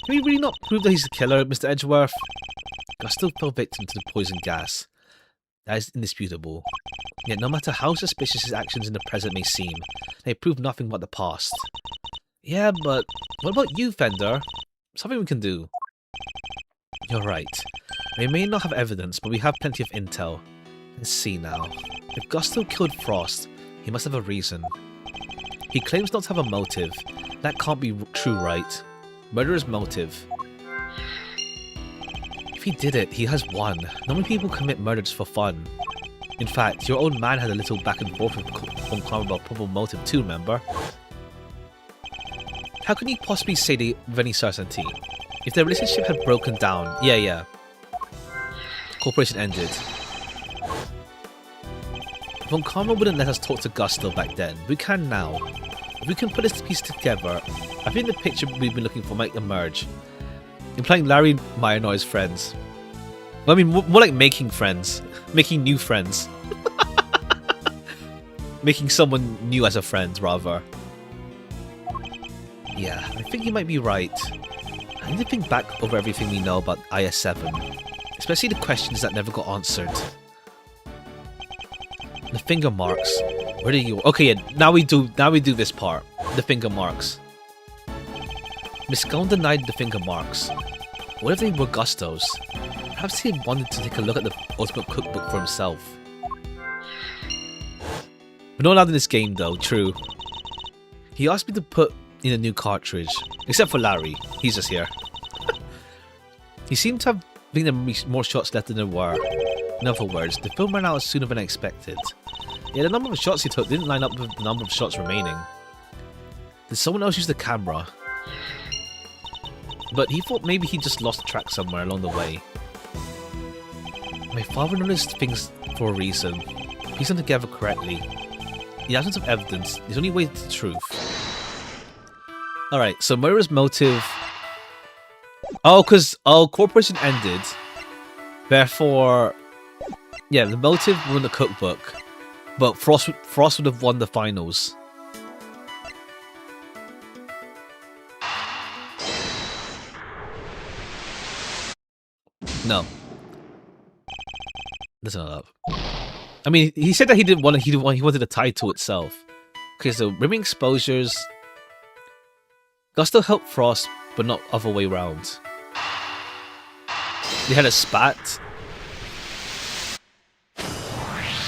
we really not prove that he's the killer, Mr. Edgeworth? Gusto fell victim to the poison gas. That is indisputable. Yet no matter how suspicious his actions in the present may seem, they prove nothing but the past. Yeah, but what about you, Fender? Something we can do. You're right. We may not have evidence, but we have plenty of intel. Let's see now. If Gusto killed Frost, he must have a reason. He claims not to have a motive. That can't be true, right? Murderer's motive. If he did it, he has won. Not many people commit murders for fun. In fact, your own man had a little back and forth with Von Karma about probable motive too, remember? How can you possibly say they with any certainty? If their relationship had broken down, yeah. Cooperation ended. Von Karma wouldn't let us talk to Gusto back then. We can now. If we can put this piece together, I think the picture we've been looking for might emerge. Implying Larry and Maya are his friends. Well, I mean, more like making friends. Making new friends. Making someone new as a friend, rather. Yeah, I think you might be right. I need to think back over everything we know about IS-7. Especially the questions that never got answered. The finger marks. Where did you... Okay, yeah, now we do this part. The finger marks. Miss Gone denied the finger marks. What if they were Gusto's? Perhaps he wanted to take a look at the ultimate cookbook for himself. We're not allowed in this game though, true. He asked me to put in a new cartridge. Except for Larry. He's just here. He seemed to have more shots left than there were. In other words, the film ran out sooner than I expected. Yeah, the number of shots he took didn't line up with the number of shots remaining. Did someone else use the camera? But he thought maybe he just lost track somewhere along the way. My father noticed things for a reason. Piece them together correctly. In the absence of evidence, there's only way to the truth. Alright, so murderer's motive... Corporation ended. Therefore... Yeah, the motive won the cookbook. But Frost would have won the finals. No. That's not up. I mean, he said that he wanted the title itself. Okay, so rimming exposures. Gusto helped Frost, but not other way round. They had a spat.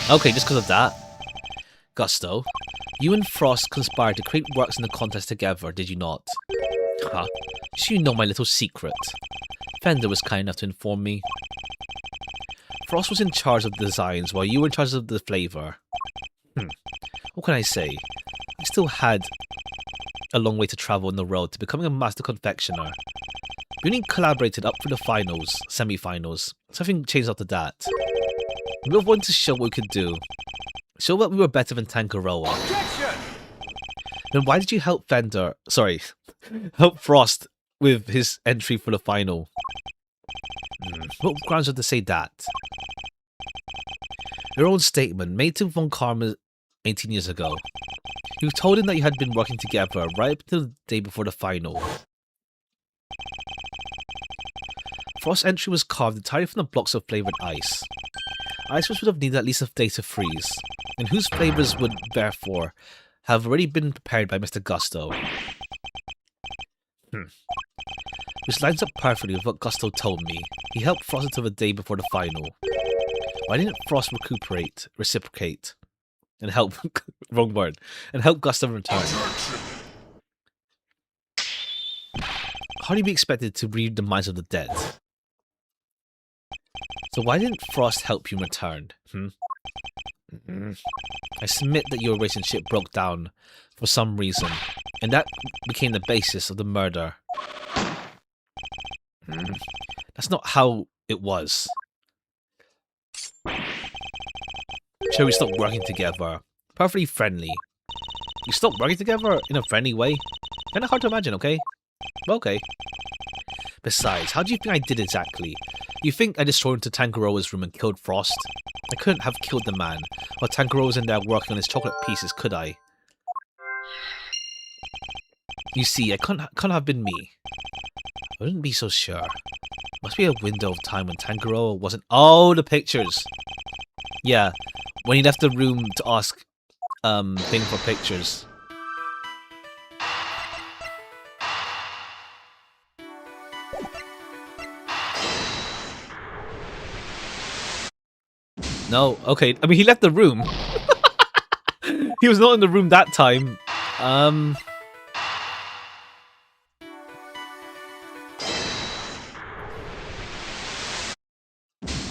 Okay, just because of that. Gusto, you and Frost conspired to create works in the contest together, did you not? Huh? So you know my little secret. Fender was kind enough to inform me. Frost was in charge of the designs while you were in charge of the flavour. What can I say? I still had a long way to travel on the road to becoming a master confectioner. We only collaborated up for the finals, semi-finals. Something changed after that. We both wanted to show what we could do. Show that we were better than Tangaroa. Objection! Then why did you help help Frost with his entry for the final? What grounds are to say that? Your own statement made to Von Karma 18 years ago. You told him that you had been working together right up until the day before the final. Frost's entry was carved entirely from the blocks of flavored ice. Ice which would have needed at least a day to freeze, and whose flavors would, therefore, have already been prepared by Mr. Gusto. Which lines up perfectly with what Gusto told me. He helped Frost until the day before the final. Why didn't Frost reciprocate, and help, wrong word, and help Gusto return? How do you be expected to read the minds of the dead? So why didn't Frost help you return? I submit that your relationship broke down for some reason, and that became the basis of the murder. That's not how it was. Sure, we stopped working together. Perfectly friendly. You stopped working together in a friendly way? Kinda hard to imagine, okay? Okay. Besides, how do you think I did exactly? You think I just threw into Tangaroa's room and killed Frost? I couldn't have killed the man while Tangaroa was in there working on his chocolate pieces, could I? You see, it couldn't have been me. I wouldn't be so sure. Must be a window of time when Tangaroa wasn't— Oh, the pictures! Yeah, when he left the room to ask Thing for pictures. No, okay. I mean, he left the room. He was not in the room that time.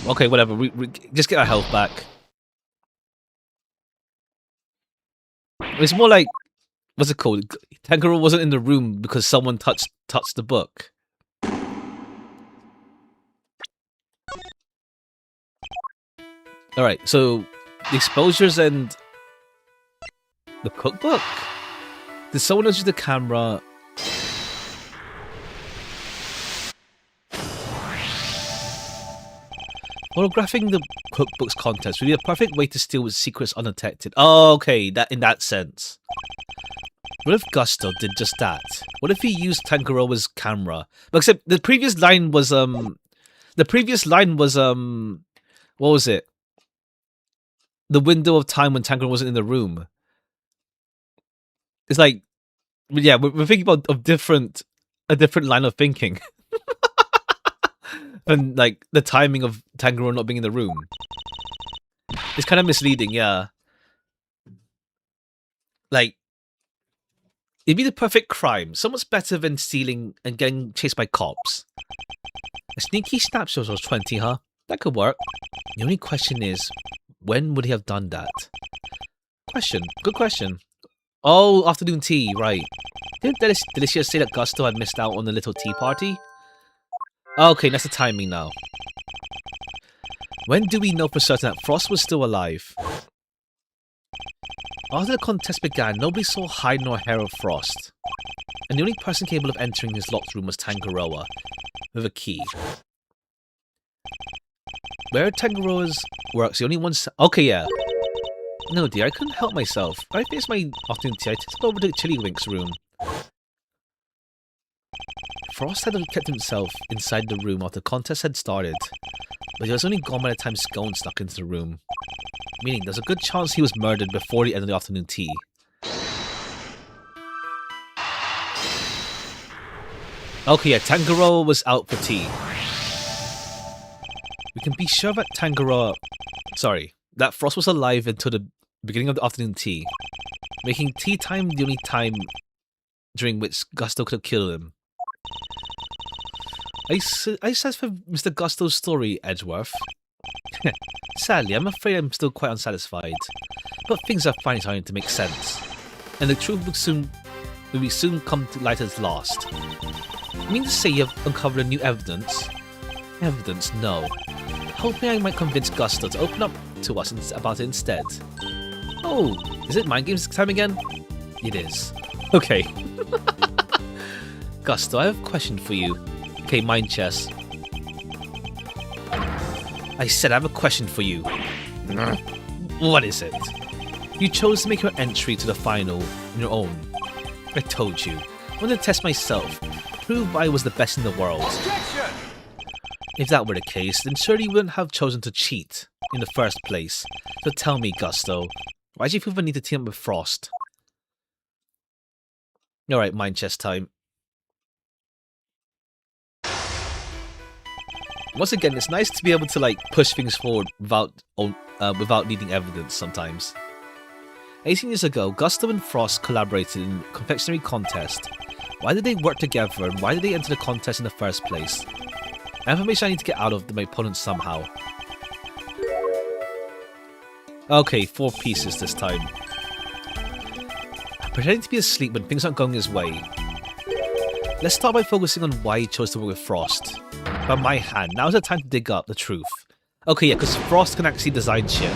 Okay, whatever. We just get our health back. It's more like, what's it called? Tangaroa wasn't in the room because someone touched the book. Alright, so the exposures and the cookbook? Did someone else use the camera? Photographing the cookbook's contents would be a perfect way to steal its secrets undetected. Oh, okay, that in that sense. What if Gusto did just that? What if he used Tangaroa's camera? Except the previous line was what was it? The window of time when Tangaroa wasn't in the room. It's like, yeah, we're thinking about a different line of thinking. And like the timing of Tangaroa not being in the room. It's kind of misleading, yeah. Like, it'd be the perfect crime. So much better than stealing and getting chased by cops. A sneaky snapshot of 20, huh? That could work. The only question is, when would he have done that? Good question. Oh, afternoon tea, right. Didn't Delicia say that Gusto had missed out on the little tea party? Okay, that's the timing now. When do we know for certain that Frost was still alive? After the contest began, nobody saw hide nor hair of Frost. And the only person capable of entering his locked room was Tangaroa, with a key. Where Tangaroa's works, the only one... Okay, yeah. No, dear, I couldn't help myself. When I finished my afternoon tea, I tipped over to Chillywink's room. Frost had kept himself inside the room after the contest had started, but he was only gone by the time Scone snuck into the room. Meaning, there's a good chance he was murdered before the end of the afternoon tea. Okay, yeah, Tangaroa was out for tea. We can be sure that that Frost was alive until the beginning of the afternoon tea, making tea time the only time during which Gusto could have killed him. Are you satisfied with Mr. Gusto's story, Edgeworth? Sadly, I'm afraid I'm still quite unsatisfied. But things are finally starting to make sense. And the truth will soon come to light at last. You mean to say you have uncovered new evidence? Evidence? No. Hoping I might convince Gusto to open up to us about it instead. Oh, is it mind games time again? It is. Okay. Gusto, I have a question for you. Okay, mind chess. I said I have a question for you. What is it? You chose to make your entry to the final on your own. I told you. I wanted to test myself. Prove I was the best in the world. Objection! If that were the case, then surely you wouldn't have chosen to cheat in the first place. So tell me, Gusto, why did you feel the need to team up with Frost? Alright, mind chess time. Once again, it's nice to be able to like push things forward without needing evidence sometimes. 18 years ago, Gusto and Frost collaborated in a confectionery contest. Why did they work together and why did they enter the contest in the first place? Information I need to get out of my opponent somehow. Okay, 4 pieces this time. Pretending to be asleep when things aren't going his way. Let's start by focusing on why he chose to work with Frost. By my hand, now's the time to dig up the truth. Okay, yeah, because Frost can actually design shit.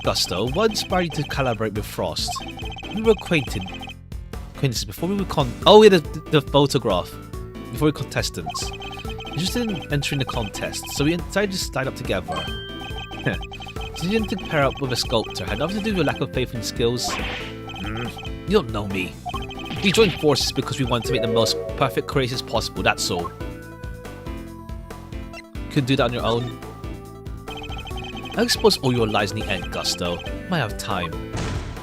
Gusto, what inspired you to collaborate with Frost? We were acquaintances before we were oh yeah, the photograph. Before we were contestants. Interested in entering the contest, so we decided to start up together. Decision to pair up with a sculptor had nothing to do with your lack of faith and skills. You don't know me. We joined forces because we wanted to make the most perfect creations possible, that's all. Couldn't do that on your own. I'll expose all your lies in the end, Gusto. Might have time.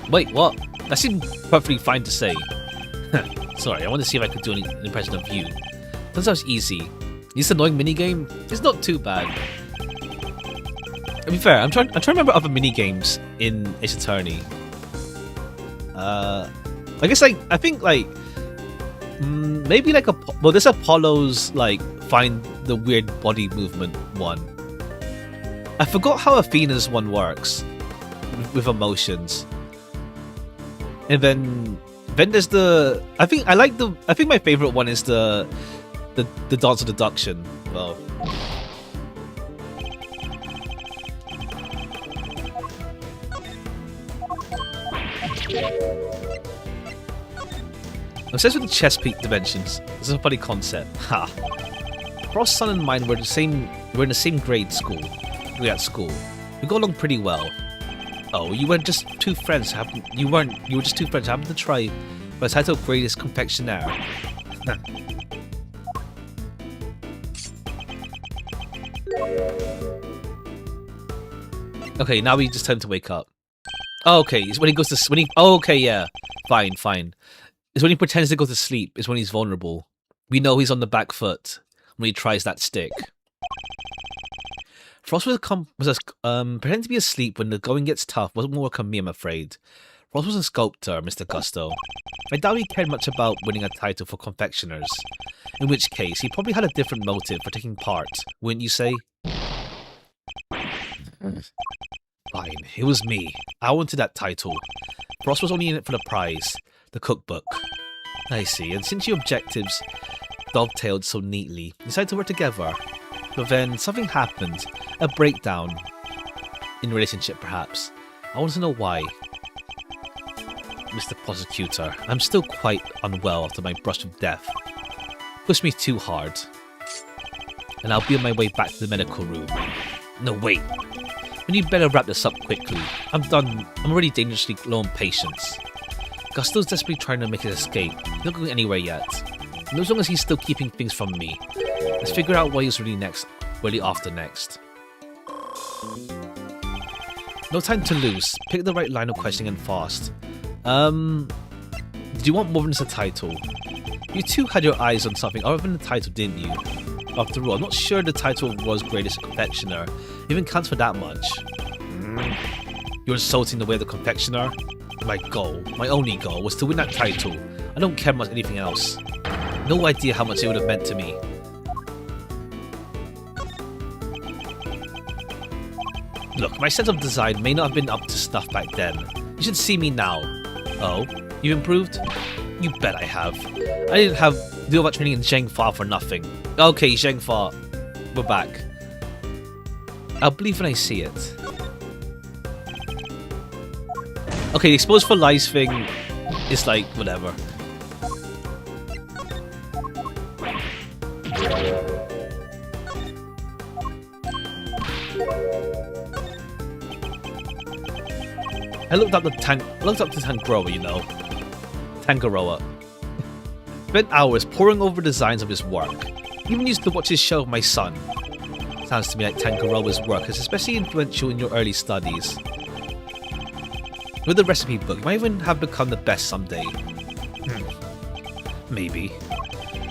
Wait, what? That seemed perfectly fine to say. Sorry, I want to see if I could do an impression of you. Turns out it's easy. This annoying minigame? It's not too bad. To be fair, I'm trying to remember other minigames in Ace Attorney. I guess I think like maybe like well, there's Apollo's like find the weird body movement one. I forgot how Athena's one works with emotions. And then there's the I think my favorite one is the dance of deduction. Well, obsessed with the chess peak dimensions. This is a funny concept. Ha. Frost's son and mine were in the same grade school. We at school. We got along pretty well. Oh, you were just two friends. You were just two friends. Happened to try for the title of greatest confectioner. Okay, now we just tend to wake up. Oh, okay, it's when he goes to oh, okay, yeah, fine. It's when he pretends to go to sleep. It's when he's vulnerable. We know he's on the back foot when he tries that stick. Frost was pretending to be asleep when the going gets tough. Wasn't more like me, I'm afraid. Frost was a sculptor, Mr. Gusto. I doubt he cared much about winning a title for confectioners. In which case, he probably had a different motive for taking part, wouldn't you say? Fine, it was me. I wanted that title. Frost was only in it for the prize, the cookbook. I see, and since your objectives dovetailed so neatly, you decided to work together. But then something happened, a breakdown in relationship perhaps. I want to know why. Mr. Prosecutor, I'm still quite unwell after my brush with death. Push me too hard. And I'll be on my way back to the medical room. No, wait. And you'd better wrap this up quickly. I'm done. I'm already dangerously low on patience. Gusto's desperately trying to make his escape. He's not going anywhere yet. And as long as he's still keeping things from me, let's figure out what he's really after next. No time to lose. Pick the right line of questioning and fast. Do you want more than just a title? You two had your eyes on something other than the title, didn't you? After all, I'm not sure the title of World's Greatest Confectioner even counts for that much. You're insulting the way of the confectioner? My goal, my only goal, was to win that title. I don't care much anything else. No idea how much it would have meant to me. Look, my sense of design may not have been up to snuff back then. You should see me now. Oh? You've improved? You bet I have. I didn't do all that training in Zhengfa for nothing. Okay, Zhengfa. We're back. I'll believe when I see it. Okay, the exposed for lies thing is like, whatever. I looked up the Tangaroa, you know. Tangaroa. Spent hours poring over designs of his work. Even used to watch his show with my son. Sounds to me like Tangaroa's work is especially influential in your early studies. With the recipe book, you might even have become the best someday. Maybe.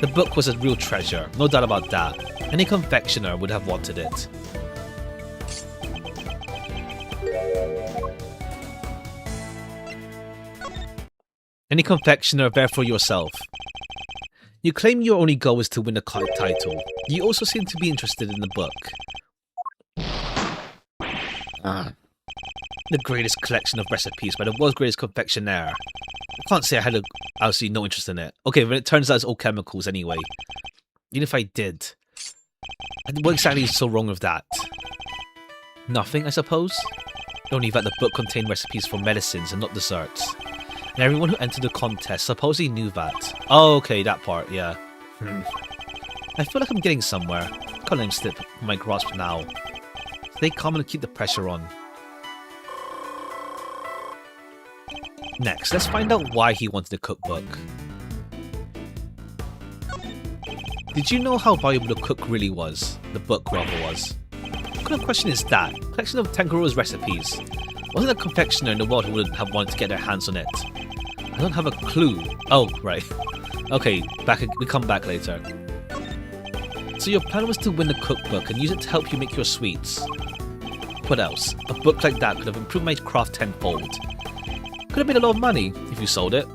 The book was a real treasure, no doubt about that. Any confectioner would have wanted it. Any confectioner, therefore yourself. You claim your only goal is to win a title. You also seem to be interested in the book. The greatest collection of recipes by the world's greatest confectioner. I can't say I had absolutely no interest in it. Okay, but it turns out it's all chemicals anyway. Even if I did. What exactly is so wrong with that? Nothing, I suppose? Only that the book contained recipes for medicines and not desserts. And everyone who entered the contest supposedly knew that. Oh, okay, that part, yeah. I feel like I'm getting somewhere. Can't let him slip from my grasp now. Stay calm and keep the pressure on. Next, let's find out why he wanted a cookbook. Did you know how valuable the cook really was? The book, rather, was. What kind of question is that? Collection of Tangaroa's recipes. Wasn't a confectioner in the world who would have wanted to get their hands on it? I don't have a clue. Oh, right. Okay, we come back later. So your plan was to win the cookbook and use it to help you make your sweets. What else? A book like that could have improved my craft tenfold. Could have made a lot of money if you sold it.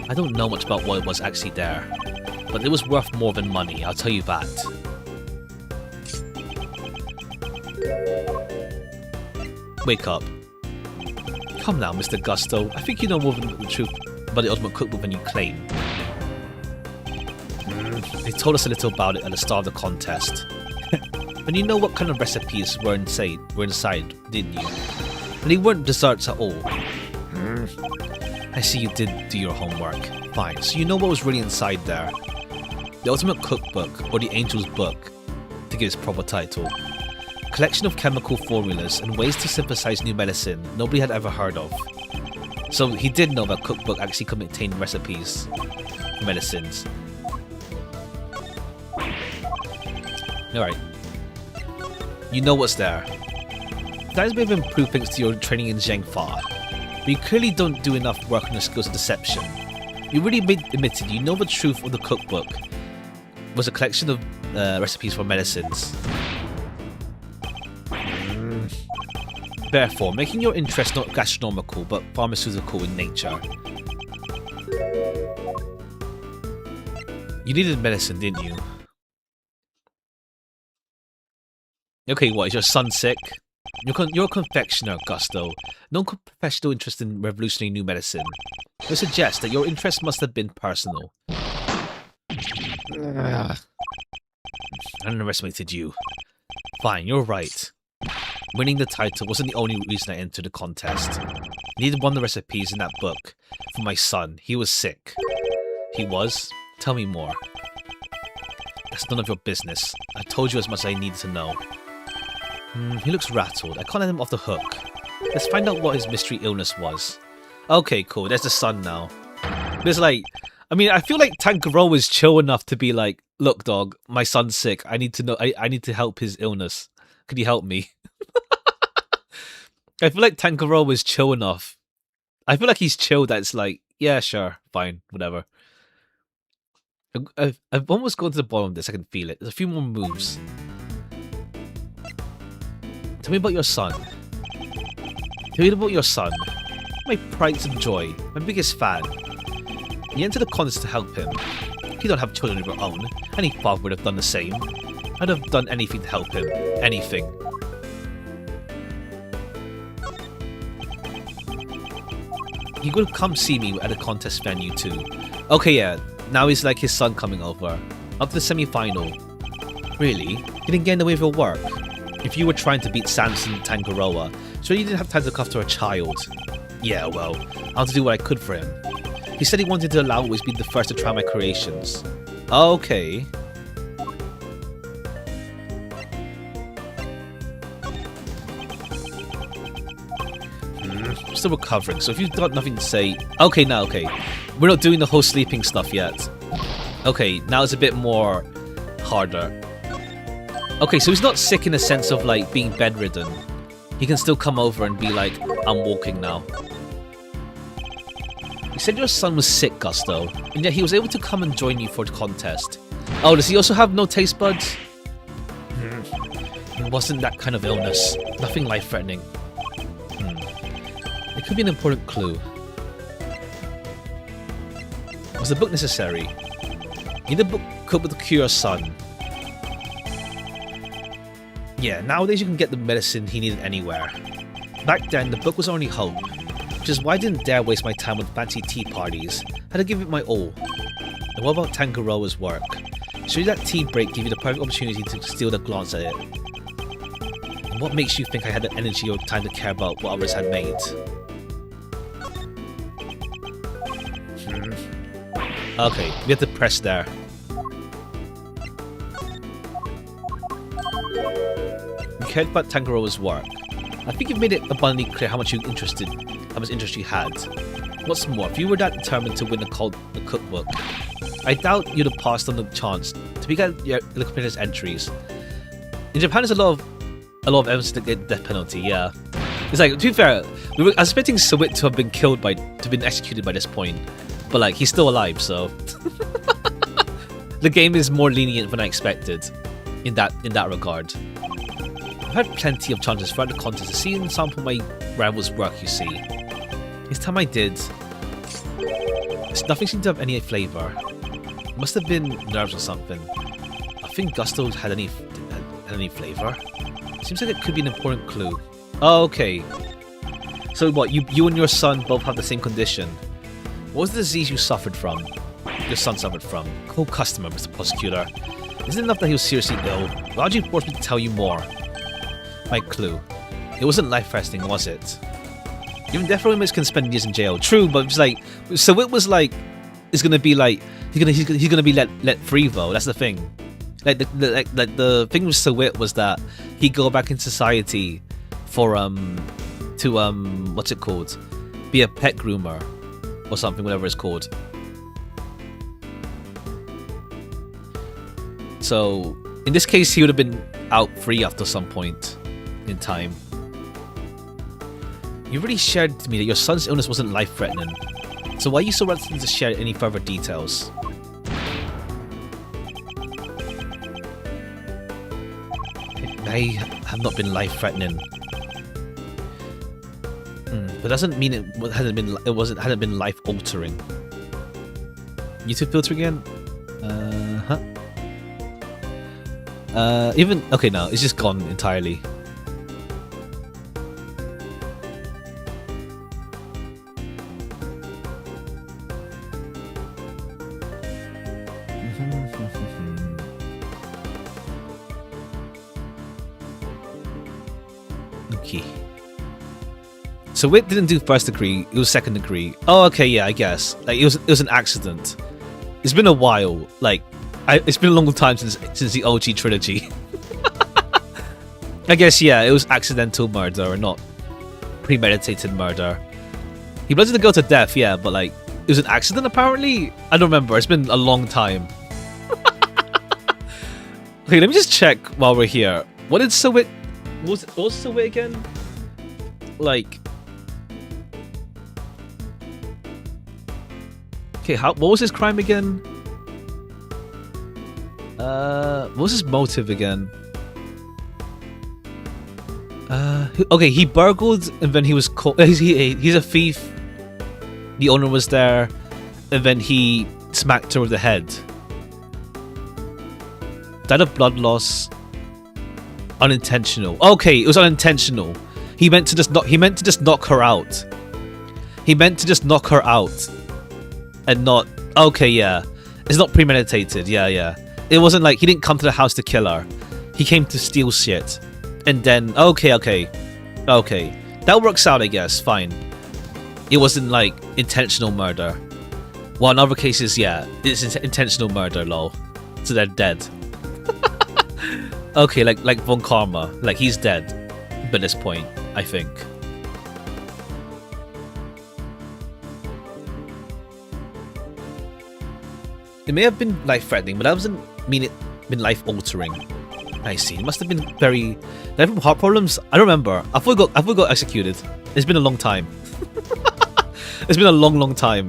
I don't know much about what was actually there, but it was worth more than money, I'll tell you that. Wake up. Come now, Mr. Gusto. I think you know more than the truth about the ultimate cookbook than you claim. They told us a little about it at the start of the contest. And you know what kind of recipes were inside, didn't you? And they weren't desserts at all. I see you did do your homework. Fine, so you know what was really inside there. The Ultimate Cookbook, or the Angel's Book, to give its proper title. Collection of chemical formulas and ways to synthesize new medicine nobody had ever heard of. So he did know that cookbook actually contained recipes for medicines. Alright. You know what's there. That may have improved thanks to your training in Zhengfa, but you clearly don't do enough work on your skills of deception. You really admitted you know the truth of the cookbook was a collection of recipes for medicines. Therefore, making your interest not gastronomical but pharmaceutical in nature. You needed medicine, didn't you? Okay, what, is your son sick? You're a confectioner, Gusto. No professional interest in revolutionary new medicine. I suggest that your interest must have been personal. I underestimated you. Fine, you're right. Winning the title wasn't the only reason I entered the contest. I needed one of the recipes in that book for my son. He was sick. He was? Tell me more. That's none of your business. I told you as much as I needed to know. He looks rattled. I can't let him off the hook. Let's find out what his mystery illness was. Okay, cool. There's the son now. There's like... I mean, I feel like Tangaroa is chill enough to be like, look, dog, my son's sick. I need to know. I need to help his illness. Could you help me? I feel like Tangaroa is chill enough. I feel like he's chill that it's like, yeah, sure, fine, whatever. I've almost gone to the bottom of this. I can feel it. There's a few more moves. Tell me about your son. Tell me about your son. My pride and joy. My biggest fan. You entered the contest to help him. You don't have children of your own. Any father would have done the same. I'd have done anything to help him. Anything. He would come see me at a contest venue too. Okay, yeah. Now he's like his son coming over. Up to the semi-final. Really? You didn't get in the way of your work? If you were trying to beat Samson Tangaroa, so you didn't have time to look after a child. Yeah, well, I had to do what I could for him. He said he wanted to always be the first to try my creations. Okay. I'm still recovering, so if you've got nothing to say... Okay, now, okay. We're not doing the whole sleeping stuff yet. Okay, now it's a bit more harder. Okay, so he's not sick in the sense of, like, being bedridden. He can still come over and be like, I'm walking now. You said your son was sick, Gusto, and yet he was able to come and join you for the contest. Oh, does he also have no taste buds? It wasn't that kind of illness. Nothing life-threatening. It could be an important clue. Was the book necessary? Need the book could cure your son. Yeah, nowadays you can get the medicine he needed anywhere. Back then, the book was only hope, which is why I didn't dare waste my time with fancy tea parties. I had to give it my all. And what about Tangaroa's work? Should that tea break give you the perfect opportunity to steal a glance at it? And what makes you think I had the energy or time to care about what others had made? Okay, we have to press there. You cared about Tangaroa's work. I think you've made it abundantly clear how much interest you had. What's more, if you were that determined to win the cookbook, I doubt you'd have passed on the chance to pick out the competitor's entries. In Japan, there's a lot of evidence to get death penalty. Yeah, it's like, to be fair, I was expecting Sawit to have been executed by this point, but like he's still alive, so the game is more lenient than I expected in that regard. I've had plenty of chances throughout the contest to see and sample my rival's work, you see. This time I did. Nothing seemed to have any flavour. Must have been nerves or something. I think Gusto had any flavour. Seems like it could be an important clue. Oh, okay. So what, you and your son both have the same condition. What was the disease you suffered from? Your son suffered from? Cold customer, Mr. Prosecutor. Isn't it enough that he was seriously ill? Why'd you force me to tell you more? My clue. It wasn't life-threatening, was it? Even death row inmates can spend years in jail. True, but it's like, so it was like, it's gonna be like, he's gonna be let free though. That's the thing. Like the thing with Sawit was that he'd go back in society for what's it called? Be a pet groomer or something, whatever it's called. So in this case, he would have been out free after some point in time. You already shared to me that your son's illness wasn't life-threatening, so why are you so reluctant to share any further details? It may have not been life-threatening, but doesn't mean it hadn't been life-altering. YouTube filter again? Even okay, no, it's just gone entirely. Okay. So Wit didn't do first degree; it was second degree. Oh, okay, yeah, I guess. Like it was an accident. It's been a while. Like it's been a long time since the OG trilogy. I guess, yeah, it was accidental murder and not premeditated murder. He bludgeoned the girl to death, yeah, but like it was an accident apparently. I don't remember. It's been a long time. Okay, let me just check while we're here. What did Sawit? What was Sawit again? Like, okay, what was his crime again? What was his motive again? Okay, he burgled and then he was caught. He's a thief. The owner was there, and then he smacked her with the head. Died of blood loss. Unintentional. Okay, it was unintentional. He meant to just knock her out. He meant to just knock her out, and not. Okay, yeah, it's not premeditated. Yeah. It wasn't like he didn't come to the house to kill her. He came to steal shit, and then okay. That works out, I guess. Fine. it wasn't like intentional murder. Well, in other cases, yeah, it's intentional murder, lol. So they're dead. Okay, like Von Karma, like he's dead by this point, I think. It may have been life-threatening, but that doesn't mean it been life-altering. I see. It must have been very... Did have heart problems? I don't remember. I thought it got executed. It's been a long time. It's been a long time.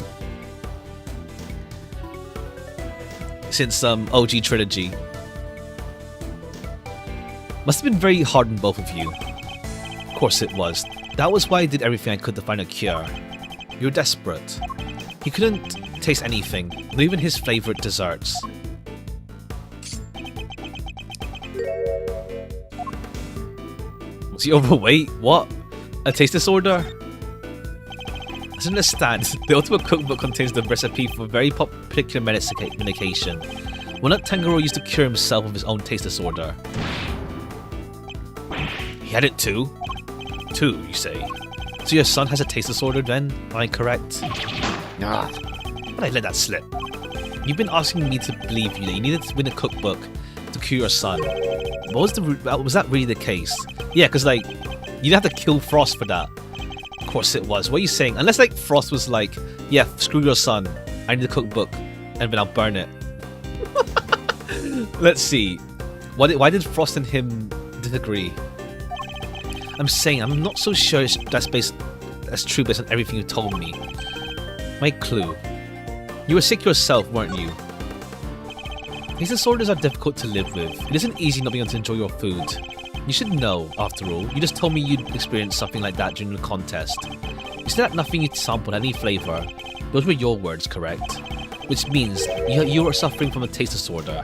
Since OG Trilogy. Must have been very hard on both of you. Of course it was. That was why I did everything I could to find a cure. You were desperate. He couldn't taste anything, not even his favorite desserts. Was he overweight? What? A taste disorder? I don't understand. The Ultimate Cookbook contains the recipe for a very particular medication. One that Tanjiro used to cure himself of his own taste disorder. He had it too? Too, you say? So your son has a taste disorder then? Am I correct? Nah. But I let that slip. You've been asking me to believe you that you needed to win a cookbook to cure your son. Was that really the case? Yeah, because like, you'd have to kill Frost for that. Of course it was. What are you saying? Unless like Frost was like, yeah, screw your son. I need a cookbook, and then I'll burn it. Let's see. Why did Frost and him disagree? I'm saying I'm not so sure that's true based on everything you told me. My clue. You were sick yourself, weren't you? These disorders are difficult to live with. It isn't easy not being able to enjoy your food. You should know, after all. You just told me you'd experienced something like that during the contest. You said that nothing you'd sampled had any flavour. Those were your words, correct? Which means you were suffering from a taste disorder.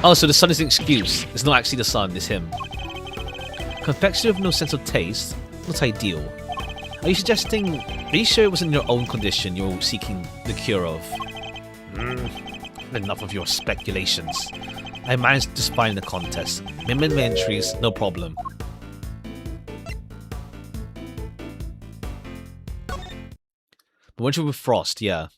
Oh, so the sun is an excuse. It's not actually the sun, it's him. Confectionery with no sense of taste? Not ideal. Are you sure it wasn't your own condition you were seeking the cure of? Enough of your speculations. I managed to spy in the contest. Mimic my entries, no problem. But weren't you with Frost? Yeah.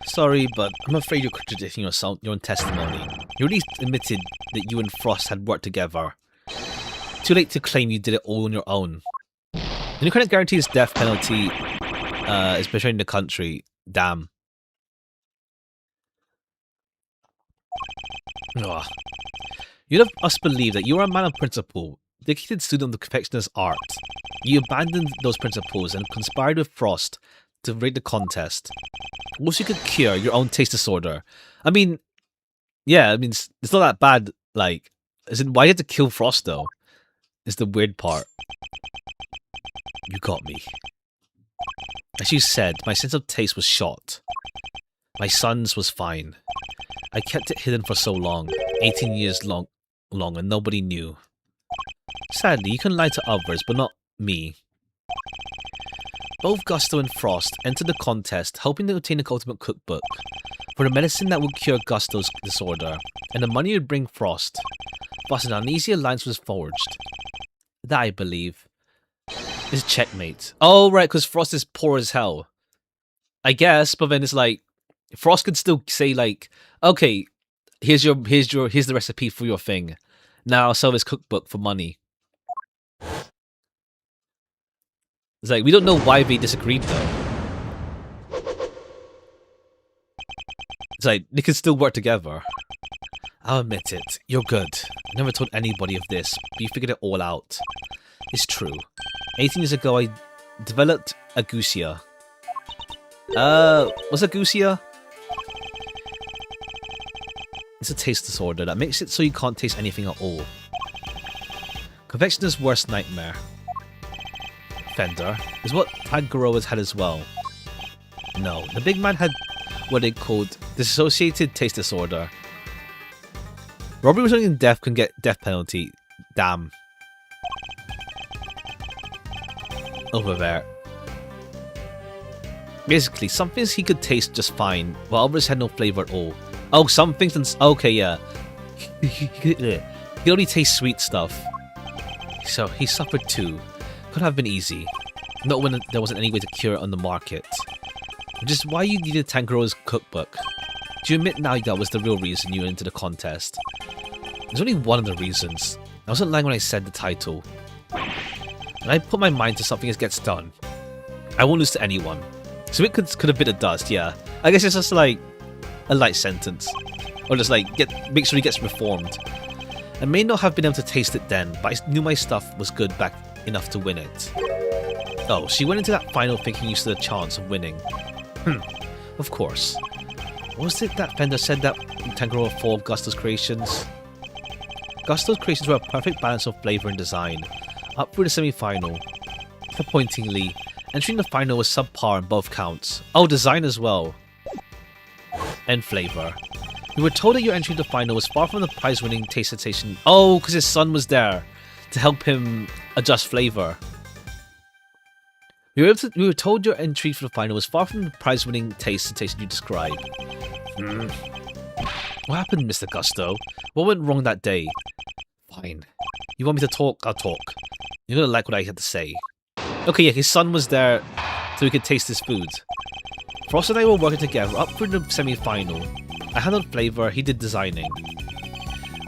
Sorry, but I'm afraid you're contradicting your own testimony. You already admitted that you and Frost had worked together. Too late to claim you did it all on your own. The new current guarantees death penalty is betraying the country. Damn. Ugh. You'd have us believe that you are a man of principle, dedicated student of the confectioner's art. You abandoned those principles and conspired with Frost to rig the contest. Also, you could cure your own taste disorder. I mean, yeah, I mean, it's not that bad, like, why you had to kill Frost, though? Is the weird part. You got me. As you said, my sense of taste was shot. My son's was fine. I kept it hidden for so long, 18 years long, and nobody knew. Sadly, you can lie to others, but not me. Both Gusto and Frost entered the contest, hoping to obtain the ultimate cookbook for the medicine that would cure Gusto's disorder, and the money would bring Frost. Thus, an uneasy alliance was forged. That, I believe, is checkmate. Oh, right, because Frost is poor as hell. I guess, but then it's like, Frost could still say like, okay, here's the recipe for your thing. Now I'll sell this cookbook for money. It's like, we don't know why they disagreed though. It's like, they could still work together. I'll admit it, you're good. I never told anybody of this, but you figured it all out. It's true. 18 years ago I developed agusia. What's agusia? It's a taste disorder that makes it so you can't taste anything at all. Confectioner's worst nightmare. Fender is what Tanjiro had as well. No, the big man had what they called dissociated taste disorder. Robbery resulting in death can get death penalty. Damn. Over there. Basically, some things he could taste just fine, while others had no flavor at all. Oh, some things... Okay, yeah. He could only taste sweet stuff. So, he suffered too. Could have been easy. Not when there wasn't any way to cure it on the market. Which is why you needed Tangaroa's cookbook. Do you admit now that was the real reason you went into the contest? There's only one of the reasons. I wasn't lying when I said the title. When I put my mind to something, it gets done. I won't lose to anyone. So it could have bit of dust, yeah. I guess it's just like a light sentence. Or just like, make sure he gets reformed. I may not have been able to taste it then, but I knew my stuff was good back enough to win it. Oh, she went into that final thinking you stood a chance of winning. Of course. What was it that vendor said that Tangaroa 4 of Gusto's creations? Gusto's creations were a perfect balance of flavour and design. Up through the semi-final. Disappointingly, entering the final was subpar on both counts. Oh, design as well. And flavour. We were told that your entry to the final was far from the prize-winning taste sensation. Oh, because his son was there to help him adjust flavour. We were told your entry for the final was far from the prize-winning taste sensation you described. What happened, Mr. Gusto? What went wrong that day? Fine. You want me to talk? I'll talk. You're gonna like what I had to say. Okay, yeah, his son was there so he could taste his food. Frost and I were working together up for the semi-final. I handled flavour, he did designing.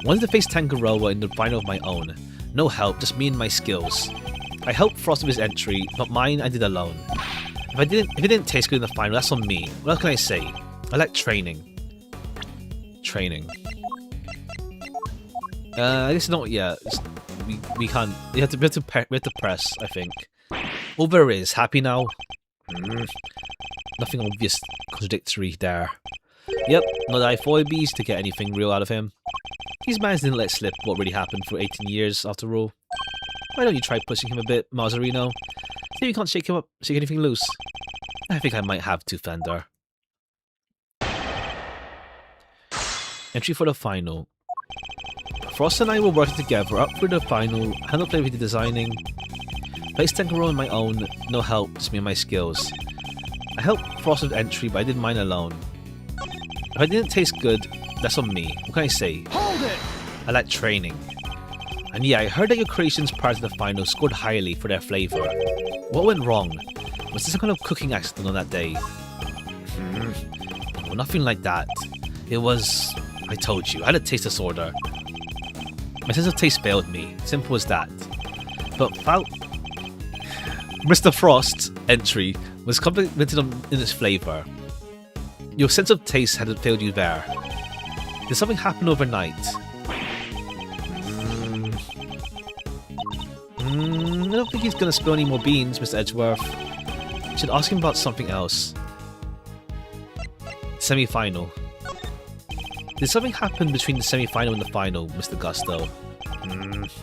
Wanted to face Tangaroa in the final of my own. No help, just me and my skills. I helped Frost with his entry, but mine I did alone. If it didn't taste good in the final, that's on me. What else can I say? I like training. Training. I guess not yet. We can't. We have to press, I think. Oh, there is. Happy now? Nothing obvious contradictory there. Yep, not IFOIBs to get anything real out of him. These mans didn't let slip what really happened for 18 years after all. Why don't you try pushing him a bit, Mazzarino? See if you can't shake him up, shake anything loose. I think I might have to, Fender. Entry for the final. Frost and I were working together up for the final, handled play with the designing. Placed Tangaroa on my own, no help, just me and my skills. I helped Frost with entry, but I did mine alone. If I didn't taste good, that's on me. What can I say? Hold it! I like training. And yeah, I heard that your creations prior to the final scored highly for their flavour. What went wrong? Was there some kind of cooking accident on that day? Well, nothing like that. It was... I told you, I had a taste disorder. My sense of taste failed me. Simple as that. But Mr. Frost's entry was complimented in its flavour. Your sense of taste had failed you there. Did something happen overnight? I don't think he's going to spill any more beans, Mr. Edgeworth. Should ask him about something else. Semi-final. Did something happen between the semi-final and the final, Mr. Gusto?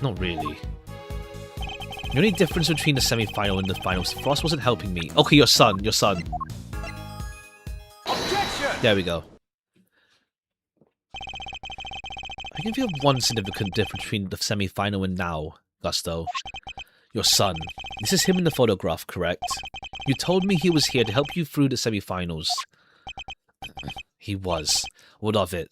Not really. The only difference between the semi-final and the finals, Frost wasn't helping me. Okay, your son. Objection! There we go. I can feel one significant difference between the semi-final and now, Gusto. Your son. This is him in the photograph, correct? You told me he was here to help you through the semi-finals. He was. What of it?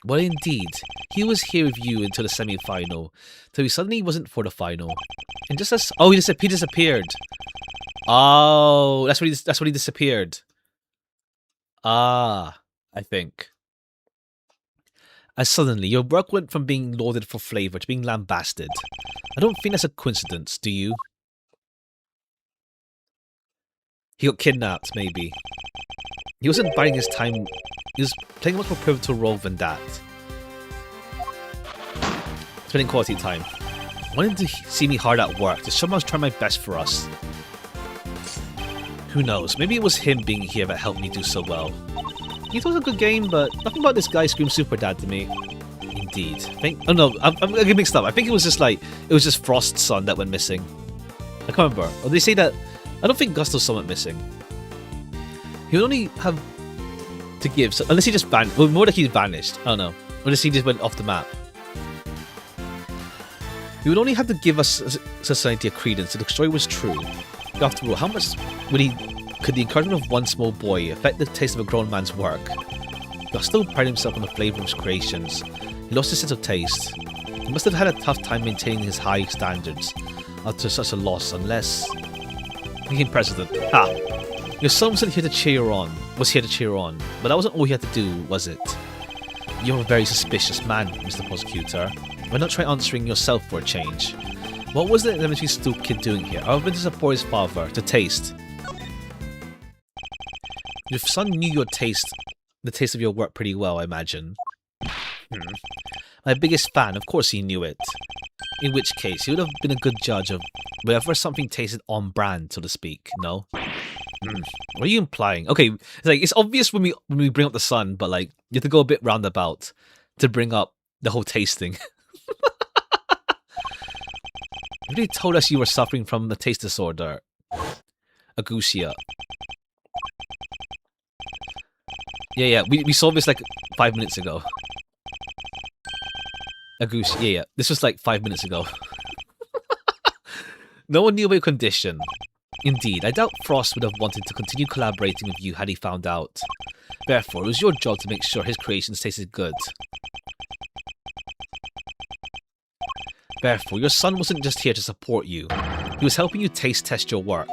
Well, indeed. He was here with you until the semi-final, till he suddenly wasn't for the final. And just as... Oh, he disappeared. Oh, that's when he disappeared. Ah, I think. As suddenly, your work went from being lauded for flavour to being lambasted. I don't think that's a coincidence, do you? He got kidnapped, maybe. He wasn't biding his time. He was playing a much more pivotal role than that. Spending quality time. Wanting to see me hard at work, to show I was trying my best for us. Who knows, maybe it was him being here that helped me do so well. He thought it was a good game, but nothing about this guy screamed super dad to me. Indeed. Oh no, I'm getting mixed up. I think it was just Frost's son that went missing. I can't remember. Or they say that... I don't think Gusto's son went missing. He would only have to give... So, unless he just vanished. Well, more like he vanished. I don't know. Unless he just went off the map. He would only have to give us society a credence if the story was true. After all, how much could the encouragement of one small boy affect the taste of a grown man's work? Gusto prided himself on the flavour of his creations. He lost his sense of taste. He must have had a tough time maintaining his high standards. after such a loss unless became president. Ah, your son wasn't here to cheer on. Was here to cheer on, but that wasn't all he had to do, was it? You're a very suspicious man, Mr. Prosecutor. Why not try answering yourself for a change? What was the elementary school kid doing here? I've been to support his father, to taste. Your son knew your taste, the taste of your work pretty well, I imagine. My biggest fan, of course he knew it. In which case, he would have been a good judge of whenever something tasted on brand, so to speak, no? What are you implying? Okay, it's obvious when we bring up the sun, but like you have to go a bit roundabout to bring up the whole taste thing. You really told us you were suffering from a taste disorder. Agusia. Yeah, we solved this like 5 minutes ago. Agusia, yeah, this was like 5 minutes ago. No one knew about your condition. Indeed, I doubt Frost would have wanted to continue collaborating with you had he found out. Therefore, it was your job to make sure his creations tasted good. Therefore, your son wasn't just here to support you. He was helping you taste test your work.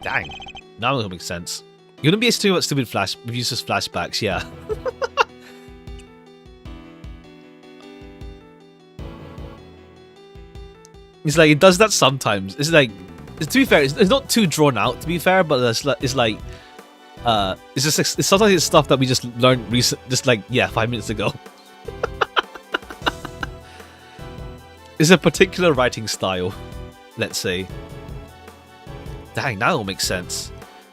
Dang. Now it makes sense. You're gonna be able to do about stupid useless flashbacks, yeah. It's like, it does that sometimes. It's like, to be fair, it's not too drawn out, to be fair, but it's like, it's just, it's sometimes it's stuff that we just learned just like, yeah, 5 minutes ago. It's a particular writing style, let's say. Dang, now it all makes sense.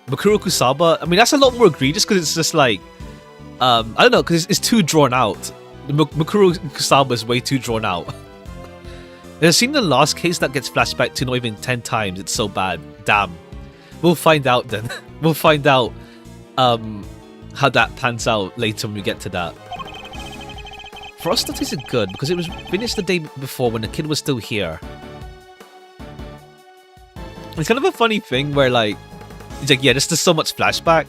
Makuro Kusaba, I mean, that's a lot more egregious because it's just like, I don't know, because it's too drawn out. Makuro Kusaba is way too drawn out. There's seen the last case that gets flashback to not even 10 times. It's so bad. Damn. We'll find out then. We'll find out how that pans out later when we get to that. For us, that tasted good because it was finished the day before when the kid was still here. It's kind of a funny thing where like, it's like, yeah, there's just so much flashback.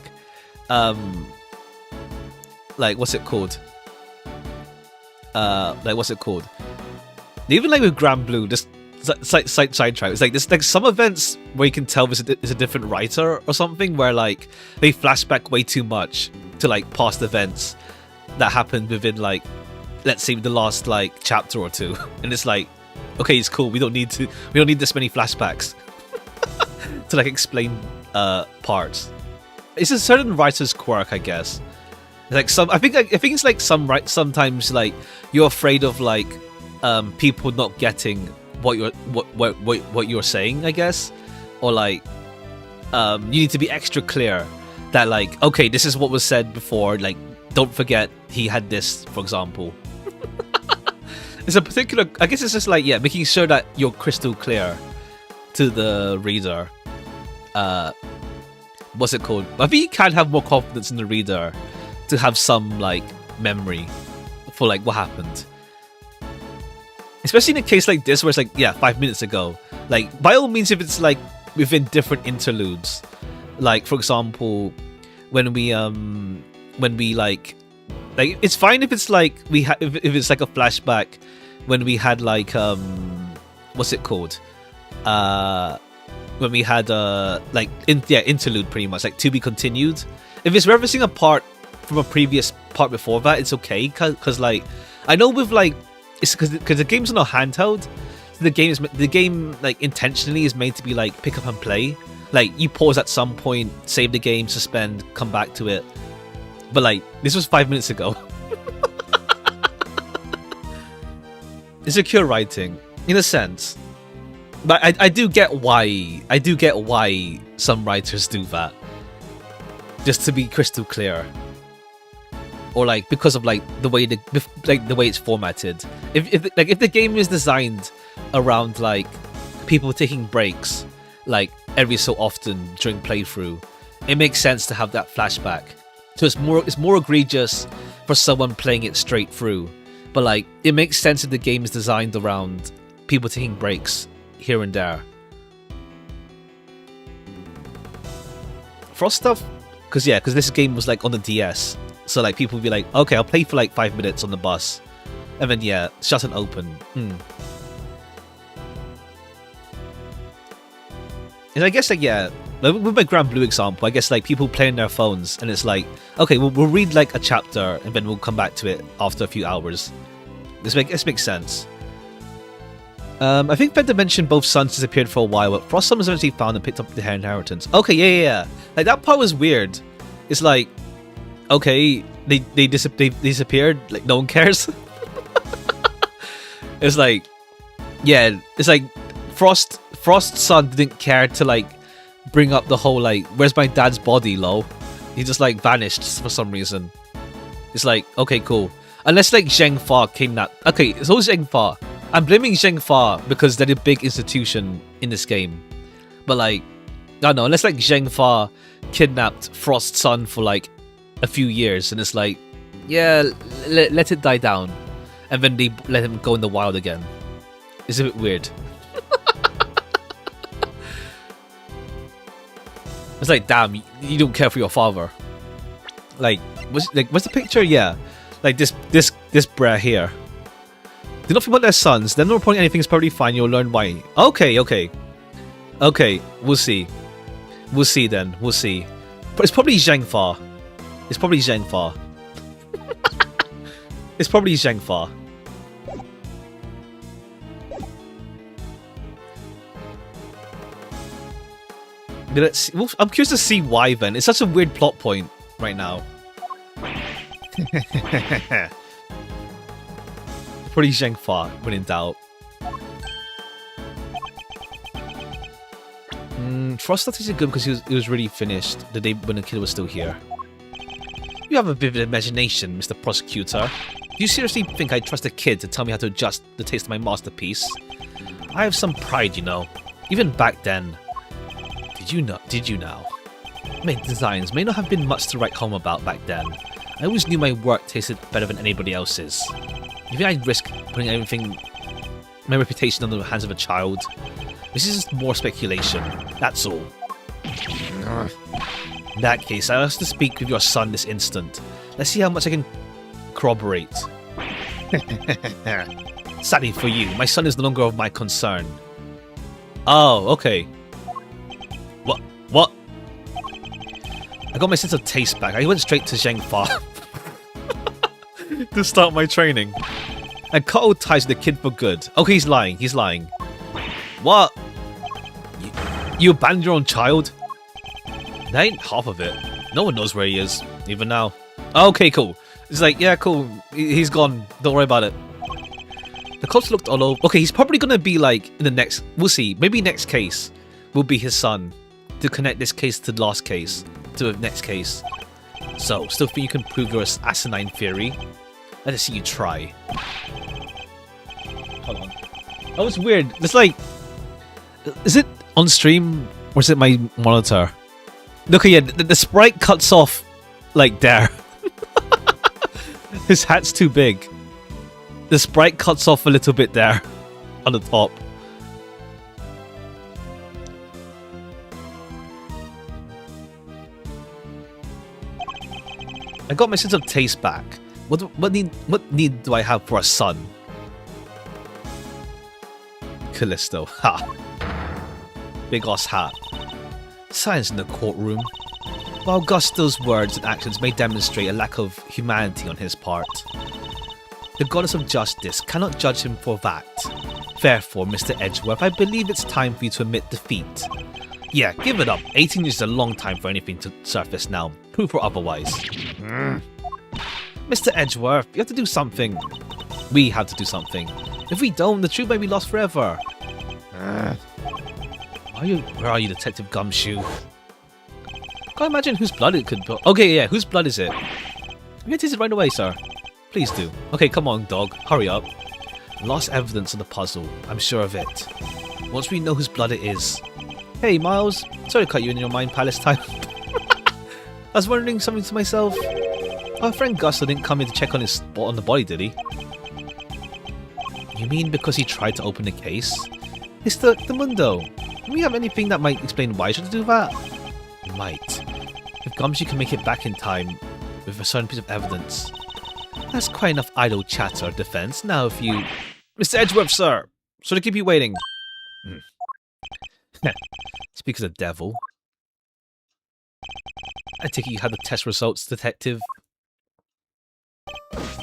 Like, what's it called? Even like with Grand Blue, just sidetrack. It's like there's like some events where you can tell it's a different writer or something, where like they flashback way too much to like past events that happened within like, let's say, the last like chapter or two, and it's like, okay, it's cool. We don't need this many flashbacks to like explain parts. It's a certain writer's quirk, I guess. Like I think it's like sometimes like you're afraid of like people not getting what you're saying, I guess, or like you need to be extra clear that like, okay, this is what was said before, like don't forget he had this, for example. It's a particular, I guess it's just like, yeah, making sure that you're crystal clear to the reader. What's it called? I think you can have more confidence in the reader to have some like memory for like what happened. Especially in a case like this where it's like, yeah, 5 minutes ago. Like, by all means, if it's like within different interludes, like for example, when we like it's fine if it's like if it's like a flashback when we had like what's it called? When we had like interlude, pretty much like to be continued. If it's referencing a part from a previous part before that, it's okay, because like I know with like, it's because the game's not handheld, so the game like intentionally is made to be like pick up and play. Like you pause at some point, save the game, suspend, come back to it. But like this was 5 minutes ago. It's secure writing in a sense, but I do get why some writers do that, just to be crystal clear. Or like because of like the way it's formatted. If the game is designed around like people taking breaks like every so often during playthrough, it makes sense to have that flashback. So it's more egregious for someone playing it straight through. But like it makes sense if the game is designed around people taking breaks here and there. For stuff, because this game was like on the DS. So like people would be like, okay, I'll play for like 5 minutes on the bus, And then yeah, shut and open. And I guess like yeah, like, with my Grand Blue example, I guess like people playing their phones and it's like, okay, we'll read like a chapter and then we'll come back to it after a few hours. This makes sense. I think Bender mentioned both sons disappeared for a while, but Frost Son was eventually found and picked up their inheritance. Okay, yeah. Like that part was weird. It's like, okay, they disappeared, like no one cares. It's like, yeah, it's like Frost's son didn't care to like bring up the whole like, where's my dad's body, lol. He just like vanished for some reason. It's like, okay, cool. Unless like Zheng Fa kidnapped. Okay, so Zheng Fa. I'm blaming Zheng Fa because they're the big institution in this game. But like, I don't know, unless like Zheng Fa kidnapped Frost's son for like a few years and it's like, yeah, let it die down. And then they let him go in the wild again. It's a bit weird. It's like, damn, you don't care for your father. Like, what's the picture? Yeah, like this brer here. Do not think about their sons. Them not reporting anything is probably fine. You'll learn why. Okay. We'll see. We'll see then. We'll see. But it's probably Zheng Fa. It's probably Zheng Fa. It's probably Zheng Fa. Let's see. Well, I'm curious to see why then. It's such a weird plot point right now. Pretty Zheng Fa when in doubt. Frost thought he did good because he was really finished the day when the kid was still here. You have a vivid imagination, Mr. Prosecutor. Do you seriously think I trust a kid to tell me how to adjust the taste of my masterpiece? I have some pride, you know. Even back then. Did you now? My designs may not have been much to write home about back then. I always knew my work tasted better than anybody else's. You think I'd risk putting my reputation under the hands of a child? This is just more speculation, that's all. In that case, I ask to speak with your son this instant. Let's see how much I can corroborate. Sadly for you, my son is no longer of my concern. Oh, okay. What? I got my sense of taste back. I went straight to Zheng Fa to start my training. And cut all ties with the kid for good. Okay, he's lying. What? You abandoned your own child? That ain't half of it. No one knows where he is, even now. Okay, cool. It's like, yeah, cool. He's gone. Don't worry about it. The cops looked all over. Okay, he's probably gonna be like in the next. We'll see. Maybe next case will be his son to connect this case to the last case to the next case. So, still think you can prove your asinine theory? Let us see you try. Hold on. Oh, it's weird. It's like, is it on stream or is it my monitor? Look, yeah, the sprite cuts off like there. His hat's too big. The sprite cuts off a little bit there on the top. I got my sense of taste back. What need do I have for a son? Callisto, ha. Big ass hat. Silence in the courtroom. While Gusto's words and actions may demonstrate a lack of humanity on his part, the goddess of justice cannot judge him for that. Therefore, Mr. Edgeworth, I believe it's time for you to admit defeat. Yeah, give it up. 18 years is a long time for anything to surface now. Proof or otherwise. Mr. Edgeworth, you have to do something. We have to do something. If we don't, the truth may be lost forever. Where are you, Detective Gumshoe? Can't imagine whose blood it could be. Okay, yeah, whose blood is it? I'm gonna taste it right away, sir. Please do. Okay, come on, dog. Hurry up. Lost evidence of the puzzle. I'm sure of it. Once we know whose blood it is. Hey, Miles. Sorry to cut you in your Mind Palace time. I was wondering something to myself. Our friend Gusto didn't come in to check on his spot on the body, did he? You mean because he tried to open the case? It's the Mundo. Do we have anything that might explain why he should do that? Might. If Gumshoe can make it back in time with a certain piece of evidence. That's quite enough idle chatter, defense. Now if you... Mr. Edgeworth, sir! Sorry to keep you waiting. Speak as a devil. I take it you had the test results, detective?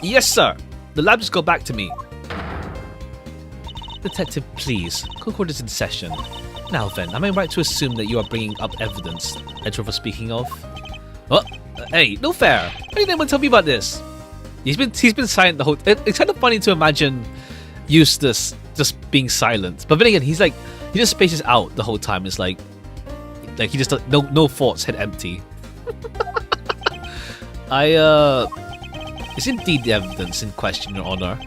Yes, sir! The lab just got back to me. Detective, please. Concord is in session. Now then, am I right to assume that you are bringing up evidence Edgeworth was speaking of? Oh, hey, no fair. Why didn't anyone tell me about this? He's been silent the whole... It's kind of funny to imagine Eustace just being silent. But then again, he just spaces out the whole time. It's like he just... No thoughts, head empty. It's indeed the evidence in question, Your Honor.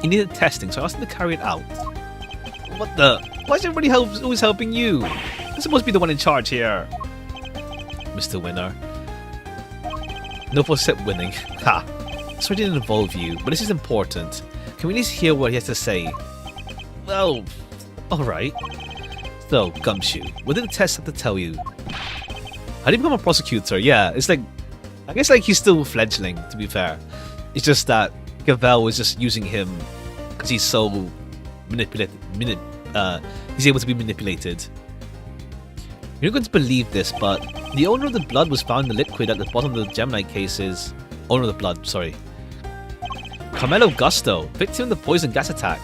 He needed testing, so I asked him to carry it out. What the? Why is everybody always helping you? You're supposed to be the one in charge here. Mr. Winner. No one except winning. Ha! Sorry it didn't involve you, but this is important. Can we at least hear what he has to say? Well, alright. So, Gumshoe, what did the test have to tell you? How did he become a prosecutor? Yeah, it's like... I guess like he's still fledgling, to be fair. It's just that Gavel was just using him because he's so manipulated. He's able to be manipulated. You're not going to believe this, but the owner of the blood was found in the liquid at the bottom of the Gemini cases. Owner of the blood, sorry. Carmelo Gusto, victim of the poison gas attack.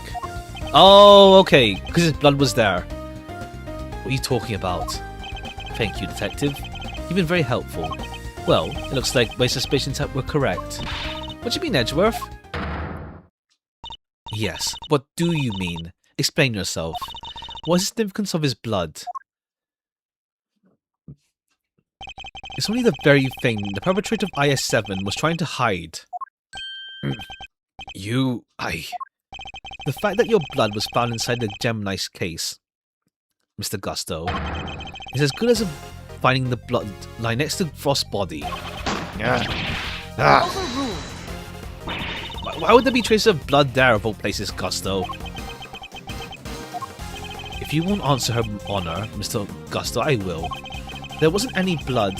Oh, okay, because his blood was there. What are you talking about? Thank you, detective. You've been very helpful. Well, it looks like my suspicions were correct. What do you mean, Edgeworth? Yes, what do you mean? Explain yourself. What is the significance of his blood? It's only the very thing the perpetrator of IS-7 was trying to hide. The fact that your blood was found inside the Gemini's case, Mr. Gusto, is as good as finding the blood lying next to Frost's body. Why would there be traces of blood there of all places, Gusto? If you won't answer her honor, Mr. Gusto, I will. There wasn't any blood.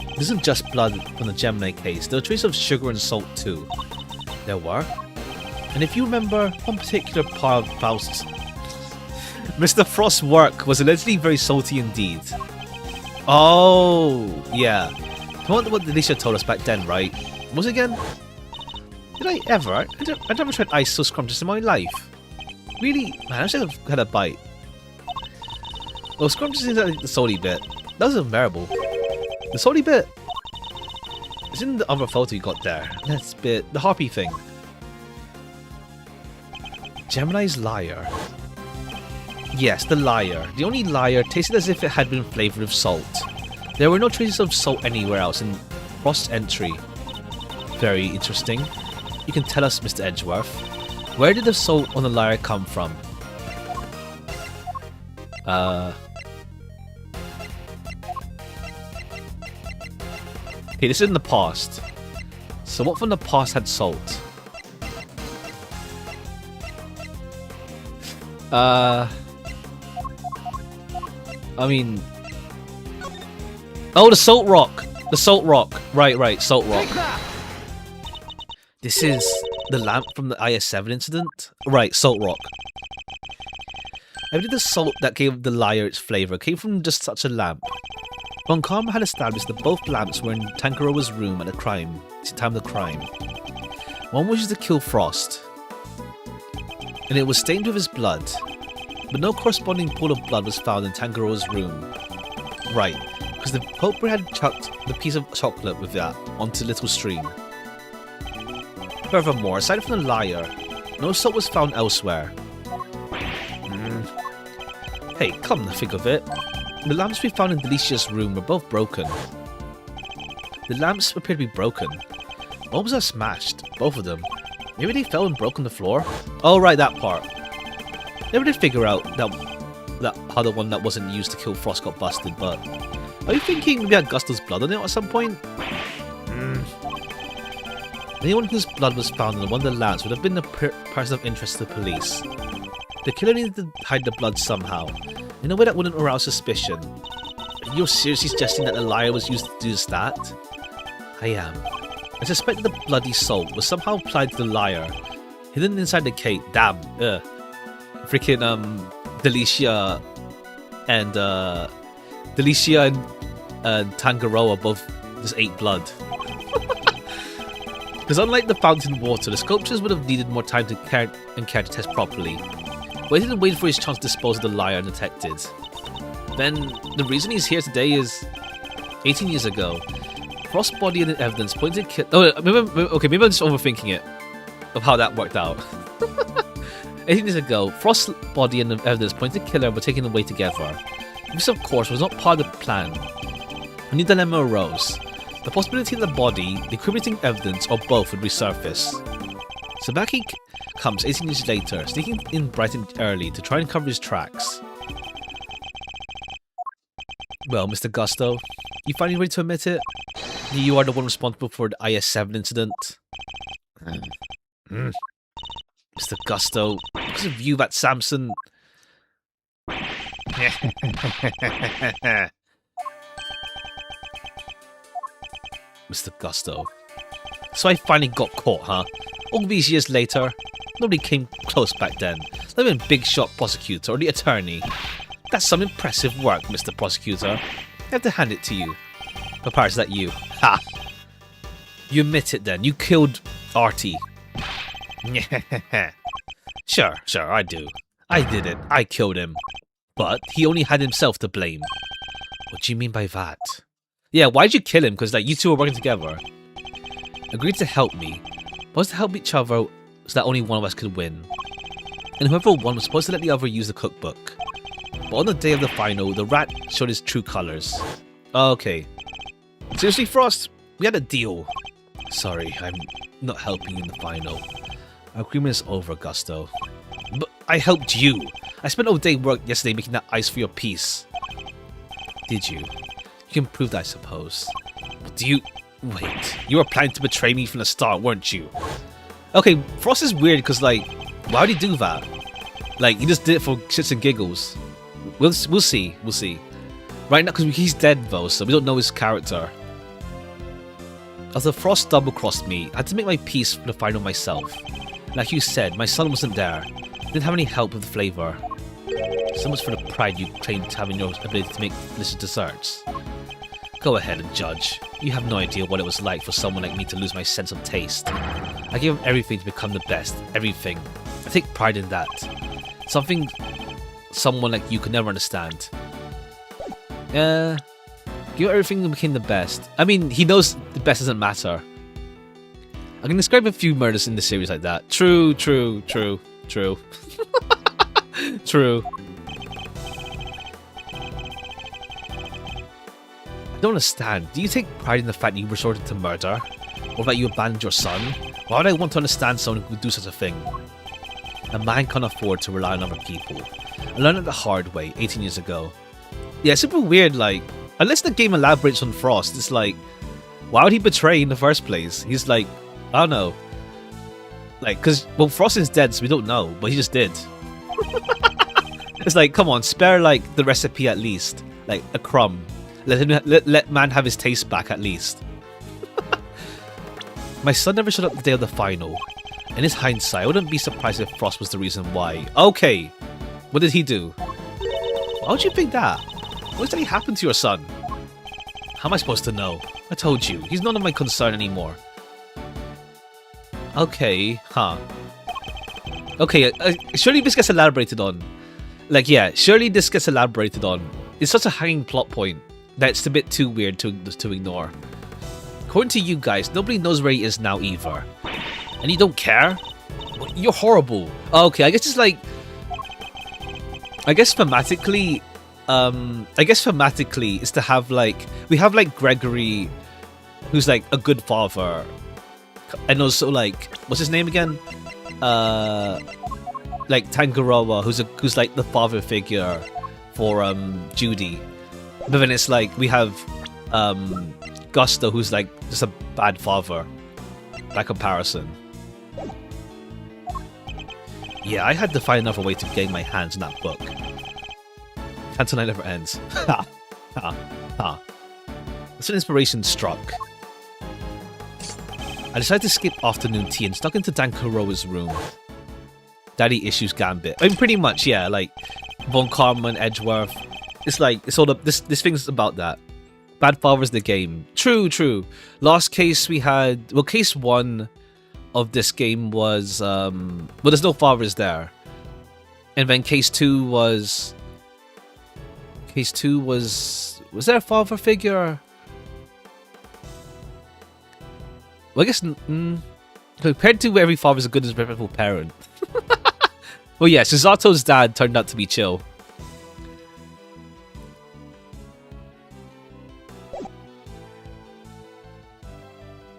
It isn't just blood from the Gemini case. There were traces of sugar and salt too. There were. And if you remember, one particular part of Faust's... Mr. Frost's work was allegedly very salty indeed. Oh, yeah. What Alicia told us back then, right? What was it again? Did I ever? I never tried ice so scrumptious in my life. Really? Man, I should have had a bite. Well, scrumptious is like the salty bit. That was unbearable. The salty bit is in the other photo you got there. That's bit the harpy thing. Gemini's liar. Yes, the liar. The only liar tasted as if it had been flavored with salt. There were no traces of salt anywhere else in Frost's entry. Very interesting. You can tell us, Mr. Edgeworth. Where did the salt on the liar come from? Okay, this is in the past. So what from the past had salt? I mean... Oh, the Salt Rock! The Salt Rock. Right, Salt Rock. This is the lamp from the IS-7 incident? Right, Salt Rock. I believe the salt that gave the liar its flavour came from just such a lamp. Von Karma had established that both lamps were in Tangaroa's room at the time of the crime. One was used to kill Frost, and it was stained with his blood, but no corresponding pool of blood was found in Tangaroa's room. Right, because the culprit had chucked the piece of chocolate with that onto the little stream. Furthermore, aside from the liar, no salt was found elsewhere. Hey, come to think of it, the lamps we found in Delicia's room were both broken. The lamps appeared to be broken. One was smashed, both of them. Maybe they fell and broke on the floor? Oh right, that part. Never did figure out that how the one that wasn't used to kill Frost got busted, but... Are you thinking we had Gusto's blood on it at some point? Anyone whose blood was found on one of the lamps would have been a person of interest to the police. The killer needed to hide the blood somehow, in a way that wouldn't arouse suspicion. You're seriously suggesting that the liar was used to do just that? I am. I suspected the bloody salt was somehow applied to the lyre, hidden inside the cake. Damn, freaking Delicia and Tangaroa both just ate blood. Because unlike the fountain water, the sculptures would have needed more time to care to test properly. But he didn't wait for his chance to dispose of the lyre undetected. Then the reason he's here today is 18 years ago. Frost's body and evidence pointed maybe I'm just overthinking it of how that worked out. 18 years ago, Frost's body and evidence pointed to killer were taken away together. This, of course, was not part of the plan. A new dilemma arose. The possibility that the body, the incriminating evidence, or both would resurface. Sabaki comes 18 years later, sneaking in bright and early to try and cover his tracks. Well, Mr. Gusto, you finally ready to admit it? You are the one responsible for the IS-7 incident. Mr. Gusto, because of you, that Samson... Mr. Gusto. So I finally got caught, huh? All these years later, nobody came close back then. Not even Big Shot Prosecutor or the attorney. That's some impressive work, Mr. Prosecutor. I have to hand it to you. Papyrus, is that you? Ha! You admit it then. You killed Artie. Sure, I do. I did it. I killed him. But he only had himself to blame. What do you mean by that? Yeah, why'd you kill him? Because like you two were working together. Agreed to help me. Was to help each other so that only one of us could win. And whoever won was supposed to let the other use the cookbook. But on the day of the final, the rat showed his true colors. Okay. Seriously, Frost? We had a deal. Sorry, I'm not helping you in the final. Our agreement is over, Gusto. But I helped you. I spent all day work yesterday making that ice for your piece. Did you? You can prove that, I suppose. But do you... Wait, you were planning to betray me from the start, weren't you? Okay, Frost is weird because, like, why would he do that? Like, he just did it for shits and giggles. We'll see. Right now, because he's dead, though, so we don't know his character. After Frost double-crossed me, I had to make my peace for the final myself. Like you said, my son wasn't there. Didn't have any help with the flavour. So much for the pride you claimed to have in your ability to make delicious desserts. Go ahead and judge. You have no idea what it was like for someone like me to lose my sense of taste. I gave him everything to become the best. Everything. I take pride in that. Something someone like you could never understand. Give everything and became the best. I mean, he knows the best doesn't matter. I can describe a few murders in the series like that. True. True. I don't understand. Do you take pride in the fact that you resorted to murder? Or that you abandoned your son? Why would I want to understand someone who would do such a thing? A man can't afford to rely on other people. I learned it the hard way 18 years ago. Yeah, it's super weird, like, unless the game elaborates on Frost, it's like, why would he betray in the first place? He's like, I don't know. Like, because, well, Frost is dead, so we don't know, but he just did. It's like, come on, spare, like, the recipe at least. Like, a crumb. Let man have his taste back at least. My son never showed up the day of the final. In his hindsight, I wouldn't be surprised if Frost was the reason why. Okay, what did he do? Why would you think that? What exactly happened to your son? How am I supposed to know? I told you, he's none of my concern anymore. Okay, huh. Okay, surely this gets elaborated on. Like, yeah, surely this gets elaborated on. It's such a hanging plot point that it's a bit too weird to ignore. According to you guys, nobody knows where he is now either. And you don't care? You're horrible. Okay, I guess it's like... I guess thematically it's to have like... We have like Gregory, who's like a good father. And also like... What's his name again? Like Tangaroa, who's like the father figure for Judy. But then it's like we have Gusto, who's like just a bad father by comparison. Yeah, I had to find another way to gain my hands on that book. Canton Night never ends. Ha! Ha! Ha! That's an inspiration struck. I decided to skip afternoon tea and stuck into Dan Kuro's room. Daddy issues Gambit. I mean, pretty much, yeah. Like Von Karman, Edgeworth. It's like it's all the this thing's about that. Bad Father's the game. True. Last case we had. Well, case 1 of this game was well, there's no fathers there, and then case 2 was. Case 2 was there a father figure? Well, I guess compared to every father's a good and respectful parent. Well, yeah, Susato's dad turned out to be chill.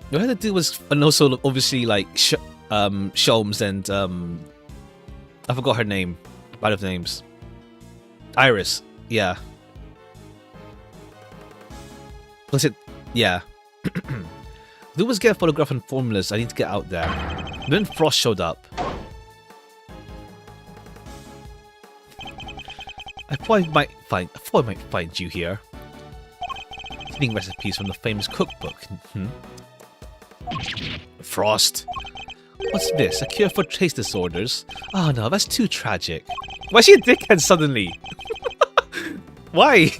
What I had to do was, and also obviously like Sholmes and I forgot her name. Bad of names. Iris, yeah. Was it? Yeah. There was get a photograph and formulas. I need to get out there. And then Frost showed up. I thought I might find you here. Eating recipes from the famous cookbook. Frost. What's this? A cure for taste disorders? Oh no, that's too tragic. Why is she a dickhead suddenly? Why?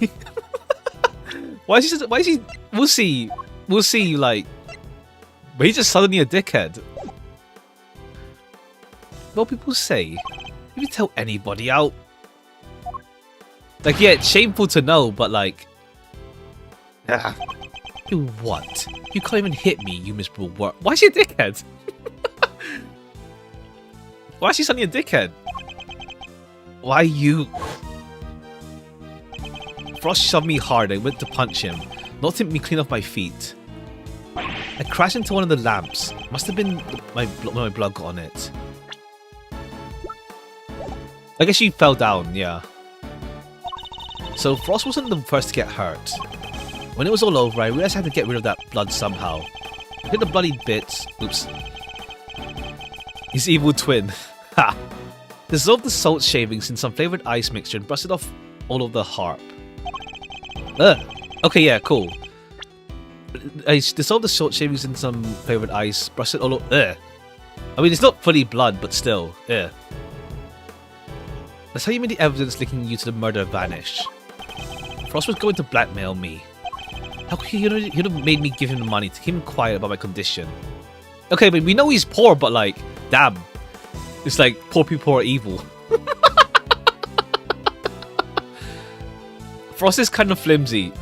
Why is she? We'll see. We'll see. Like, but he's just suddenly a dickhead. What people say? If you tell anybody out. Like, yeah, it's shameful to know, but like... You what? You can't even hit me, you miserable work. Why is she a dickhead? Why is she suddenly a dickhead? Why you... Frost shoved me hard. I went to punch him. Knocked me clean off my feet. I crashed into one of the lamps. Must have been my blood got on it. I guess she fell down, yeah. So Frost wasn't the first to get hurt. When it was all over, I realized I had to get rid of that blood somehow. I hit the bloody bits. Oops. His evil twin. Ha! Dissolved the salt shavings in some flavored ice mixture and brushed it off all of the harp. Ugh. Okay, yeah, cool. I dissolved the salt shavings in some flavored ice, brushed it all over. Ugh. I mean, it's not fully blood, but still. Ugh. That's how you made the evidence linking you to the murder vanish. Frost was going to blackmail me. How could he'd have made me give him the money to keep him quiet about my condition? Okay, but we know he's poor, but like, damn. It's like, poor people are evil. Frost is kind of flimsy.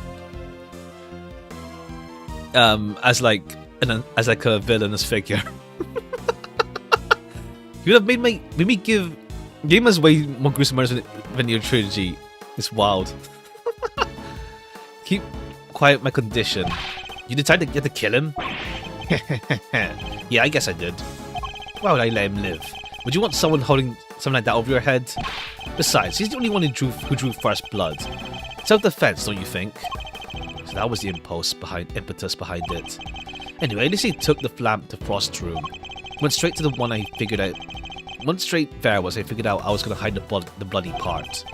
As like a villainous figure. He would have made me give game us way more gruesome murders than your trilogy. It's wild. Keep quiet my condition. You decided to kill him? Yeah, I guess I did. Why would I let him live? Would you want someone holding something like that over your head? Besides, he's the only one who drew first blood. Self-defense, don't you think? So that was the impetus behind it. Anyway, at least he took the lamp to Frost's room. Went straight to the one I figured out. Went straight there was I figured out I was going to hide the bloody part.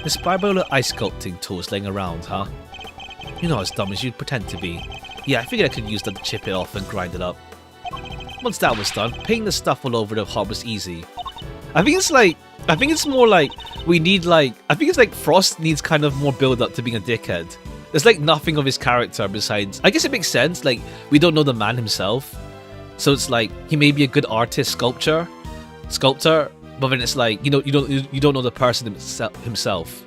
Inspired by all the ice sculpting tools laying around, huh? You're not as dumb as you'd pretend to be. Yeah, I figured I could use that to chip it off and grind it up. Once that was done, painting the stuff all over the harp was easy. I think it's more like we need I think it's like Frost needs kind of more build up to being a dickhead. There's like nothing of his character besides, I guess it makes sense, like we don't know the man himself. So it's like he may be a good artist, sculptor, but then it's like you don't know the person himself.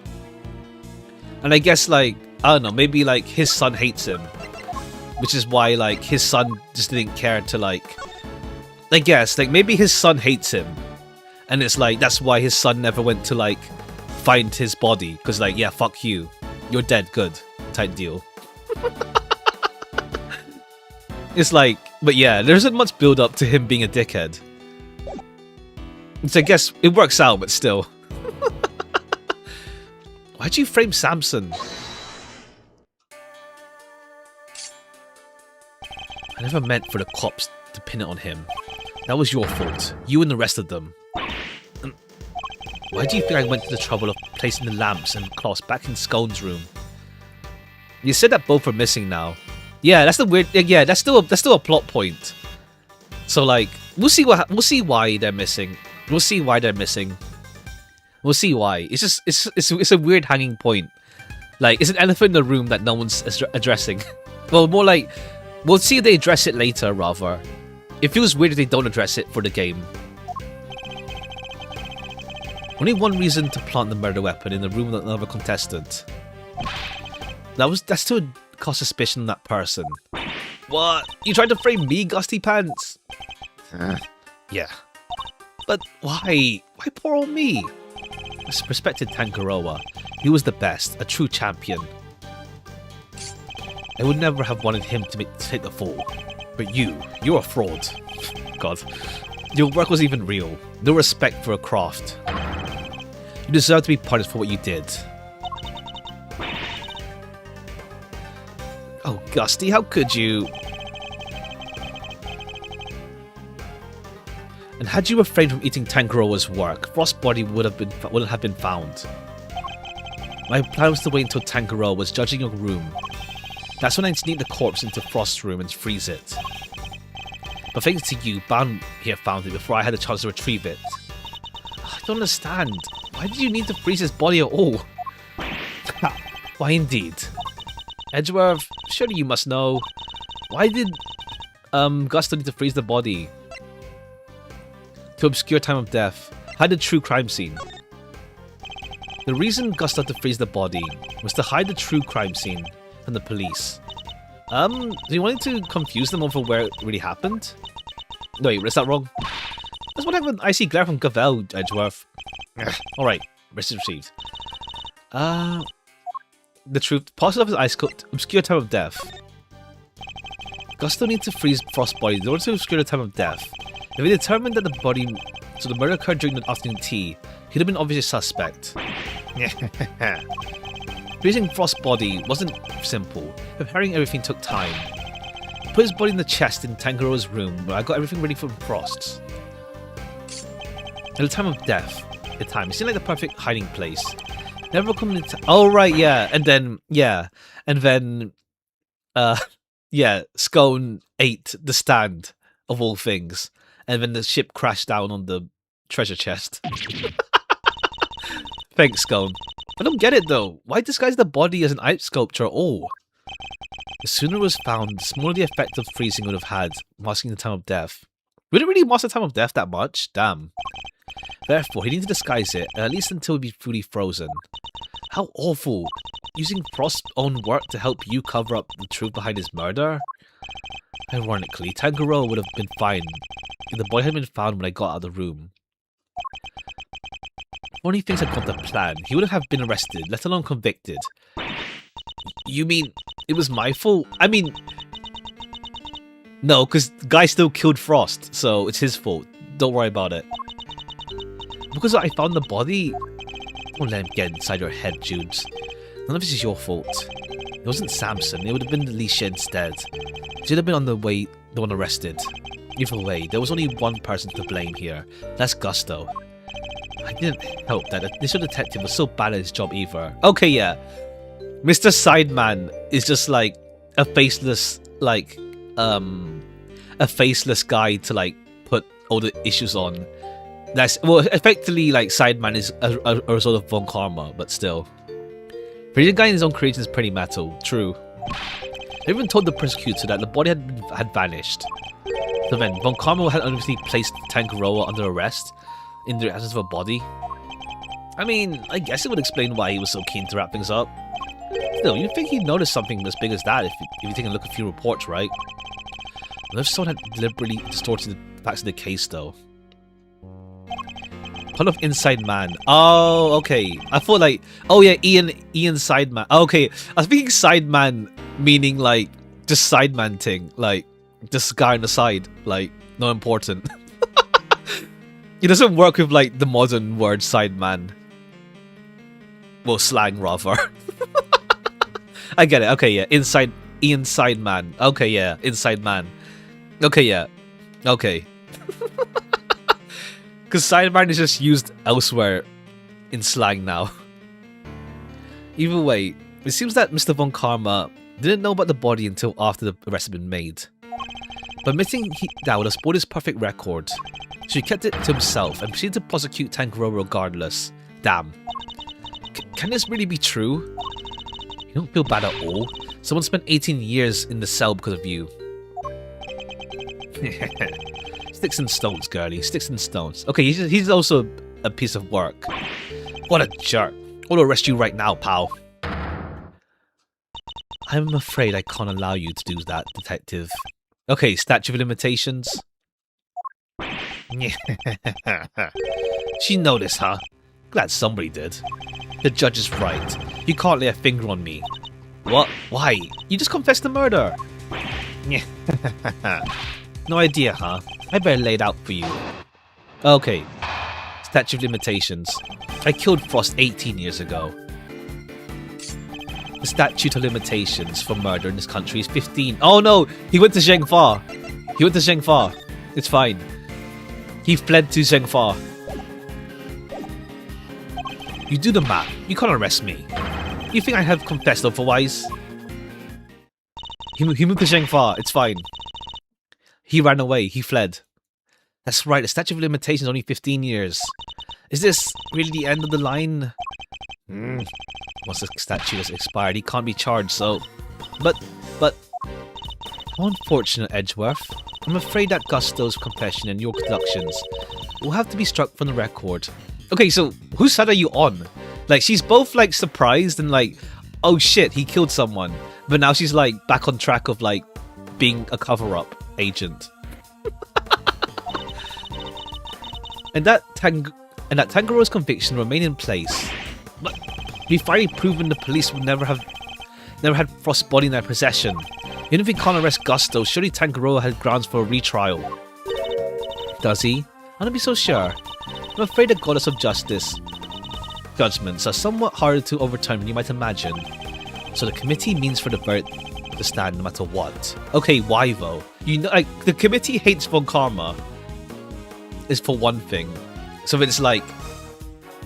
And I guess like I don't know, maybe like his son hates him, which is why like his son just didn't care to like. I guess like maybe his son hates him, and it's like that's why his son never went to like find his body because like yeah, fuck you, you're dead, good type deal. It's like, but yeah, there isn't much build up to him being a dickhead. So I guess it works out, but still. Why'd you frame Samson? I never meant for the cops to pin it on him. That was your fault. You and the rest of them. Why do you think I went to the trouble of placing the lamps and cloths back in Scone's room? You said that both are missing now. Yeah, that's the weird. Yeah, that's still a plot point. So like, we'll see why they're missing. We'll see why they're missing. We'll see why. It's just it's a weird hanging point. Like, it's an elephant in the room that no one's addressing. Well, more like, we'll see if they address it later, rather. It feels weird if they don't address it for the game. Only one reason to plant the murder weapon in the room with another contestant. That's to cause suspicion on that person. What? You tried to frame me, Gusty Pants? Yeah. But why? Why poor old me? Respected Tangaroa. He was the best, a true champion. I would never have wanted him to take the fall. But you're a fraud. God. Your work was even real. No respect for a craft. You deserve to be punished for what you did. Oh, Gusty, how could you? And had you refrained from eating Tangaroa's work, Frostbody wouldn't have been found. My plan was to wait until Tangaroa was judging your room. That's when I'd sneak the corpse into Frost's room and freeze it. But thanks to you, Ban here found it before I had a chance to retrieve it. I don't understand. Why did you need to freeze his body at all? Why indeed? Edgeworth, surely you must know. Why did Gusto need to freeze the body? To obscure time of death. Hide the true crime scene. The reason Gusto had to freeze the body was to hide the true crime scene from the police. Do you want to confuse them over where it really happened? No, wait, is that wrong? That's what happened when I see glare from Gavel, Edgeworth. Alright, message received. The truth. Parcel of his ice coat. Obscure time of death. Gusto needs to freeze Frostbody in order to obscure the time of death. If he determined that the body... So the murder occurred during the afternoon tea, he'd have been obviously suspect. Freezing Frostbody wasn't simple. Preparing everything took time. Put his body in the chest in Tangaroa's room, where I got everything ready for Frost. At the time of death, it seemed like the perfect hiding place. Never come into... Oh, right, yeah. And then, yeah. And then, yeah, Scone ate the stand, of all things. And then the ship crashed down on the treasure chest. Thanks, Scone. I don't get it, though. Why disguise the body as an ice sculpture at all? The sooner it was found, the smaller the effect of freezing would have had, masking the time of death. Would it really mask the time of death that much? Damn. Therefore, he needed to disguise it, at least until he'd be fully frozen. How awful. Using Frost's own work to help you cover up the truth behind his murder? Ironically, Tangaroa would have been fine if the body had been found when I got out of the room. Only things had gone to plan. He wouldn't have been arrested, let alone convicted. You mean it was my fault? I mean... No, because the guy still killed Frost, so it's his fault. Don't worry about it. Because I found the body... Don't let him get inside your head, Judes. None of this is your fault. It wasn't Samson, it would have been Alicia instead. She'd have been on the one arrested. Either way, there was only one person to blame here. That's Gusto. I didn't help that the initial detective was so bad at his job either. Okay, yeah. Mr. Sideman is just like a faceless, like, a faceless guy to like put all the issues on. That's, well, effectively, like, Sideman is a result of Von Karma, but still. Freezing a guy in his own creation is pretty metal, true. They even told the prosecutor that the body had vanished. So then, Von Karma had obviously placed Tangaroa under arrest in the absence of a body. I mean, I guess it would explain why he was so keen to wrap things up. Still, you'd think he'd notice something as big as that if you take a look at a few reports, right? What if someone had deliberately distorted the facts of the case, though? Part of Inside Man. Oh, okay. I thought like, oh yeah, Ian Sideman. Okay, I was thinking Sideman meaning like just Sideman thing, like just guy on the side, like not important. It doesn't work with like the modern word Sideman. Well, slang rather. I get it. Okay, yeah, Ian Sideman. Okay, yeah, Inside Man. Okay, yeah. Okay. Because Sideman is just used elsewhere in slang now. Either way, it seems that Mr. Von Karma didn't know about the body until after the arrest had been made. But admitting that would have spoiled his perfect record. So he kept it to himself and proceeded to prosecute Tanjiro regardless. Damn. Can this really be true? You don't feel bad at all. Someone spent 18 years in the cell because of you. Sticks and stones, girlie. Sticks and stones. Okay, he's also a piece of work. What a jerk. I'll arrest you right now, pal. I'm afraid I can't allow you to do that, detective. Okay, statute of limitations. She noticed, huh? Glad somebody did. The judge is right. You can't lay a finger on me. What? Why? You just confessed the murder. No idea, huh? I better lay it out for you. Okay. Statute of limitations. I killed Frost 18 years ago. The statute of limitations for murder in this country is 15. Oh no! He went to Zhengfa. He went to Zhengfa. It's fine. He fled to Zhengfa. You do the math. You can't arrest me. You think I have confessed otherwise? He moved to Zhengfa. It's fine. He ran away. He fled. That's right. The statute of limitations is only 15 years. Is this really the end of the line? Once the statute has expired, he can't be charged, so... But... How unfortunate, Edgeworth. I'm afraid that Gusto's confession and your deductions will have to be struck from the record. Okay, so whose side are you on? Like, she's both, like, surprised and, like, oh shit, he killed someone. But now she's, like, back on track of, like, being a cover-up agent. and that Tanjiro's conviction remain in place. But we've finally proven the police would never had Frost's body in their possession. Even if he can't arrest Gusto, surely Tanjiro had grounds for a retrial. Does he? I don't be so sure. I'm afraid the goddess of justice judgments are somewhat harder to overturn than you might imagine. So the committee means for the verdict to stand no matter what. Okay, why though? You know, like, the committee hates Von Karma is for one thing. So it's like,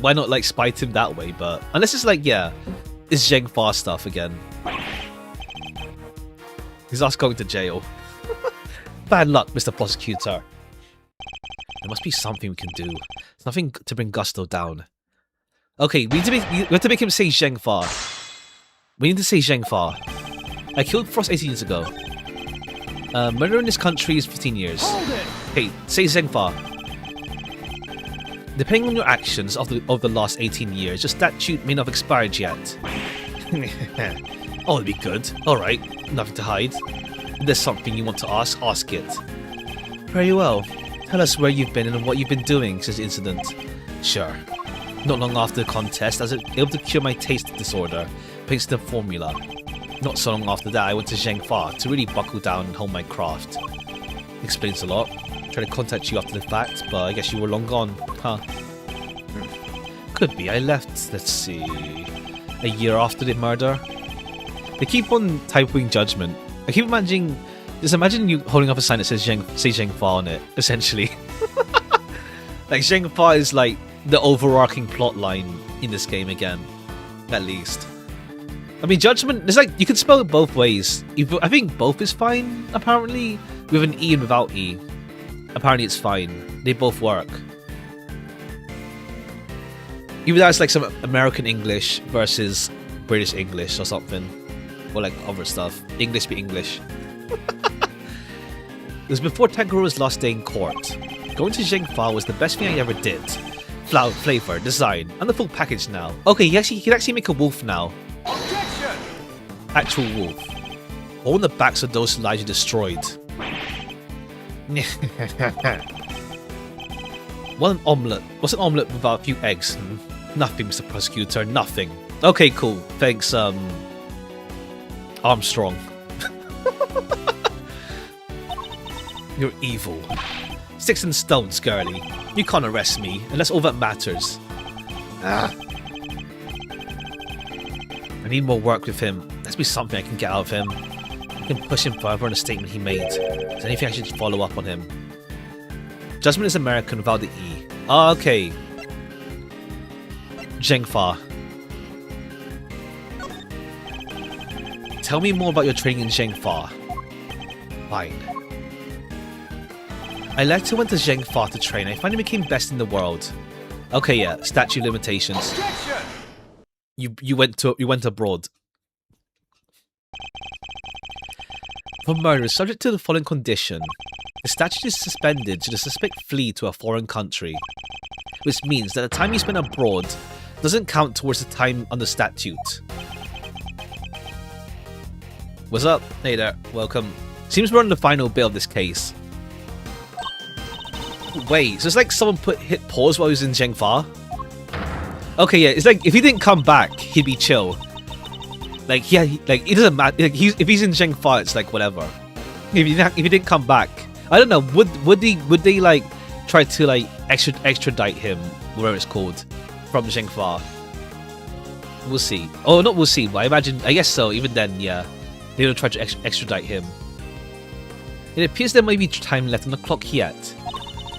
why not like spite him that way? But unless it's like, yeah, it's Zhengfa stuff again. He's us going to jail. Bad luck, Mr. Prosecutor. There must be something we can do. There's nothing to bring Gusto down. Okay, we have to make him say Zhengfa. We need to say Zhengfa. I killed Frost 18 years ago. Murder in this country is 15 years. Hey, say Zhengfa. Depending on your actions of the last 18 years, your statute may not have expired yet. Oh, it'll be good. Alright, nothing to hide. If there's something you want to ask it. Very well. Tell us where you've been and what you've been doing since the incident. Sure. Not long after the contest, I was able to cure my taste disorder, thanks to the formula. Not so long after that, I went to Zhengfa to really buckle down and hone my craft. Explains a lot. Tried to contact you after the fact, but I guess you were long gone, huh? Could be. I left, let's see, a year after the murder. They keep on typing judgment. I keep imagining, just imagine you holding up a sign that says say Zhengfa on it, essentially. Like, Zhengfa is like the overarching plot line in this game again, at least. I mean, judgment, it's like, you can spell it both ways. I think both is fine, apparently. With an E and without E. Apparently it's fine. They both work. Even though it's like some American English versus British English or something. Or like other stuff. English be English. It was before Tanjiro's last day in court. Going to Zhengfa was the best thing I ever did. Flavor, design, and the full package now. Okay, he can actually make a wolf now. Objection! Actual wolf. All on the backs of those lives you destroyed. What an omelette. What's an omelette without a few eggs? Nothing, Mr. Prosecutor, nothing. Okay, cool. Thanks, Armstrong. You're evil. Sticks and stones, girlie. You can't arrest me, and that's all that matters. I need more work with him. There's be something I can get out of him. I can push him further on a statement he made. Is there anything I should follow up on him? Judgment is American without the E. Ah, okay. Zhengfa. Tell me more about your training in Zhengfa. Fine. I later went to Zhengfa to train. I finally became best in the world. Okay, yeah, statute limitations. Objection! You went abroad. For murder, subject to the following condition. The statute is suspended should the suspect flee to a foreign country. Which means that the time you spend abroad doesn't count towards the time on the statute. What's up? Hey there, welcome. Seems we're on the final bit of this case. Wait, so it's like someone hit pause while he was in Zhengfa? Okay, yeah, it's like if he didn't come back, he'd be chill. Like, yeah, it doesn't matter. Like, if he's in Zhengfa, it's like whatever. If he didn't come back, I don't know. Would they like try to like extradite him, whatever it's called, from Zhengfa? We'll see. Oh, not we'll see. But I guess so. Even then, yeah, they will try to extradite him. It appears there may be time left on the clock yet,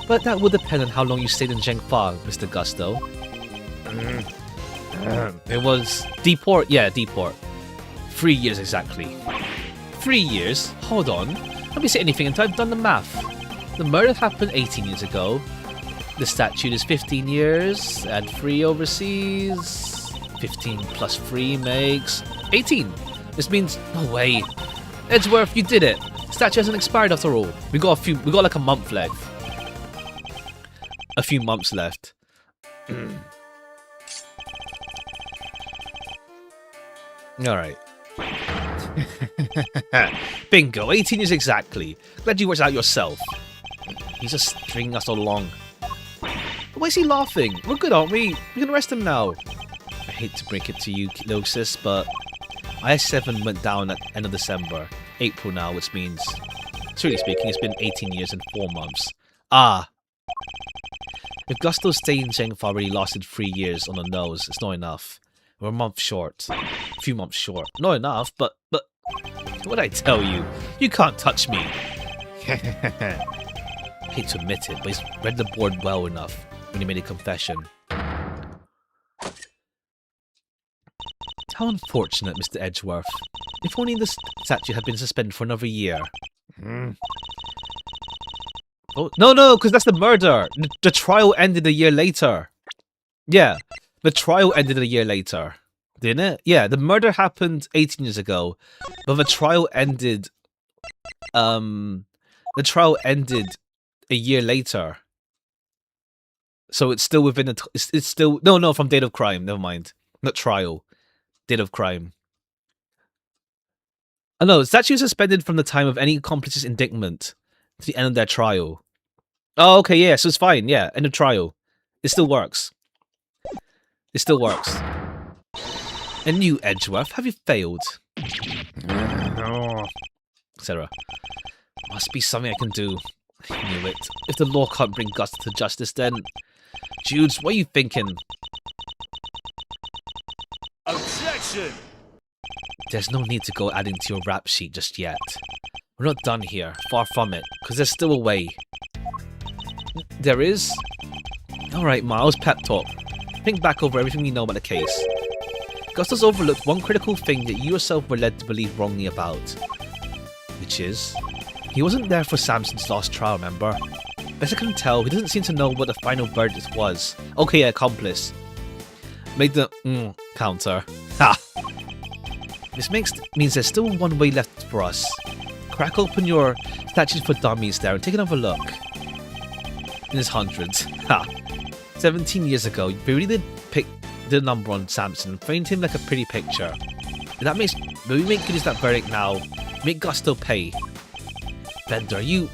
but that will depend on how long you stayed in Zhengfa, Mr. Gusto. It was deport. Yeah, deport. 3 years exactly. 3 years? Hold on. Let me say anything until I've done the math. The murder happened 18 years ago. The statute is 15 years. Add 3 overseas. 15 plus 3 makes 18. This means no way. Edgeworth, you did it. The statute hasn't expired after all. We got like a month left. A few months left. Alright. Bingo, 18 years exactly. Glad you worked it out yourself. He's just stringing us all along. Why is he laughing? We're good, aren't we? We can arrest him now. I hate to break it to you, Losis, but IS-7 went down at end of December. April now, which means, truly speaking, it's been 18 years and 4 months. Ah. If Gusto's stay in Zhengfa already lasted 3 years on the nose, it's not enough. We're a month short. A few months short. Not enough, but what'd I tell you? You can't touch me. Hate to admit it, but he's read the board well enough when he made a confession. How unfortunate, Mr. Edgeworth. If only the statute had been suspended for another year. Oh, no, because that's the murder. The trial ended a year later. Yeah. The trial ended a year later, didn't it? Yeah, the murder happened 18 years ago, but the trial ended. The trial ended a year later, so it's still within the. It's still no from date of crime. Never mind, not trial, date of crime. Oh no, statute suspended from the time of any accomplice's indictment to the end of their trial. Oh, okay, yeah, so it's fine. Yeah, end of trial. It still works. It still works. And you, Edgeworth, have you failed? Etc. Must be something I can do. I knew it. If the law can't bring Gus to justice, then... Judes, what are you thinking? Objection! There's no need to go adding to your rap sheet just yet. We're not done here. Far from it. Because there's still a way. There is? Alright, Miles, pep talk. Think back over everything you know about the case. Gusto's overlooked one critical thing that you yourself were led to believe wrongly about. Which is... He wasn't there for Samson's last trial, remember? Best I can tell, he doesn't seem to know what the final verdict was. Okay, yeah, accomplice. Made the counter. Ha! This means there's still one way left for us. Crack open your statutes for dummies there and take another look. In his hundreds. Ha! 17 years ago, you really did pick the number on Samson and framed him like a pretty picture. But we make good use of that verdict now. Make Gusto pay. Bender, you...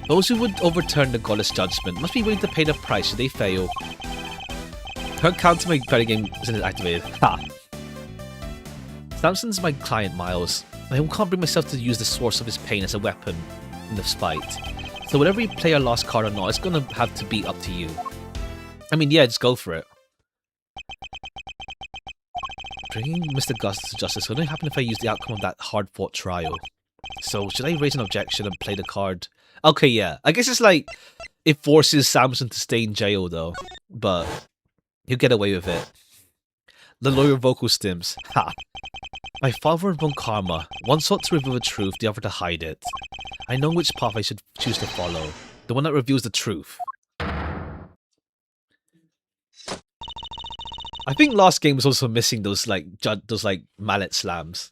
Those who would overturn the godless judgment must be willing to pay the price should they fail. Her counter my credit game isn't activated. Ha! Samson's my client, Miles. I can't bring myself to use the source of his pain as a weapon in this fight. So whatever you play your last card or not, it's gonna have to be up to you. I mean, yeah, just go for it. Bringing Mr. Gus to justice will only happen if I use the outcome of that hard-fought trial. So, should I raise an objection and play the card? Okay, yeah. I guess it's like, it forces Samson to stay in jail, though. But, he'll get away with it. The lawyer vocal stims. Ha! My father and Von Karma. One sought to reveal the truth, the other to hide it. I know which path I should choose to follow. The one that reveals the truth. I think last game was also missing those mallet slams.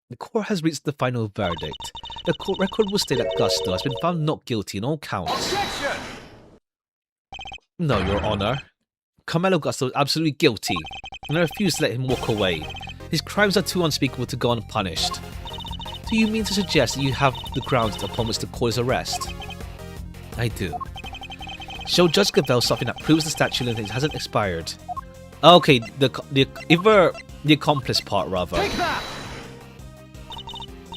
The court has reached the final verdict. The court record will state that Gusto has been found not guilty in all counts. Objection! No, Your Honor. Carmelo Gusto is absolutely guilty, and I refuse to let him walk away. His crimes are too unspeakable to go unpunished. Do you mean to suggest that you have the grounds upon which to call his arrest? I do. Show Judge Gavelle something that proves the statute of limitations hasn't expired. Okay, the accomplice part, rather. Take that!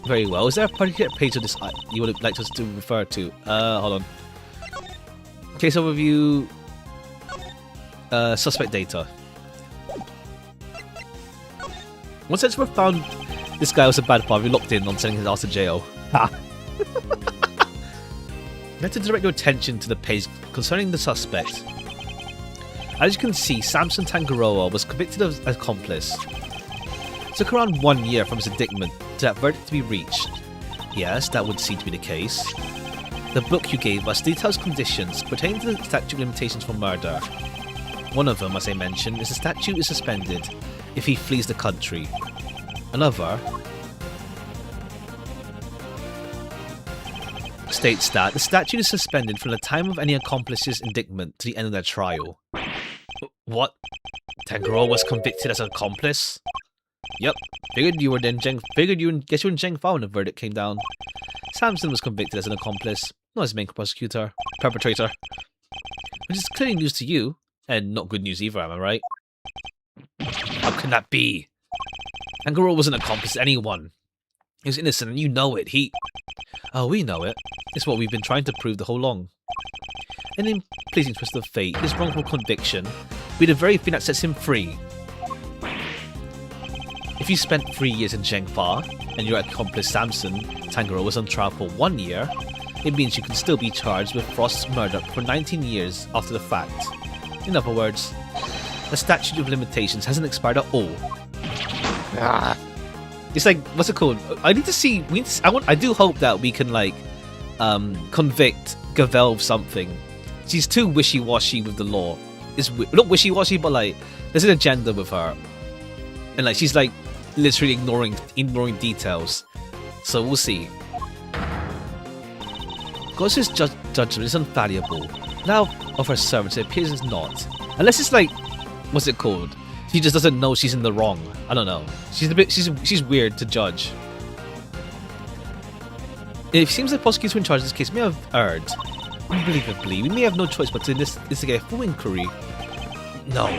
Very well. Is there a particular page of this you would like us to refer to? Hold on. Case overview. Suspect data. Once it's found this guy was a bad part, we locked in on sending his ass to jail. Ha! You have to direct your attention to the page concerning the suspect. As you can see, Samson Tangaroa was convicted of accomplice. It took around 1 year from his indictment to that verdict to be reached. Yes, that would seem to be the case. The book you gave us details conditions pertaining to the statute of limitations for murder. One of them, as I mentioned, is the statute is suspended if he flees the country. Another states that the statute is suspended from the time of any accomplice's indictment to the end of their trial. What? Tangaroa was convicted as an accomplice? Yep. Guess you were in Zhengfao when the verdict came down. Samson was convicted as an accomplice, not as main perpetrator. Which is clearly news to you, and not good news either, am I right? How can that be? Tangaroa wasn't an accomplice to anyone. He was innocent and you know it. Oh, we know it. It's what we've been trying to prove the whole long. And in pleasing twist of fate, his wrongful conviction will be the very thing that sets him free. If you spent 3 years in Zhengfa, and your accomplice Samson Tangaroa was on trial for 1 year, it means you can still be charged with Frost's murder for 19 years after the fact. In other words, the statute of limitations hasn't expired at all. It's like, what's it called? I need to see. I do hope that we can convict Gavelle of something. She's too wishy-washy with the law. It's not wishy-washy, but there's an agenda with her, and she's literally ignoring details. So we'll see. Gos's judgment is infallible. Now of her servants, it appears it's not. Unless it's what's it called? She just doesn't know she's in the wrong. I don't know. She's weird to judge. It seems the prosecutor in charge of this case may have erred. Unbelievably, we may have no choice but to instigate a full inquiry. No.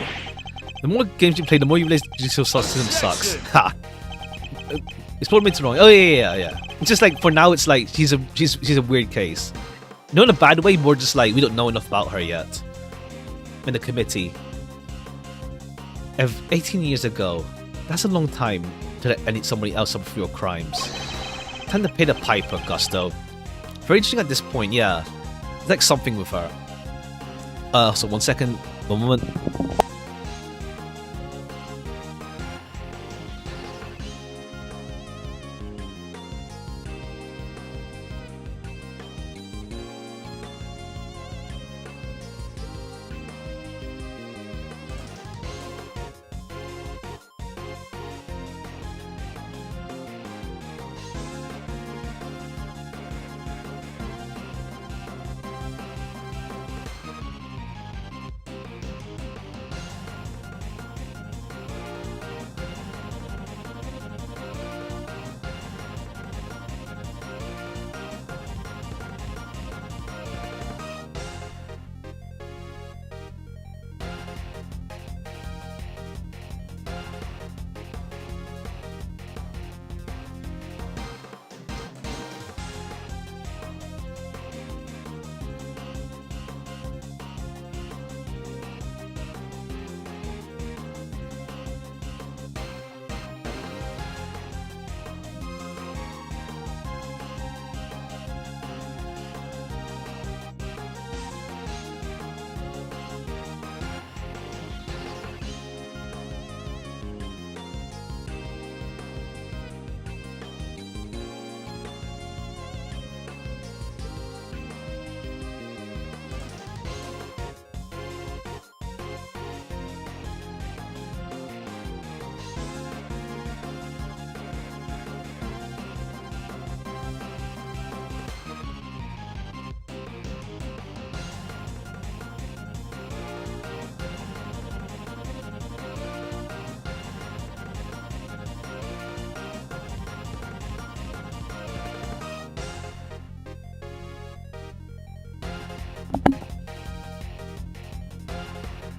The more games you play, the more you realize the judicial system sucks. Ha! It's probably made it wrong. Oh yeah. It's just for now, it's she's a weird case. Not in a bad way, more just we don't know enough about her yet. In the committee. 18 years ago, that's a long time to let somebody else suffer for your crimes. Time to pay the piper, Gusto. Very interesting at this point, yeah. There's something with her. So 1 second, 1 moment.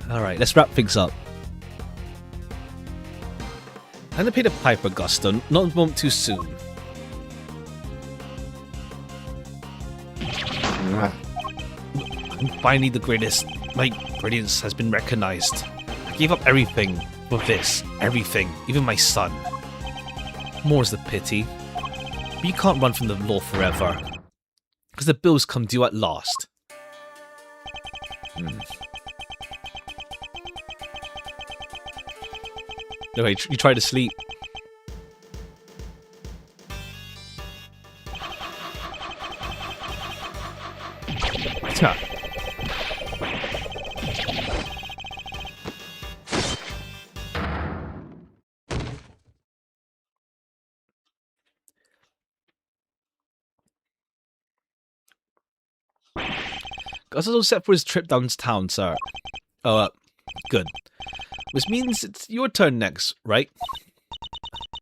Alright, let's wrap things up. I'm gonna pay the piper, Gusto, not a moment too soon. I'm finally the greatest. My brilliance has been recognized. I gave up everything for this. Everything. Even my son. More's the pity. But you can't run from the law forever. Because the bills come due at last. Okay, you try to sleep. Gus is all set for his trip downtown, sir. Oh, good. Which means it's your turn next, right?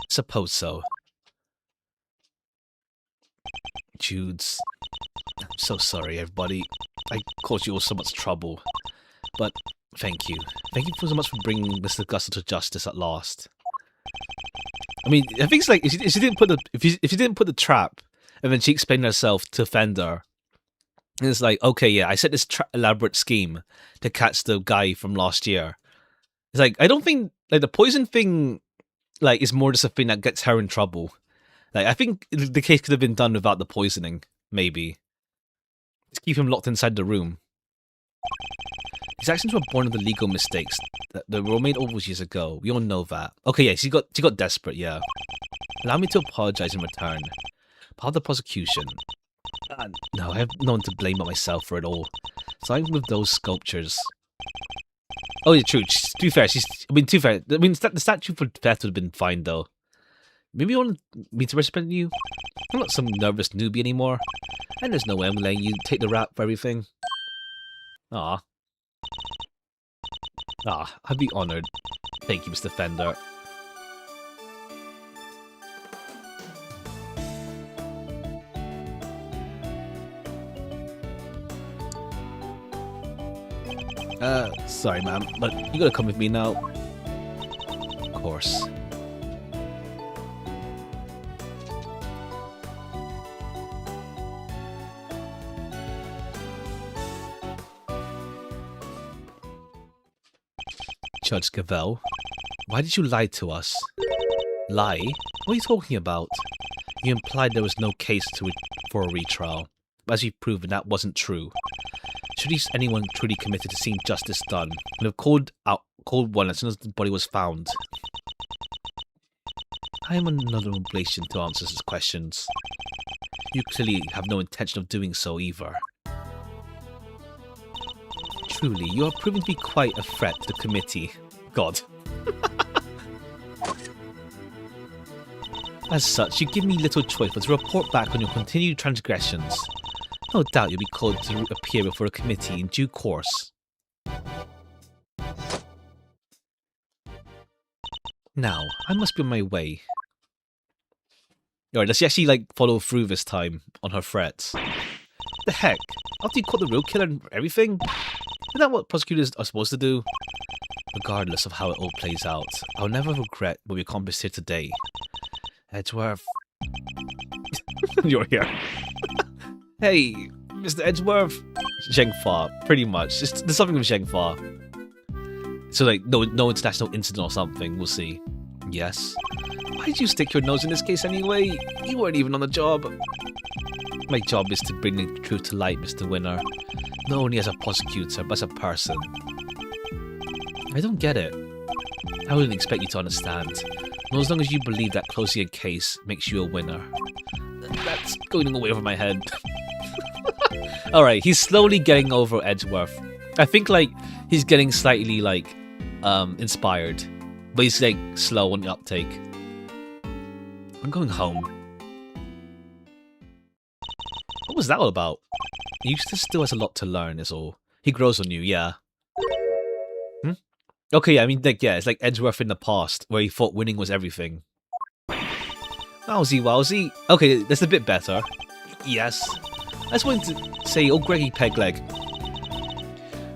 Suppose so. Judes. I'm so sorry, everybody. I caused you all so much trouble. But thank you. Thank you so much for bringing Mr. Gusto to justice at last. I mean, I think it's like if she didn't put the if you didn't put the trap, and then she explained herself to Fender. And it's like, okay, yeah, I set this elaborate scheme to catch the guy from last year. It's like, I don't think, like, the poison thing, like, is more just a thing that gets her in trouble. Like, I think the case could have been done without the poisoning, maybe. Just keep him locked inside the room. His actions were born of the legal mistakes that were made all those years ago. We all know that. Okay, yeah, she got desperate, yeah. Allow me to apologize in return. Part of the prosecution. No, I have no one to blame but myself for it all. Starting with those sculptures. Oh, yeah, true. To be fair, the statue for theft would have been fine, though. Maybe you want me to represent you? I'm not some nervous newbie anymore. And there's no way I'm letting you take the rap for everything. I'd be honored. Thank you, Mr. Fender. Sorry, ma'am, but you gotta come with me now. Of course. Judge Gavel, why did you lie to us? Lie? What are you talking about? You implied there was no case for a retrial, but as you've proven, that wasn't true. Should anyone truly committed to seeing justice done, would have called one as soon as the body was found. I am another obligation to answer his questions. You clearly have no intention of doing so either. Truly, you are proving to be quite a threat to the committee. God. As such, you give me little choice but to report back on your continued transgressions. No doubt you'll be called to appear before a committee in due course. Now, I must be on my way. Alright, does she actually, like, follow through this time on her threats? The heck? After you caught the real killer and everything? Isn't that what prosecutors are supposed to do? Regardless of how it all plays out, I'll never regret what we accomplished here today. Edgeworth... You're here. Hey, Mr. Edgeworth. Zhengfa, pretty much. There's something with Zhengfa. So, like, no international incident or something. We'll see. Yes. Why did you stick your nose in this case anyway? You weren't even on the job. My job is to bring the truth to light, Mr. Winner. Not only as a prosecutor, but as a person. I don't get it. I wouldn't expect you to understand. Not as long as you believe that closing a case makes you a winner. That's going away over my head. Alright, he's slowly getting over Edgeworth. I think, like, he's getting slightly, like, inspired. But he's, like, slow on the uptake. I'm going home. What was that all about? Eustace still has a lot to learn, is all. He grows on you, yeah. Okay, I mean, like, yeah, it's like Edgeworth in the past, where he thought winning was everything. Wowsy. Okay, that's a bit better. Yes. I just wanted to say, oh, Greggy Pegleg.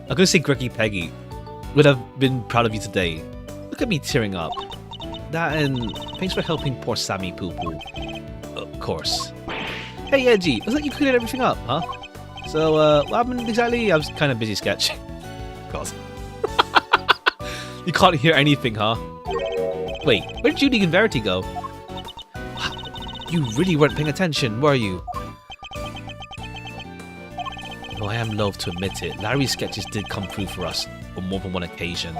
I'm gonna say Greggy Peggy. would have been proud of you today. Look at me tearing up. That and thanks for helping poor Sammy Poo Poo. Of course. Hey Edgy, looks like you cleared everything up, huh? So, what happened exactly? I was kind of busy sketching. God. You can't hear anything, huh? Wait, where did Judy and Verity go? You really weren't paying attention, were you? Though I am loath to admit it, Larry's sketches did come through for us on more than one occasion.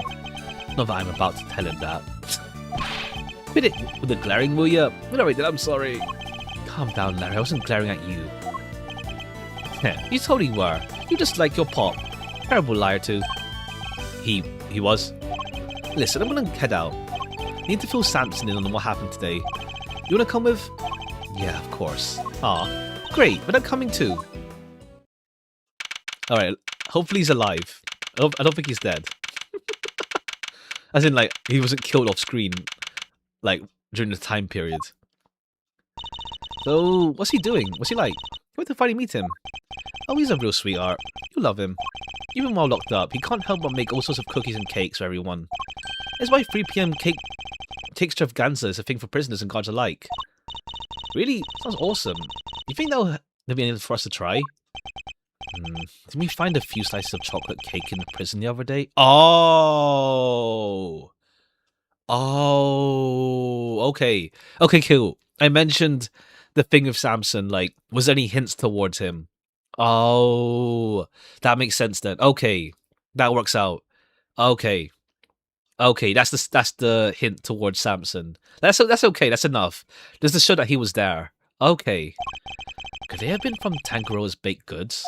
Not that I'm about to tell him that. Quit it with the glaring, will ya? Alright then, I'm sorry. Calm down, Larry, I wasn't glaring at you. You totally were. You just like your pop. Terrible liar too. He was? Listen, I'm gonna head out. Need to fill Samson in on what happened today. You wanna come with? Yeah, of course. Aw, great, but I'm coming too. Alright, hopefully he's alive. I don't think he's dead. As in, like, he wasn't killed off screen, like, during the time period. So, what's he doing? What's he like? Where to finally meet him? Oh, he's a real sweetheart. You love him. Even while locked up, he can't help but make all sorts of cookies and cakes for everyone. That's why 3 PM cake extravaganza is a thing for prisoners and guards alike. Really? Sounds awesome. You think there'll be anything for us to try? Did we find a few slices of chocolate cake in the prison the other day? Oh! Oh! Okay. Okay, cool. I mentioned the thing with Samson, like, was there any hints towards him? Oh, that makes sense then. Okay, that works out. Okay, okay, that's the hint towards Samson. That's okay. That's enough. Just to show that he was there. Okay, could they have been from Tangaroa's baked goods?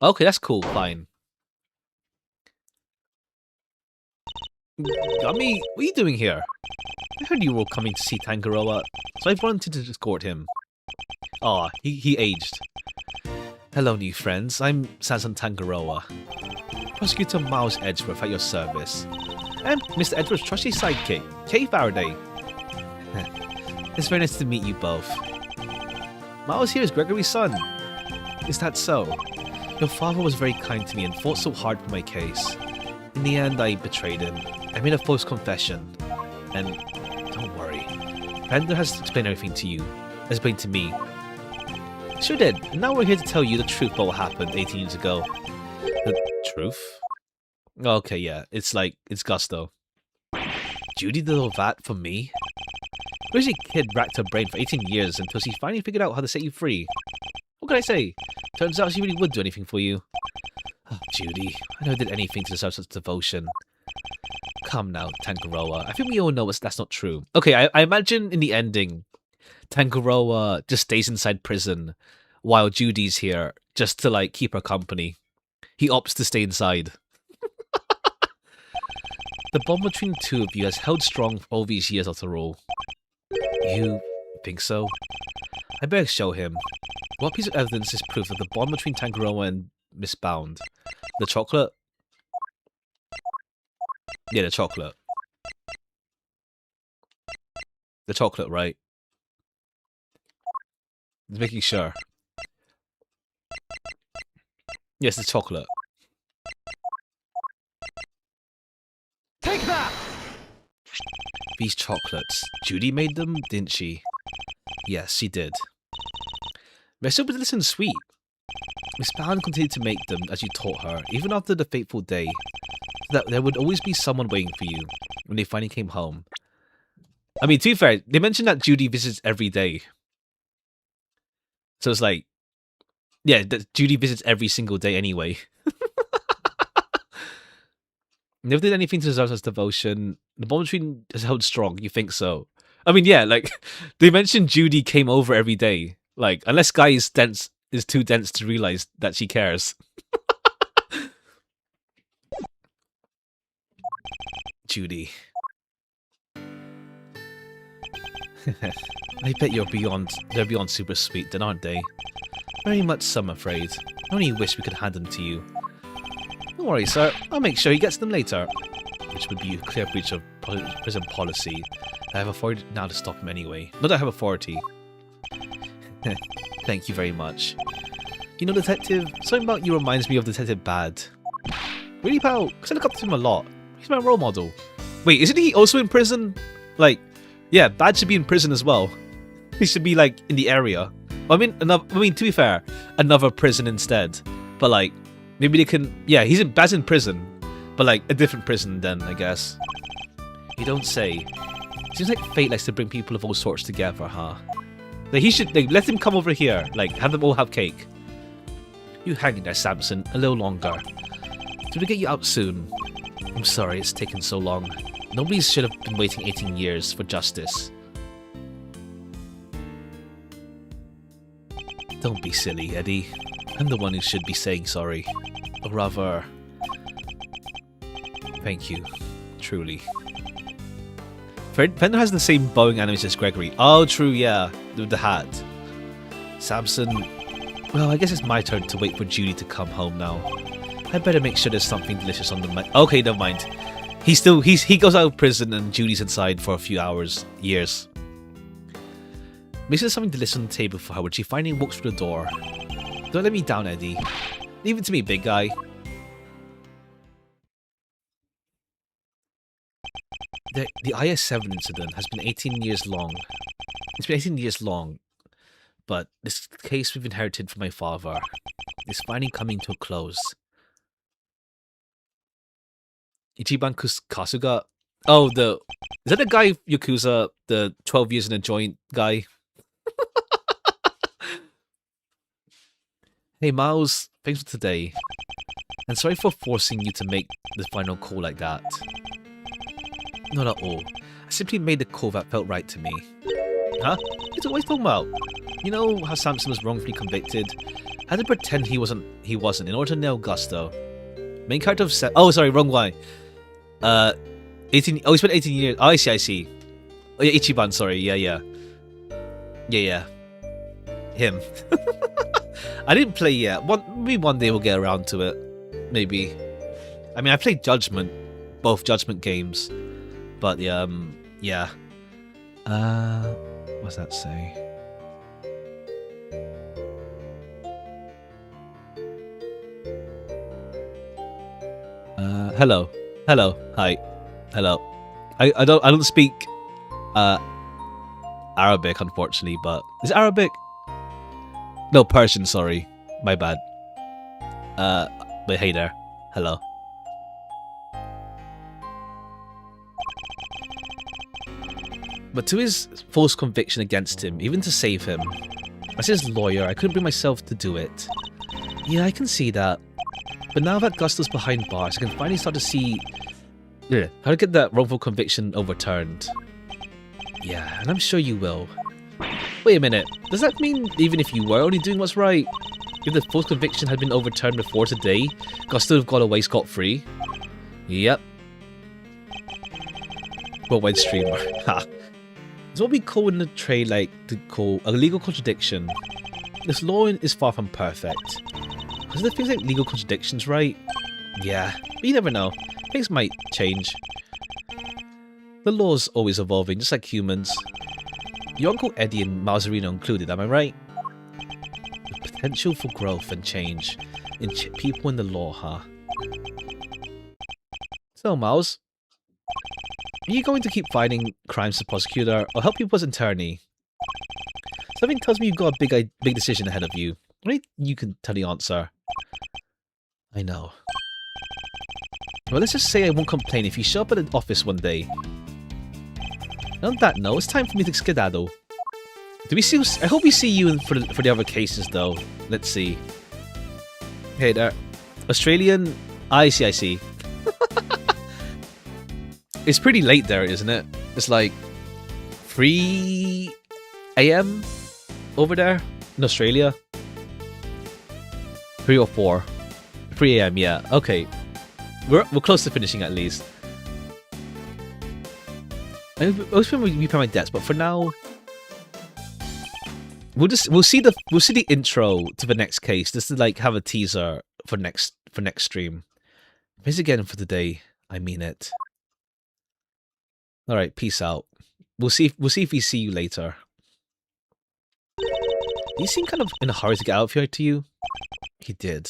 Okay, that's cool. Fine. Gummy, what are you doing here? I heard you were coming to see Tangaroa, so I wanted to escort him. Aw, he aged. Hello, new friends. I'm Samson Tangaroa. Prosecutor Miles Edgeworth at your service. And Mr. Edgeworth's trusty sidekick, Kay Faraday. It's very nice to meet you both. Miles here is Gregory's son. Is that so? Your father was very kind to me and fought so hard for my case. In the end, I betrayed him. I made a false confession. And don't worry. Brenda has explained everything to you. Explained to me. Sure did. And now we're here to tell you the truth about what happened 18 years ago. The truth? Okay, yeah. It's Gusto. Judy did all that for me? Crazy kid racked her brain for 18 years until she finally figured out how to set you free. What can I say? Turns out she really would do anything for you. Oh, Judy, I never did anything to deserve such devotion. Come now, Tangaroa. I think we all know that's not true. Okay, I imagine in the ending, Tangaroa just stays inside prison while Judy's here just to, like, keep her company. He opts to stay inside. The bond between the two of you has held strong for all these years after all. You think so? I better show him. What piece of evidence is proof of the bond between Tangaroa and Miss Bound? The chocolate? Yeah, the chocolate. The chocolate, right? Just making sure. Yes, the chocolate. Take that! These chocolates. Judy made them, didn't she? Yes, she did. They're so delicious and sweet. Miss Bound continued to make them as you taught her, even after the fateful day. So that there would always be someone waiting for you when they finally came home. I mean, to be fair, they mentioned that Judy visits every day. So it's like, yeah, that Judy visits every single day anyway. Never did anything to deserve such devotion. The bond between is held strong. You think so? I mean, yeah, like, they mentioned Judy came over every day. Like, unless Guy is too dense to realize that she cares. Judy. I bet they're beyond super sweet then, aren't they? Very much so, I'm afraid. I only wish we could hand them to you. Don't worry, sir. I'll make sure he gets them later. Which would be a clear breach of prison policy. I have authority now to stop him anyway. Not that I have authority. Thank you very much. You know, Detective, something about you reminds me of Detective Bad. Really, pal? Because I look up to him a lot. He's my role model. Wait, isn't he also in prison? Like, yeah, Bad should be in prison as well. He should be like in the area. I mean, to be fair, another prison instead. But like, maybe they can. Yeah, Bad's in prison, but like a different prison then, I guess. You don't say. Seems like fate likes to bring people of all sorts together, huh? Like he should let him come over here. Like have them all have cake. You hang in there, Samson, a little longer. Did we get you out soon? I'm sorry it's taken so long. Nobody should have been waiting 18 years for justice. Don't be silly, Eddie. I'm the one who should be saying sorry. Or rather... Thank you. Truly. Fender has the same bowing animation as Gregory. Oh, true, yeah. With the hat. Samson... Well, I guess it's my turn to wait for Judy to come home now. I better make sure there's something delicious on the menu. Okay, never mind. He goes out of prison and Judy's inside for a few years. Make sure there's something delicious on the table for her when she finally walks through the door. Don't let me down, Eddie. Leave it to me, big guy. The IS-7 incident has been 18 years long. It's been 18 years long. But this case we've inherited from my father is finally coming to a close. Ichiban Kasuga? Oh, is that the guy Yakuza, the 12 years in a joint guy? Hey Miles, thanks for today. And sorry for forcing you to make the final call like that. Not at all. I simply made the call that felt right to me. Huh? What are you talking about? You know how Samson was wrongfully convicted? I had to pretend he wasn't in order to nail Gusto. Main character of oh sorry, wrong one. 18 he spent 18 years. Oh, I see. Oh yeah, Ichiban, sorry, yeah. Him. I didn't play yet. Maybe one day we'll get around to it. Maybe. I mean I played Judgment, both Judgment games. But yeah. What's that say? Hello, hi, hello. I don't speak Arabic, unfortunately, but is it Arabic? No, Persian. Sorry, my bad. But hey there, hello. But to his false conviction against him, even to save him, as his lawyer, I couldn't bring myself to do it. Yeah, I can see that. But now that Gusto's behind bars, I can finally start to see how to get that wrongful conviction overturned. Yeah, and I'm sure you will. Wait a minute, does that mean even if you were only doing what's right, if the false conviction had been overturned before today, Gusto would have got away scot-free? Yep. Worldwide streamer. Ha. It's what we call in the trade to call a legal contradiction. This law is far from perfect. Because there things like legal contradictions, right? Yeah, but you never know. Things might change. The law's always evolving, just like humans. Your Uncle Eddie and Mazzarino included, am I right? The potential for growth and change in people in the law, huh? So, Miles, are you going to keep fighting crimes as prosecutor or help people as attorney? Something tells me you've got a big decision ahead of you. Only you can tell the answer. I know. Well, let's just say I won't complain if you show up at the office one day. And on that note, it's time for me to skedaddle. Do we see? I hope we see you for the other cases, though. Let's see. Hey there, Australian. I see. It's pretty late there, isn't it? It's like 3 AM over there in Australia. 3 or 4. 3 AM, yeah. Okay. We're close to finishing at least. I was going to repay my debts, but for now we'll see the intro to the next case, just to like have a teaser for next stream. Thanks again for today. I mean it. Alright, peace out. We'll see if we see you later. He seemed kind of in a hurry to get out of here to you. He did.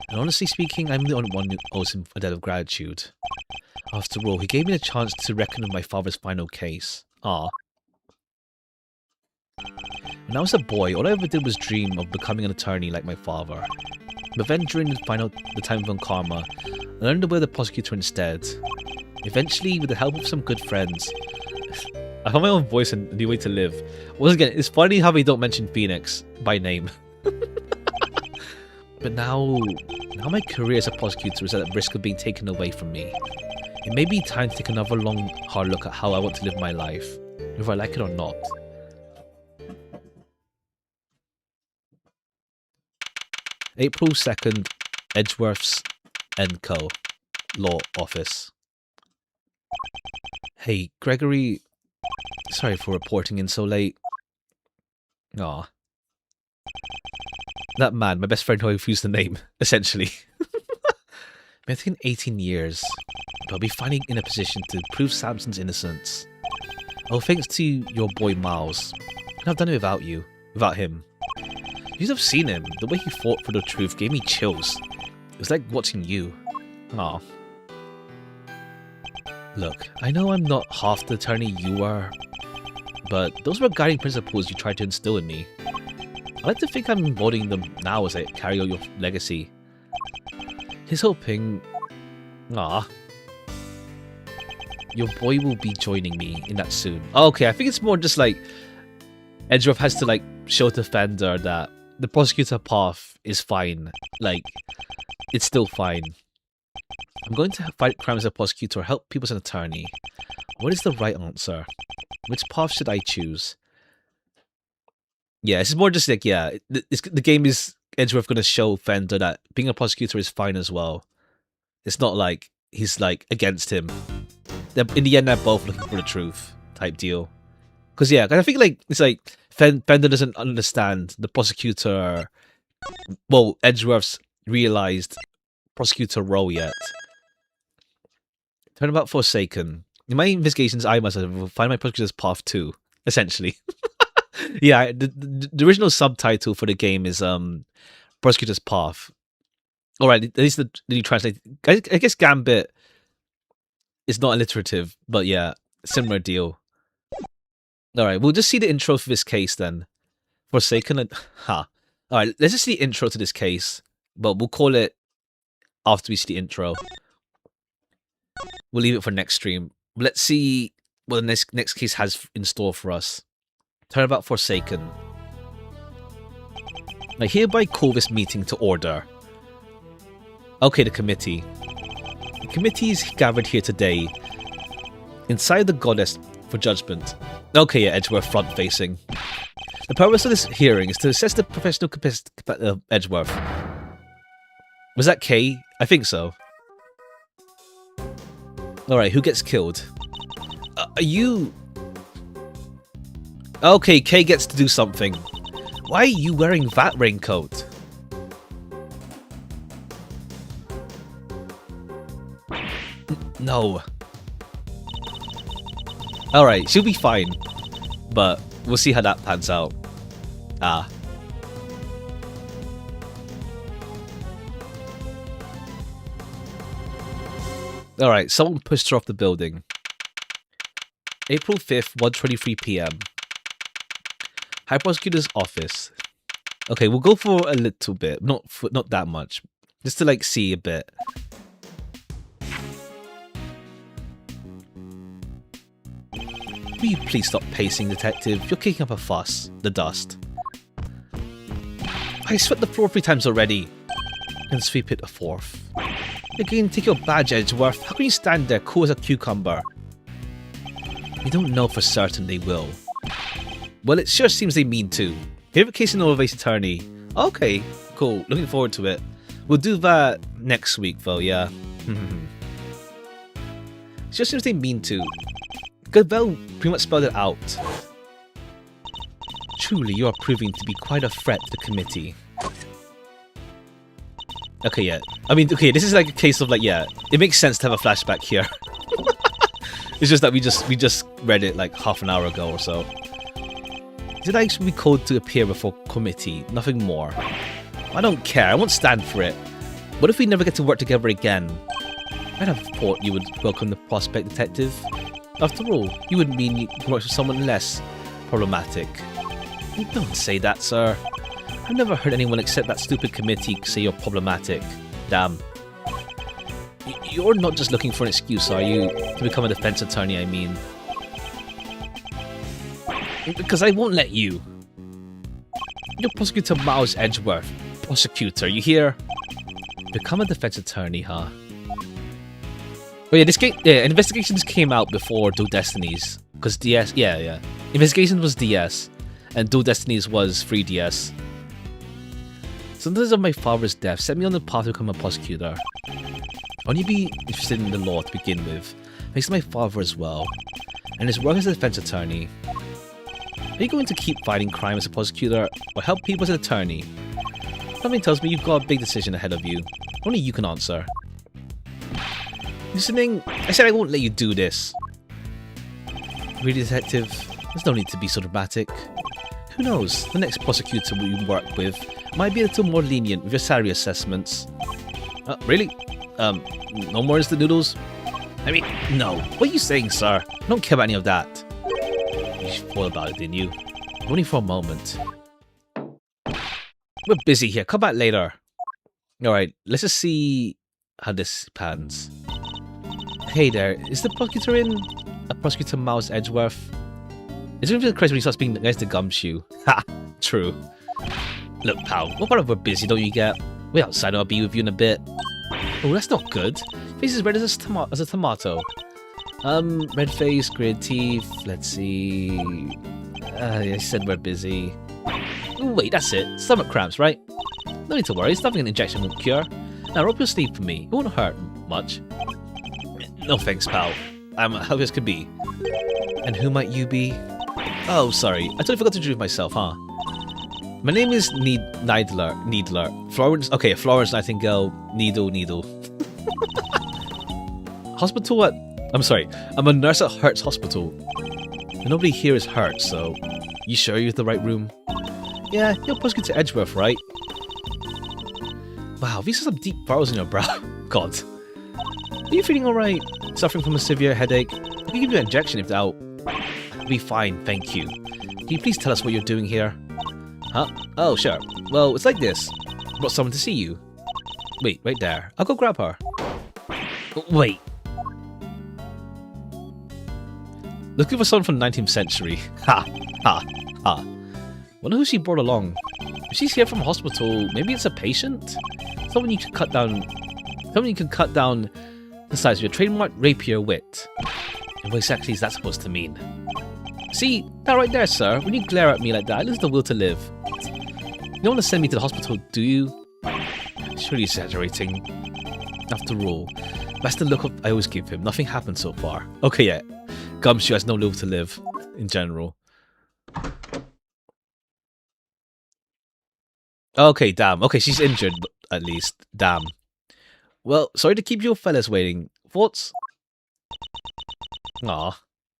And honestly speaking, I'm the only one who owes him a debt of gratitude. After all, he gave me a chance to reckon with my father's final case. Ah. When I was a boy, all I ever did was dream of becoming an attorney like my father. But then during the time of karma, I learned to be the prosecutor instead. Eventually, with the help of some good friends, I found my own voice and a new way to live. Once again, it's funny how they don't mention Phoenix by name. But now my career as a prosecutor is at risk of being taken away from me. It may be time to take another long, hard look at how I want to live my life, whether I like it or not. April 2nd, Edgeworth's & Co. Law Office. Hey, Gregory. Sorry for reporting in so late. Aw. That man, my best friend who I refused the name, essentially. Been taking 18 years, but I'll be finally in a position to prove Samson's innocence. Oh, thanks to your boy Miles. Couldn't have done it without you. Without him. You'd have seen him. The way he fought for the truth gave me chills. It was like watching you. Aw. Look, I know I'm not half the attorney you are, but those were guiding principles you tried to instill in me. I like to think I'm embodying them now as I carry on your legacy. Here's hoping... Ah, your boy will be joining me in that soon. Oh, okay, I think it's more just like Edgeworth has to like show the defender that the prosecutor path is fine. Like, it's still fine. I'm going to fight crime as a prosecutor or help people as an attorney. What is the right answer? Which path should I choose? Yeah, it's more just like, yeah, the game is Edgeworth going to show Fender that being a prosecutor is fine as well. It's not like he's like against him. In the end, they're both looking for the truth type deal. Because yeah, I think like it's like Fender doesn't understand the prosecutor. Well, Edgeworth's realized prosecutor role yet. Turnabout Forsaken. In my investigations, I must have find my prosecutor's path too. Essentially. Yeah, the original subtitle for the game is Prosecutor's Path. Alright, at least the new translate. I guess Gambit is not alliterative, but yeah, similar deal. Alright, we'll just see the intro for this case then. Forsaken. Alright, let's just see the intro to this case, but we'll call it after we see the intro. We'll leave it for next stream. Let's see what the next case has in store for us. Turnabout Forsaken. I hereby call this meeting to order. Okay, the committee. The committee is gathered here today inside the goddess for judgment. Okay, yeah, Edgeworth front-facing. The purpose of this hearing is to assess the professional capacity of Edgeworth. Was that Kay? I think so. Alright, who gets killed? Are you... Okay, Kay gets to do something. Why are you wearing that raincoat? No. Alright, she'll be fine. But we'll see how that pans out. Ah. Alright, someone pushed her off the building. April 5th, 1:23 PM. High Prosecutor's Office. Okay, we'll go for a little bit. Not that much. Just to like see a bit. Will you please stop pacing, detective? You're kicking up a fuss. The dust. I swept the floor 3 times already. And sweep it a 4th. Again, take your badge, Edgeworth. How can you stand there cool as a cucumber? We don't know for certain they will. Well, it sure seems they mean to. Favorite case in Norway's attorney. Okay, cool. Looking forward to it. We'll do that next week, though, yeah. It sure seems they mean to. Goodbell pretty much spelled it out. Truly, you are proving to be quite a threat to the committee. Okay, yeah. I mean, okay, this is like a case of like, yeah, it makes sense to have a flashback here. It's just that we just read it like half an hour ago or so. Did I actually be called to appear before committee? Nothing more. I don't care. I won't stand for it. What if we never get to work together again? I'd have thought you would welcome the prospect, detective. After all, you would mean you can work with someone less problematic. You don't say that, sir. I've never heard anyone except that stupid committee say you're problematic. Damn. You're not just looking for an excuse, are you? To become a defense attorney, I mean. Because I won't let you. You're Prosecutor Miles Edgeworth. Prosecutor, you hear? Become a defense attorney, huh? Oh yeah, this game, yeah, Investigations came out before Dual Destinies. Because DS, yeah. Investigations was DS, and Dual Destinies was 3DS. Sometimes of my father's death set me on the path to become a prosecutor. I'd only be interested in the law to begin with, thanks to my father as well, and his work as a defense attorney. Are you going to keep fighting crime as a prosecutor, or help people as an attorney? Something tells me you've got a big decision ahead of you. Only you can answer. Listening? I said I won't let you do this. Really, detective? There's no need to be so dramatic. Who knows? The next prosecutor we work with might be a little more lenient with your salary assessments. Really? No more instant noodles? I mean, no. What are you saying, sir? I don't care about any of that. You thought about it, didn't you? Only for a moment. We're busy here. Come back later. Alright, let's just see how this pans. Hey there, is the prosecutor in? A prosecutor Miles Edgeworth? It's going to be crazy when he starts being nice to Gumshoe. Ha! True. Look, pal, what part of we're busy don't you get? We're outside, I'll be with you in a bit. Oh, that's not good. Face is red as a tomato. Red face, gritted teeth. Let's see. I said we're busy. Ooh, wait, that's it. Stomach cramps, right? No need to worry, it's nothing an injection won't cure. Now, roll up your sleeve for me. It won't hurt much. No thanks, pal. I'm healthy as could be. And who might you be? Oh, sorry. I totally forgot to introduce myself, huh? My name is Needler. Florence Nightingale. Needle. Hospital what? I'm sorry. I'm a nurse at Hertz Hospital. And nobody here is hurt, so... You sure you're in the right room? Yeah, you're Prosecutor Edgeworth, right? Wow, these are some deep furrows in your brow. God. Are you feeling alright? Suffering from a severe headache? I can give you an injection if doubt. I'll be fine, thank you. Can you please tell us what you're doing here? Huh? Oh, sure. Well, it's like this. I brought someone to see you. Wait, right there. I'll go grab her. Wait. Looking for someone from the 19th century. Ha! Wonder who she brought along. If she's here from a hospital, maybe it's a patient? Someone you can cut down the size of your trademark rapier wit. And what exactly is that supposed to mean? See, that right there, sir. When you glare at me like that, I lose the will to live. You don't want to send me to the hospital, do you? Surely exaggerating. After all, that's the look I always give him. Nothing happened so far. Okay, yeah. Gumshoe has no will to live, in general. Okay, damn. Okay, she's injured, at least. Damn. Well, sorry to keep you fellas waiting. Thoughts? Aw.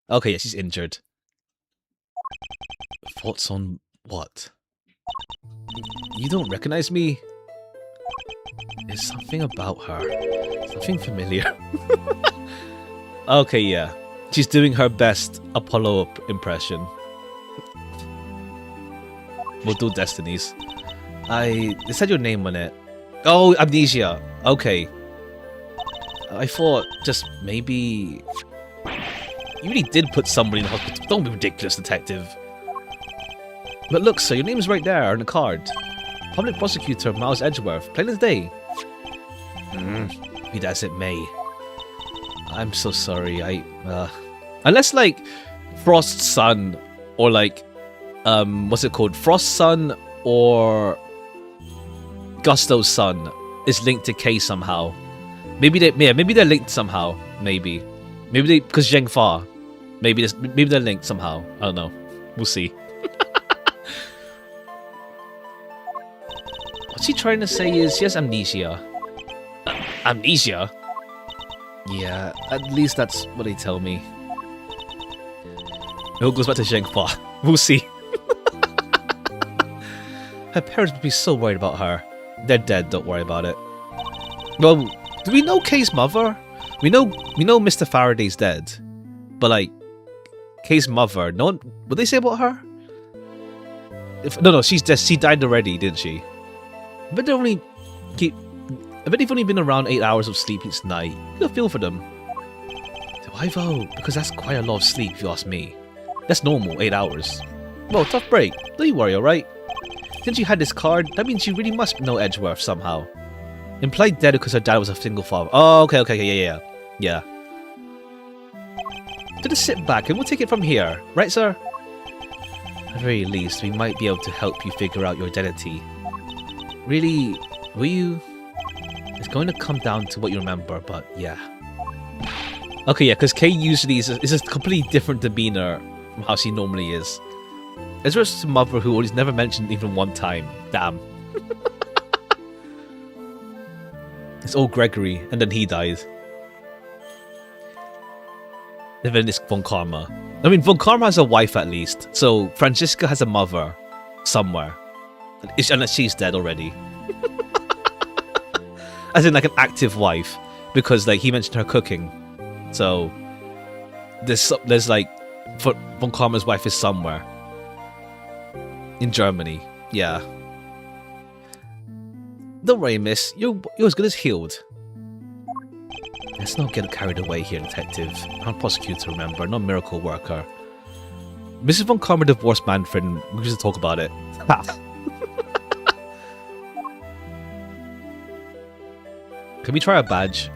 Okay, yeah, she's injured. Thoughts on what? You don't recognize me? There's something about her. Something familiar. Okay, yeah. She's doing her best Apollo impression. We'll do Destinies. It said your name on it. Oh, Amnesia. Okay. I thought just maybe... You really did put somebody in the hospital. Don't be ridiculous, detective. But look, sir, your name's right there on the card. Public Prosecutor Miles Edgeworth. Plain as day. Be that as it may. I'm so sorry. Unless, like, Frost's son, or, like, what's it called? Frost's son, or Gusto's son is linked to K somehow. Maybe they're linked somehow. Maybe because Zheng Fa. Maybe they're linked somehow. I don't know. We'll see. What's he trying to say is he has amnesia. Amnesia? Yeah, at least that's what they tell me. It all goes back to Zheng Fa. We'll see. Her parents would be so worried about her. They're dead, don't worry about it. Well, do we know Kay's mother? We know Mr. Faraday's dead, but like Kay's mother, no one. What they say about her? No, she's dead. She died already, didn't she? I bet they've only been around 8 hours of sleep each night. You gotta feel for them. Do I vote? Because that's quite a lot of sleep, if you ask me. That's normal, 8 hours. Well, tough break. Don't you worry, alright? Since you had this card, that means you really must know Edgeworth somehow. Implied dead because her dad was a single father. Oh, okay, yeah. So just sit back and we'll take it from here. Right, sir? At the very least, we might be able to help you figure out your identity. Really, will you? It's going to come down to what you remember, but yeah. Okay, yeah, because Kay usually is a completely different demeanor from how she normally is. Ezra's mother, who always never mentioned even one time. Damn. It's old Gregory, and then he died. And then it's Von Karma. I mean, Von Karma has a wife at least, so Franziska has a mother somewhere. Unless she's dead already. As in, like, an active wife, because like he mentioned her cooking. So there's like, Von Karma's wife is somewhere in Germany. Yeah. Don't worry, miss. You're as good as healed. Let's not get carried away here, detective. I'm a prosecutor, remember, not a miracle worker. Mrs. Von Karma divorced Manfred, and we should talk about it. Can we try a badge?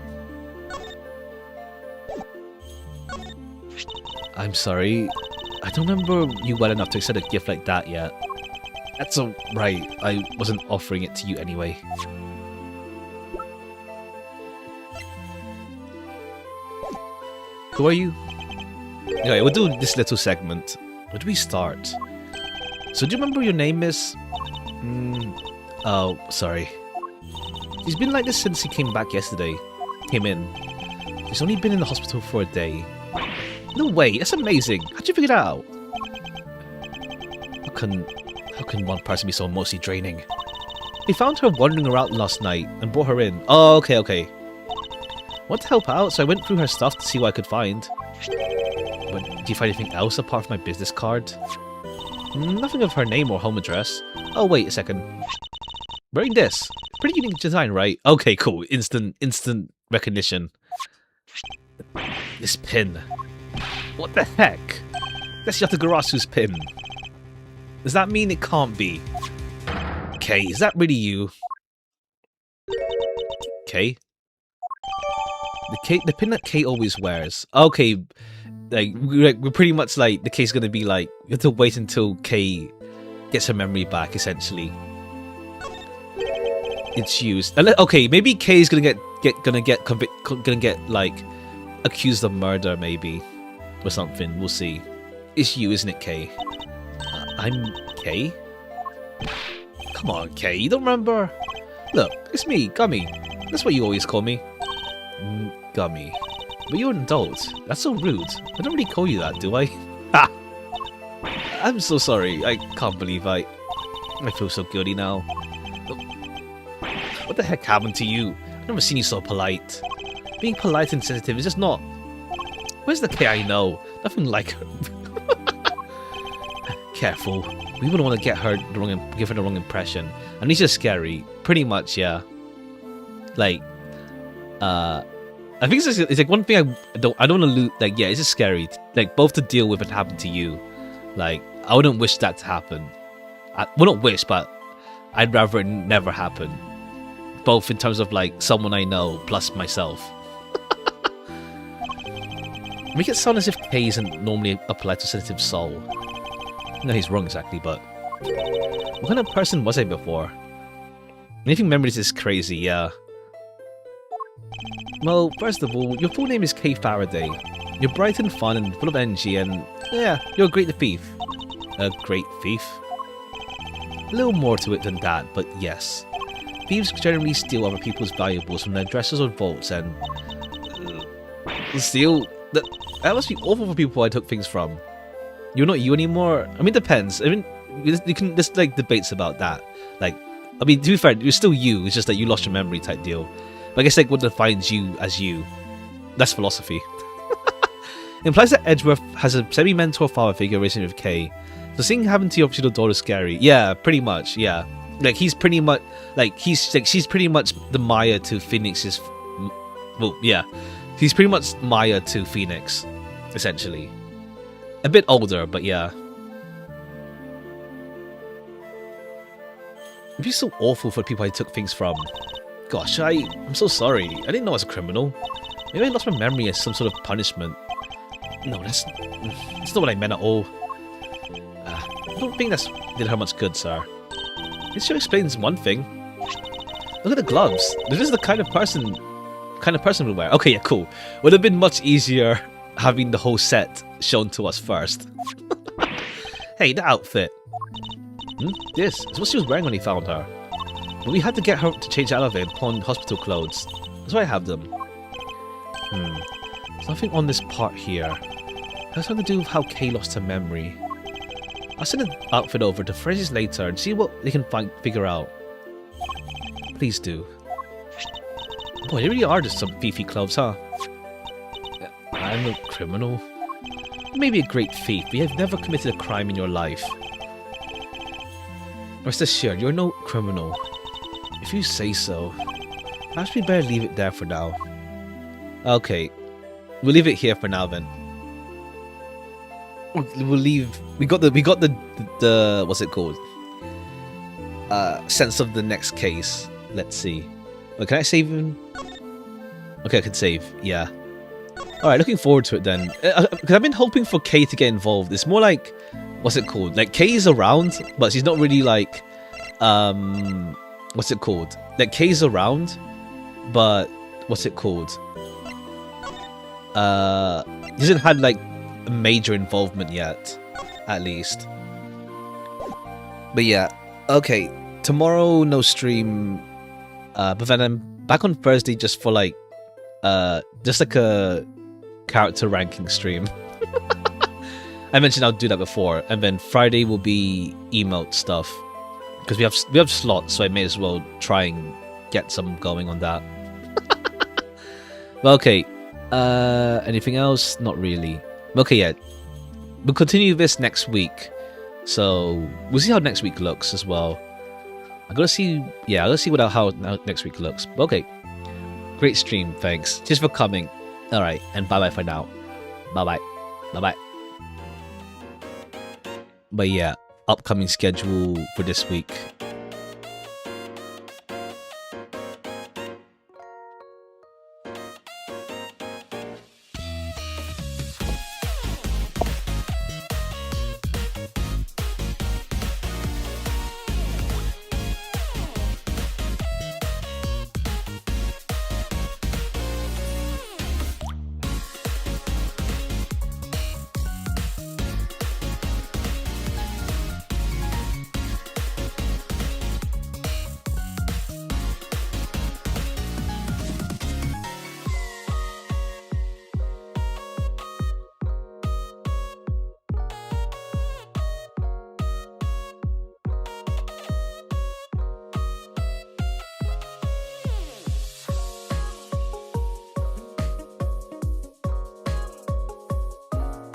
I'm sorry. I don't remember you well enough to accept a gift like that yet. That's alright. I wasn't offering it to you anyway. Who are you? Anyway, we'll do this little segment. Where do we start? So do you remember your name, miss? Oh, sorry. She's been like this since he came back yesterday. Came in. She's only been in the hospital for a day. No way, that's amazing. How'd you figure that out? How can one person be so emotionally draining? They found her wandering around last night and brought her in. Oh, okay. Want to help out, so I went through her stuff to see what I could find. But do you find anything else apart from my business card? Nothing of her name or home address. Oh, wait a second. Wearing this. Pretty unique design, right? Okay, cool. Instant recognition. This pin. What the heck? That's Yatagarasu's pin. Does that mean it can't be? Okay, is that really you? Okay. The pin that Kay always wears. Okay, like we're pretty much like the Kay's gonna be like you have to wait until Kay gets her memory back. Essentially, it's used. Okay, maybe Kay's gonna get like accused of murder, maybe or something. We'll see. It's you, isn't it, Kay? I'm Kay. Come on, Kay. You don't remember? Look, it's me, Gummy. That's what you always call me. Gummy. But you're an adult. That's so rude. I don't really call you that, do I? Ha! I'm so sorry. I can't believe I feel so guilty now. What the heck happened to you? I've never seen you so polite. Being polite and sensitive is just not... Where's the Kay I know? Nothing like her. Careful. We wouldn't want to give her the wrong impression. And he's just scary. Pretty much, yeah. Like... I think it's like one thing I don't want to lose. Like, yeah, it's just scary. Like, both to deal with and happen to you. Like, I wouldn't wish that to happen. Well, not wish, but I'd rather it never happen. Both in terms of like someone I know plus myself. Make it sound as if Kay isn't normally a polite or sensitive soul. No, he's wrong exactly, but what kind of person was I before? Making memories is crazy, yeah. Well, first of all, your full name is Kay Faraday. You're bright and fun and full of energy and, yeah, you're a great thief. A great thief? A little more to it than that, but yes. Thieves generally steal other people's valuables from their dressers or vaults and... steal? That must be awful for people I took things from. You're not you anymore? I mean, it depends. I mean, there's like debates about that. Like, I mean, to be fair, you're still you, it's just that you lost your memory type deal. I guess like what defines you as you. That's philosophy. Implies that Edgeworth has a semi-mentor father figure raising with Kay. So seeing happened to your future daughter is scary. Yeah, pretty much. Yeah, like he's pretty much she's pretty much the Maya to Phoenix's. Well, yeah, he's pretty much Maya to Phoenix, essentially. A bit older, but yeah. It'd be so awful for people I took things from. Gosh, I'm so sorry. I didn't know I was a criminal. Maybe I lost my memory as some sort of punishment. No, that's not what I meant at all. I don't think that's did her much good, sir. It sure explains one thing. Look at the gloves. This is the kind of person would wear. Okay, yeah, cool. Would have been much easier having the whole set shown to us first. Hey, the outfit. This is what she was wearing when he found her. But we had to get her to change out of it and pawn hospital clothes. That's why I have them. There's nothing on this part here. It has something to do with how Kay lost her memory. I'll send the outfit over to Freddy's later and see what they can figure out. Please do. Boy, they really are just some beefy clothes, huh? I'm a criminal. You may be a great thief, but you have never committed a crime in your life. Rest assured, you're no criminal. If you say so. Perhaps we better leave it there for now. Okay. We'll leave it here for now then. We'll leave. We got the what's it called? Sense of the next case. Let's see. Wait, can I save him? Okay, I can save. Yeah. All right. Looking forward to it then. Because I've been hoping for Kay to get involved. It's more like, what's it called? Like Kay's around, but she's not really like, what's it called? Like Kay's around, but what's it called? He hasn't had like a major involvement yet, at least. But yeah, okay. Tomorrow no stream, but then I'm back on Thursday just for like, just like a character ranking stream. I mentioned I'll do that before, and then Friday will be emote stuff because we have slots, so I may as well try and get some going on that. Well, okay. Anything else? Not really. Okay, yeah. We'll continue this next week. So we'll see how next week looks as well. I gotta see. Yeah, I gotta see how next week looks. Okay. Great stream. Thanks. Just for coming. All right, and bye bye for now. Bye bye. Bye bye. But yeah, upcoming schedule for this week.